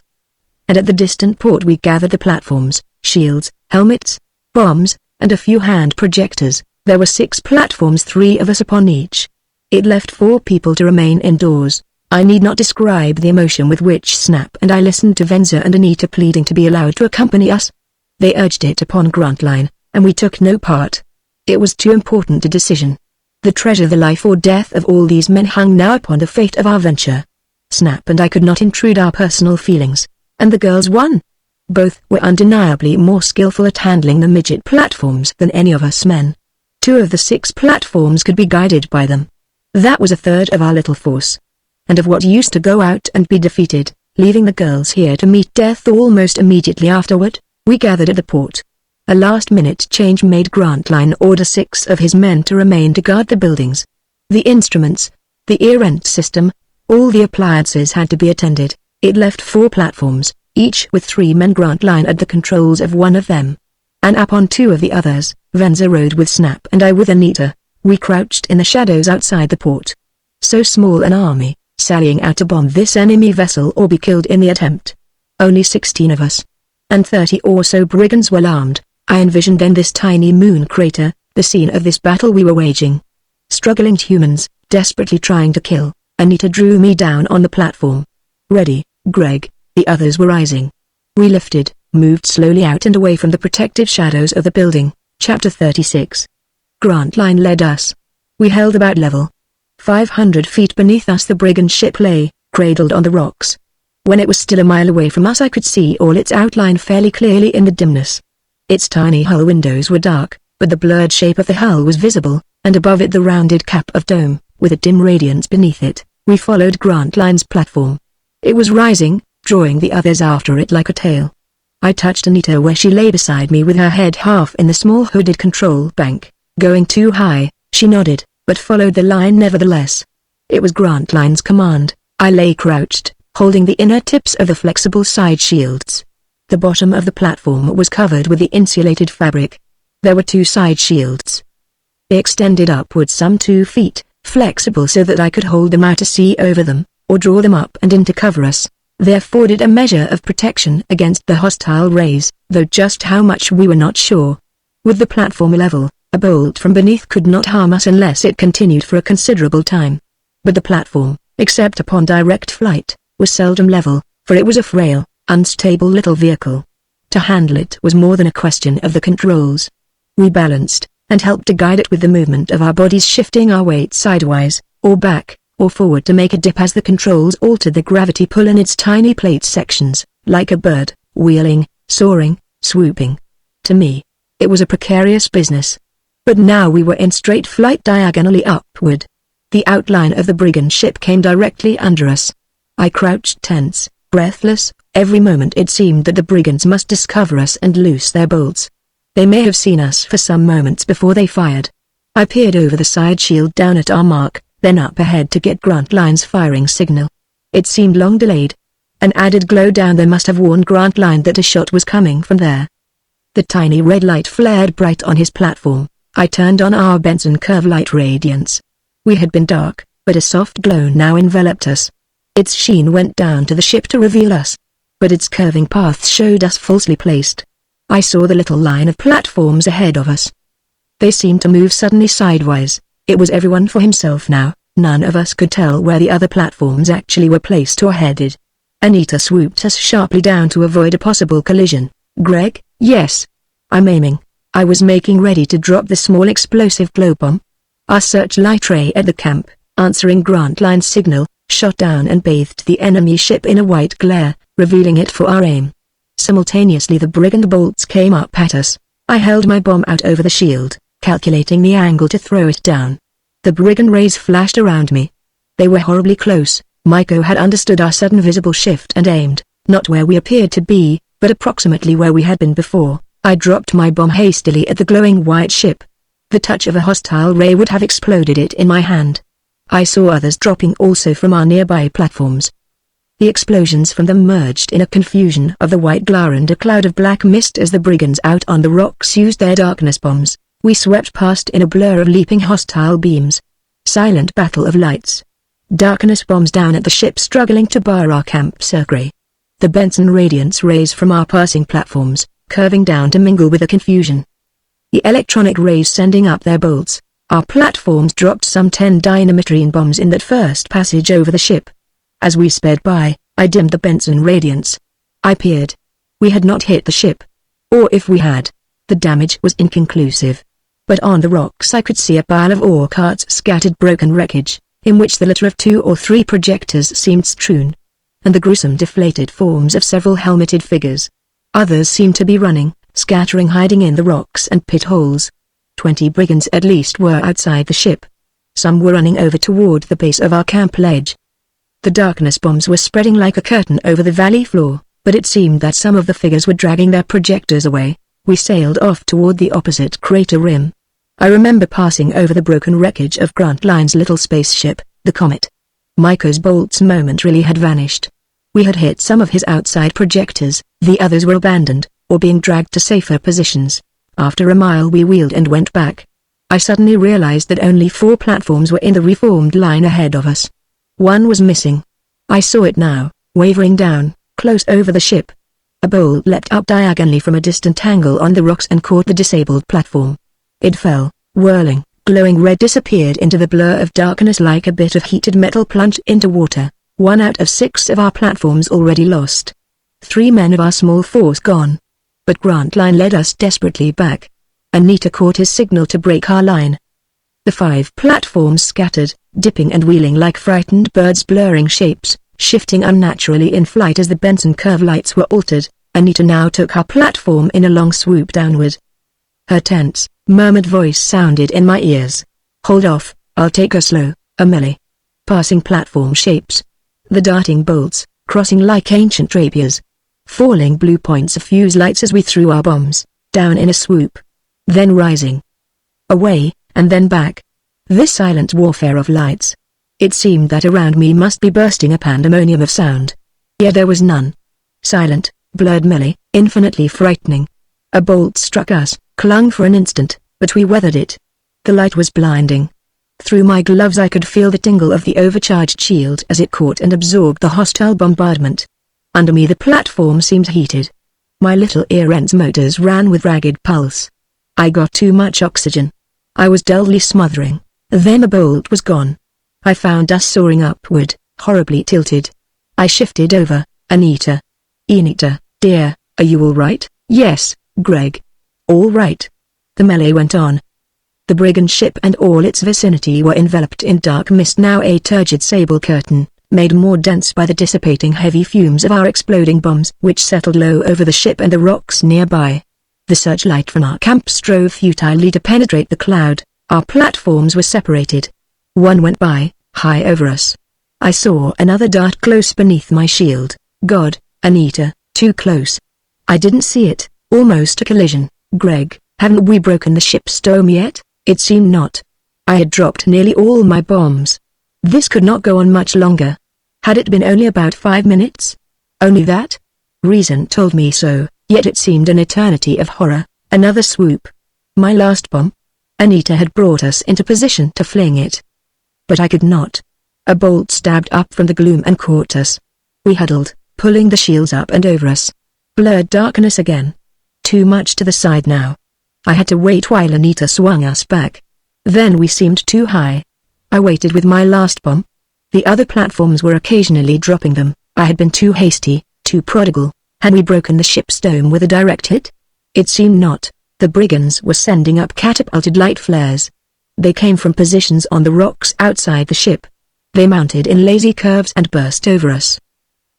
[SPEAKER 1] And at the distant port we gathered the platforms, shields, helmets, bombs, and a few hand projectors. There were 6 platforms, 3 of us upon each. It left 4 people to remain indoors. I need not describe the emotion with which Snap and I listened to Venza and Anita pleading to be allowed to accompany us. They urged it upon Grantline, and we took no part. It was too important a decision. The treasure, the life or death of all these men, hung now upon the fate of our venture. Snap and I could not intrude our personal feelings, and the girls won. Both were undeniably more skillful at handling the midget platforms than any of us men. 2 of the 6 platforms could be guided by them. That was a third of our little force. And of what use to go out and be defeated, leaving the girls here to meet death almost immediately afterward? We gathered at the port. A last-minute change made Grantline order 6 of his men to remain to guard the buildings. The instruments, the ear-rent system, all the appliances had to be attended. It left 4 platforms, each with 3 men, Grantline at the controls of one of them. And up on 2 of the others, Venza rode with Snap and I with Anita. We crouched in the shadows outside the port. So small an army, sallying out to bomb this enemy vessel or be killed in the attempt. Only 16 of us. And 30 or so brigands well armed. I envisioned then this tiny moon crater, the scene of this battle we were waging. Struggling humans, desperately trying to kill. Anita drew me down on the platform. Ready, Greg. The others were rising. We lifted, moved slowly out and away from the protective shadows of the building. Chapter 36. Grantline led us. We held about level. 500 feet beneath us the brigand ship lay, cradled on the rocks. When it was still a mile away from us I could see all its outline fairly clearly in the dimness. Its tiny hull windows were dark, but the blurred shape of the hull was visible, and above it the rounded cap of dome, with a dim radiance beneath it. We followed Grantline's platform. It was rising, drawing the others after it like a tail. I touched Anita where she lay beside me with her head half in the small hooded control bank. Going too high, she nodded, but followed the line nevertheless. It was Grantline's command. I lay crouched, holding the inner tips of the flexible side shields. The bottom of the platform was covered with the insulated fabric. There were 2 side shields. They extended upward some 2 feet, flexible so that I could hold them out to see over them, or draw them up and in to cover us. They afforded a measure of protection against the hostile rays, though just how much we were not sure. With the platform level, a bolt from beneath could not harm us unless it continued for a considerable time. But the platform, except upon direct flight, was seldom level, for it was a frail, unstable little vehicle. To handle it was more than a question of the controls. We balanced, and helped to guide it with the movement of our bodies, shifting our weight sidewise, or back, or forward to make a dip as the controls altered the gravity pull in its tiny plate sections, like a bird, wheeling, soaring, swooping. To me, it was a precarious business. But now we were in straight flight diagonally upward. The outline of the brigand ship came directly under us. I crouched tense, breathless. Every moment it seemed that the brigands must discover us and loose their bolts. They may have seen us for some moments before they fired. I peered over the side shield down at our mark, then up ahead to get Grantline's firing signal. It seemed long delayed. An added glow down there must have warned Grantline that a shot was coming from there. The tiny red light flared bright on his platform. I turned on our Benson curve light radiance. We had been dark, but a soft glow now enveloped us. Its sheen went down to the ship to reveal us. But its curving path showed us falsely placed. I saw the little line of platforms ahead of us. They seemed to move suddenly sidewise. It was everyone for himself now. None of us could tell where the other platforms actually were placed or headed. Anita swooped us sharply down to avoid a possible collision. Greg? Yes. I'm aiming. I was making ready to drop the small explosive glow bomb. Our searchlight ray at the camp, answering Grantline's signal, shot down and bathed the enemy ship in a white glare, revealing it for our aim. Simultaneously the brigand bolts came up at us. I held my bomb out over the shield, calculating the angle to throw it down. The brigand rays flashed around me. They were horribly close. Maiko had understood our sudden visible shift and aimed, not where we appeared to be, but approximately where we had been before. I dropped my bomb hastily at the glowing white ship. The touch of a hostile ray would have exploded it in my hand. I saw others dropping also from our nearby platforms. The explosions from them merged in a confusion of the white glare and a cloud of black mist as the brigands out on the rocks used their darkness bombs. We swept past in a blur of leaping hostile beams. Silent battle of lights. Darkness bombs down at the ship struggling to bar our camp circuit. The Benson radiance rays from our passing platforms, curving down to mingle with the confusion. The electronic rays sending up their bolts. Our platforms dropped some 10 dynamitrine bombs in that first passage over the ship. As we sped by, I dimmed the Benson radiance. I peered. We had not hit the ship. Or if we had, the damage was inconclusive. But on the rocks I could see a pile of ore carts scattered broken wreckage, in which the litter of 2 or 3 projectors seemed strewn. And the gruesome deflated forms of several helmeted figures. Others seemed to be running, scattering, hiding in the rocks and pit holes. 20 brigands at least were outside the ship. Some were running over toward the base of our camp ledge. The darkness bombs were spreading like a curtain over the valley floor, but it seemed that some of the figures were dragging their projectors away. We sailed off toward the opposite crater rim. I remember passing over the broken wreckage of Grantline's little spaceship, the Comet. Maiko's bolts momentarily had vanished. We had hit some of his outside projectors, the others were abandoned, or being dragged to safer positions. After a mile we wheeled and went back. I suddenly realized that only 4 platforms were in the reformed line ahead of us. One was missing. I saw it now, wavering down, close over the ship. A bolt leapt up diagonally from a distant angle on the rocks and caught the disabled platform. It fell, whirling, glowing red, disappeared into the blur of darkness like a bit of heated metal plunged into water. 1 out of 6 of our platforms already lost. 3 men of our small force gone. But Grantline led us desperately back. Anita caught his signal to break our line. The 5 platforms scattered, dipping and wheeling like frightened birds, blurring shapes, shifting unnaturally in flight as the Benson curve lights were altered. Anita now took our platform in a long swoop downward. Her tense, murmured voice sounded in my ears. "Hold off, I'll take her slow, Amelie." Passing platform shapes. The darting bolts, crossing like ancient rapiers. Falling blue points of fuse lights as we threw our bombs, down in a swoop. Then rising. Away, and then back. This silent warfare of lights. It seemed that around me must be bursting a pandemonium of sound. Yet there was none. Silent, blurred melee, infinitely frightening. A bolt struck us, clung for an instant, but we weathered it. The light was blinding. Through my gloves I could feel the tingle of the overcharged shield as it caught and absorbed the hostile bombardment. Under me the platform seemed heated. My little ear ends motors ran with ragged pulse. I got too much oxygen. I was dully smothering. Then the bolt was gone. I found us soaring upward, horribly tilted. I shifted over. "Anita." Anita, dear, are you all right? Yes, Greg. All right. The melee went on. The brigand ship and all its vicinity were enveloped in dark mist, now a turgid sable curtain, made more dense by the dissipating heavy fumes of our exploding bombs which settled low over the ship and the rocks nearby. The searchlight from our camp strove futilely to penetrate the cloud. Our platforms were separated. One went by, high over us. I saw another dart close beneath my shield. God, Anita, too close. I didn't see it, almost a collision. Greg, haven't we broken the ship's dome yet? It seemed not. I had dropped nearly all my bombs. This could not go on much longer. Had it been only about 5 minutes? Only that? Reason told me so, yet it seemed an eternity of horror. Another swoop. My last bomb? Anita had brought us into position to fling it. But I could not. A bolt stabbed up from the gloom and caught us. We huddled, pulling the shields up and over us. Blurred darkness again. Too much to the side now. I had to wait while Anita swung us back. Then we seemed too high. I waited with my last bomb. The other platforms were occasionally dropping them. I had been too hasty, too prodigal. Had we broken the ship's dome with a direct hit? It seemed not. The brigands were sending up catapulted light flares. They came from positions on the rocks outside the ship. They mounted in lazy curves and burst over us.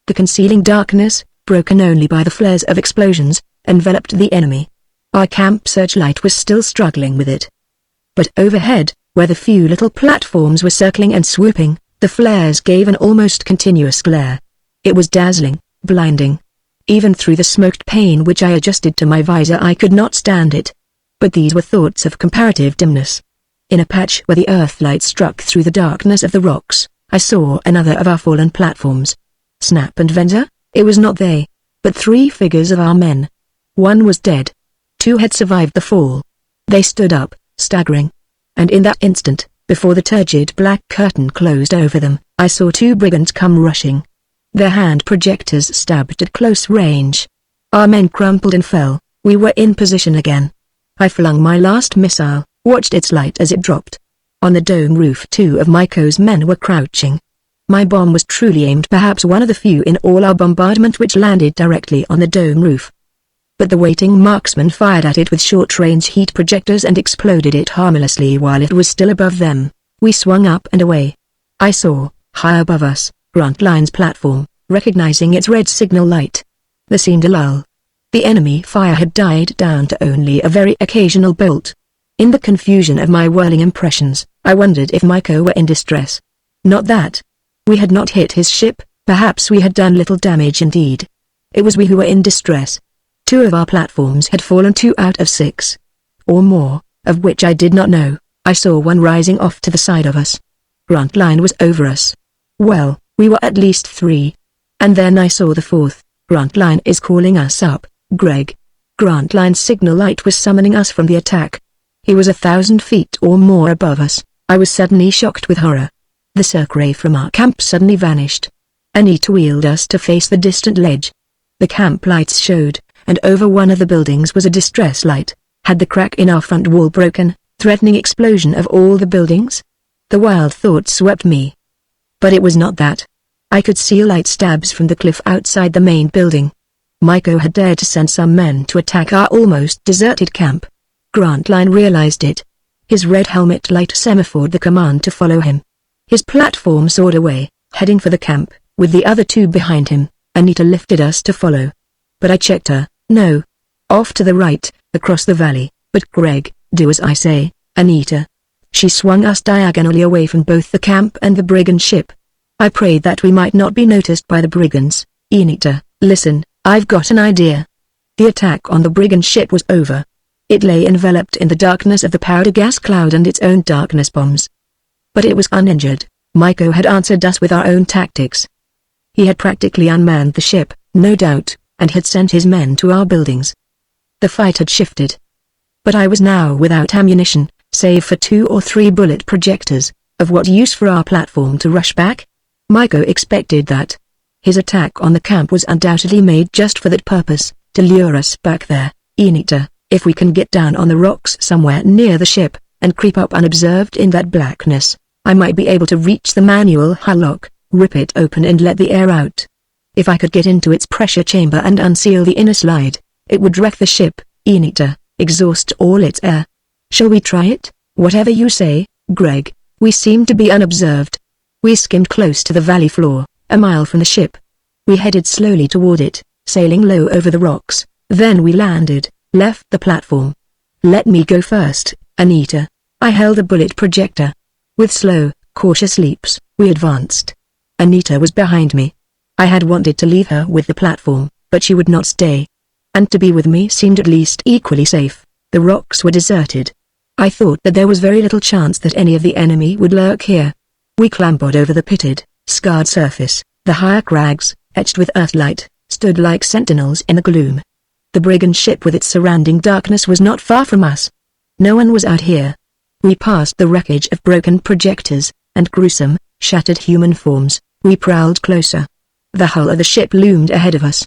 [SPEAKER 1] The concealing darkness, broken only by the flares of explosions, enveloped the enemy. Our camp searchlight was still struggling with it. But overhead, where the few little platforms were circling and swooping, the flares gave an almost continuous glare. It was dazzling, blinding. Even through the smoked pane which I adjusted to my visor I could not stand it. But these were thoughts of comparative dimness. In a patch where the earthlight struck through the darkness of the rocks, I saw another of our fallen platforms. Snap and Venza? It was not they, but 3 figures of our men. One was dead. 2 had survived the fall. They stood up, staggering. And in that instant, before the turgid black curtain closed over them, I saw 2 brigands come rushing. Their hand projectors stabbed at close range. Our men crumpled and fell. We were in position again. I flung my last missile, watched its light as it dropped. On the dome roof 2 of Maiko's men were crouching. My bomb was truly aimed, perhaps one of the few in all our bombardment which landed directly on the dome roof. But the waiting marksmen fired at it with short-range heat projectors and exploded it harmlessly while it was still above them. We swung up and away. I saw, high above us, Grantline's platform, recognizing its red signal light. There seemed a lull. The enemy fire had died down to only a very occasional bolt. In the confusion of my whirling impressions, I wondered if Maiko were in distress. Not that. We had not hit his ship, perhaps we had done little damage indeed. It was we who were in distress. 2 of our platforms had fallen, 2 out of 6. Or more, of which I did not know. I saw one rising off to the side of us. Grantline was over us. Well, we were at least 3. And then I saw the 4th. Grantline is calling us up, Greg. Grantline's signal light was summoning us from the attack. He was 1,000 feet or more above us. I was suddenly shocked with horror. The circ ray from our camp suddenly vanished. Anita wheeled us to face the distant ledge. The camp lights showed, and over one of the buildings was a distress light. Had the crack in our front wall broken, threatening explosion of all the buildings? The wild thought swept me. But it was not that. I could see light stabs from the cliff outside the main building. Maiko had dared to send some men to attack our almost deserted camp. Grantline realized it. His red helmet light semaphored the command to follow him. His platform soared away, heading for the camp, with the other 2 behind him. Anita lifted us to follow. But I checked her. No. Off to the right, across the valley. But Greg, do as I say, Anita. She swung us diagonally away from both the camp and the brigand ship. I prayed that we might not be noticed by the brigands. Anita, listen, I've got an idea. The attack on the brigand ship was over. It lay enveloped in the darkness of the powder gas cloud and its own darkness bombs. But it was uninjured. Maiko had answered us with our own tactics. He had practically unmanned the ship, no doubt, and had sent his men to our buildings. The fight had shifted. But I was now without ammunition, save for 2 or 3 bullet projectors. Of what use for our platform to rush back? Maiko expected that. His attack on the camp was undoubtedly made just for that purpose, to lure us back there. Anita, if we can get down on the rocks somewhere near the ship, and creep up unobserved in that blackness, I might be able to reach the manual hull lock, rip it open and let the air out. If I could get into its pressure chamber and unseal the inner slide, it would wreck the ship, Anita, exhaust all its air. Shall we try it? Whatever you say, Greg. We seemed to be unobserved. We skimmed close to the valley floor, a mile from the ship. We headed slowly toward it, sailing low over the rocks. Then we landed, left the platform. Let me go first, Anita. I held a bullet projector. With slow, cautious leaps, we advanced. Anita was behind me. I had wanted to leave her with the platform, but she would not stay. And to be with me seemed at least equally safe. The rocks were deserted. I thought that there was very little chance that any of the enemy would lurk here. We clambered over the pitted, scarred surface. The higher crags, etched with earthlight, stood like sentinels in the gloom. The brigand ship with its surrounding darkness was not far from us. No one was out here. We passed the wreckage of broken projectors, and gruesome, shattered human forms. We prowled closer. The hull of the ship loomed ahead of us.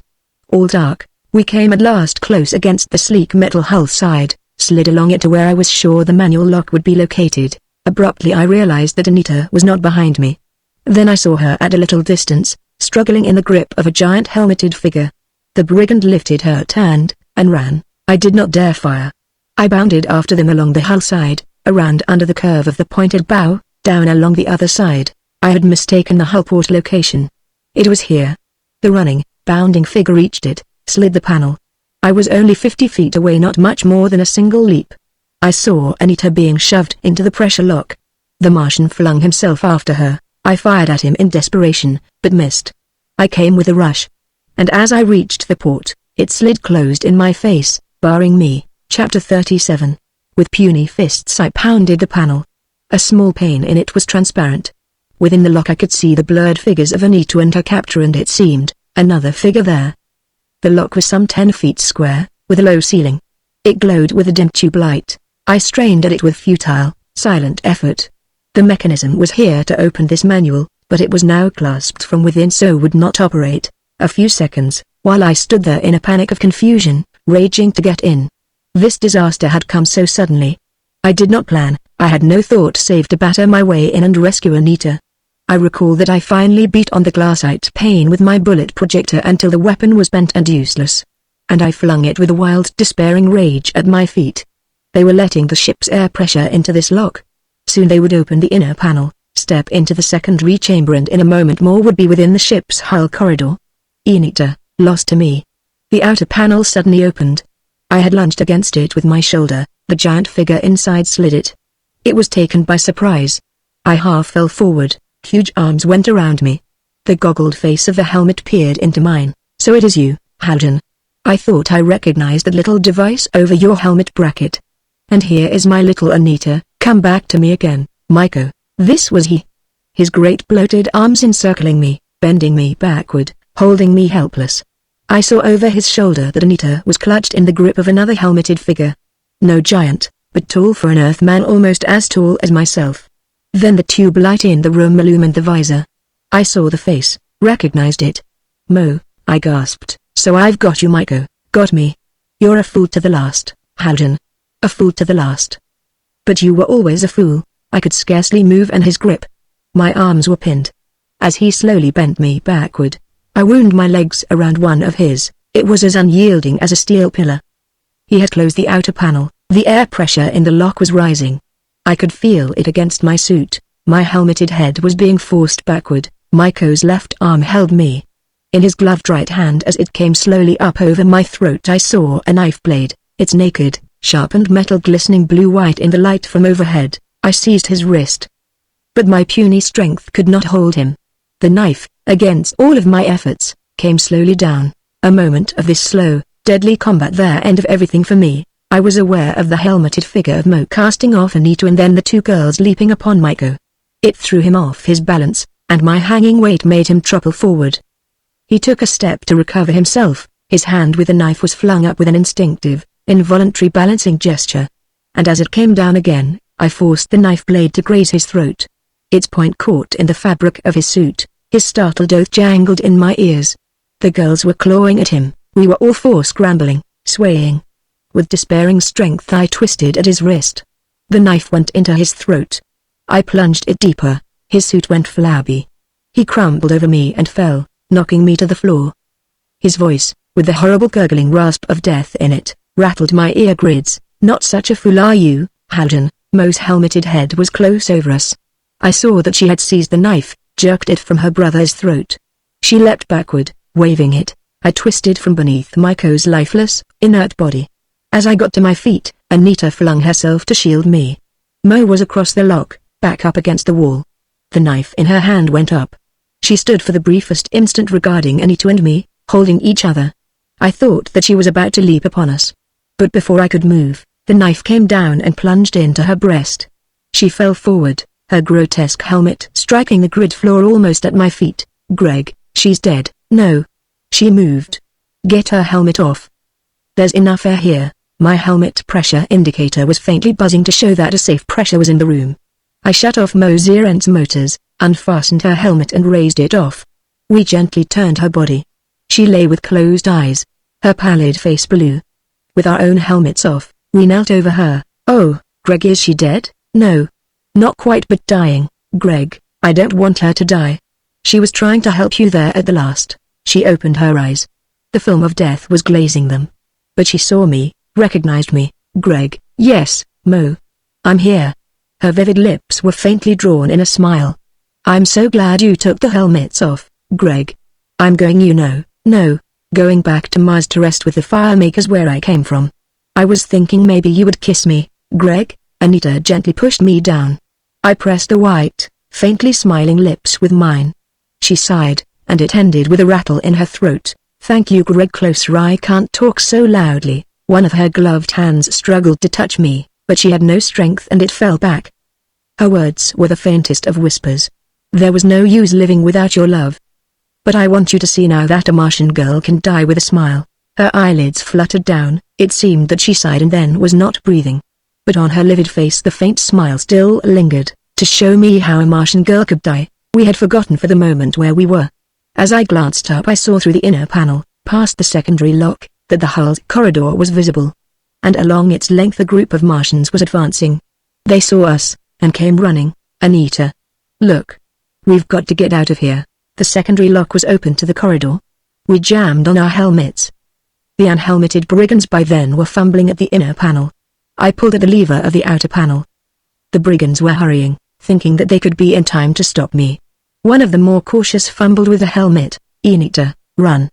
[SPEAKER 1] All dark, we came at last close against the sleek metal hull side, slid along it to where I was sure the manual lock would be located. Abruptly I realized that Anita was not behind me. Then I saw her at a little distance, struggling in the grip of a giant helmeted figure. The brigand lifted her, turned, and ran. I did not dare fire. I bounded after them along the hull side, around under the curve of the pointed bow, down along the other side. I had mistaken the hull port location. It was here. The running, bounding figure reached it, slid the panel. I was only 50 feet away, not much more than a single leap. I saw Anita being shoved into the pressure lock. The Martian flung himself after her. I fired at him in desperation, but missed. I came with a rush. And as I reached the port, it slid closed in my face, barring me. Chapter 37. With puny fists I pounded the panel. A small pane in it was transparent. Within the lock I could see the blurred figures of Anita and her captor, and it seemed, another figure there. The lock was some 10 feet square, with a low ceiling. It glowed with a dim tube light. I strained at it with futile, silent effort. The mechanism was here to open this manual, but it was now clasped from within, so would not operate. A few seconds, while I stood there in a panic of confusion, raging to get in. This disaster had come so suddenly. I did not plan. I had no thought save to batter my way in and rescue Anita. I recall that I finally beat on the glassite pane with my bullet projector until the weapon was bent and useless. And I flung it with a wild, despairing rage at my feet. They were letting the ship's air pressure into this lock. Soon they would open the inner panel, step into the secondary chamber, and in a moment more would be within the ship's hull corridor. Anita, lost to me. The outer panel suddenly opened. I had lunged against it with my shoulder. The giant figure inside slid it. It was taken by surprise. I half fell forward. Huge arms went around me. The goggled face of the helmet peered into mine. So it is you, Haljan. I thought I recognized the little device over your helmet bracket. And here is my little Anita, come back to me again, Maiko. This was he. His great bloated arms encircling me, bending me backward, holding me helpless. I saw over his shoulder that Anita was clutched in the grip of another helmeted figure. No giant, but tall for an Earthman, almost as tall as myself. Then the tube light in the room illumined the visor. I saw the face, recognized it. Mo, I gasped. So I've got you, Maiko. Got me. You're a fool to the last, Haljan. A fool to the last. But you were always a fool. I could scarcely move in his grip. My arms were pinned. As he slowly bent me backward, I wound my legs around one of his. It was as unyielding as a steel pillar. He had closed the outer panel. The air pressure in the lock was rising. I could feel it against my suit. My helmeted head was being forced backward. Maiko's left arm held me. In his gloved right hand, as it came slowly up over my throat, I saw a knife blade, its naked, sharpened metal glistening blue-white in the light from overhead. I seized his wrist. But my puny strength could not hold him. The knife, against all of my efforts, came slowly down. A moment of this slow, deadly combat, the end of everything for me. I was aware of the helmeted figure of Mo casting off Anita, and then the two girls leaping upon Maiko. It threw him off his balance, and my hanging weight made him topple forward. He took a step to recover himself. His hand with the knife was flung up with an instinctive, involuntary balancing gesture. And as it came down again, I forced the knife blade to graze his throat. Its point caught in the fabric of his suit. His startled oath jangled in my ears. The girls were clawing at him. We were all four scrambling, swaying. With despairing strength I twisted at his wrist. The knife went into his throat. I plunged it deeper. His suit went flabby. He crumpled over me and fell. knocking me to the floor. His voice, with the horrible gurgling rasp of death in it, rattled my ear grids. "Not such a fool are you, Haljan." Mo's helmeted head was close over us. I saw that she had seized the knife, jerked it from her brother's throat. She leapt backward, waving it. I twisted from beneath Maiko's lifeless, inert body. As I got to my feet, Anita flung herself to shield me. Mo was across the lock, back up against the wall. The knife in her hand went up. She stood for the briefest instant regarding Anita and me, holding each other. I thought that she was about to leap upon us. But before I could move, the knife came down and plunged into her breast. She fell forward, her grotesque helmet striking the grid floor almost at my feet. "Greg, she's dead." "No." She moved. "Get her helmet off." "There's enough air here." My helmet pressure indicator was faintly buzzing to show that a safe pressure was in the room. I shut off Mozierant's motors, unfastened her helmet and raised it off. We gently turned her body. She lay with closed eyes, her pallid face blue. With our own helmets off, we knelt over her. "Oh, Greg, is she dead?" "No. Not quite, but dying." "Greg, I don't want her to die. She was trying to help you there at the last." She opened her eyes. The film of death was glazing them. But she saw me, recognized me. "Greg." "Yes, Mo. I'm here." Her vivid lips were faintly drawn in a smile. "I'm so glad you took the helmets off, Greg." "I'm going, you know." "No. Going back to Mars to rest with the firemakers where I came from." "I was thinking maybe you would kiss me, Greg." Anita gently pushed me down. I pressed the white, faintly smiling lips with mine. She sighed, and it ended with a rattle in her throat. "Thank you, Greg." Closer. I can't talk so loudly. One of her gloved hands struggled to touch me, but she had no strength and it fell back. Her words were the faintest of whispers. "There was no use living without your love. But I want you to see now that a Martian girl can die with a smile." Her eyelids fluttered down. It seemed that she sighed and then was not breathing. But on her livid face the faint smile still lingered, to show me how a Martian girl could die. We had forgotten for the moment where we were. As I glanced up I saw through the inner panel, past the secondary lock, that the hull's corridor was visible. And along its length a group of Martians was advancing. They saw us, and came running. "Anita. Look. We've got to get out of here." The secondary lock was open to the corridor. We jammed on our helmets. The unhelmeted brigands by then were fumbling at the inner panel. I pulled at the lever of the outer panel. The brigands were hurrying, thinking that they could be in time to stop me. One of the more cautious fumbled with the helmet. "Anita, run.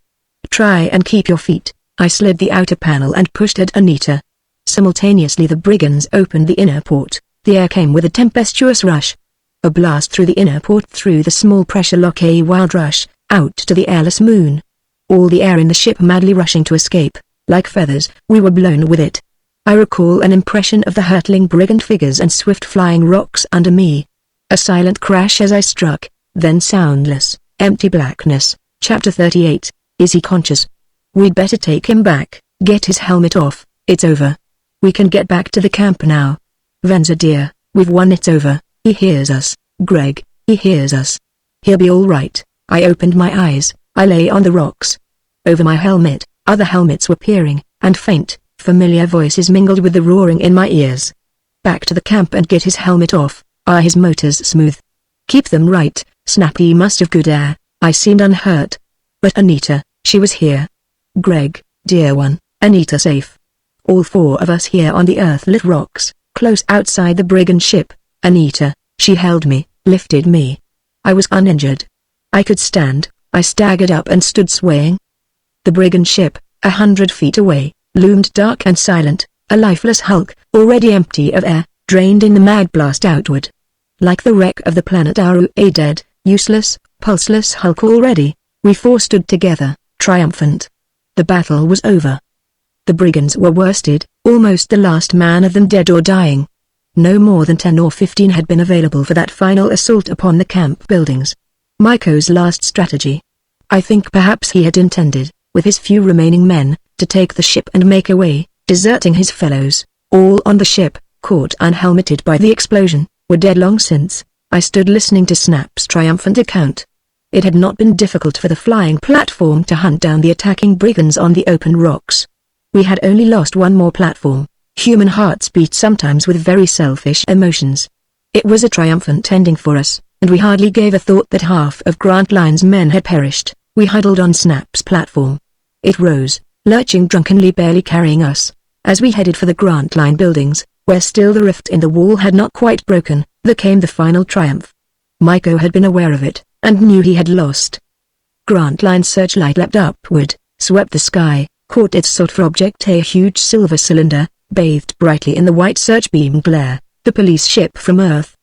[SPEAKER 1] Try and keep your feet." I slid the outer panel and pushed at Anita. Simultaneously the brigands opened the inner port. The air came with a tempestuous rush. A blast through the inner port through the small pressure lock, a wild rush, out to the airless moon. All the air in the ship madly rushing to escape. Like feathers, we were blown with it. I recall an impression of the hurtling brigand figures and swift flying rocks under me. A silent crash as I struck, then soundless, empty blackness. Chapter 38. Is he conscious? We'd better take him back. Get his helmet off. It's over. We can get back to the camp now. Venza dear, we've won. It's over. He hears us. Greg, he hears us. He'll be all right. I opened my eyes. I lay on the rocks. Over my helmet, other helmets were peering, and faint, familiar voices mingled with the roaring in my ears. Back to the camp and get his helmet off. Are his motors smooth? Keep them right. Snappy must have good air. I seemed unhurt. But Anita, she was here. Greg, dear one, Anita safe. All four of us here on the earth-lit rocks, close outside the brigand ship. Anita, she held me, lifted me. I was uninjured. I could stand. I staggered up and stood swaying. The brigand ship, 100 feet away, loomed dark and silent, a lifeless hulk, already empty of air, drained in the mag blast outward. Like the wreck of the planet Aru, a dead, useless, pulseless hulk already, we four stood together, triumphant. The battle was over. The brigands were worsted, almost the last man of them dead or dying. No more than 10 or 15 had been available for that final assault upon the camp buildings. Maiko's last strategy. I think perhaps he had intended, with his few remaining men, to take the ship and make away, deserting his fellows, all on the ship, caught unhelmeted by the explosion, were dead long since. I stood listening to Snap's triumphant account. It had not been difficult for the flying platform to hunt down the attacking brigands on the open rocks. We had only lost one more platform. Human hearts beat sometimes with very selfish emotions. It was a triumphant ending for us, and we hardly gave a thought that half of Grantline's men had perished. We huddled on Snap's platform. It rose, lurching drunkenly, barely carrying us. As we headed for the Grant Line buildings, where still the rift in the wall had not quite broken, there came the final triumph. Maiko had been aware of it, and knew he had lost. Grant Line's searchlight leapt upward, swept the sky, caught its sought-for object, a huge silver cylinder, bathed brightly in the white searchbeam glare, the police ship from Earth.